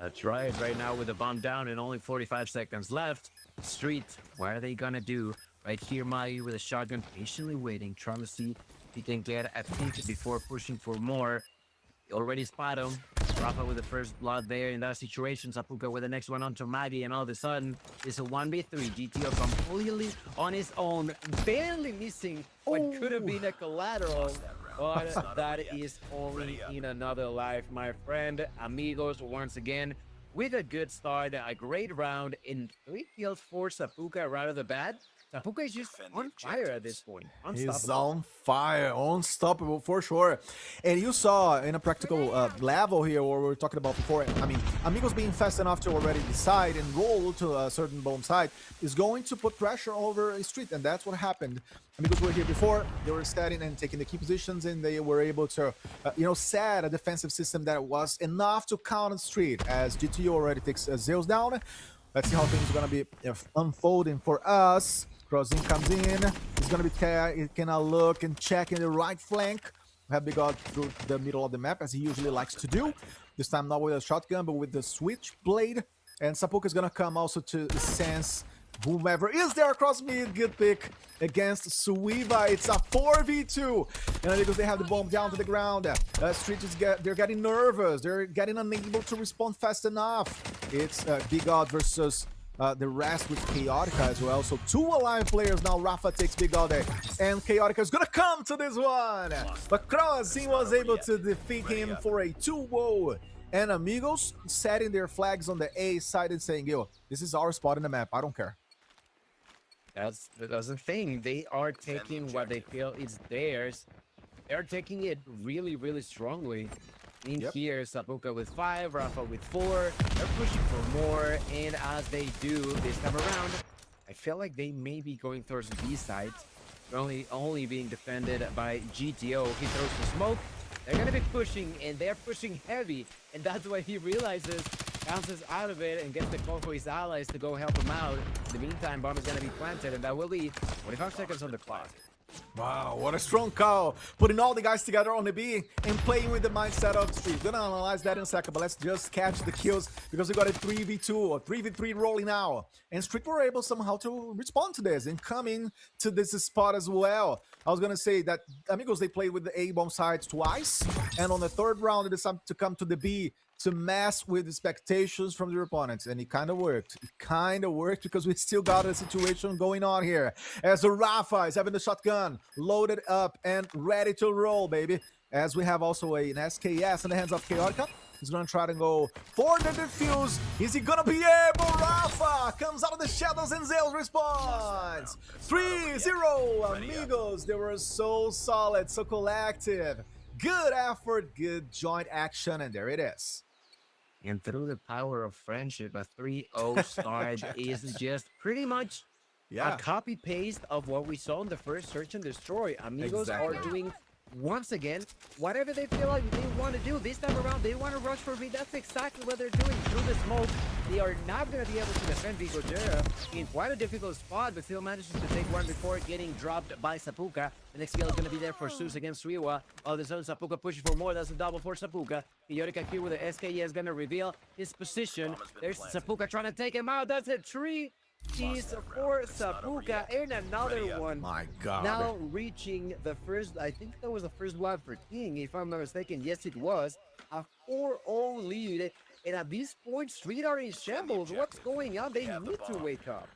That's right. Right now with the bomb down and only 45 seconds left, Street, what are they gonna do? Right here, Mai with a shotgun, patiently waiting, trying to see if he can get a pinch before pushing for more. He already spot him. Rafa with the first blood there in that situation. Sapuka with the next one onto Maggie, and all of a sudden, it's a 1v3. GTO completely on his own, barely missing what could have been a collateral. But that is only in another life, my friend. Amigos, once again, with a good start, a great round, in 3 kills for Sapuka right off the bat. Sapuka is just on fire at this point. He's on fire, unstoppable for sure. And you saw in a practical level here, what we were talking about before, I mean, Amigos being fast enough to already decide and roll to a certain bomb side is going to put pressure over a Street, and that's what happened. Amigos were here before, they were standing and taking the key positions, and they were able to, you know, set a defensive system that was enough to counter Street, as GTO already takes Zeus down. Let's see how things are going to be unfolding for us. Crossing comes in. He's going to be taking a look and checking the right flank. We have Big God through the middle of the map, as he usually likes to do. This time not with a shotgun, but with the switchblade. And Sapuka is going to come also to sense whomever is there across mid. Good pick against Suiva. It's a 4v2. And because they have the bomb down to the ground, Street is they're getting nervous. They're getting unable to respond fast enough. It's Big God versus the rest with Chaotica as well. So 2 alive players now. Rafa takes Big all day, and Chaotica is gonna come to this one. But Crossing was able to defeat him for a 2-0. And Amigos setting their flags on the A side and saying, yo, this is our spot in the map. I don't care. That's the thing. They are taking what they feel is theirs. They're taking it really, really strongly. In here, Sapuka with 5, Rafa with 4. They're pushing for more, and as they do this time around, I feel like they may be going towards B side. Only being defended by GTO. He throws the smoke. They're gonna be pushing, and they're pushing heavy, and that's why he realizes, bounces out of it, and gets the call for his allies to go help him out. In the meantime, bomb is gonna be planted, and that will leave 25 seconds on the clock. Wow, what a strong call. Putting all the guys together on the B and playing with the mindset of Street. Gonna analyze that in a second, but let's just catch the kills because we got a 3v2 or 3v3 rolling now. And Street were able somehow to respond to this and come in to this spot as well. I was gonna say that Amigos, they played with the A-bomb sides twice, and on the 3rd round, they decided to come to the B to mess with expectations from their opponents, and it kind of worked. It kind of worked because we still got a situation going on here as the Rafa is having the shotgun loaded up and ready to roll, baby. As we have also an SKS in the hands of Chaotica. He's gonna try to go for the defuse. Is he gonna be able? Rafa comes out of the shadows and Zeus responds. 3-0, Amigos. They were so solid, so collective. Good effort, good joint action, and there it is. And through the power of friendship, a 3-0 start is just pretty much a copy-paste of what we saw in the first Search and Destroy. Amigos are doing, once again, whatever they feel like they want to do. This time around, they want to rush for B. That's exactly what they're doing. Through the smoke, they are not going to be able to defend Vigojera in quite a difficult spot, but still manages to take one before getting dropped by Sapuka. The next kill is going to be there for Zeus against Suiwa. All of a sudden, Sapuka pushing for more. That's a double for Sapuka. Chaotica here with the SKE is going to reveal his position. There's Sapuka trying to take him out. That's a 3 piece for Sapuka, and another one. My God. Now reaching the first, I think that was the first blood for King, if I'm not mistaken. Yes, it was. A 4-0 lead. And at this point, Street are in shambles. What's going on? They need to wake up.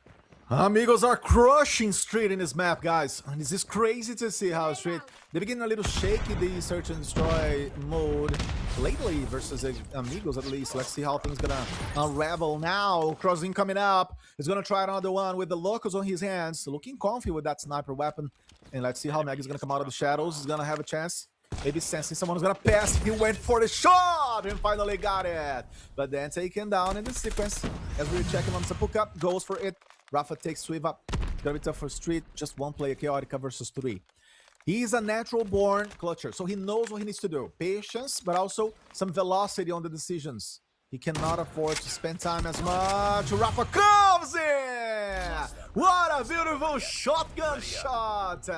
Amigos are crushing Street in this map, guys. And this is crazy to see how Street, they begin a little shaky, the search and destroy mode lately versus Amigos, at least. Let's see how things gonna unravel now. Crossing coming up. He's gonna try another one with the locals on his hands. Looking comfy with that sniper weapon. And let's see how Maggie's gonna come out of the shadows. He's gonna have a chance. Maybe sensing someone's gonna pass. He went for the shot and finally got it. But then taken down in the sequence. As we were checking on Sapuka, goes for it. Rafa takes sweep up. Gonna be tough for Street. Just one player, Chaotica versus 3. He's a natural born clutcher, so he knows what he needs to do. Patience, but also some velocity on the decisions. He cannot afford to spend time as much. Rafa comes in! What a beautiful shotgun shot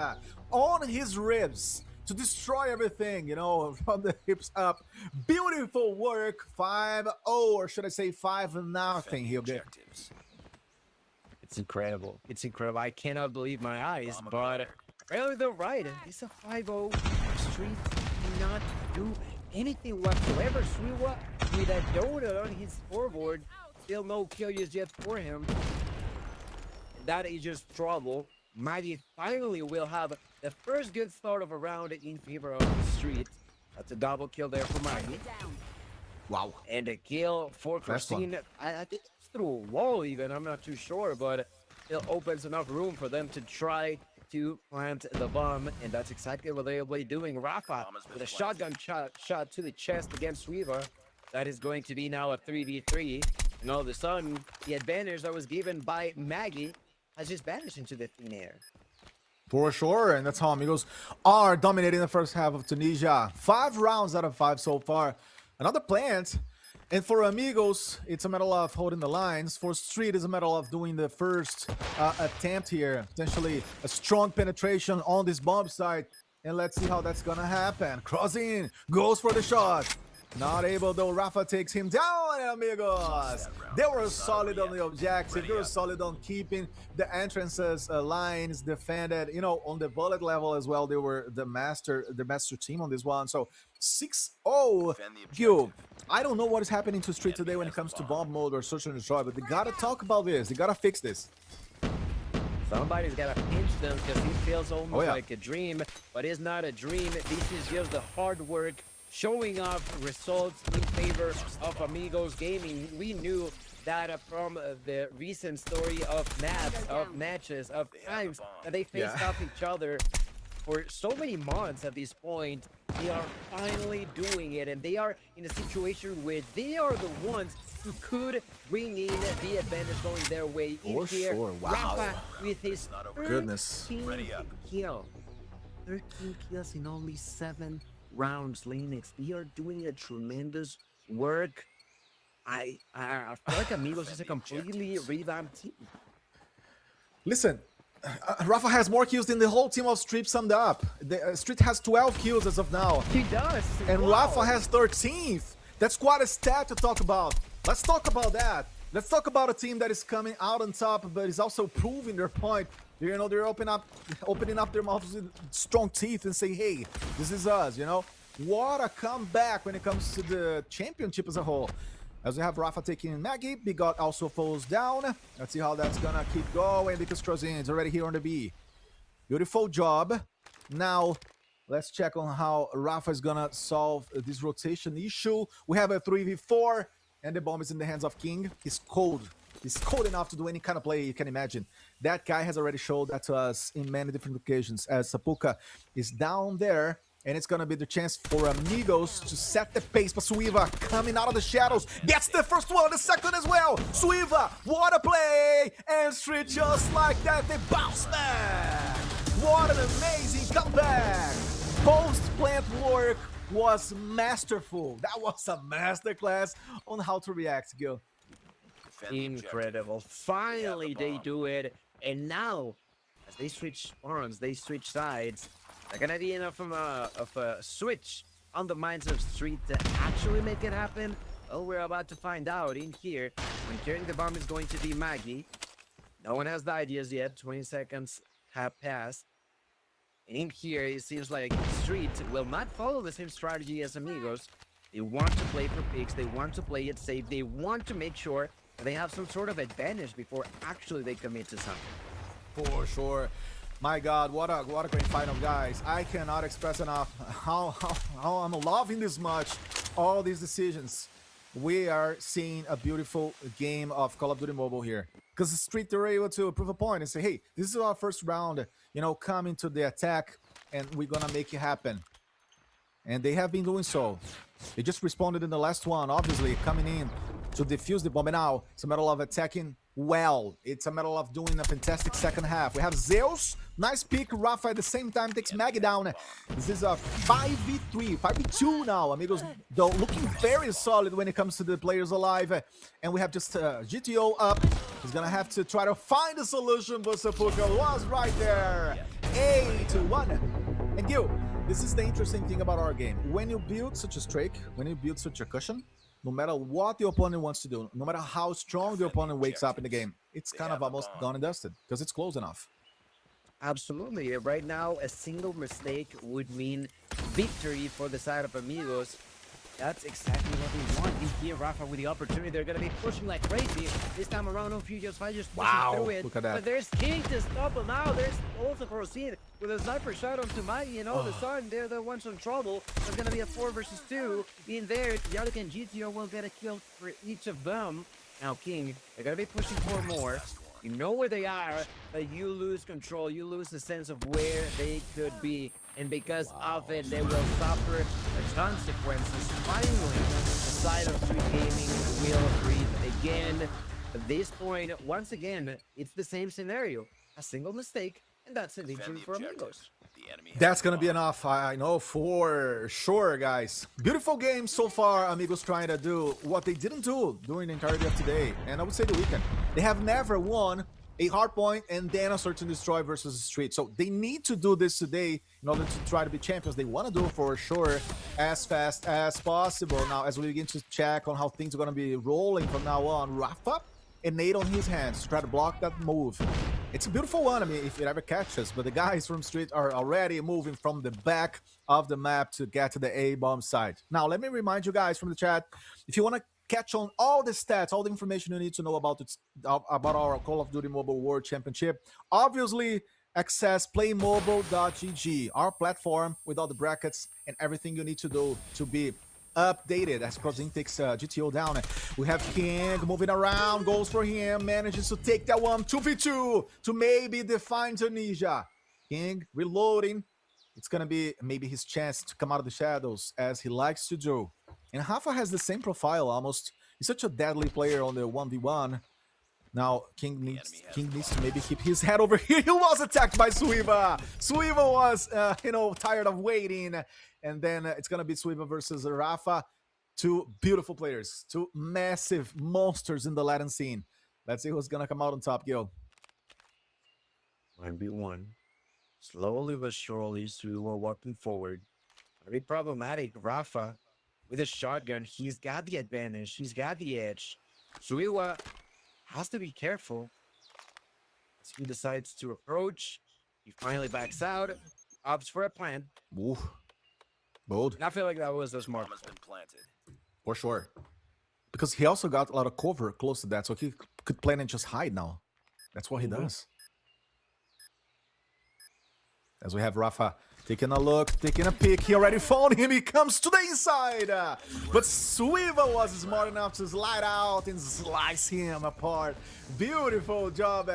on his ribs to destroy everything, you know, from the hips up. Beautiful work. 5-0, or should I say 5-0 here. It's incredible. It's incredible. I cannot believe my eyes, but really they're right. It's a 5-0. Street cannot do anything whatsoever. Suiwa with a donut on his scoreboard. Still no kill just yet for him. That is just trouble. Mighty finally will have the first good start of a round in favor of the Street. That's a double kill there for Mighty. Wow. And a kill for Christine. I think it's through a wall even. I'm not too sure, but it opens enough room for them to try to plant the bomb. And that's exactly what they'll be doing. Rafa with a shotgun shot to the chest against Weaver. That is going to be now a 3v3. And all of a sudden, the advantage that was given by Maggie has just vanished into the thin air. For sure, and that's how Amigos are dominating the first half of Tunisia. 5 rounds out of 5 so far. Another plant. And for Amigos, it's a matter of holding the lines. For Street, it's a matter of doing the first attempt here. Potentially a strong penetration on this bomb site. And let's see how that's gonna happen. Crossing, goes for the shot. Not able though. Rafa takes him down, amigos. They were solid on the objective. They were solid on keeping the entrances lines defended. You know, on the bullet level as well. They were the master team on this one. So 6-0. Gil, I don't know what is happening to Street today when it comes to bomb mode or search and destroy, but they gotta talk about this. They gotta fix this. Somebody's got to pinch them because he feels almost like a dream, but it's not a dream. This is just the hard work showing off results in favor of Amigos Gaming. We knew that from the recent story of maps, of matches, of times that they faced off each other for so many months at this point. They are finally doing it, and they are in a situation where they are the ones who could bring in the advantage going their way. For here, sure. Wow. Rafa with his Goodness. 13 kill. 13 kills in only 7 rounds, Linux. They are doing a tremendous work. I feel like Amigos is a completely revamped team. Listen, Rafa has more kills than the whole team of Street summed up. The, Street has 12 kills as of now. He does. And Wow. Rafa has 13th. That's quite a stat to talk about. Let's talk about that. Let's talk about a team that is coming out on top, but is also proving their point. You know, they're opening up their mouths with strong teeth and say, hey, this is us, you know? What a comeback when it comes to the championship as a whole. As we have Rafa taking Maggie, Bigot also falls down. Let's see how that's gonna keep going because Trozin is already here on the B. Beautiful job. Now, let's check on how Rafa is gonna solve this rotation issue. We have a 3v4, and the bomb is in the hands of King. He's cold. He's cold enough to do any kind of play you can imagine. That guy has already showed that to us in many different occasions, as Sapuka is down there, and it's gonna be the chance for Amigos to set the pace. But Suiva coming out of the shadows gets the first one, the second as well. Suiva, what a play! And Street just like that, they bounce back. What an amazing comeback! Post-plant work was masterful. That was a masterclass on how to react, Gil. Incredible. Finally, they do it. And now, as they switch spawns, they switch sides, they're gonna be enough of a switch on the minds of Street to actually make it happen. Oh, we're about to find out in here. When carrying the bomb is going to be Maggie. No one has the ideas yet. 20 seconds have passed. In here, it seems like Street will not follow the same strategy as Amigos. They want to play for picks. They want to play it safe. They want to make sure that they have some sort of advantage before actually they commit to something. For sure. My God, what a great final, guys. I cannot express enough how I'm loving this much, all these decisions. We are seeing a beautiful game of Call of Duty Mobile here. Because the Street, they're able to prove a point and say, hey, this is our first round, you know, coming to the attack, and we're gonna make it happen. And they have been doing so. They just responded in the last one, obviously, coming in to defuse the bomb. And now it's a matter of attacking well. It's a matter of doing a fantastic second half. We have Zeus, nice pick. Rafa at the same time takes Maggie down. This is a 5v3, 5v2 now. Amigos, though, looking very solid when it comes to the players alive. And we have just GTO up. He's gonna have to try to find a solution, but Sapuka was right there. 8-1. And Gil, this is the interesting thing about our game. When you build such a streak, when you build such a cushion, no matter what the opponent wants to do, no matter how strong the opponent wakes up in the game, it's kind of almost done and dusted because it's close enough. Absolutely. Right now, a single mistake would mean victory for the side of Amigos. That's exactly what we want. In here, Rafa with the opportunity. They're going to be pushing like crazy. This time around, no Fugios fight just pushing through it. Look at that. But there's King to stop him now. There's also Proceed with a sniper shot onto Maggie and all of a sudden they're the ones in trouble. There's going to be a 4 versus 2 in there. Yarlik and GTO will get a kill for each of them. Now King, they're going to be pushing for more. You know where they are, but you lose control. You lose the sense of where they could be. And because of it, they will suffer the consequences. Finally, the side of Street Gaming will breathe again. At this point, once again, it's the same scenario. A single mistake, and that's a victory for Amigos. That's gonna be enough, I know for sure, guys. Beautiful game so far. Amigos trying to do what they didn't do during the entirety of today, and I would say the weekend. They have never won a hard point, and then a search and destroy versus street. So they need to do this today in order to try to be champions. They want to do it for sure as fast as possible. Now, as we begin to check on how things are going to be rolling from now on, Rafa, a nade on his hands to try to block that move. It's a beautiful one, I mean, if it ever catches, but the guys from Street are already moving from the back of the map to get to the A-bomb side. Now, let me remind you guys from the chat, if you want to catch on all the stats, all the information you need to know about our Call of Duty Mobile World Championship, obviously access playmobile.gg, our platform with all the brackets and everything you need to do to be updated as CODM takes GTO down. We have King moving around, goes for him, manages to take that one 2v2 to maybe define Tunisia. King reloading. It's gonna be maybe his chance to come out of the shadows as he likes to do. And Rafa has the same profile almost. He's such a deadly player on the 1v1. Now, King needs to maybe keep his head over here. He was attacked by Suiva. Suiva was, tired of waiting. And then it's going to be Suiva versus Rafa. Two beautiful players. Two massive monsters in the Latin scene. Let's see who's going to come out on top, Gil. 1v1. Slowly but surely, Suiva walking forward. Very problematic. Rafa, with a shotgun, he's got the advantage. He's got the edge. Suiva has to be careful. As he decides to approach, he finally backs out, opts for a plant. Ooh. Bold. And I feel like that was a smart. Bomb has been planted. For sure. Because he also got a lot of cover close to that, so he could plan and just hide now. That's what he does. As we have Rafa taking a look, taking a peek. He already found him. He comes to the inside. But Suiva was smart enough to slide out and slice him apart. Beautiful job.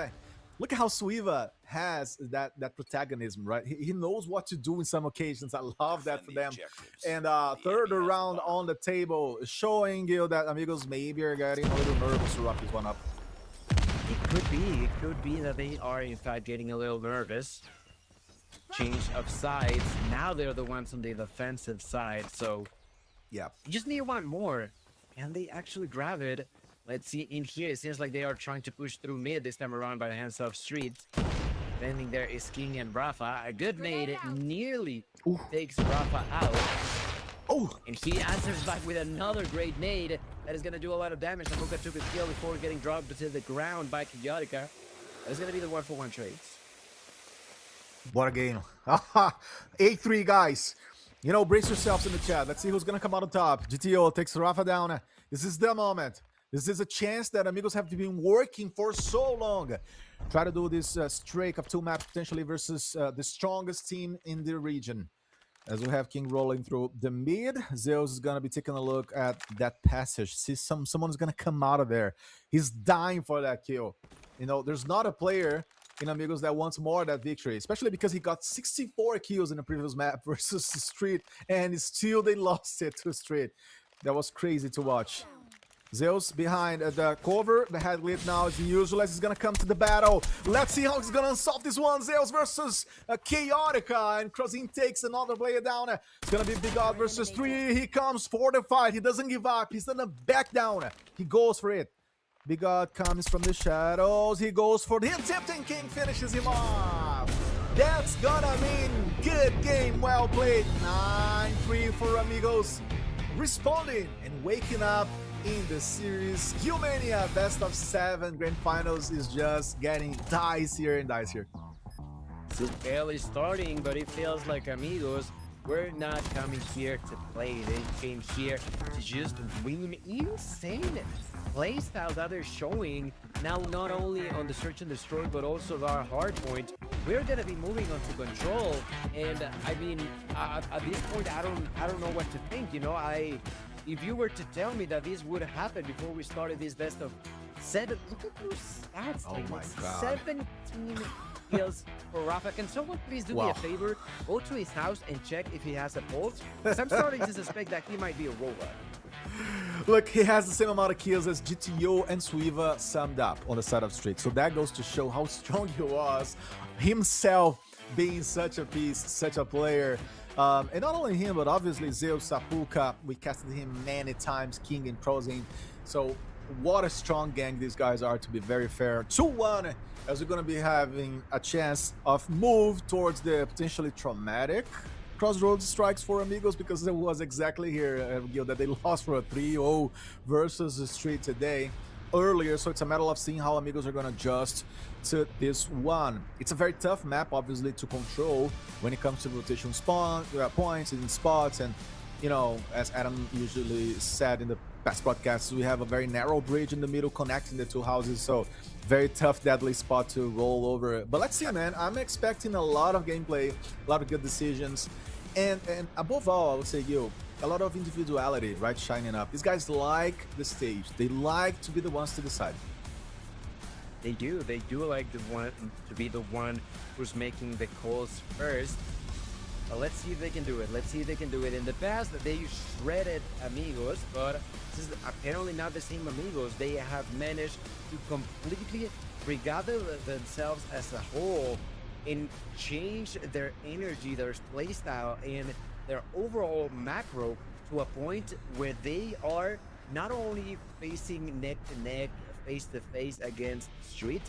Look at how Suiva has that protagonism, right? He knows what to do in some occasions. I love that for them. And third round on the table, showing you that Amigos maybe are getting a little nervous to wrap this one up. It could be. It could be that they are, in fact, getting a little nervous. Change of sides. Now they're the ones on the defensive side. So, yeah, you just need one more. And they actually grab it. Let's see in here. It seems like they are trying to push through mid this time around by the hands of Street. Landing there is King and Rafa. A good nade nearly takes Rafa out. Oh, and he answers back with another great nade that is going to do a lot of damage. Namuka took his kill before getting dropped to the ground by Chaotica. That's going to be the 1-for-1 trades. What a game. 8-3, guys. Brace yourselves in the chat. Let's see who's going to come out on top. GTO takes Rafa down. This is the moment. This is a chance that Amigos have been working for so long. Try to do this streak of 2 maps potentially versus the strongest team in the region. As we have King rolling through the mid, Zeus is going to be taking a look at that passage. See, someone's going to come out of there. He's dying for that kill. There's not a player in Amigos that wants more of that victory, especially because he got 64 kills in the previous map versus Street, and still they lost it to Street. That was crazy to watch. Zeus behind the cover. The head lit now as usual as he's gonna come to the battle. Let's see how he's gonna unsolve this one. Zeus versus Chaotica, and CODM takes another player down. It's gonna be Big God versus 3. He comes for the fight. He doesn't give up. He's gonna back down. He goes for it. Big God comes from the shadows. He goes for the attempt, and King finishes him off. That's gonna mean good game, well played. 9-3 for Amigos. Responding and waking up in the series. Humania best of 7 grand finals is just getting dicier and dicier. Still barely starting, but it feels like Amigos, we're not coming here to play. They came here to just win. Insane playstyle that they're showing now, not only on the search and destroy, but also our hard point. We're gonna be moving on to control, and I mean, at this point, I don't know what to think. If you were to tell me that this would happen before we started this best of 7, look at those stats. Oh my God. 17 kills for Rafa. Can someone please do me a favor? Go to his house and check if he has a pulse, because I'm starting to suspect that he might be a robot. Look, he has the same amount of kills as GTO and Suiva summed up on the side of Street. So that goes to show how strong he was himself, being such a beast, such a player. And not only him, but obviously Zeus, Sapuka, we casted him many times, King and CODM. So what a strong gang these guys are, to be very fair. 2-1, as we're going to be having a chance of move towards the potentially traumatic crossroads strikes for Amigos, because it was exactly here, Gil, that they lost for a 3-0 versus the Street today earlier. So it's a matter of seeing how Amigos are going to adjust to this one. It's a very tough map, obviously, to control when it comes to rotation points and spots. And, you know, as Adam usually said in the past broadcasts, we have a very narrow bridge in the middle connecting the two houses. So very tough, deadly spot to roll over. But let's see, man. I'm expecting a lot of gameplay, a lot of good decisions. And above all, I would say, Gil, a lot of individuality, right, shining up. These guys like the stage. They like to be the ones to decide. They do like to be the one who's making the calls first. But let's see if they can do it. Let's see if they can do it. In the past, they shredded Amigos, but this is apparently not the same Amigos. They have managed to completely regather themselves as a whole and change their energy, their playstyle, and their overall macro to a point where they are not only facing neck to neck, face to face against Street.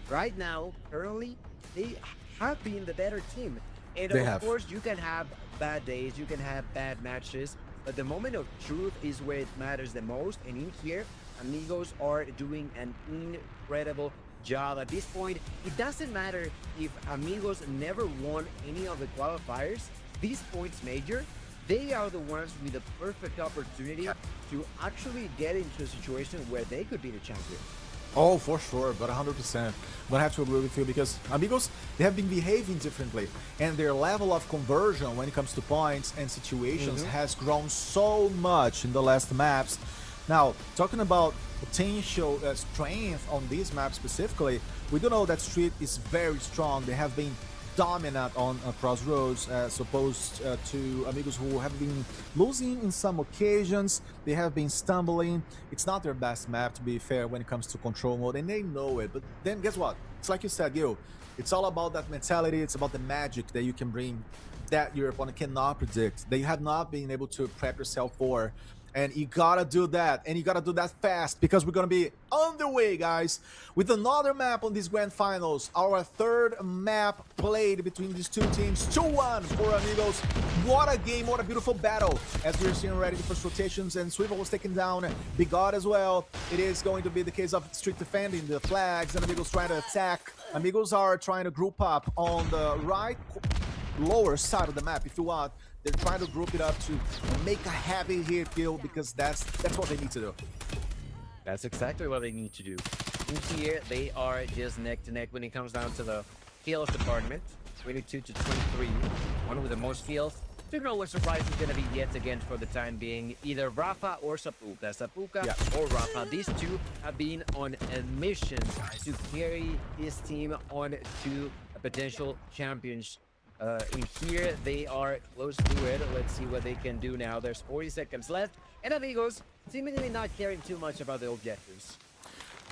Right now, currently, they have been the better team. And of course, you can have bad days, you can have bad matches, but the moment of truth is where it matters the most. And in here, Amigos are doing an incredible job. At this point, it doesn't matter if Amigos never won any of the qualifiers. These points major, they are the ones with the perfect opportunity to actually get into a situation where they could be the champion. Oh, for sure, but 100%. I'm gonna have to agree with you, because Amigos, they have been behaving differently, and their level of conversion when it comes to points and situations has grown so much in the last maps. Now, talking about potential strength on these maps specifically, we do know that Street is very strong. They have been dominant on Crossroads, as opposed to Amigos, who have been losing in some occasions. They have been stumbling. It's not their best map, to be fair, when it comes to control mode, and they know it. But then guess what? It's like you said, Gil. It's all about that mentality. It's about the magic that you can bring that your opponent cannot predict, that you have not been able to prep yourself for. And you gotta do that, and you gotta do that fast, because we're gonna be on the way, guys, with another map on these grand finals. Our third map played between these two teams. 2-1 for Amigos. What a game, what a beautiful battle. As we're seeing already the first rotations, and Swivel was taken down, Big God as well. It is going to be the case of Street defending the flags, and Amigos trying to attack. Amigos are trying to group up on the right lower side of the map, if you want. They're trying to group it up to make a heavy hit kill, because that's what they need to do. That's exactly what they need to do. In here, they are just neck to neck when it comes down to the kills department. 22 to 23. One with the most kills. So you know what surprise is going to be yet again for the time being. Either Rafa or Sapuka. Sapuka or Rafa. These two have been on a mission to carry his team on to a potential championship. In here, they are close to it. Let's see what they can do now. There's 40 seconds left. And Amigos seemingly not caring too much about the objectives.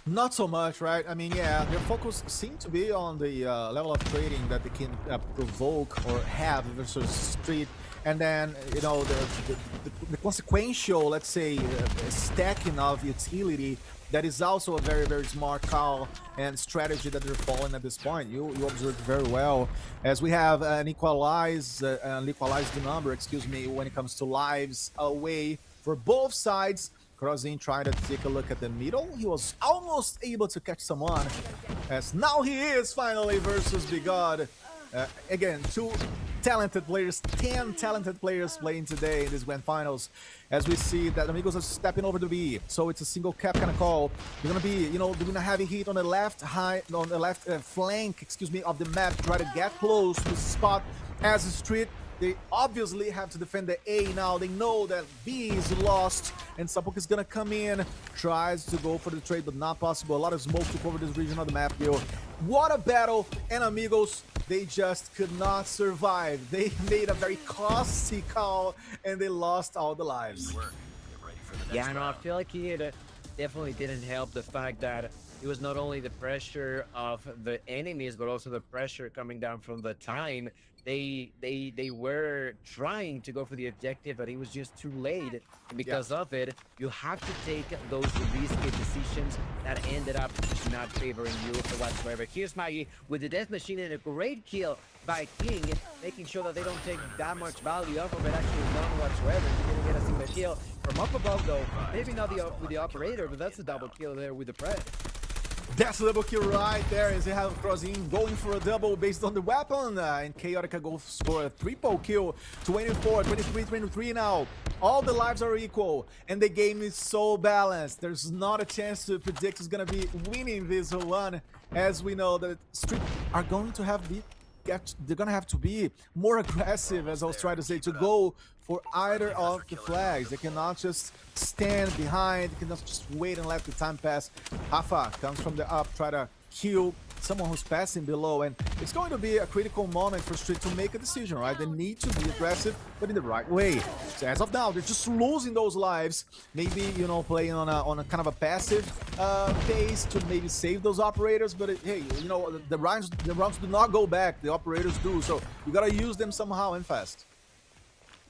Not so much, right? I mean, yeah, their focus seems to be on the level of trading that they can provoke or have versus Street. And then, you know, the consequential, let's say, stacking of utility. That is also a very, very smart call and strategy that they're following at this point. You observed very well, as we have an equalized number, excuse me, when it comes to lives away for both sides. Crozin trying to take a look at the middle. He was almost able to catch someone, as now he is finally versus Big God. Again, two talented players, 10 talented players playing today in these grand finals, as we see that Amigos are stepping over to B. So it's a single cap kind of call. They're gonna be, you know, doing a heavy hit on the left flank, excuse me, of the map to try to get close to the spot as a Street. They obviously have to defend the A now. They know that B is lost, and Sapuka is gonna come in, tries to go for the trade, but not possible. A lot of smoke took over this region of the map, yo. What a battle, and Amigos, they just could not survive. They made a very costly call, and they lost all the lives. Yeah, no, I feel like he definitely didn't help the fact that it was not only the pressure of the enemies, but also the pressure coming down from the time. They were trying to go for the objective, but it was just too late. And because of it, you have to take those risky decisions that ended up not favoring you whatsoever. Here's Maggie with the death machine and a great kill by King, making sure that they don't take that much value off of it, actually none whatsoever. You're gonna get a single kill from up above though. Maybe not with the operator, but that's a double kill there with the Pred. That's a double kill right there as they have Crossing going for a double based on the weapon. And Chaotica go score a triple kill. 24, 23, 23 now. All the lives are equal and the game is so balanced. There's not a chance to predict who's going to be winning this one. As we know that Street are going to have they're gonna have to be more aggressive, as I was trying to say, to go for either of the flags. They cannot just stand behind, they cannot just wait and let the time pass. Rafa comes from the up, try to kill someone who's passing below, and it's going to be a critical moment for Street to make a decision, right? They need to be aggressive, but in the right way. So as of now, they're just losing those lives. Maybe, you know, playing on a kind of a passive pace to maybe save those operators, but hey, you know, the rounds do not go back, the operators do, so you gotta use them somehow and fast.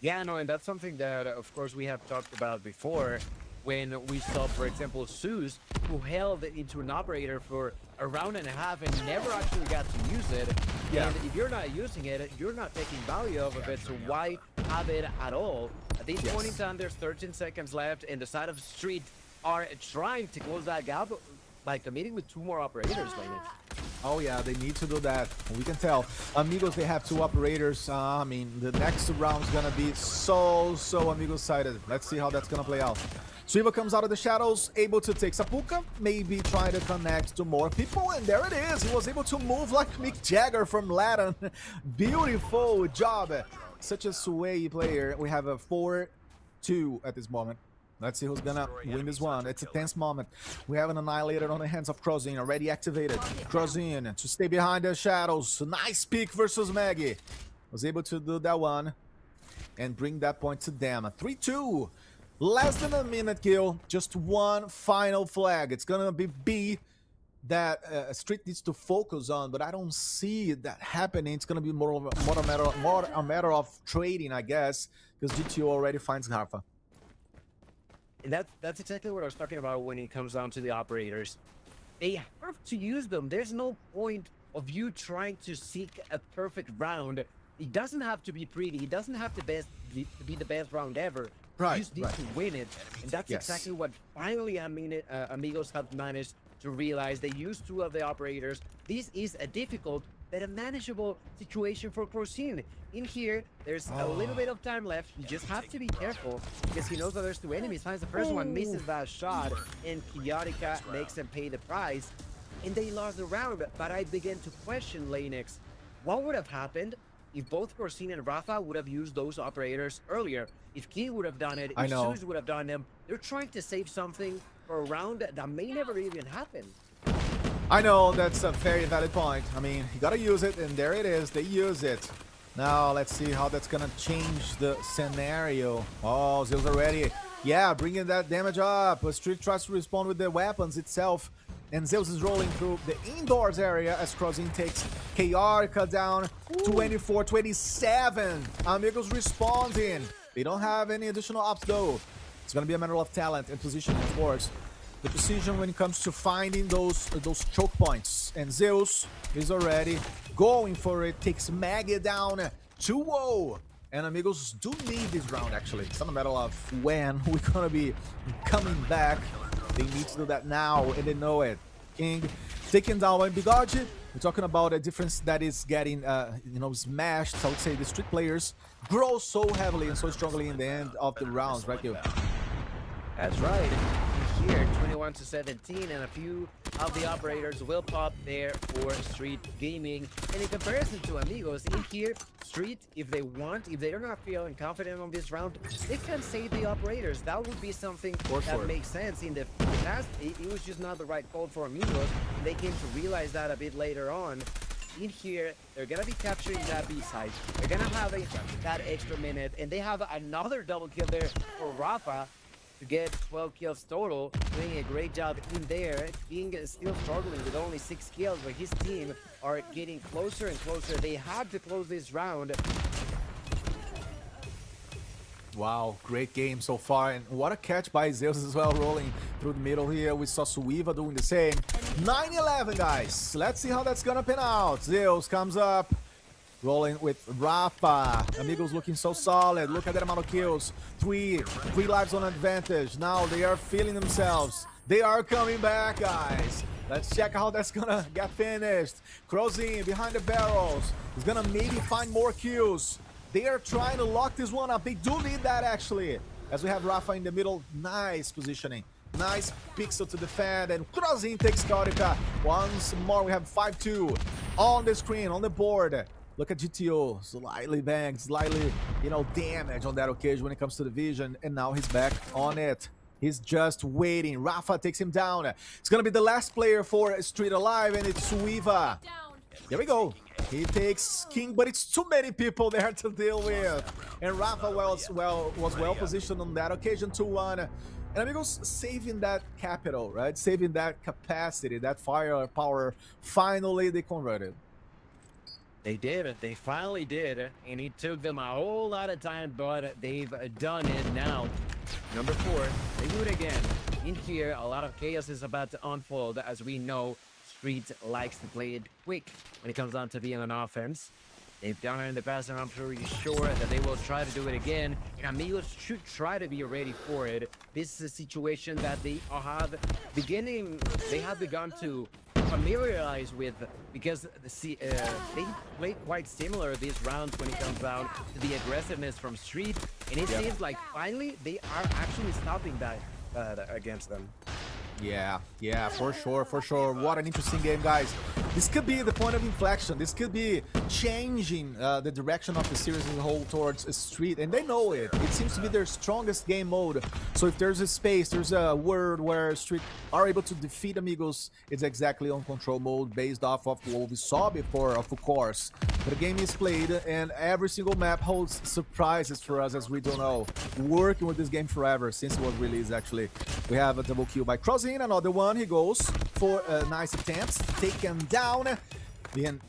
Yeah, no, and that's something that, of course, we have talked about before when we saw, for example, Zeus, who held into an operator for a round and a half and never actually got to use it. Yeah. And if you're not using it, you're not taking value off of it, so why have it at all? At this point in time, there's 13 seconds left, and the side of Street are trying to close that gap by committing with 2 more operators, Laney. Oh yeah, they need to do that. We can tell. Amigos, they have 2 operators. I mean, the next round's gonna be so Amigos-sided. Let's see how that's gonna play out. Suiva comes out of the shadows, able to take Sapuka, maybe try to connect to more people, and there it is. He was able to move like Mick Jagger from Latam. Beautiful job. Such a sway player. We have a 4-2 at this moment. Let's see who's gonna win this one. It's a tense moment. We have an Annihilator on the hands of Crossing, already activated. Crossing to stay behind the shadows. Nice pick versus Maggie. Was able to do that one and bring that point to them. 3-2. Less than a minute kill. Just one final flag. It's gonna be B that Street needs to focus on, but I don't see that happening. It's gonna be more a matter of trading, I guess, because GTO already finds Rafa. And that's exactly what I was talking about when it comes down to the operators. They have to use them. There's no point of you trying to seek a perfect round. It doesn't have to be pretty. It doesn't have to be the best round ever. Right, You just need to win it. And that's exactly what finally Amigos have managed to realize. They used 2 of the operators. This is a difficult but a manageable situation for Crossing. In here, there's a little bit of time left. You just have to be careful because he knows that there's 2 enemies. Finds the first one, misses that shot, and Chaotica makes them pay the price. And they lost the round, but I began to question Lanix. What would have happened if both Crossing and Rafa would have used those operators earlier? If King would have done it, if Zeus would have done them, they're trying to save something for a round that may never even happen. I know, that's a very valid point. I mean, you gotta use it, and there it is. They use it. Now, let's see how that's gonna change the scenario. Oh, Zeus already. Yeah, bringing that damage up. Street tries to respond with the weapons itself. And Zeus is rolling through the indoors area as Crossing takes Chaotica down. 24-27. Amigos responding. They don't have any additional ups, though. It's gonna be a matter of talent and positioning, of course. The precision when it comes to finding those choke points. And Zeus is already going for it. Takes Maggie down 2-0. And Amigos do need this round, actually. It's not a matter of when we're gonna be coming back. They need to do that now, and they know it. King taken down by Bigode. We're talking about a difference that is getting, you know, smashed. So I would say the Street players grow so heavily and so strongly in the end of the rounds, right, Gil? That's right. Here, 21-17, and a few of the operators will pop there for Street Gaming. And in comparison to Amigos, in here, Street, if they want, if they're not feeling confident on this round, they can save the operators. That would be something that makes sense. In the past, it was just not the right call for Amigos. They came to realize that a bit later on. In here, they're gonna be capturing that B side. They're gonna have that extra minute, and they have another double kill there for Rafa. to get 12 kills total, doing a great job in there, being still struggling with only 6 kills, but his team are getting closer and closer. They had to close this round. Wow, great game so far, and what a catch by Zeus as well, rolling through the middle here. We saw Suiva doing the same. 9-11, guys. Let's see how that's gonna pan out. Zeus comes up, rolling with Rafa. Amigos looking so solid. Look at that amount of kills. Three lives on advantage. Now they are feeling themselves. They are coming back, guys. Let's check how that's gonna get finished. Crozin behind the barrels. He's gonna maybe find more kills. They are trying to lock this one up. They do need that, actually. As we have Rafa in the middle. Nice positioning. Nice pixel to defend. And Crozin takes Codica. Once more, we have 5-2 on the screen, on the board. Look at GTO. Slightly banged, slightly, damage on that occasion when it comes to the vision. And now he's back on it. He's just waiting. Rafa takes him down. It's going to be the last player for Street Alive, and it's Suiva. There we go. He takes King, but it's too many people there to deal with. And Rafa was well positioned on that occasion, 2-1. And Amigos saving that capital, right? Saving that capacity, that firepower. Finally, they converted. They did. They finally did. And it took them a whole lot of time, but they've done it now. Number 4, they do it again. In here, a lot of chaos is about to unfold. As we know, Street likes to play it quick when it comes down to being on offense. They've done it in the past, and I'm pretty sure that they will try to do it again. And Amigos should try to be ready for it. This is a situation that they have begun to familiarize with, because they play quite similar these rounds when it comes down to the aggressiveness from Street, and it seems like finally they are actually stopping that against them. Yeah, for sure. What an interesting game, guys. This could be the point of inflection. This could be changing the direction of the series as a whole towards Street, and they know it. It seems to be their strongest game mode. So if there's a space, there's a world where Street are able to defeat Amigos, it's exactly on control mode based off of what we saw before, of course. But the game is played, and every single map holds surprises for us, as we don't know. Working with this game forever since it was released, actually. We have a double kill by Crozin. Another one, he goes for a nice attempt, taken down. Then,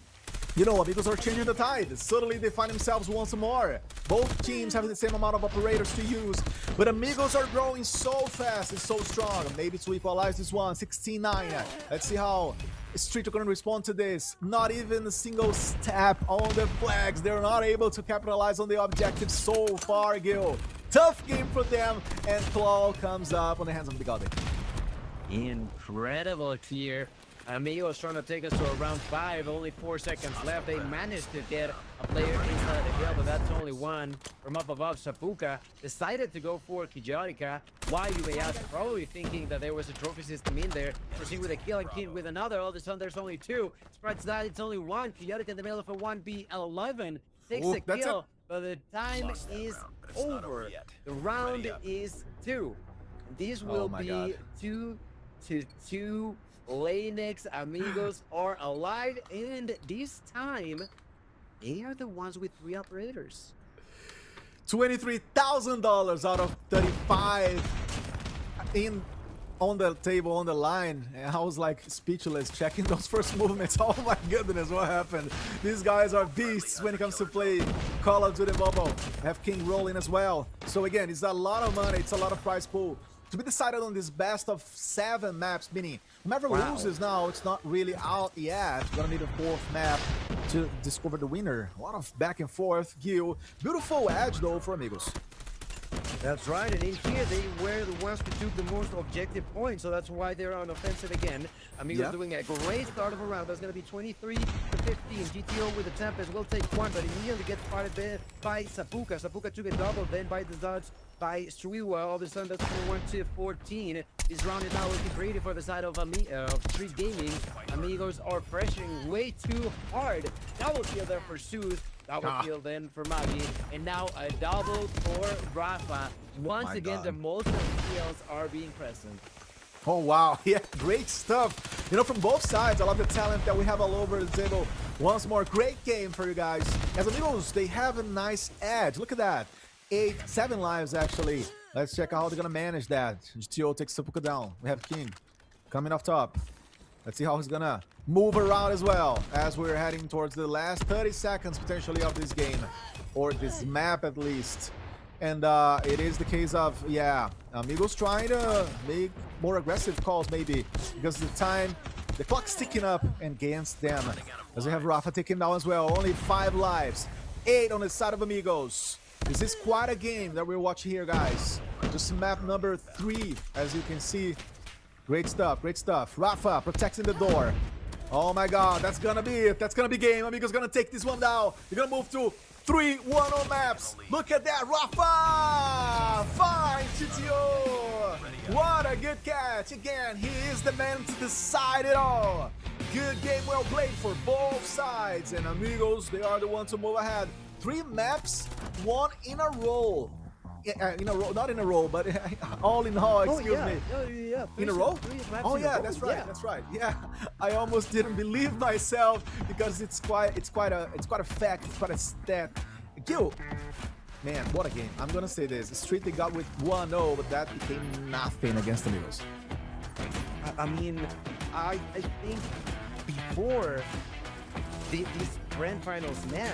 Amigos are changing the tide. Suddenly they find themselves once more. Both teams have the same amount of operators to use, but Amigos are growing so fast and so strong. Maybe to equalize this one, 16-9. Let's see how Street are going to respond to this. Not even a single step on the flags. They're not able to capitalize on the objective so far, Gil. Tough game for them, and Claw comes up on the hands of the God. Incredible here. Amigos trying to take us to round 5. Only 4 seconds left. They managed to get a player inside the hill, but that's only one. From up above, Sapuka decided to go for Kijarica. Why, you may ask? Probably thinking that there was a trophy system in there. Proceed with a kill and King with another. All of a sudden, there's only 2. Spreads that, it's only 1. Kijarica in the middle of a 1v11. Takes a kill, but the time is over. The round is 2. This will be 2-2. Lanex Amigos are alive, and this time they are the ones with 3 operators. $23,000 out of 35 on the table, on the line. And I was like speechless checking those first movements. Oh my goodness, what happened? These guys are beasts when it comes to play Call of Duty Mobile. Have King rolling as well. So again, it's a lot of money, it's a lot of prize pool to be decided on this best of 7 maps, meaning whoever loses now, it's not really out yet. Gonna need a 4th map to discover the winner. A lot of back and forth. Gil, beautiful edge though for Amigos. That's right, and in here they were the ones who took the most objective points, so that's why they're on offensive again. Amigos doing a great start of a round. That's going to be 23-15. GTO with the Tempest will take 1, but immediately gets spotted there by Sapuka. Sapuka took a double, then by the dodge by Struiwa. All of a sudden, that's 21-14. This round is now looking pretty for the side of Street Gaming. Amigos are pressuring way too hard. Double kill there for Sooth. Double kill then for Magi, and now a double for Rafa. Once again, the most of the kills are being present. Oh wow, yeah, great stuff. From both sides, I love the talent that we have all over the table. Once more, great game for you guys. As Amigos, they have a nice edge. Look at that. 7 lives actually. Let's check out how they're gonna manage that. GTO takes Sepulka down. We have King coming off top. Let's see how he's gonna move around as well as we're heading towards the last 30 seconds potentially of this game, or this map at least. And it is the case of, yeah, Amigos trying to make more aggressive calls maybe, because the clock's ticking up against them. As we have Rafa taken down as well, only 5 lives, 8 on the side of Amigos. This is quite a game that we're watching here, guys. Just map number 3, as you can see. Great stuff, great stuff. Rafa protecting the door. Oh my god, that's gonna be it. That's gonna be game. Amigos gonna take this one down. You're gonna move to 3-1 on maps. Look at that, Rafa! Fine, GTO! What a good catch. Again, he is the man to decide it all. Good game, well played for both sides. And Amigos, they are the ones to move ahead. 3 maps, 1 in a row. In a row, not in a row, but all in all, excuse me. Yeah. In a row? Oh yeah, row. that's right, that's right. Yeah, I almost didn't believe myself because it's quite a fact, it's quite a stat. Gil, man, what a game. I'm gonna say this. Street they got with 1-0, but that became nothing against the Amigos. I mean, I think before this grand finals match,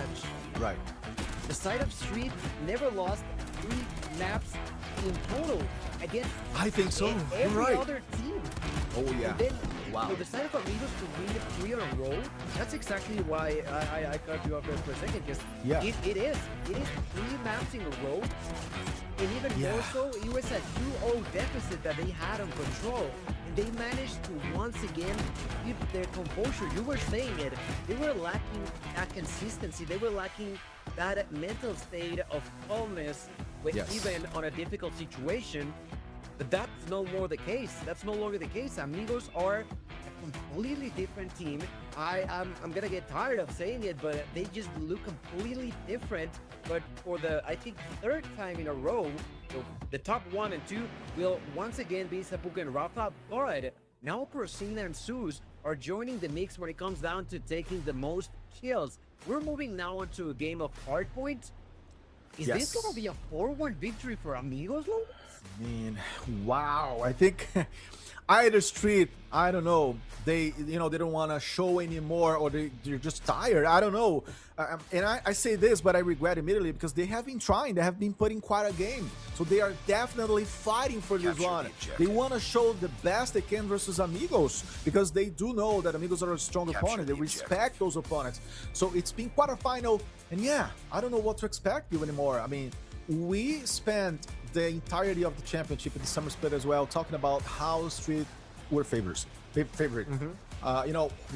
Right. the side of Street never lost 3 maps in total against I think so. You're every right. other team. Oh yeah. And then Wow. for the side of Amigos to win 3 in a row, that's exactly why I cut you off there for a second, because Yeah. it is 3 maps in a row, and even Yeah. more so, it was a 2-0 deficit that they had on control, and they managed to once again keep their composure. You were saying it, they were lacking that consistency, they were lacking that mental state of calmness, Yes. even on a difficult situation. But that's no more the case. That's no longer the case. Amigos are a completely different team. I'm gonna get tired of saying it, but they just look completely different. But for the, I think, 3rd time in a row, so the top 1 and 2 will once again be Sepulka and Rafa. But now Procina and Zeus are joining the mix when it comes down to taking the most kills. We're moving now into a game of hardpoint. Is Yes. this gonna be a 4-1 victory for Amigos, Lopez? I mean, wow. I think either Street, I don't know, they don't want to show anymore, or they're just tired. I don't know. And I say this, but I regret immediately, because they have been trying. They have been putting quite a game. So they are definitely fighting for this Capture the one. objective. They want to show the best they can versus Amigos, because they do know that Amigos are a strong Capture opponent. They the objective. respect those opponents. So it's been quite a final. And yeah, I don't know what to expect you anymore. I mean, we spent the entirety of the championship in the summer split as well talking about how Street were favorite,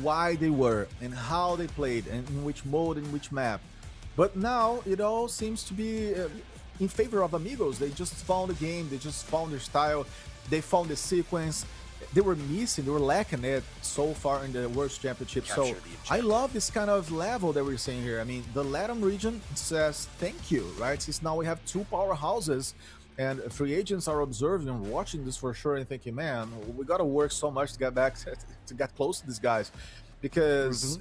why they were and how they played and in which mode, in which map. But now it all seems to be in favor of Amigos. They just found the game, they just found their style, they found the sequence. They were missing, they were lacking it so far in the World Championship. Capture So the objective. I love this kind of level that we're seeing here. I mean, the Latam region says thank you, right? Since now we have 2 powerhouses, and free agents are observing and watching this for sure and thinking, man, we got to work so much to get back to get close to these guys, because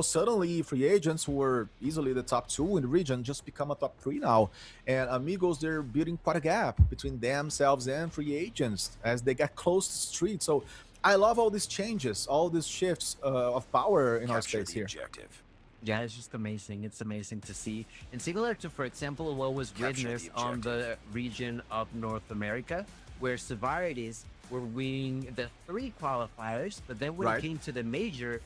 suddenly free agents who were easily the top 2 in the region just become a top 3 now, and Amigos, they're building quite a gap between themselves and free agents as they get close to Street. So I love all these changes, all these shifts of power in our Capture space the here. objective. Yeah, it's just amazing. It's amazing to see. And similar to, for example, what was Capture the witnessed on the region of North America, where Severities were winning the 3 qualifiers, but then when Right. it came to the major,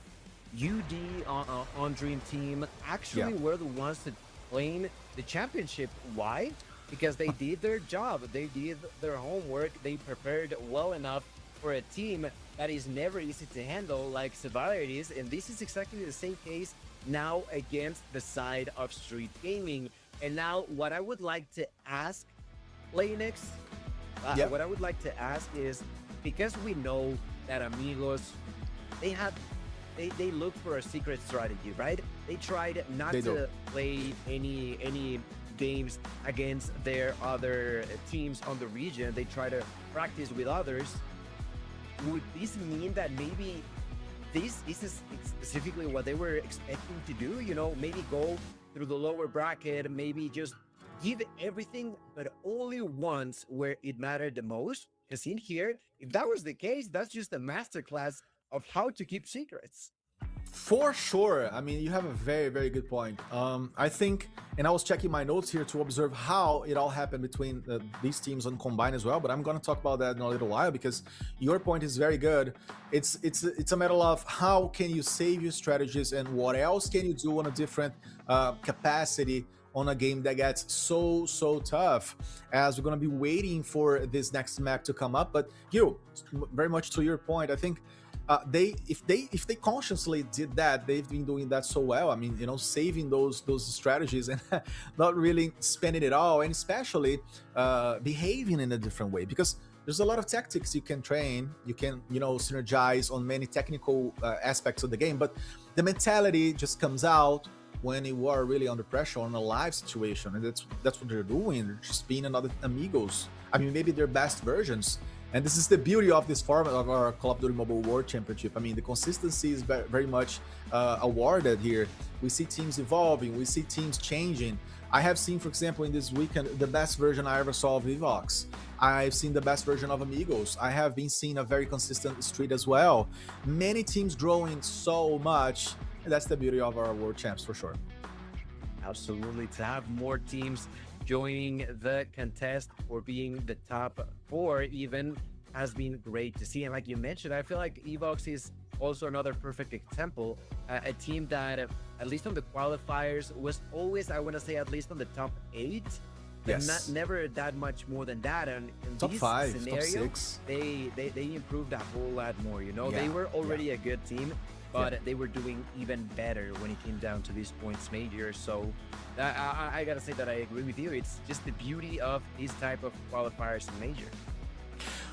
UD on Dream Team actually Yeah. were the ones that claimed the championship. Why? Because they did their job. They did their homework. They prepared well enough for a team that is never easy to handle like Severities. And this is exactly the same case now against the side of Street Gaming. And now what I would like to ask Lanex, Yep. what I would like to ask is, because we know that Amigos, they look for a secret strategy, right? They tried not They to do. play any games against their other teams on the region. They try to practice with others. Would this mean that maybe this is specifically what they were expecting to do? Maybe go through the lower bracket, maybe just give everything, but only once where it mattered the most. Because in here, if that was the case, that's just a masterclass of how to keep secrets. For sure. I mean, you have a very, very good point. I think, and I was checking my notes here to observe how it all happened between these teams on Combine as well, but I'm going to talk about that in a little while because your point is very good. It's a matter of how can you save your strategies and what else can you do on a different capacity on a game that gets so tough, as we're going to be waiting for this next map to come up. But Gil, very much to your point, I think if they consciously did that, they've been doing that so well. I mean, you know, saving those strategies and not really spending it all, and especially behaving in a different way, because there's a lot of tactics you can train, you can, you know, synergize on many technical aspects of the game, but the mentality just comes out when you are really under pressure on a live situation, and that's what they're doing. They're just being another amigos. I mean, maybe their best versions. And this is the beauty of this format of our Call of Duty Mobile World Championship. I mean, the consistency is very much awarded here. We see teams evolving, we see teams changing. I have seen, for example, in this weekend, the best version I ever saw of Evox. I've seen the best version of Amigos. I have been seeing a very consistent Street as well. Many teams growing so much. And that's the beauty of our World Champs, for sure. Absolutely. To have more teams joining the contest or being the top 4 even has been great to see. And like you mentioned, I feel like Evox is also another perfect example. A team that, at least on the qualifiers, was always, I want to say, at least on the top 8. But Yes. never that much more than that. And in Top this 5, scenario, top 6. they improved a whole lot more. You know, they Yeah, were already a good team, but Yeah. they were doing even better when it came down to these points major. So I gotta say that I agree with you. It's just the beauty of these type of qualifiers in major.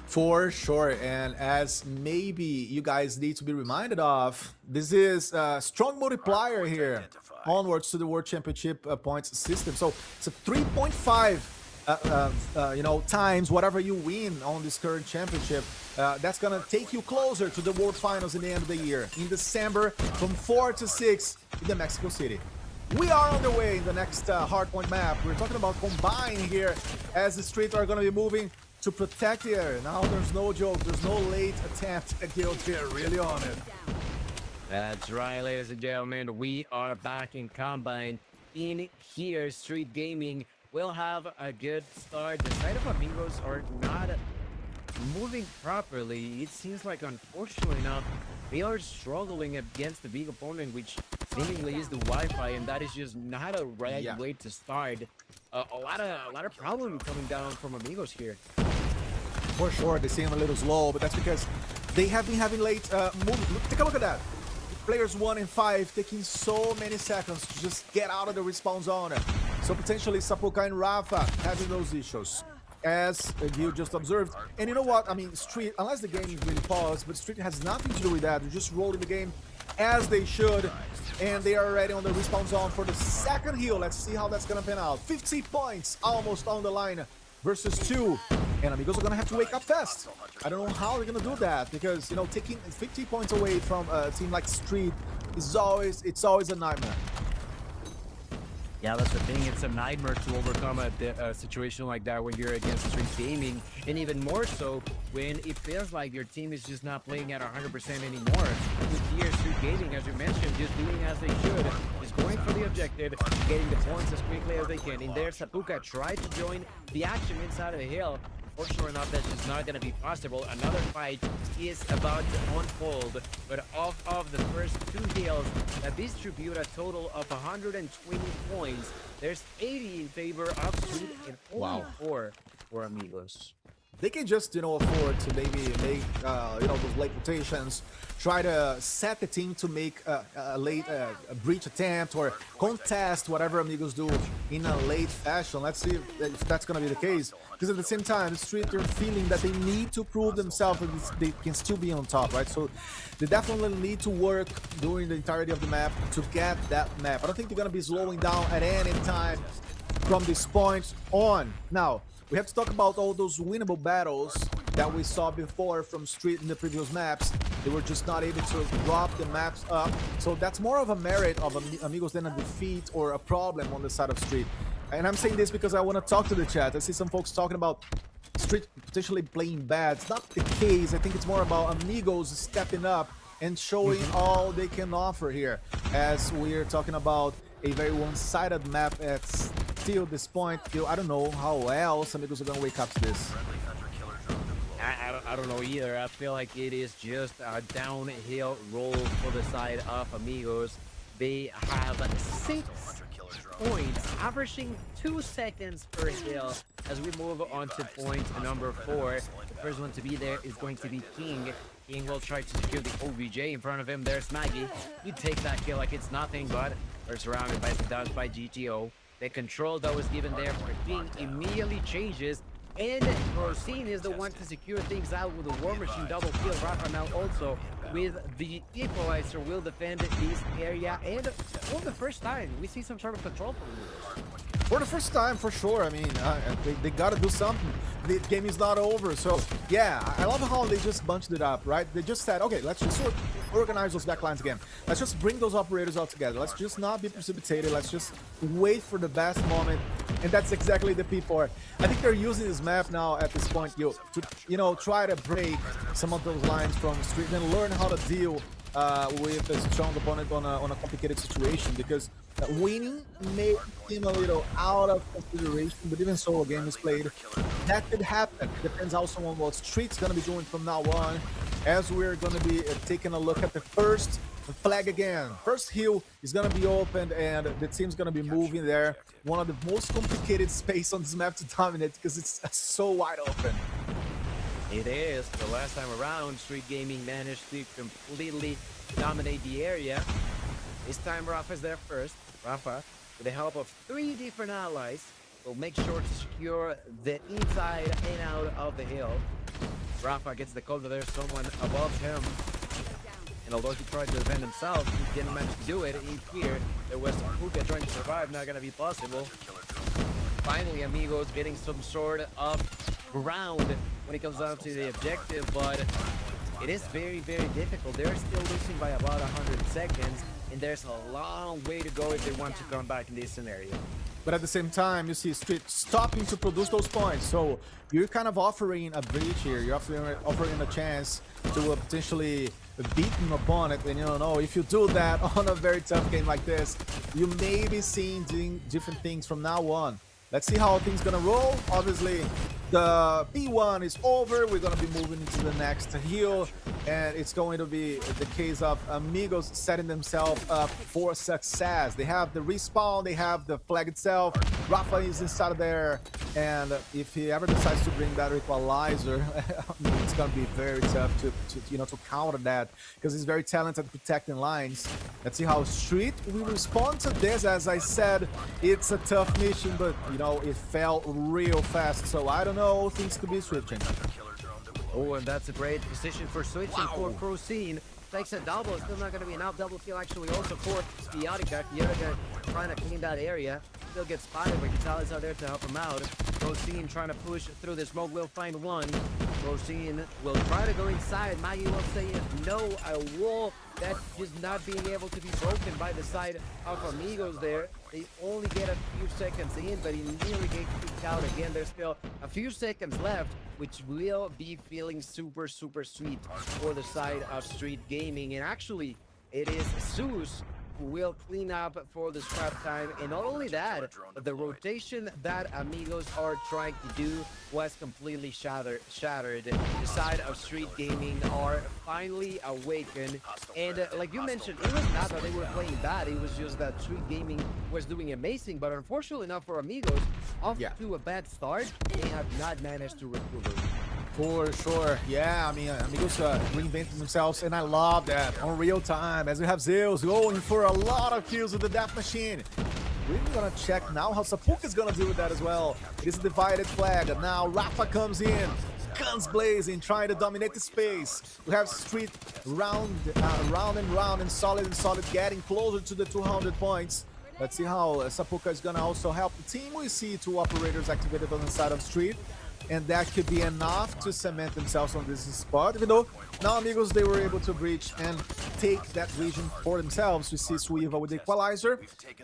For sure, and as maybe you guys need to be reminded of, this is a strong multiplier here onwards to the World Championship points system. So it's a 3.5 you know, times whatever you win on this current championship. That's gonna take you closer to the World Finals in the end of the year in December, from 4 to 6 in the Mexico City. We are on the way in the next hardpoint map. We're talking about Combine here, as the Street are gonna be moving to protect the area. Now there's no joke, there's no late attempt at guild here, really on it. That's right, ladies and gentlemen. We are back in Combine. In here, Street Gaming will have a good start. The side of Amigos are not moving properly. It seems like, unfortunately enough, they are struggling against the big opponent, which seemingly is the Wi-Fi, and that is just not a right way to start. A lot of problem coming down from Amigos here. For sure, they seem a little slow, but that's because they have been having late movement. Take a look at that. Players 1 and 5 taking so many seconds to just get out of the respawn zone. So potentially Sapuka and Rafa having those issues, as you just observed. And you know what? I mean, Street, unless the game is really paused, but Street has nothing to do with that. They're just rolling the game as they should. And they are already on the respawn zone for the second heal. Let's see how that's gonna pan out. 50 points almost on the line versus 2. And Amigos are gonna have to wake up fast. I don't know how they're gonna do that, because, you know, taking 50 points away from a team like Street is always a nightmare. Yeah, that's the thing. It's a nightmare to overcome a situation like that when you're against Street Gaming, and even more so when it feels like your team is just not playing at 100% anymore. With here, Street Gaming, as you mentioned, just doing as they should, just going for the objective, getting the points as quickly as they can. In there, Sapuka tried to join the action inside of the hill. Fortunately enough, that's just not going to be possible. Another fight is about to unfold, but off of the first 2 hills that distribute a total of 120 points, there's 80 in favor of Street and only 4 for Amigos. They can just, you know, afford to maybe make, you know, those late rotations, try to set the team to make a late a breach attempt or contest whatever Amigos do in a late fashion. Let's see if that's going to be the case. Because at the same time, the Street are feeling that they need to prove themselves that they can still be on top, right? So they definitely need to work during the entirety of the map to get that map. I don't think they're going to be slowing down at any time from this point on. Now, we have to talk about all those winnable battles that we saw before from Street in the previous maps. They were just not able to drop the maps up. So that's more of a merit of Amigos than a defeat or a problem on the side of Street. and I'm saying this because I want to talk to the chat. I see some folks talking about Street potentially playing bad. It's not the case. I think it's more about Amigos stepping up and showing all they can offer here, as we're talking about a very one-sided map at still this point. I don't know how else Amigos are gonna wake up to this. I don't know either. I feel like it is just a downhill roll for the side of Amigos. They have 6 points, averaging 2 seconds per hill. As we move on to point number 4, the first one to be there is going to be King. King will try to secure the OBJ. In front of him, there's Maggie. He takes that kill like it's nothing, but they're surrounded by the dodge by GTO. The control that was given there for King immediately changes, and Rosine is the one to secure things out with the War Machine double kill. Rafa now also with the Equalizer will defend this area, and for the first time we see some sort of control from the For the first time, for sure. I mean, they gotta do something. The game is not over. So, yeah, I love how they just bunched it up, right? They just said, okay, let's just organize those backlines again. Let's just bring those operators all together. Let's just not be precipitated. Let's just wait for the best moment. And that's exactly the P4. I think they're using this map now at this point, to, try to break some of those lines from Street and learn how to deal with a strong opponent on a complicated situation, because winning may seem a little out of consideration, but even so, a game is played. That could happen. Depends also on what Street's gonna be doing from now on, as we're gonna be taking a look at the first flag again. First hill is gonna be opened, and the team's gonna be moving there. One of the most complicated space on this map to dominate, because it's so wide open. It is. The last time around, Street Gaming managed to completely dominate the area. This time, Rafa is there first. Rafa, with the help of 3 different allies, will make sure to secure the inside and out of the hill. Rafa gets the call that there's someone above him. And although he tried to defend himself, he didn't manage to do it. In here, there was Puka trying to survive, not going to be possible. Finally, Amigos getting some sort of ground when it comes down to the objective, but it is very, very difficult. They're still losing by about 100 seconds, and there's a long way to go if they want to come back in this scenario. But at the same time, you see Street stopping to produce those points. So you're kind of offering a breach here. You're offering a chance to potentially beat an opponent. And you don't know, if you do that on a very tough game like this, you may be seeing different things from now on. Let's see how things gonna roll. Obviously, the P1 is over. We're gonna be moving into the next hill, and it's going to be the case of Amigos setting themselves up for success. They have the respawn, they have the flag itself. Rafa is inside of there, and if he ever decides to bring that equalizer, I mean, it's gonna be very tough to counter that, because he's very talented at protecting lines. Let's see how Street will respond to this. As I said, it's a tough mission, but it fell real fast, so I don't know, things could be switching. Oh, and that's a great position for switching for Crocine. Takes a double, still not going to be enough. Double kill actually also for Piotica. Piotica trying to clean that area. Still gets spotted, but Gonzalez out there to help him out. Crocine trying to push through the smoke, will find one. Crocine will try to go inside. Maggie will say no, a wall that is not being able to be broken by the side of Amigos there. They only get a few seconds in, but he nearly gets kicked out again. There's still a few seconds left, which will be feeling super, super sweet for the side of Street Gaming. And actually, it is Zeus who will clean up for the scrap time. And not only that, but the rotation that Amigos are trying to do was completely shattered. The side of Street Gaming are finally awakened. And like you mentioned, it was not that they were playing bad. It was just that Street Gaming was doing amazing. But unfortunately enough for Amigos, off to a bad start, they have not managed to recover. For sure. Yeah, I mean, Amigos reinventing themselves, and I love that on real time, as we have Zeus going for a lot of kills with the Death Machine. We're gonna check now how Sapuka is gonna deal with that as well. It is a divided flag, and now Rafa comes in, guns blazing, trying to dominate the space. We have Street round and solid, getting closer to the 200 points. Let's see how Sapuka is gonna also help the team. We see 2 operators activated on the side of Street. and that could be enough to cement themselves on this spot. Even though now, amigos, they were able to breach and take that region for themselves. We see Suiva with the equalizer.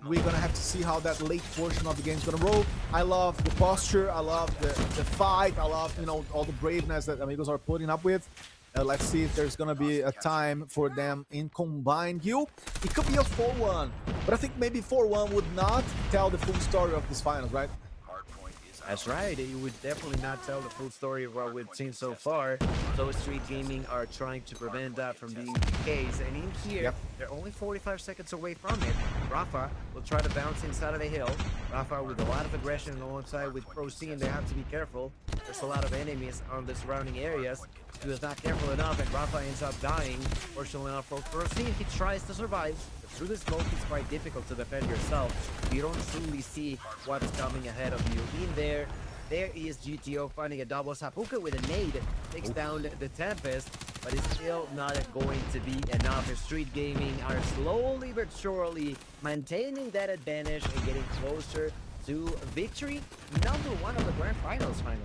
We're gonna have to see how that late portion of the game is gonna roll. I love the posture, I love the fight, I love, you know, all the braveness that amigos are putting up with. Let's see if there's gonna be a time for them in combined kill. It could be a 4-1, but I think maybe 4-1 would not tell the full story of this finals, right? That's right. It would definitely not tell the full story of what we've seen so far. So Street Gaming are trying to prevent that from being the case. And in here, they're only 45 seconds away from it. Rafa will try to bounce inside of the hill. Rafa with a lot of aggression alongside with Procene. They have to be careful. There's a lot of enemies on the surrounding areas. He was not careful enough, and Rafa ends up dying. Fortunately enough for Procene, he tries to survive. But through the smoke, it's quite difficult to defend yourself. You don't truly see what's coming ahead of you. In there is GTO finding a double Sapuka with a nade. Takes down the Tempest, but it's still not going to be enough. Street Gaming are slowly but surely maintaining that advantage and getting closer to victory. #1 of the grand finals finally.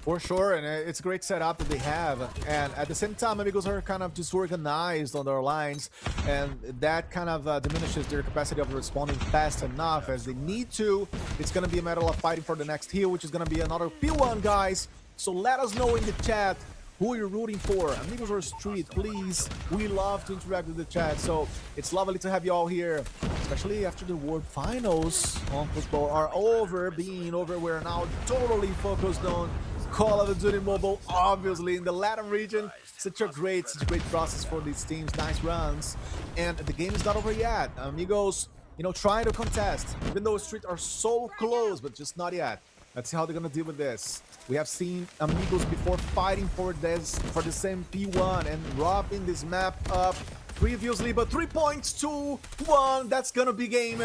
For sure, and it's a great setup that they have. And at the same time, amigos are kind of disorganized on their lines, and that kind of diminishes their capacity of responding fast enough as they need to. It's going to be a matter of fighting for the next heal, which is going to be another P1, guys. So let us know in the chat who you're rooting for. Amigos or Street, please. We love to interact with the chat, so it's lovely to have you all here, especially after the World Finals on football are being over. We're now totally focused on Call of Duty Mobile, obviously, in the Latam region. Such a great process for these teams. Nice runs. And the game is not over yet. Amigos, you know, trying to contest, even though Street are so close, but just not yet. Let's see how they're gonna deal with this. We have seen Amigos before fighting for the same P1 and wrapping this map up previously, but 3 points to 1. That's gonna be game.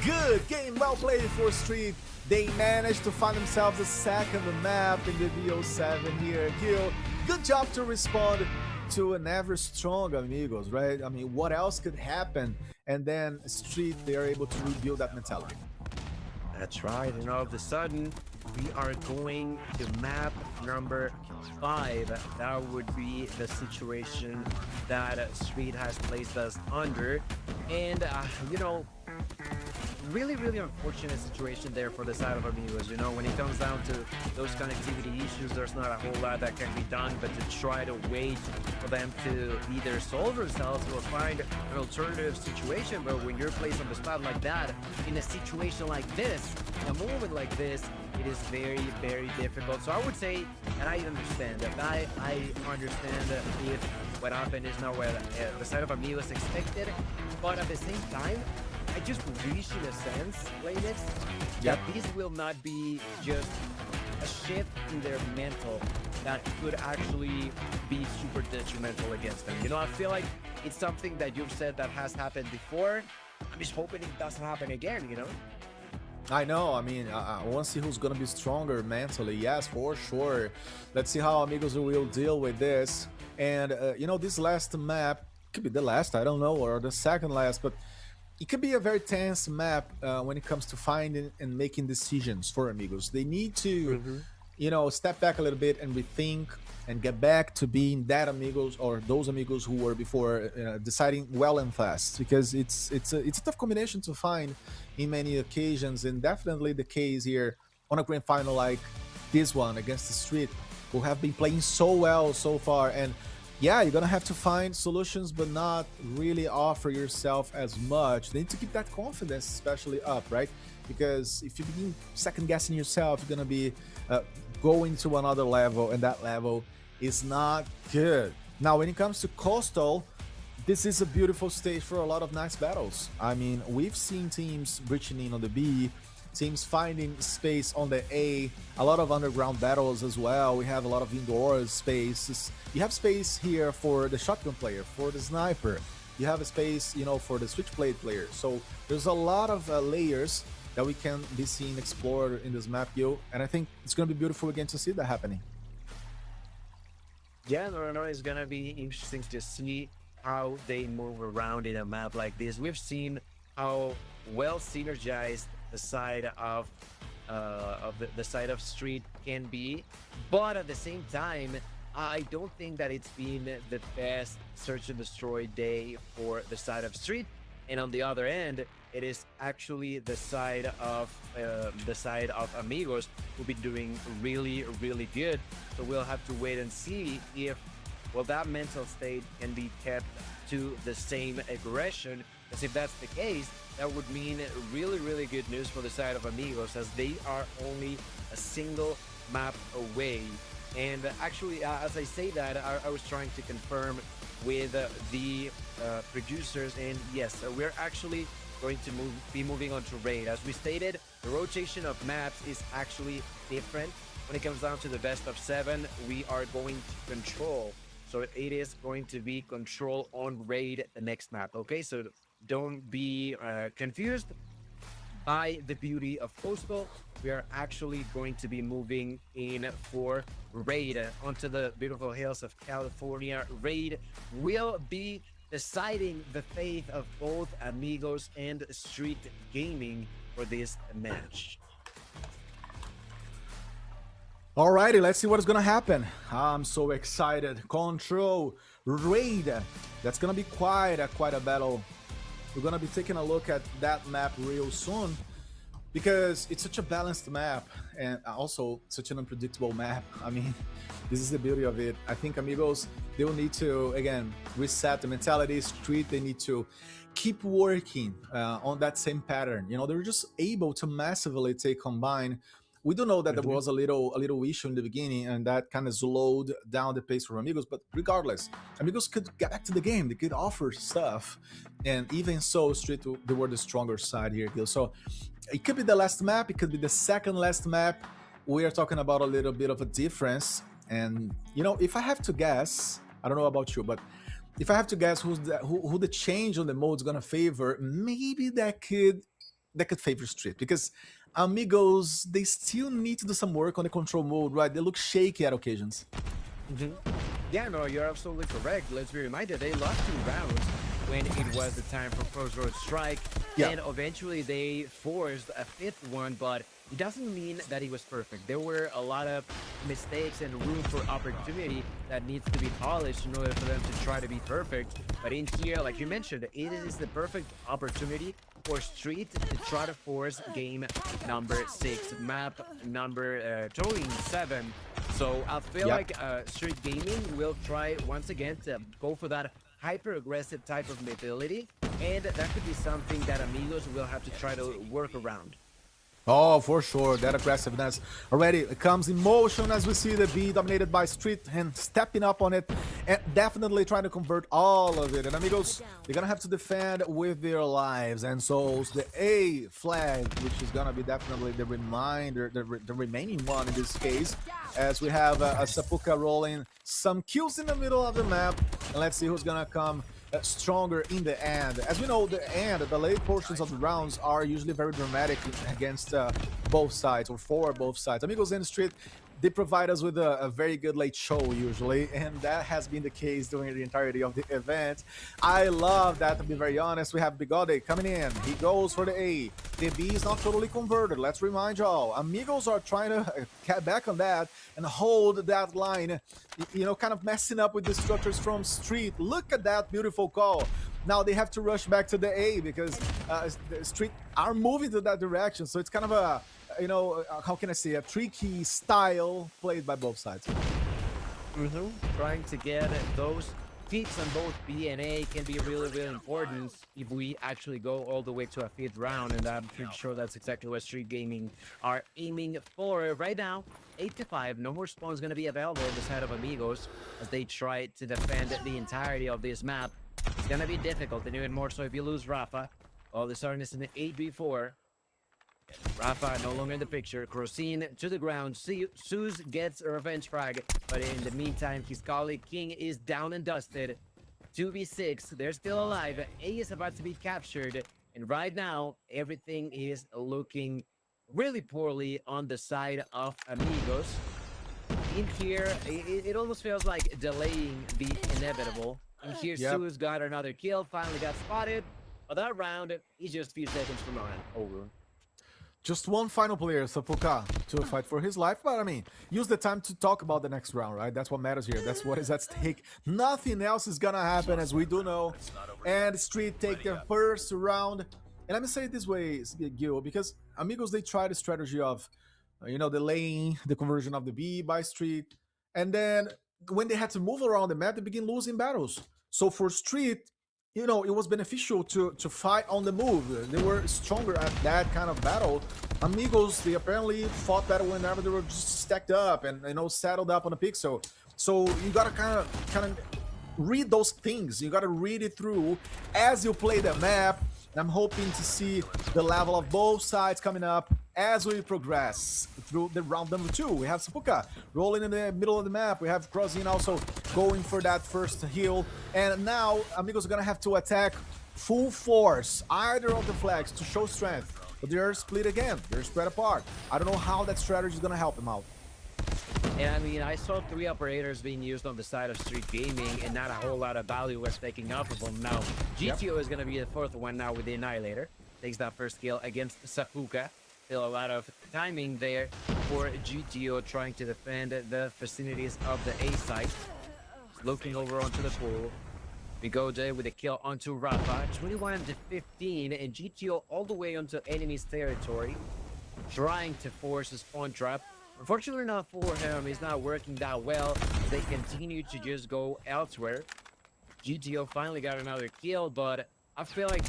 Good game, well played for Street. They managed to find themselves a second map in the VO7 here. Kill. Good job to respond to an ever strong Amigos, right? I mean, what else could happen? And then Street, they are able to rebuild that mentality. That's right, and all of a sudden, we are going to map #5. That would be the situation that Street has placed us under. And, you know, really unfortunate situation there for the side of Amigos. You know, when it comes down to those connectivity issues, there's not a whole lot that can be done but to try to wait for them to either solve themselves or find an alternative situation. But when you're placed on the spot like that, in a situation like this, in a moment like this, it is very difficult. So I would say, and I understand that, I understand if what happened is not what the side of Amigos expected, but at the same time, I just wish in a sense, Playlist, that this will not be just a shift in their mental that could actually be super detrimental against them. You know, I feel like it's something that you've said that has happened before. I'm just hoping it doesn't happen again, you know? I know, I mean, I want to see who's going to be stronger mentally. Yes, for sure. Let's see how Amigos will deal with this. And, you know, this last map could be the last, I don't know, or the second last, but it could be a very tense map when it comes to finding and making decisions for Amigos. They need to, you know, step back a little bit and rethink and get back to being that Amigos or those Amigos who were before, deciding well and fast, because it's a tough combination to find in many occasions, and definitely the case here on a grand final like this one against the Street, who have been playing so well so far. And yeah, you're gonna have to find solutions but not really offer yourself as much. They need to keep that confidence especially up, right? Because if you begin second guessing yourself, you're gonna be going to another level, and that level is not good. Now when it comes to Coastal, this is a beautiful stage for a lot of nice battles. I mean, we've seen teams breaching in on the B, teams finding space on the A, a lot of underground battles as well. We have a lot of indoor spaces. You have space here for the shotgun player, for the sniper. You have a space, you know, for the switchblade player. So there's a lot of layers that we can be seeing explored in this map, yo. And I think it's going to be beautiful again to see that happening. Yeah, no, it's going to be interesting to see how they move around in a map like this. We've seen how well synergized the side of the side of Street can be, but at the same time, I don't think that it's been the best search and destroy day for the side of Street. And on the other end, it is actually the side of Amigos who've been doing really, really good. So we'll have to wait and see if, well, that mental state can be kept to the same aggression. Because if that's the case, that would mean really, really good news for the side of Amigos, as they are only a single map away. And actually, as I say that, I was trying to confirm with the producers, and yes, we're actually going to be moving on to raid. As we stated, the rotation of maps is actually different. When it comes down to the best of 7, we are going to control. So it is going to be control on raid the next map. Okay, so don't be confused by the beauty of Coastal. We are actually going to be moving in for raid onto the beautiful hills of California. Raid will be deciding the fate of both Amigos and Street Gaming for this match. Alrighty, let's see what is gonna happen. I'm so excited. Control, raid. That's gonna be quite a battle. We're gonna be taking a look at that map real soon, because it's such a balanced map and also such an unpredictable map. I mean, this is the beauty of it. I think Amigos, they will need to, again, reset the mentality. Street, they need to keep working on that same pattern. You know, they were just able to massively take Combine. We do know that there was a little issue in the beginning, and that kind of slowed down the pace for Amigos. But regardless, Amigos could get back to the game. They could offer stuff, and even so, Street, they were the stronger side here, Gil. So it could be the last map. It could be the second last map. We are talking about a little bit of a difference. And you know, if I have to guess, I don't know about you, but if I have to guess who the change on the mode is gonna favor, maybe that could favor Street, because Amigos, they still need to do some work on the control mode, right? They look shaky at occasions. Yeah, no, you're absolutely correct. Let's be reminded, they lost 2 rounds when it was the time for Crossroads Strike. Yeah. And eventually they forced a 5th one, but it doesn't mean that it was perfect. There were a lot of mistakes and room for opportunity that needs to be polished in order for them to try to be perfect. But in here, like you mentioned, it is the perfect opportunity for Street to try to force game number 6, map number totaling 7. So I feel like Street Gaming will try once again to go for that hyper-aggressive type of mobility, and that could be something that Amigos will have to try to work around. Oh, for sure, that aggressiveness already comes in motion as we see the B dominated by Street and stepping up on it and definitely trying to convert all of it. And Amigos, they're gonna have to defend with their lives and souls. The A flag, which is gonna be definitely the reminder, the remaining one in this case, as we have a Sapuka rolling some kills in the middle of the map. And let's see who's gonna come stronger in the end. As we know, the late portions of the rounds are usually very dramatic against both sides, or for both sides. Amigos and Street, they provide us with a very good late show usually, and that has been the case during the entirety of the event. I love that, to be very honest. We have Bigode coming in. He goes for the A. The B is not totally converted. Let's remind y'all, Amigos are trying to get back on that and hold that line, you know, kind of messing up with the structures from Street. Look at that beautiful call. Now they have to rush back to the A because the Street are moving to that direction. So it's kind of a, you know, how can I say, a tricky style played by both sides. Trying to get those feats on both B and A can be really, really important if we actually go all the way to a 5th round, and I'm pretty sure that's exactly what Street Gaming are aiming for right now. 8-5, no more spawns going to be available on the side of Amigos as they try to defend the entirety of this map. It's going to be difficult, and even more so if you lose Rafa. All of a sudden, it's an 8v4. Rafa no longer in the picture. Crossin to the ground. Zeus gets a revenge frag, but in the meantime, his colleague King is down and dusted. 2v6, they're still alive. A is about to be captured, and right now, everything is looking really poorly on the side of Amigos. In here, it almost feels like delaying the inevitable. In here, Zeus got another kill, finally got spotted. But that round is just a few seconds from over. Just one final player, Sapuka, to fight for his life. But I mean, use the time to talk about the next round, right? That's what matters here. That's what is at stake. Nothing else is gonna happen, as we do know. And Street take their first round. And let me say it this way, Gil, because Amigos, they tried the strategy of, delaying the conversion of the B by Street. And then when they had to move around the map, they begin losing battles. So for Street, it was beneficial to fight on the move. They were stronger at that kind of battle. Amigos, they apparently fought better whenever they were just stacked up and settled up on a pixel. So you gotta kind of read those things. You gotta read it through as you play the map. And I'm hoping to see the level of both sides coming up as we progress through the round number 2. We have Sapuka rolling in the middle of the map. We have Crozin also going for that first heal. And now Amigos are gonna have to attack full force either of the flags to show strength. But they're split again. They're spread apart. I don't know how that strategy is gonna help them out. And I mean, I saw 3 operators being used on the side of Street Gaming, and not a whole lot of value was taken off of them. Now, GTO is going to be the 4th one now with the Annihilator. Takes that first kill against Sapuka. Still a lot of timing there for GTO trying to defend the vicinities of the A site. Looking over onto the pool. We go there with a kill onto Rafa. 21-15, and GTO all the way onto enemy's territory. Trying to force a spawn trap. Unfortunately not for him, it's not working that well. They continue to just go elsewhere. GTO finally got another kill, but I feel like,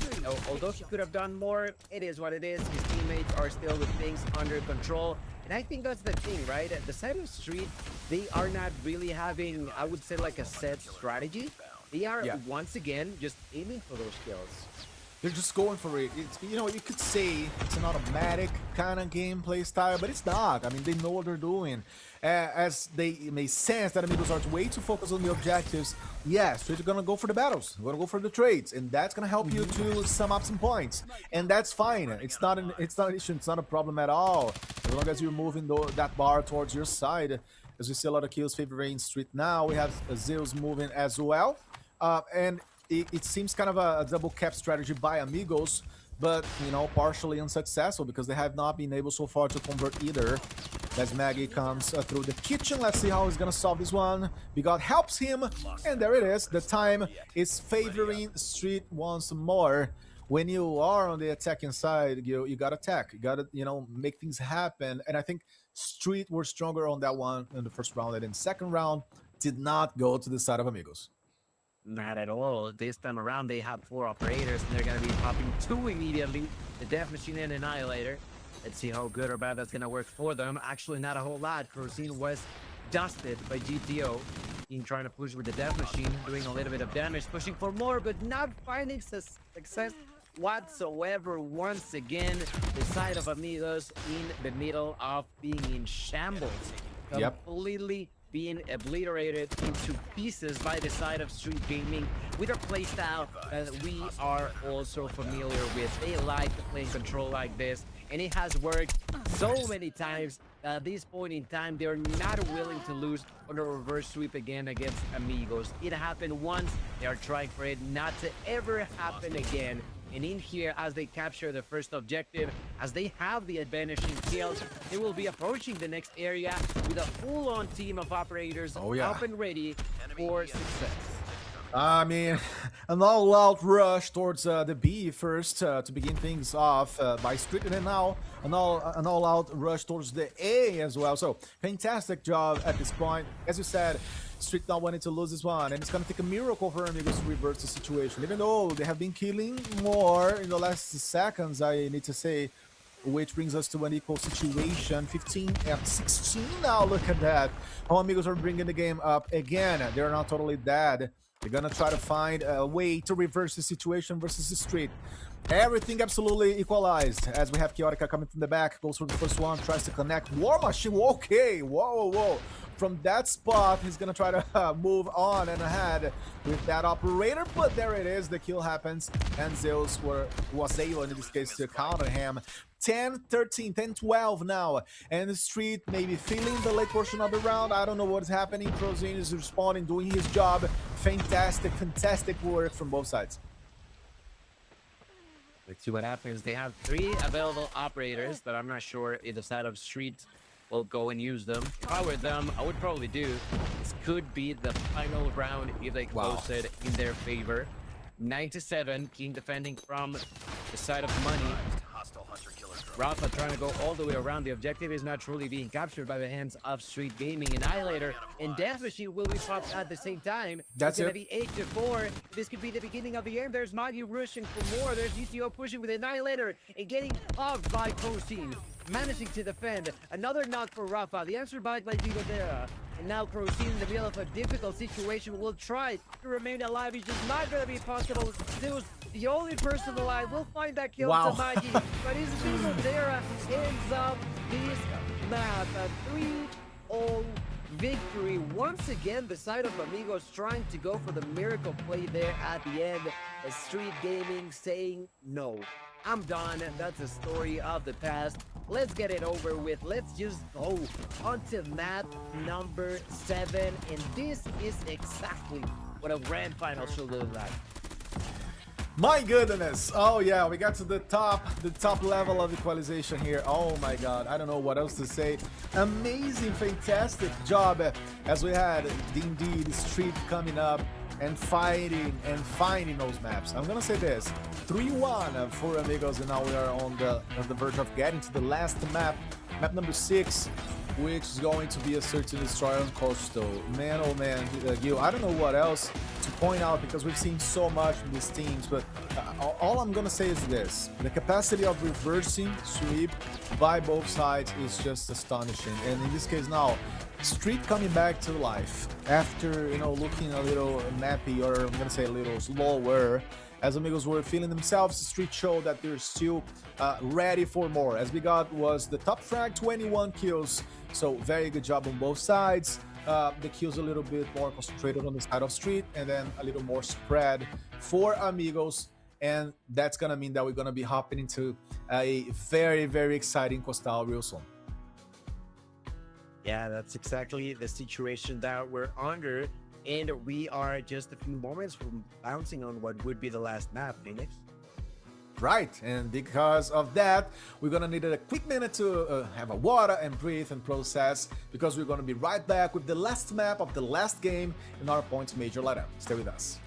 although he could have done more, it is what it is. His teammates are still with things under control. And I think that's the thing, right? At the side of Street, they are not really having, I would say, like a set strategy. They are, once again, just aiming for those kills. They're just going for it. It's, you could say it's an automatic kind of gameplay style, but it's not. I mean, they know what they're doing. As they may sense that Amigos are way too focused on the objectives, yes, they're gonna go for the battles. They're gonna go for the trades, and that's gonna help you to sum up some points. And that's fine. It's not an issue. It's not a problem at all. As long as you're moving that bar towards your side. As we see a lot of kills favoring Street now, we have Zeus moving as well, and it seems kind of a double cap strategy by Amigos, but partially unsuccessful because they have not been able so far to convert either. As Maggie comes through the kitchen, let's see how he's gonna solve this one. Bigot helps him, and there it is. The time is favoring Street once more. When you are on the attacking side, you gotta attack. You gotta make things happen. And I think Street were stronger on that one in the first round, and in the second round did not go to the side of Amigos. Not at all. This time around, they have 4 operators, and they're going to be popping 2 immediately. The Death Machine and Annihilator. Let's see how good or bad that's going to work for them. Actually, not a whole lot. Crozin was dusted by GTO. In trying to push with the Death Machine, doing a little bit of damage, pushing for more, but not finding success whatsoever. Once again, the side of Amigos in the middle of being in shambles. Completely being obliterated into pieces by the side of Street Gaming with a playstyle that we are also familiar with. They like to play control like this, and it has worked so many times. At this point in time, they're not willing to lose on a reverse sweep again against Amigos. It happened once. They are trying for it not to ever happen again. And in here, as they capture the first objective, as they have the advantage in kills, they will be approaching the next area with a full-on team of operators up and ready for success. I mean, an all-out rush towards the B first to begin things off by Street, and then now an all-out rush towards the A as well. So fantastic job at this point. As you said, Street not wanting to lose this one, and it's gonna take a miracle for Amigos to reverse the situation. Even though they have been killing more in the last seconds, I need to say, which brings us to an equal situation. 15-16 now. Look at that. How Amigos are bringing the game up again. They're not totally dead. They're gonna try to find a way to reverse the situation versus the Street. Everything absolutely equalized as we have Chaotica coming from the back, goes for the first one, tries to connect. War Machine, okay, whoa. From that spot, he's gonna try to move on and ahead with that operator, but there it is, the kill happens, and Zeus was able in this case to counter him. 10-13, 10-12 now, and the Street maybe feeling the late portion of the round. I don't know what's happening. Crozin is responding, doing his job. Fantastic work from both sides. Let's see what happens. They have 3 available operators, but I'm not sure if the side of Street will go and use them. If I were them, I would probably do. This could be the final round if they close it in their favor. 9-7, King defending from the side of Money. Hostile hunter-killer drone. Rafa trying to go all the way around. The objective is not truly being captured by the hands of Street Gaming. Annihilator and Death Machine will be popped at the same time. That's it's it. gonna be 8-4. This could be the beginning of the game. There's Magi rushing for more. There's UTO pushing with Annihilator and getting off by Protein. Managing to defend. Another knock for Rafa. The answer back by Gigodera. And now Protein in the middle of a difficult situation will try to remain alive. It's just not gonna be possible. Zeus, the only person alive, will find that kill Wow. to Magi. But his Gigodera ends up this map. A 3-0 victory. Once again, the side of Amigos trying to go for the miracle play there at the end. A Street Gaming saying no. I'm done. That's a story of the past. Let's get it over with. Let's just go on to map number 7. And this is exactly what a grand final should look like. My goodness. Oh yeah, we got to the top level of equalization here. Oh my god, I don't know what else to say. Amazing, fantastic job as we had indeed Street coming up and fighting and finding those maps. I'm gonna say this: 3-1 for Amigos, and now we are on the verge of getting to the last map number 6, which is going to be a Search and Destroy on Coastal. Man, oh man, Gil, I don't know what else to point out because we've seen so much from these teams, but all I'm gonna say is this: the capacity of reversing sweep by both sides is just astonishing. And in this case now, Street coming back to life after, you know, looking a little nappy, or I'm gonna say a little slower. As Amigos were feeling themselves, Street showed that they're still ready for more. As we got was the top frag, 21 kills, so very good job on both sides. The kills a little bit more concentrated on the side of Street, and then a little more spread for Amigos. And that's gonna mean that we're gonna be hopping into a very, very exciting Coastal real soon. Yeah, that's exactly the situation that we're under. And we are just a few moments from bouncing on what would be the last map, Phoenix. Right, and because of that, we're gonna need a quick minute to have a water and breathe and process, because we're gonna be right back with the last map of the last game in our points Major Latam. Stay with us.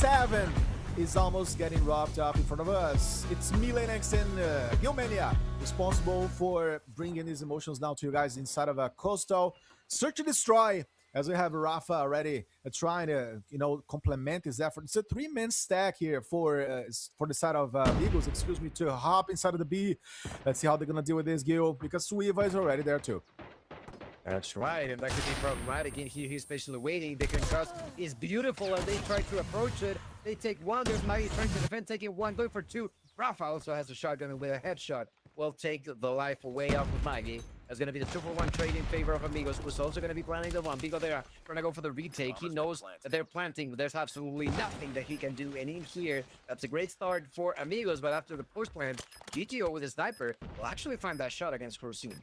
7 is almost getting wrapped up in front of us. It's Milenex and Gilmania responsible for bringing these emotions now to you guys inside of a Coastal Search and Destroy. As we have Rafa already trying to, complement his effort. It's a 3-man stack here for the side of Eagles, to hop inside of the B. Let's see how they're going to deal with this, Gil, because Suiva is already there too. That's right, and that could be problematic in here. He's especially waiting. The contrast is beautiful, and they try to approach it. They take one. There's Maggie trying to defend, taking one, going for two. Rafa also has a shotgun with a headshot. Will take the life away off of Maggie. That's going to be the 2-for-1 trade in favor of Amigos, who's also going to be planting the one. Bigo there trying to go for the retake. He knows that they're planting. There's absolutely nothing that he can do. And in here, that's a great start for Amigos. But after the post plant, GTO with a sniper will actually find that shot against Crossing.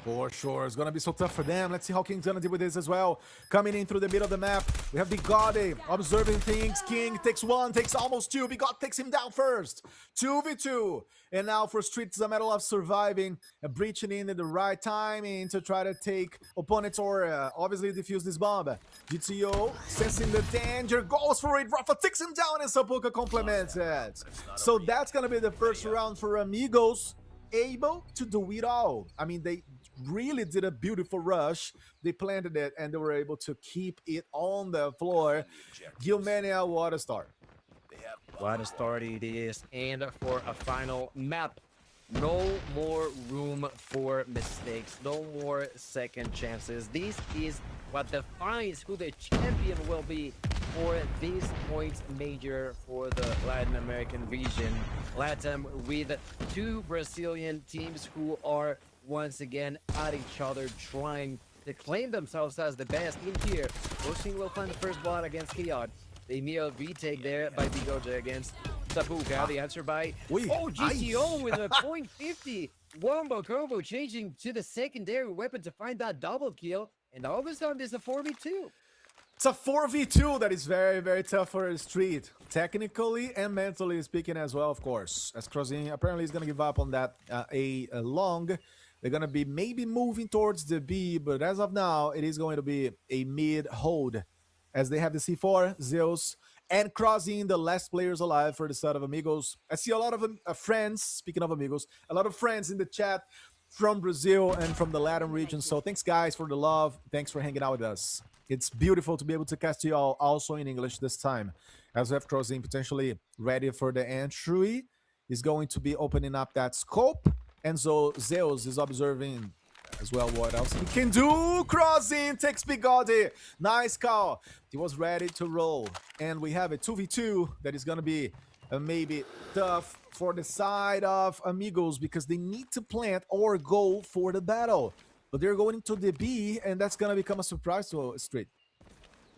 For sure. It's going to be so tough for them. Let's see how King's going to deal with this as well. Coming in through the middle of the map, we have Bigode observing things. King takes one, takes almost two. Bigode takes him down first. 2v2. And now for Street, it's a matter of surviving, breaching in at the right timing to try to take opponents or obviously defuse this bomb. GTO sensing the danger, goes for it. Rafa takes him down and Sapuka complements it. So that's going to be the first round for Amigos, able to do it all. I mean, they really did a beautiful rush. They planted it and they were able to keep it on the floor. Gilmania, what a start. What a start it is. And for a final map, no more room for mistakes, no more second chances. This is what defines who the champion will be for this point major for the Latin American region. Latam with two Brazilian teams who are once again at each other, trying to claim themselves as the best in here. Roasting will find the first blood against Kiod. The Emil retake there by Bigoja against Sapuka. The answer by GTO with a .50 wombo combo, changing to the secondary weapon to find that double kill. And all of a sudden, there's a 4v2. It's a 4v2 that is very, very tough for Street, technically and mentally speaking as well, of course. As Crossing apparently is going to give up on that a long. They're going to be maybe moving towards the B, but as of now, it is going to be a mid hold as they have the C4, Zeus, and Crossing, the last players alive for the side of Amigos. I see a lot of friends, speaking of Amigos, a lot of friends in the chat from Brazil and from the Latin region. So thanks, guys, for the love. Thanks for hanging out with us. It's beautiful to be able to cast you all also in English this time. As we have Crossing potentially ready for the entry. He's going to be opening up that scope. And so Zeus is observing as well what else he can do. Crossing takes Bigode. Nice call. He was ready to roll. And we have a 2v2 that is going to be maybe tough for the side of Amigos because they need to plant or go for the battle. But they're going to the B, and that's going to become a surprise to Street.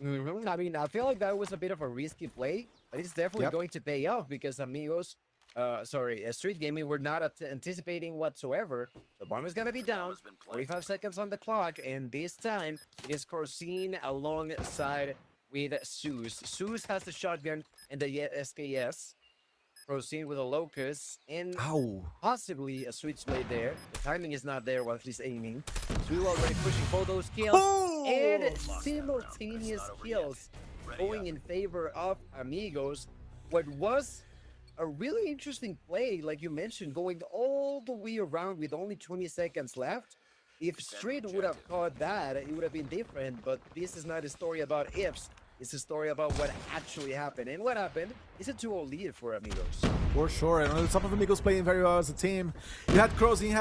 I mean, I feel like that was a bit of a risky play, but it's definitely going to pay off because Amigos, Street Gaming, we're not anticipating whatsoever. The bomb is going to be down, 45 seconds on the clock, and this time it is Corsine alongside with Zeus. Zeus has the shotgun and the SKS. Proceed with a locus and possibly a switchblade there. The timing is not there while he's aiming. So we're already pushing for those kills and simultaneous kills going in favor of Amigos. What was a really interesting play, like you mentioned, going all the way around with only 20 seconds left. If Street would have caught that, it would have been different, but this is not a story about ifs. It's a story about what actually happened. And what happened is a 2-0 lead for Amigos. For sure. And on the top of Amigos playing very well as a team. You had Crossing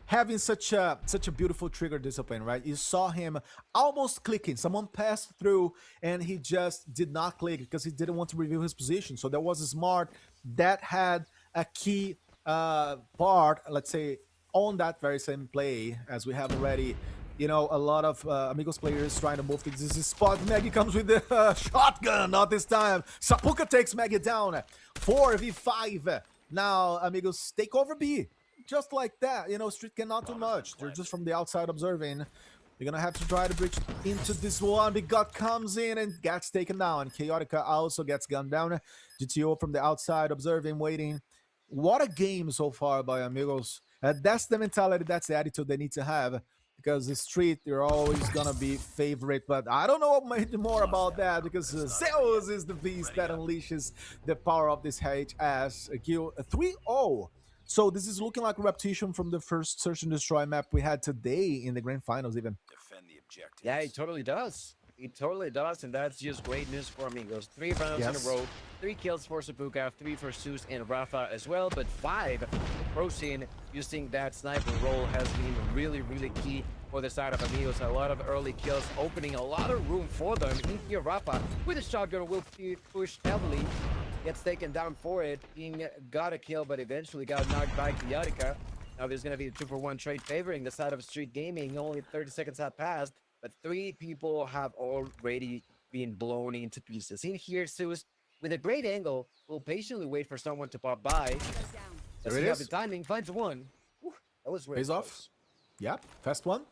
having such a beautiful trigger discipline, right? You saw him almost clicking. Someone passed through and he just did not click because he didn't want to reveal his position. So that was smart. That had a key part, let's say, on that very same play as we have already. You know, a lot of Amigos players trying to move to this spot. Maggie comes with the shotgun, not this time. Sapuka takes Maggie down. 4v5. Now, Amigos take over B. Just like that. You know, Street cannot do much. They're just from the outside observing. They're going to have to try to breach into this one. Big God comes in and gets taken down. Chaotica also gets gunned down. GTO from the outside observing, waiting. What a game so far by Amigos. That's the mentality, that's the attitude they need to have. because the street, they're always gonna be favorite. But I don't know much more about that because Zeus is the beast that unleashes the power of this HS. Kill 3-0. So this is looking like a repetition from the first Search and Destroy map we had today in the grand finals even. Defend the objectives. Yeah, it totally does. It totally does, and that's just great news for Amigos. 3 rounds in a row, 3 kills for Sabuka, 3 for Zeus and Rafa as well, but 5 Prosin using that sniper role has been really, really key for the side of Amigos. A lot of early kills, opening a lot of room for them. In here, Rafa with a shotgun will be pushed heavily, gets taken down for it. King got a kill, but eventually got knocked by Chaotica. Now there's going to be a 2-for-1 trade favoring the side of Street Gaming. Only 30 seconds have passed, but 3 people have already been blown into pieces. In here, Zeus, with a great angle, will patiently wait for someone to pop by. Does he have the timing? Finds one. Whew, that was really Pays close. off. Yeah, fast one.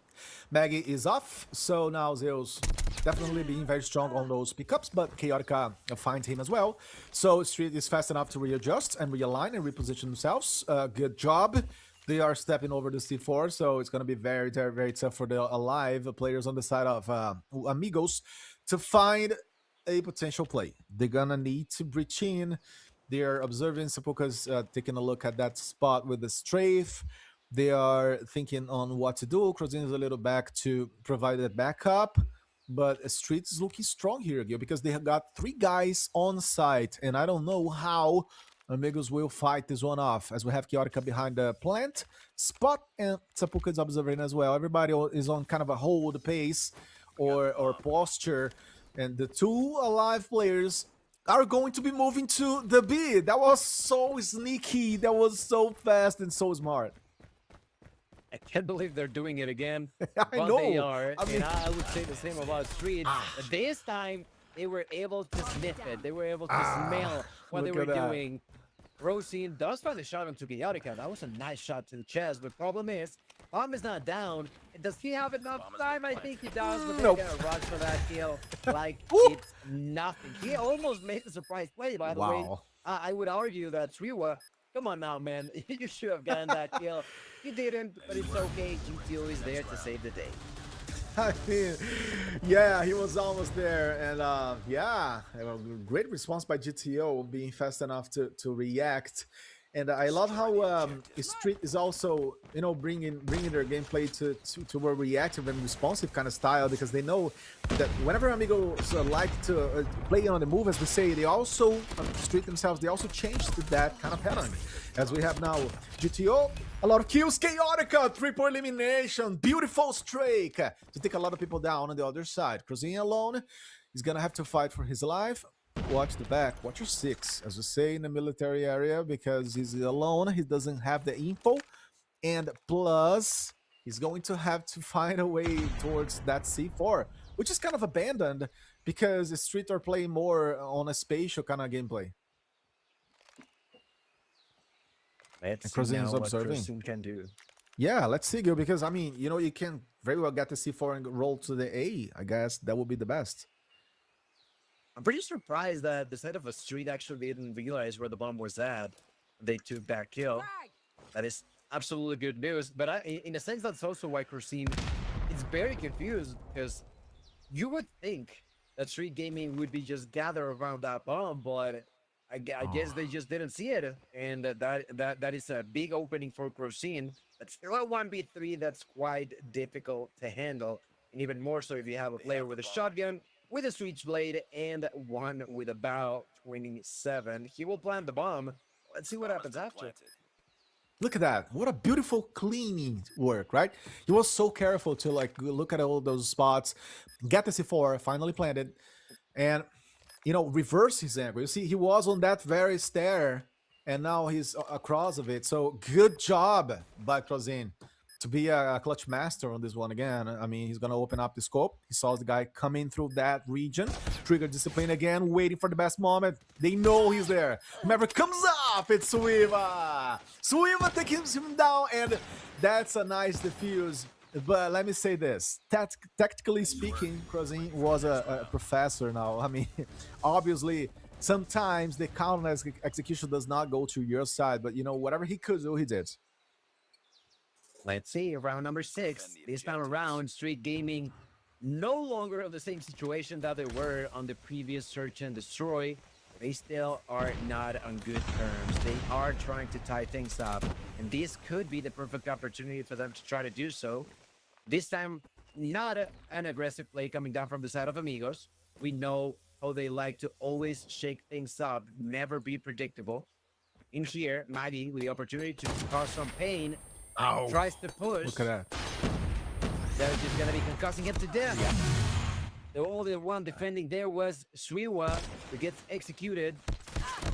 Maggie is off, so now Zeus definitely being very strong on those pickups, but Chaotica finds him as well. So Street is fast enough to readjust and realign and reposition themselves. Good job. They are stepping over the C4, so it's going to be very, very, very tough for the alive players on the side of Amigos to find a potential play. They're going to need to breach in. They're observing Sapuka's taking a look at that spot with the strafe. They are thinking on what to do. Crozin is a little back to provide that backup, but Street is looking strong here, Gil, because they have got 3 guys on site, and I don't know how Amigos will fight this one off, as we have Chaotica behind the plant spot, and Sapuka is observing as well. Everybody is on kind of a hold pace or posture, and the 2 alive players are going to be moving to the B. That was so sneaky. That was so fast and so smart. I can't believe they're doing it again. I But know. they are. I mean- And I would say the same about Street. But this time, they were able to sniff it. They were able to smell what they look were at that. doing. Rosin does find the shot onto Chaotica. That was a nice shot to the chest. The problem is, Bomb is not down. Does he have enough time? I think he does, but they're Nope. gonna rush for that kill like Woo. it's nothing. He almost made a surprise play, by the way. Wow. I would argue that Sriwa, come on now, man. You should have gotten that kill. You didn't, but it's okay. GTO is there to save the day. I mean, yeah, he was almost there, and yeah, great response by GTO being fast enough to react. And I love how Street is also, you know, bringing their gameplay to a reactive and responsive kind of style, because they know that whenever Amigos like to play on the move, as we say, they also Street themselves, they also change to that kind of pattern. As we have now GTO, a lot of kills, Chaotica, triple elimination, beautiful streak to take a lot of people down on the other side. Crozin alone is gonna have to fight for his life. Watch the back, watch your 6, as we say in the military area, because he's alone, he doesn't have the info, and plus he's going to have to find a way towards that C4, which is kind of abandoned because the Street are playing more on a spatial kind of gameplay. Let's Crozin see is now what observing. Crozin can do. Yeah, let's see, Gil, because I mean, you know, you can very well get the C4 and roll to the A. I guess that would be the best. I'm pretty surprised that the side of a Street actually didn't realize where the bomb was at. They took that kill. That is absolutely good news. But in a sense, that's also why Crozin is very confused, because you would think that Street Gaming would be just gathered around that bomb, but I guess they just didn't see it, and that is a big opening for Crozin. But still a 1v3 that's quite difficult to handle, and even more so if you have a player with a shotgun, with a switchblade, and one with about 27. He will plant the bomb. Let's see what happens after. Look at that. What a beautiful cleaning work, right? He was so careful to like look at all those spots, get the C4, finally planted, and, you know, reverse his angle. You see, he was on that very stair, and now he's across of it. So good job by Crozin to be a clutch master on this one again. I mean, he's going to open up the scope. He saw the guy coming through that region. Trigger discipline again, waiting for the best moment. They know he's there. Maverick comes up. It's Suiva. Suiva takes him down, and that's a nice defuse. But let me say this. Tactically speaking, Crozin was a professor now. I mean, obviously, sometimes the counter execution does not go to your side. But, you know, whatever he could do, he did. Let's see, round number 6. This time around, Street Gaming no longer of the same situation that they were on the previous Search and Destroy. They still are not on good terms. They are trying to tie things up, and this could be the perfect opportunity for them to try to do so. This time, not an aggressive play coming down from the side of Amigos. We know how they like to always shake things up, never be predictable. In here, Mighty, with the opportunity to cause some pain, tries to push. Look at that. They're just gonna be concussing him to death. Yeah. The only one defending there was Suiwa, who gets executed.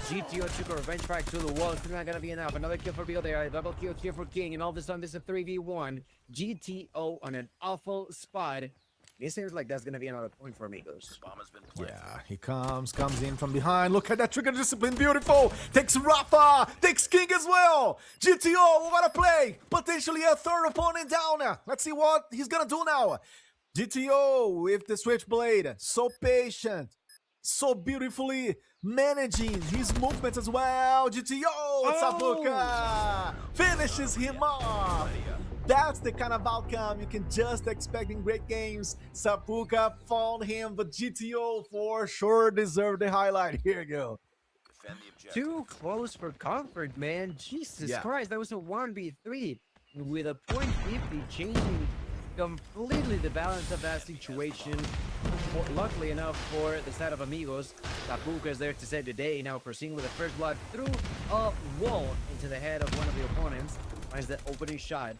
GTO took a revenge strike to the wall. It's not gonna be enough. Another kill for Bill there. A double kill here for King, and all of a sudden this is a 3v1. GTO on an awful spot. It seems like that's gonna be another point for Amigos. Bomb has been planted. Yeah, he comes in from behind. Look at that trigger discipline, beautiful. Takes Rafa, takes King as well. GTO, what a play. Potentially a third opponent down. Let's see what he's gonna do now. GTO with the switchblade, so patient, so beautifully managing his movements as well. GTO, Sabuka finishes him off. That's the kind of outcome you can just expect in great games. Sapuka found him, but GTO for sure deserved the highlight. Here you go. Defend the objective. Too close for comfort, man. Jesus Yeah. Christ, that was a 1v3 with a .50 changing completely the balance of that situation. Luckily enough for the side of Amigos, Tapuka is there to save the day. Now proceeding with the first blood through a wall into the head of one of the opponents. Finds the opening shot.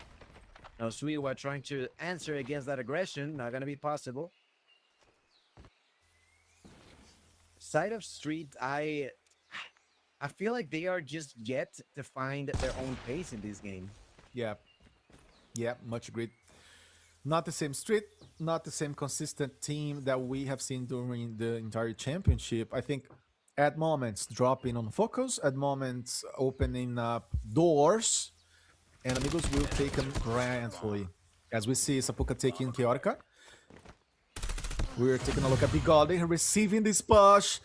Now Suiwa trying to answer against that aggression. Not gonna be possible. Side of Street, I feel like they are just yet to find their own pace in this game. Yeah, much agreed. Not the same street, not the same consistent team that we have seen during the entire championship. I think at moments dropping on focus, at moments opening up doors, and Amigos will take them grandly. As we see Sapuka taking Chaotica. We're taking a look at Bigode receiving this push.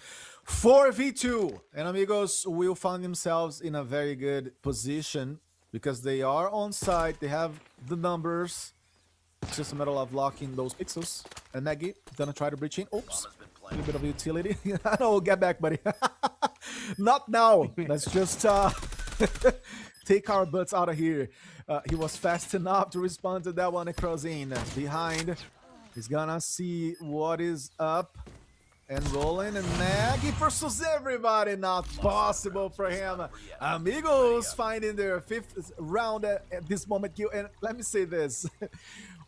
4v2, and Amigos will find themselves in a very good position because they are on site, they have the numbers. It's just a matter of locking those pixels. And Nagy gonna try to breach in. Oops, a little bit of utility. No, get back, buddy. Not now. Let's just take our butts out of here. He was fast enough to respond to that one across in. Behind, he's gonna see what is up. And rolling, and Nagy versus everybody. Not possible for him. Amigos finding their 5th round at this moment kill. And let me say this.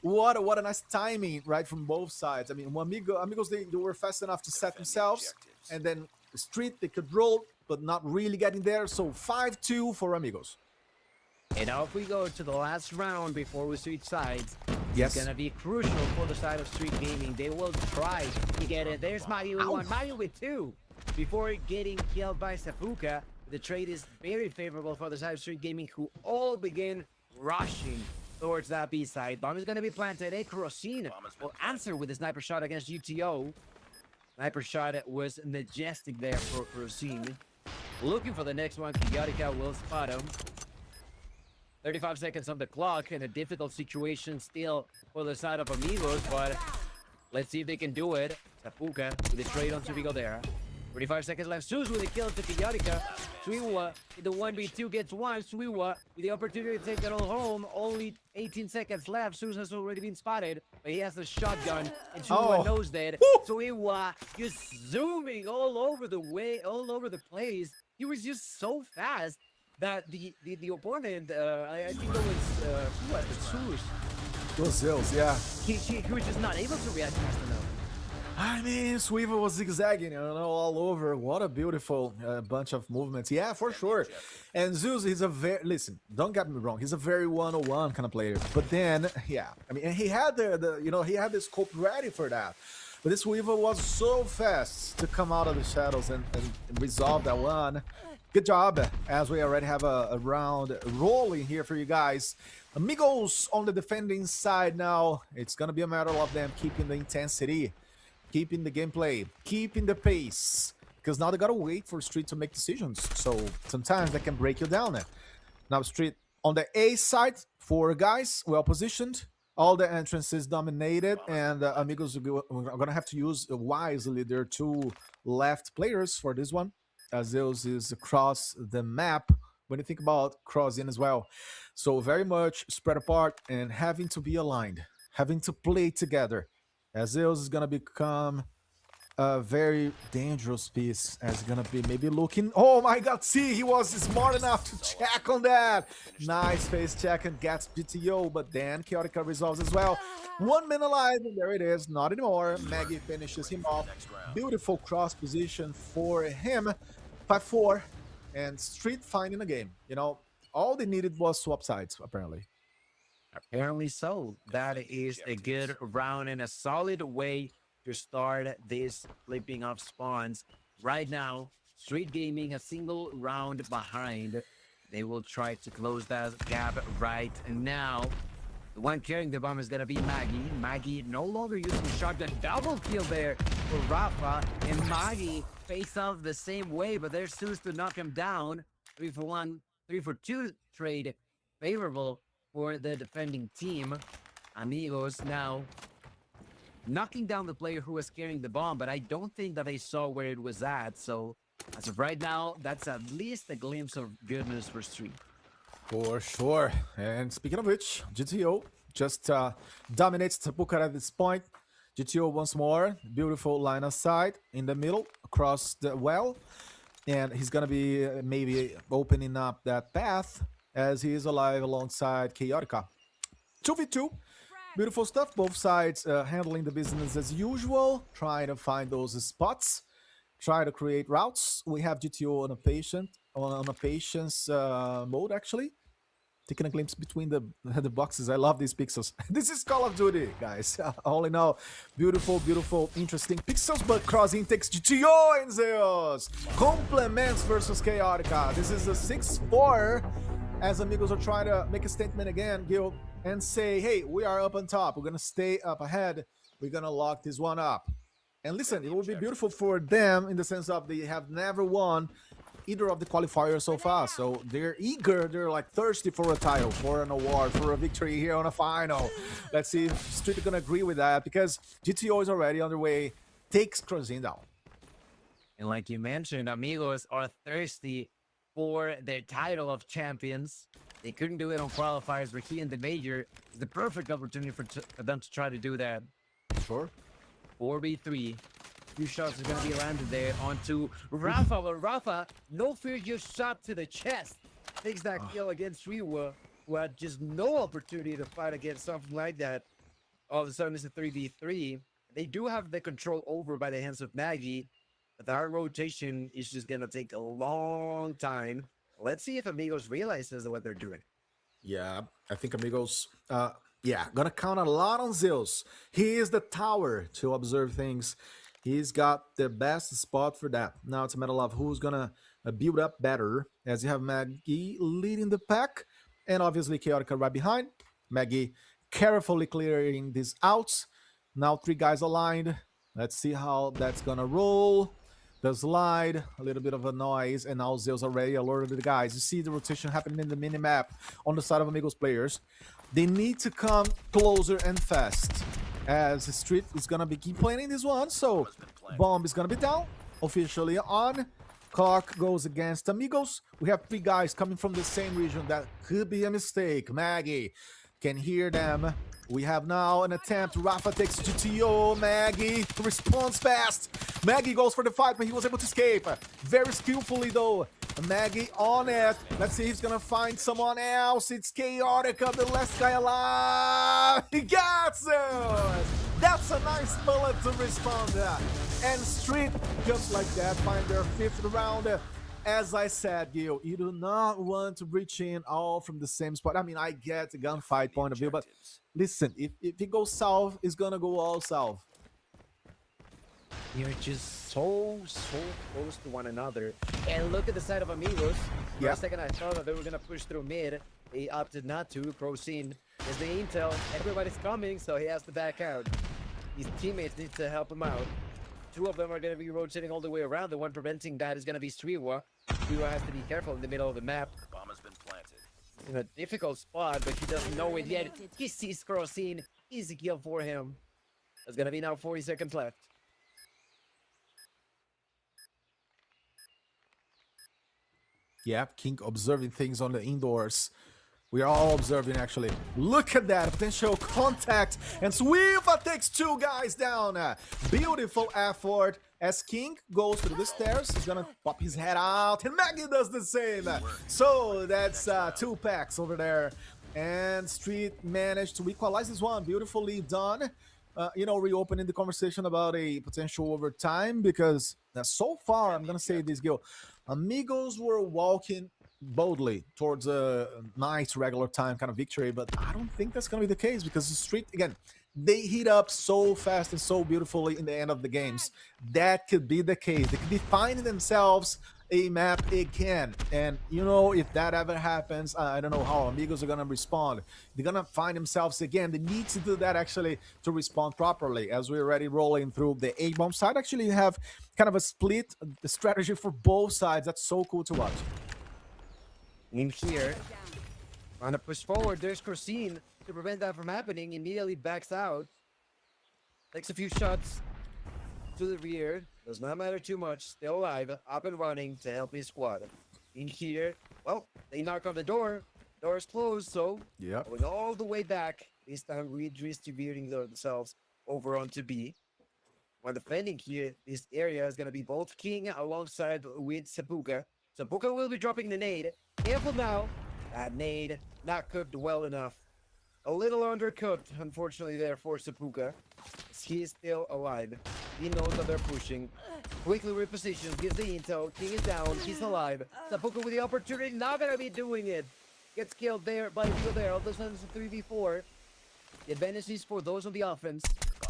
What a nice timing, right, from both sides. I mean, Amigos, they were fast enough to set themselves. And then Street, they could roll, but not really getting there. So 5-2 for Amigos. And now if we go to the last round before we switch sides, Yes. it's gonna be crucial for the side of Street Gaming. They will try to get it. There's Mario with 1, Mario with 2. Before getting killed by Sapuka, the trade is very favorable for the side of Street Gaming, who all begin rushing towards that B side. Bomb is gonna be planted. Crossine will answer with a sniper shot against UTO. Sniper shot was majestic there for Crossine. Looking for the next one, Chaotica will spot him. 35 seconds on the clock in a difficult situation still for the side of Amigos, but let's see if they can do it. Sapuka with the trade on Suigo there. 35 seconds left. Sus with the kill to Chaotica. Suiwa in the 1v2 gets 1. Suiwa with the opportunity to take it all home. Only 18 seconds left. Sus has already been spotted, but he has the shotgun, and Suiwa knows that. Suiwa just zooming all over the way, all over the place. He was just so fast that the opponent, I think it was what, Sus. Those Zills, yeah. He was just not able to react fast enough. I mean, Sweever was zigzagging, all over. What a beautiful bunch of movements. Yeah, for sure. And Zeus, he's a very, listen, don't get me wrong, he's a very one-on-one kind of player. But then, yeah, I mean, he had he had the scope ready for that. But this Weaver was so fast to come out of the shadows and resolve that one. Good job, as we already have a round rolling here for you guys. Amigos on the defending side now. It's going to be a matter of them keeping the intensity, keeping the gameplay, keeping the pace. Because now they got to wait for Street to make decisions. So sometimes that can break you down. Now Street on the A side, 4 guys, well positioned. All the entrances dominated, and Amigos are gonna have to use wisely their 2 left players for this one. Zeus is across the map when you think about crossing as well. So very much spread apart and having to be aligned, having to play together. Zeus is gonna become a very dangerous piece, as gonna be maybe looking. Oh my god, see, he was smart enough to check on that. Nice face check and gets GTO, but then Chaotica resolves as well. 1 man alive, and there it is, not anymore. Maggie finishes him off. Beautiful cross position for him. 5-4, and Street finding the game. You know, all they needed was swap sides, apparently. Apparently so. That is a good round and a solid way to start this flipping of spawns. Right now, Street Gaming a single round behind. They will try to close that gap right now. The one carrying the bomb is going to be Maggie. Maggie no longer using shotgun. Double kill there for Rafa. And Maggie face off the same way, but there's Zeus to knock him down. 3-for-1, 3-for-2 trade favorable for the defending team. Amigos now knocking down the player who was carrying the bomb, but I don't think that they saw where it was at. So as of right now, that's at least a glimpse of goodness for Street. For sure. And speaking of which, GTO just dominates Tapuka at this point. GTO once more. Beautiful line of sight in the middle across the well. And he's going to be maybe opening up that path as he is alive alongside Chaotica. 2v2. Beautiful stuff. Both sides handling the business as usual. Trying to find those spots. Try to create routes. We have GTO on a patience mode, actually. Taking a glimpse between the boxes. I love these pixels. This is Call of Duty, guys. All in all, beautiful, beautiful, interesting pixels. But crossing takes GTO and Zeus. Complements versus Chaotica. This is a 6-4. As Amigos are trying to make a statement again, Gil, and say, hey, we are up on top. We're going to stay up ahead. We're going to lock this one up. And listen, it will be beautiful for them in the sense of they have never won either of the qualifiers so far. So they're eager. They're like thirsty for a title, for an award, for a victory here on a final. Let's see if Street are going to agree with that, because GTO is already underway. Takes Crozin down. And like you mentioned, Amigos are thirsty for their title of champions. They couldn't do it on qualifiers. Ricky in the major is the perfect opportunity for them to try to do that. Sure. 4v3. 2 shots are going to be landed there onto Rafa. But Rafa, no fear, just shot to the chest. Takes that kill against Riwa, who had just no opportunity to fight against something like that. All of a sudden, it's a 3v3. They do have the control over by the hands of Maggie, but that rotation is just going to take a long time. Let's see if Amigos realizes what they're doing. Yeah, I think Amigos, gonna count a lot on Zeus. He is the tower to observe things. He's got the best spot for that. Now it's a matter of who's gonna build up better, as you have Maggie leading the pack, and obviously Chaotica right behind. Maggie carefully clearing these outs. Now 3 guys aligned. Let's see how that's gonna roll. The slide, a little bit of a noise, and now Zeus already alerted the guys. You see the rotation happening in the mini-map on the side of Amigos players. They need to come closer and fast, as Street is going to be keep playing this one. So, bomb is going to be down, officially on. Clock goes against Amigos. We have 3 guys coming from the same region. That could be a mistake. Maggie can hear them. We have now an attempt. Rafa takes GTO. Maggie responds fast. Maggie goes for the fight, but he was able to escape. Very skillfully, though. Maggie on it. Let's see if he's going to find someone else. It's Chaotica, the last guy alive. He gets it. That's a nice bullet to respond. And Street, just like that, find their 5th round. As I said, Gil, you do not want to reach in all from the same spot. I mean, I get the gunfight point of view, but listen, if it goes south, it's going to go all south. You're just so close to one another. And look at the side of Amigos. For a second, I thought that they were going to push through mid. They opted not to. Crozin is the intel. Everybody's coming, so he has to back out. His teammates need to help him out. 2 of them are going to be rotating all the way around. The one preventing that is going to be Striwa. Striwa has to be careful in the middle of the map. Bomb has been planted. in a difficult spot, but he doesn't know it yet. He sees Crossing. Easy kill for him. There's gonna be now 40 seconds left. Yeah, King observing things on the indoors. We are all observing, actually. Look at that potential contact, and Swifa takes 2 guys down. Beautiful effort as King goes through the stairs. He's gonna pop his head out, and Maggie does the same. So that's 2 packs over there, and Street managed to equalize this one. Beautifully done. Reopening the conversation about a potential overtime, because so far, I'm gonna say this, Gil, Amigos were walking boldly towards a nice regular time kind of victory, but I don't think that's gonna be the case, because the Street, again, they heat up so fast and so beautifully in the end of the games. That could be the case. They could be finding themselves a map again, and if that ever happens, I don't know how Amigos are gonna respond. They're gonna find themselves again. They need to do that actually to respond properly. As we're already rolling through the A-bomb side, actually you have kind of a split strategy for both sides. That's so cool to watch. In here, trying to push forward. There's Corsine to prevent that from happening. Immediately backs out. Takes a few shots to the rear. Does not matter too much. Still alive, up and running to help his squad. In here, well, they knock on the door. Door is closed, so going all the way back. This time redistributing themselves over onto B. When defending here, this area is going to be both King alongside with Seppuka. Seppuka will be dropping the nade. Careful now. That nade not cooked well enough. A little undercooked, unfortunately, there for Seppuka. He is still alive. He knows that they're pushing. Quickly repositions, gives the intel. King is down. He's alive. Seppuka with the opportunity, not gonna be doing it. Gets killed there by Vigo there. All of a sudden, it's a 3v4. The advantage is for those on the offense.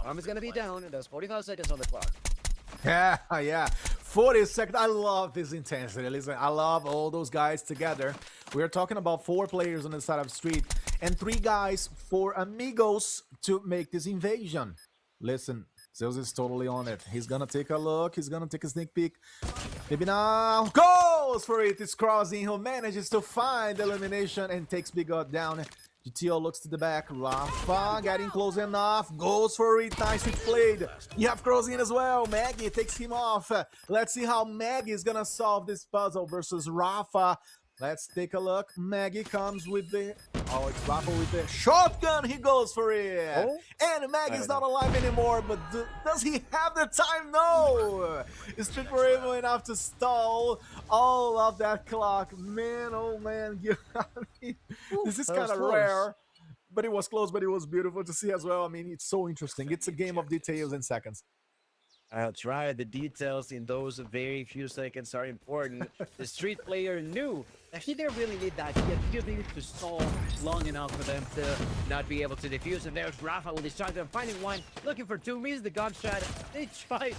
Arm is gonna be down, and there's 45 seconds on the clock. Yeah. 40 seconds. I love this intensity. Listen, I love all those guys together. We're talking about 4 players on the side of the street and 3 guys for Amigos to make this invasion. Listen, Zeus is totally on it. He's gonna take a look. He's gonna take a sneak peek. Maybe now goes for it. It's Crossing who manages to find the elimination and takes Bigot down. GTO looks to the back. Rafa getting close enough. Goes for it. Nice switch played. You have Crossing as well. Maggie takes him off. Let's see how Maggie is gonna solve this puzzle versus Rafa. Let's take a look. Maggie comes with the... Oh, it's Rafa with the shotgun. He goes for it. Oh? And Maggie's not alive anymore, but does he have the time? No! Street were able enough to stall all of that clock. Man, oh man. This is kind of rare. But it was close, but it was beautiful to see as well. I mean, it's so interesting. It's a game of details and seconds. I'll try. The details in those very few seconds are important. The Street player knew that he didn't really need that. He just needed to stall long enough for them to not be able to defuse. And there's Rafa with his shotgun, finding one, looking for 2, misses the gunshot. They tried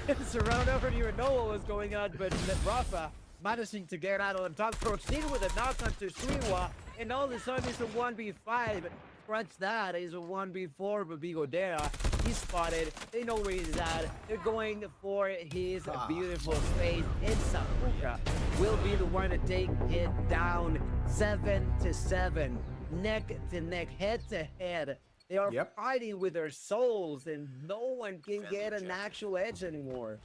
to surround over to even know what was going on, but Rafa managing to get out on top. Proceed with a knock on to Swiwa, and all of a sudden it's a 1v5. Scratch that, it's a 1v4, but Bigo there. He's spotted. They know where he's at. They're going for his beautiful face. And Seppuka will be the one to take it down 7-7. Neck to neck, head to head. They are fighting with their souls, and no one can get an actual edge anymore.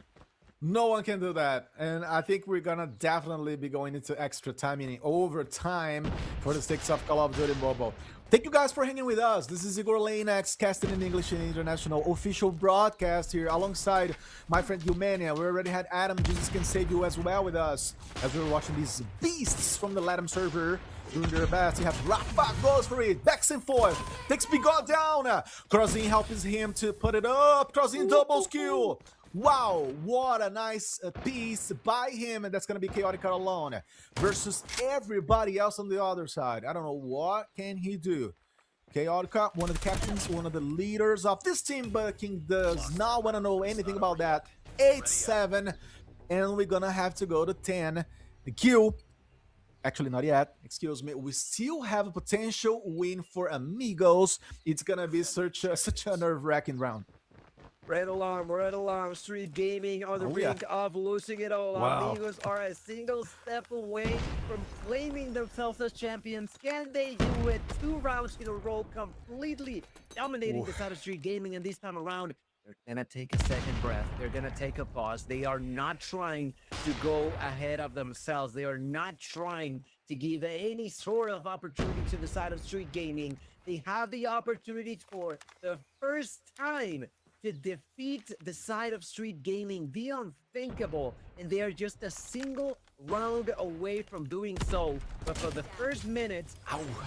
No one can do that. And I think we're gonna definitely be going into extra time, meaning overtime, for the stakes of Call of Duty Mobile. Thank you guys for hanging with us. This is Igor Lanex, casting in English and International official broadcast here alongside my friend Humania. We already had Adam, Jesus Can Save You as well with us as we were watching these beasts from the Latam server doing their best. You have Rafa goes for it, backs and forth, takes Bigot down. Crossing helps him to put it up. Crossing doubles kill. Wow, what a nice piece by him, and that's going to be Chaotic alone versus everybody else on the other side. I don't know what can he do. Chaotic, one of the captains, one of the leaders of this team, but King does not want to know anything about that. 8-7, and we're going to have to go to 10. The Q, actually not yet, excuse me. We still have a potential win for Amigos. It's going to be such a nerve-wracking round. red alarm. Street Gaming on the Oh, yeah. brink of losing it all. Wow. Amigos are a single step away from claiming themselves as champions. Can they do it? 2 rounds in a row, completely dominating the side of Street Gaming, and this time around, they're gonna take a second breath. They're gonna take a pause. They are not trying to go ahead of themselves. They are not trying to give any sort of opportunity to the side of Street Gaming. They have the opportunity for the first time to defeat the side of Street Gaming, the unthinkable, and they are just a single round away from doing so. But for the first minute,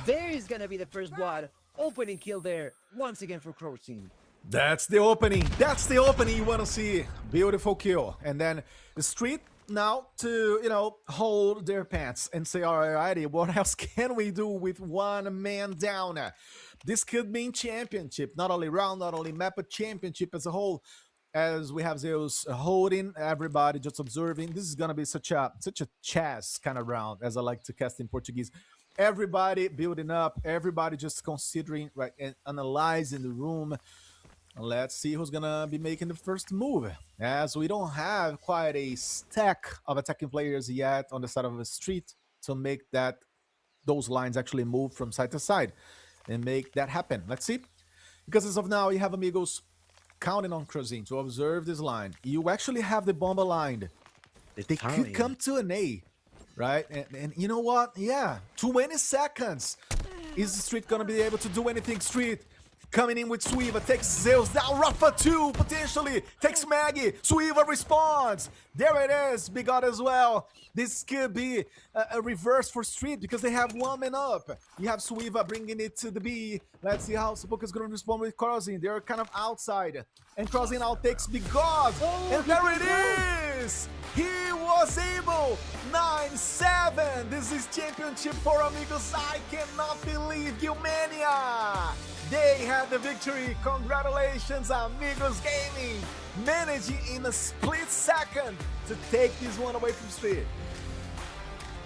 there is gonna be the first blood. Opening kill there once again for Crow Team. That's the opening. That's the opening you want to see. Beautiful kill. And then the Street now to, hold their pants and say, alrighty, what else can we do with one man down? This could mean championship, not only round, not only map, but championship as a whole. As we have Zeus holding everybody, just observing. This is gonna be such a chess kind of round, as I like to cast in Portuguese. Everybody building up, everybody just considering, right, and analyzing the room. Let's see who's gonna be making the first move, as we don't have quite a stack of attacking players yet on the side of the Street to make those lines actually move from side to side and make that happen. Let's see, because as of now you have Amigos counting on Crozin to observe this line. You actually have the bomb aligned. They could come to an A, right? And you know what? Yeah, 20 seconds. Is the Street gonna be able to do anything? Street coming in with Suiva, takes Zeus down, Rafa 2, potentially, takes Maggie, Suiva responds. There it is, Big God as well. This could be a reverse for Street because they have one man up. You have Suiva bringing it to the B. Let's see how Sapuka is going to respond with Crossing. They're kind of outside. And Crossing now takes Big God. And there it is. He was able. 9-7. This is championship for Amigos. I cannot believe Gilmania. They had the victory. Congratulations, Amigos Gaming, managing in a split second to take this one away from Street.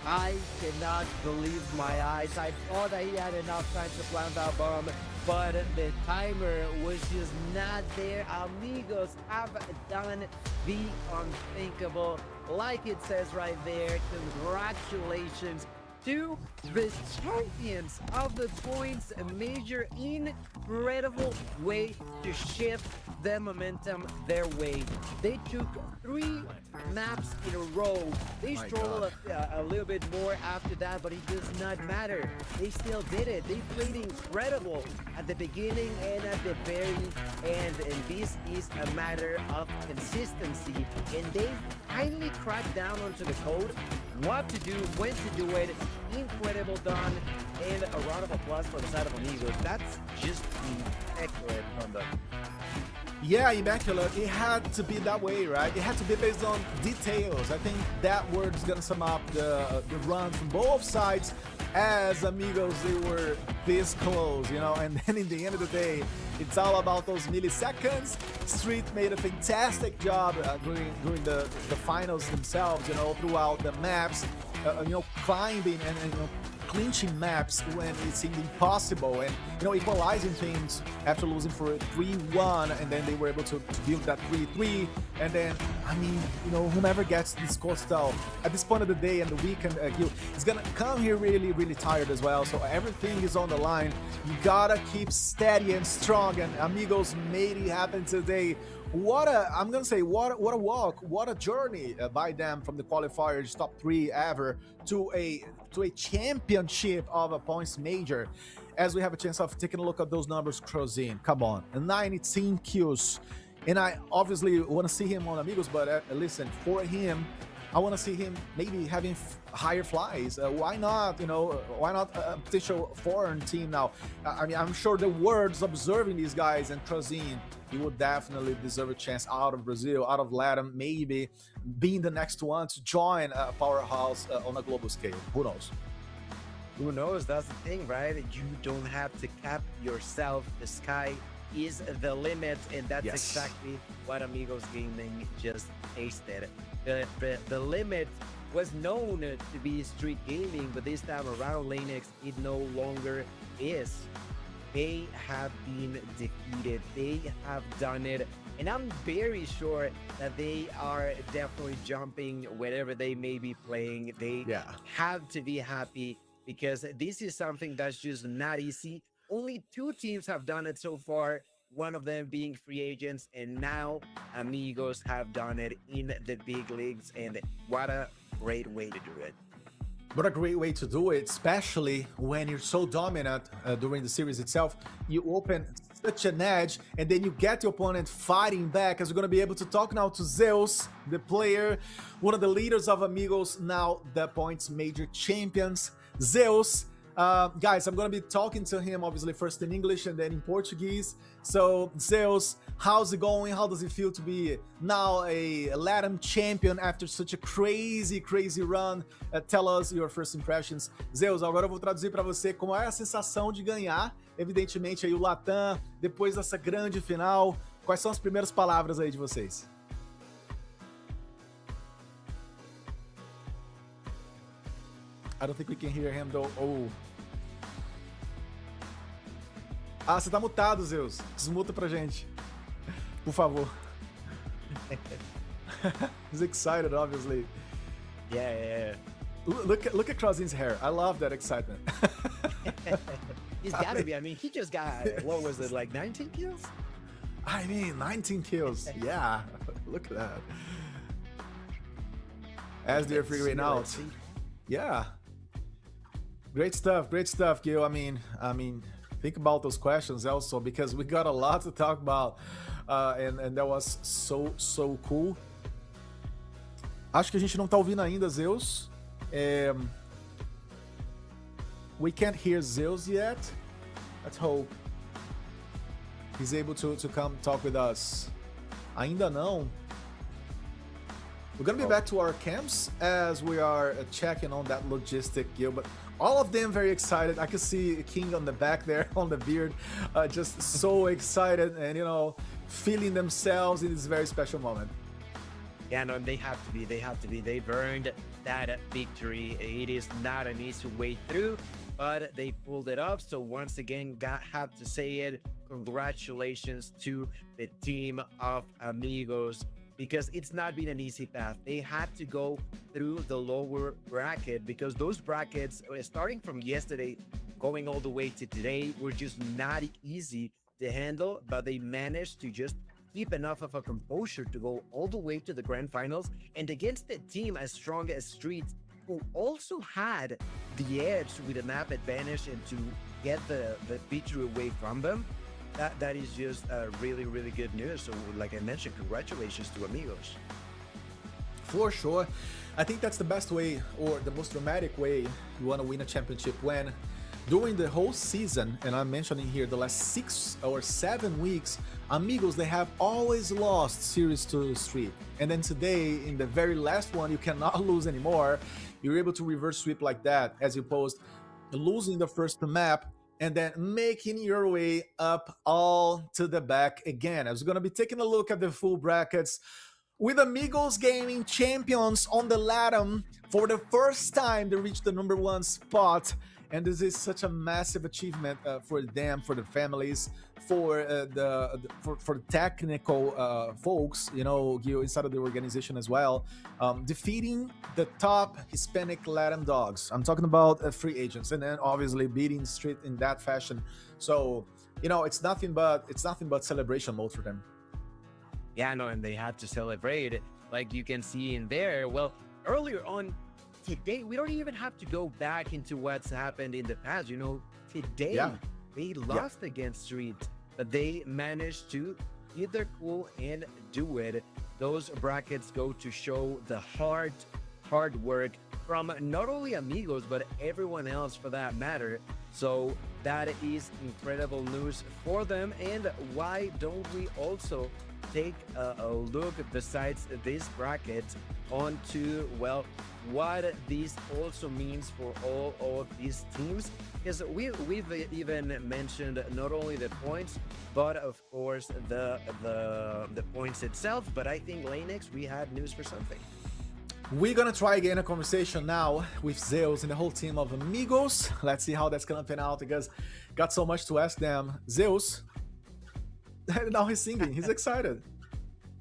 I cannot believe my eyes. I thought that he had enough time to plant that bomb, but the timer was just not there. Amigos have done the unthinkable. Like it says right there, congratulations to the champions of the points. A major incredible way to shift the momentum their way. They took 3 maps in a row. They struggled a little bit more after that, but it does not matter. They still did it. They played incredible at the beginning and at the very end, and this is a matter of consistency, and they finally cracked down onto the code, what to do, when to do it. Incredible done, and a round of applause for the side of Amigos. That's just immaculate from them. Yeah, immaculate. It had to be that way, right? It had to be based on details. I think that word is gonna sum up the run from both sides. As Amigos, they were this close, and then in the end of the day, it's all about those milliseconds. Street made a fantastic job during the finals themselves, throughout the maps, climbing and clinching maps when it seemed impossible, and equalizing things after losing for a 3-1, and then they were able to build that 3-3, and then whomever gets this coastal at this point of the day and the weekend, is gonna come here really, really tired as well. So everything is on the line. You gotta keep steady and strong, and Amigos made it happen today. What a walk, what a journey by them from the qualifiers top 3 ever to a championship of a points major. As we have a chance of taking a look at those numbers, Crozin, come on, 19 kills, and I obviously want to see him on Amigos, but listen, for him, I want to see him maybe having higher flies. Why not? Why not a potential foreign team now? I'm sure the words observing these guys and Crozin, he would definitely deserve a chance out of Brazil, out of Latam, maybe being the next one to join a powerhouse on a global scale. Who knows? Who knows? That's the thing, right? You don't have to cap yourself. The sky is the limit, and that's exactly what Amigos Gaming just tasted. The limit was known to be Street Gaming, but this time around, Lanix, it no longer is. they have been defeated. They have done it. And I'm very sure that they are definitely jumping wherever they may be playing. They Yeah. have to be happy because this is something that's just not easy. Only two teams have done it so far, one of them being free agents, and now Amigos have done it in the big leagues. And what a great way to do it. What a great way to do it, especially when you're so dominant during the series itself. You open such an edge, and then you get your opponent fighting back. As we're going to be able to talk now to Zeus, the player, one of the leaders of Amigos, now the points major champions. Zeus, guys, I'm going to be talking to him, obviously, first in English and then in Portuguese. So, Zeus, how's it going? How does it feel to be now a Latam champion after such a crazy run? Tell us your first impressions. Zeus, agora eu vou traduzir para você como é a sensação de ganhar, evidentemente, aí o Latam, depois dessa grande final. Quais são as primeiras palavras aí de vocês? I don't think we can hear him, though. Oh. Ah, você tá mutado, Zeus. Desmuta pra gente. Por favor. He's excited, obviously. Yeah. Look at Krasin's hair. I love that excitement. He's got to be. I mean, he just got, what was it, like 19 kills? I mean, 19 kills. Yeah. Look at that. As they're figuring out. Yeah. Great stuff, Gil. I mean, think about those questions also, because we got a lot to talk about, and that was so cool. Acho que a gente não tá ouvindo ainda, Zeus. We can't hear Zeus yet. Let's hope he's able to come talk with us. Ainda não. We're gonna be back to our camps as we are checking on that logistic, Gil, but all of them very excited. I can see King on the back there, on the beard, just so excited and, you know, feeling themselves in this very special moment. Yeah, no, they have to be. They've earned that victory. It is not an easy way through, but they pulled it off. So once again, have to say it. Congratulations to the team of Amigos, because it's not been an easy path. They had to go through the lower bracket because those brackets, starting from yesterday, going all the way to today, were just not easy to handle, but they managed to just keep enough of a composure to go all the way to the grand finals, and against a team as strong as Streets, who also had the edge with a map advantage and to get the victory away from them. That is just really good news. So like I mentioned, congratulations to Amigos. For sure. I think that's the best way, or the most dramatic way you want to win a championship, when during the whole season, and I'm mentioning here the last 6 or 7 weeks, Amigos, they have always lost series to Street. And then today, in the very last one, you cannot lose anymore. You're able to reverse sweep like that, as opposed to losing the first map and then making your way up all to the back again. I was going to be taking a look at the full brackets with Amigos Gaming champions on the Latam for the first time. They reached the #1 spot, and this is such a massive achievement for them, for the families, for the technical folks, you know, inside of the organization as well, defeating the top Hispanic Latam dogs. I'm talking about free agents, and then obviously beating Street in that fashion. So, you know, it's nothing but celebration mode for them. Yeah, no, and they had to celebrate, like you can see in there. Well, earlier on today, we don't even have to go back into what's happened in the past. You know, today they lost against Street, but they managed to keep their cool and do it. Those brackets go to show the hard work from not only Amigos, but everyone else for that matter. So that is incredible news for them. And why don't we also take a look, besides this bracket, onto, well, what this also means for all of these teams, because we've even mentioned not only the points, but of course the points itself. But I think, Lanex, we had news for something. We're gonna try again a conversation now with Zeus and the whole team of amigos. Let's see how that's gonna pan out because got so much to ask them. Zeus, now he's singing, he's excited.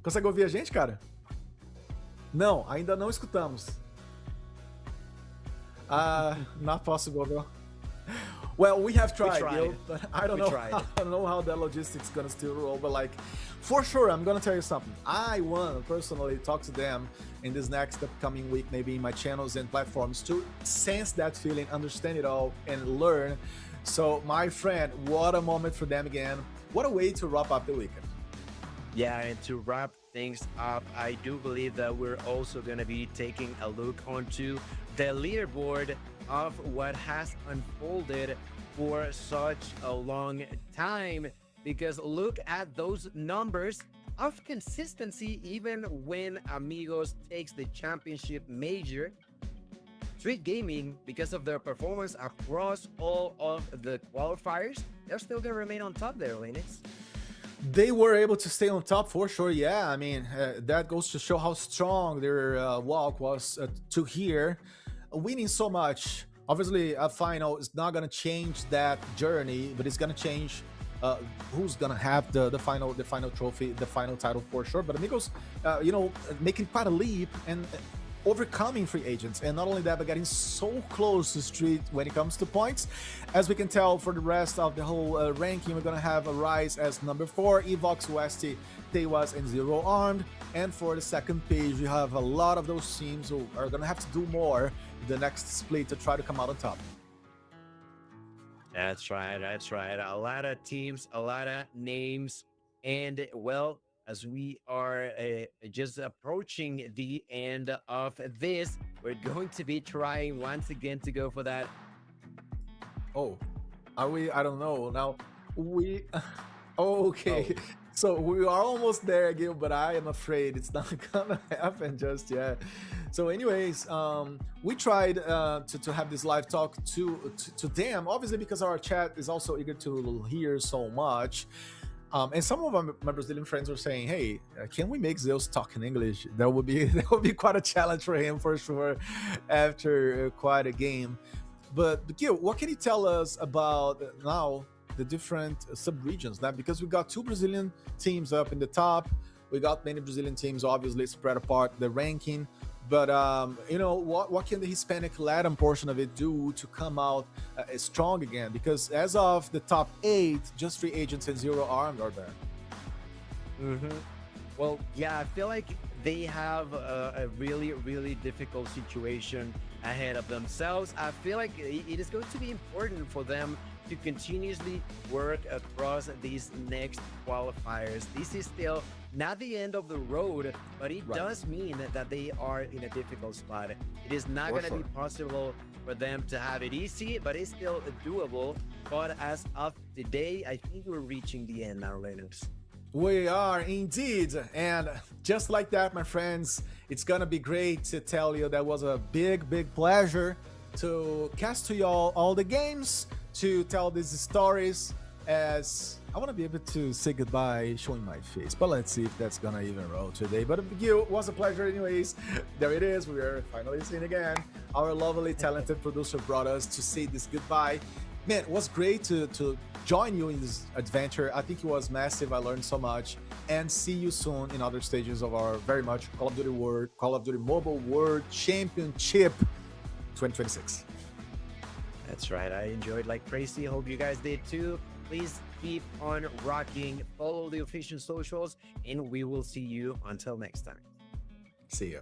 Consegue ouvir a gente, cara? Não, ainda não escutamos. Not possible, bro. Well, we have tried, yo, but I don't know how that logistics gonna still roll. But like, for sure, I'm gonna tell you something. I want to personally talk to them in this next upcoming week, maybe in my channels and platforms, to sense that feeling, understand it all, and learn. So, my friend, what a moment for them again. What a way to wrap up the weekend. Yeah, and to wrap things up, I do believe that we're also going to be taking a look onto the leaderboard of what has unfolded for such a long time. Because look at those numbers of consistency, even when Amigos takes the championship major. Street Gaming, because of their performance across all of the qualifiers, they're still going to remain on top there, Linux. They were able to stay on top for sure. Yeah, I mean, that goes to show how strong their walk was to here. Winning so much, obviously, a final is not going to change that journey, but it's going to change who's going to have the final trophy, the final title for sure. But Amigos, making quite a leap and overcoming free agents, and not only that, but getting so close to Street when it comes to points. As we can tell, for the rest of the whole ranking, we're gonna have a rise as number 4, Evox, Westy, Tewas, and Zero Armed. And for the second page, we have a lot of those teams who are gonna have to do more the next split to try to come out on top. That's right. A lot of teams, a lot of names, and well, as we are just approaching the end of this, we're going to be trying once again to go for that. Oh, are we? I don't know. Now, we... okay. Oh. So we are almost there again, but I am afraid it's not gonna happen just yet. So anyways, we tried to have this live talk to them, obviously because our chat is also eager to hear so much. And some of my Brazilian friends were saying, "Hey, can we make Zeus talk in English? That would be quite a challenge for him for sure, after quite a game." But Gil, what can you tell us about now the different sub-regions? Now, because we got 2 Brazilian teams up in the top, we got many Brazilian teams obviously spread apart the ranking. But what can the Hispanic Latam portion of it do to come out strong again? Because as of the top 8, just free agents and Zero Armed are there. Well, yeah, I feel like they have a really, really difficult situation ahead of themselves. I feel like it is going to be important for them to continuously work across these next qualifiers. This is still not the end of the road, but it does mean that they are in a difficult spot. It is not going to be possible for them to have it easy, but it's still doable. But as of today, I think we're reaching the end now, Linus. We are indeed. And just like that, my friends, it's gonna be great to tell you that was a big pleasure to cast to y'all all the games, to tell these stories. As I want to be able to say goodbye showing my face, but let's see if that's gonna even roll today. But it was a pleasure anyways. There it is, we are finally seeing again. Our lovely talented producer brought us to say this goodbye. Man, it was great to join you in this adventure. I think it was massive. I learned so much, and see you soon in other stages of our very much Call of Duty Mobile World Championship 2026. That's right. I enjoyed like crazy. Hope you guys did too. Please keep on rocking. Follow the official socials, and we will see you until next time. See you.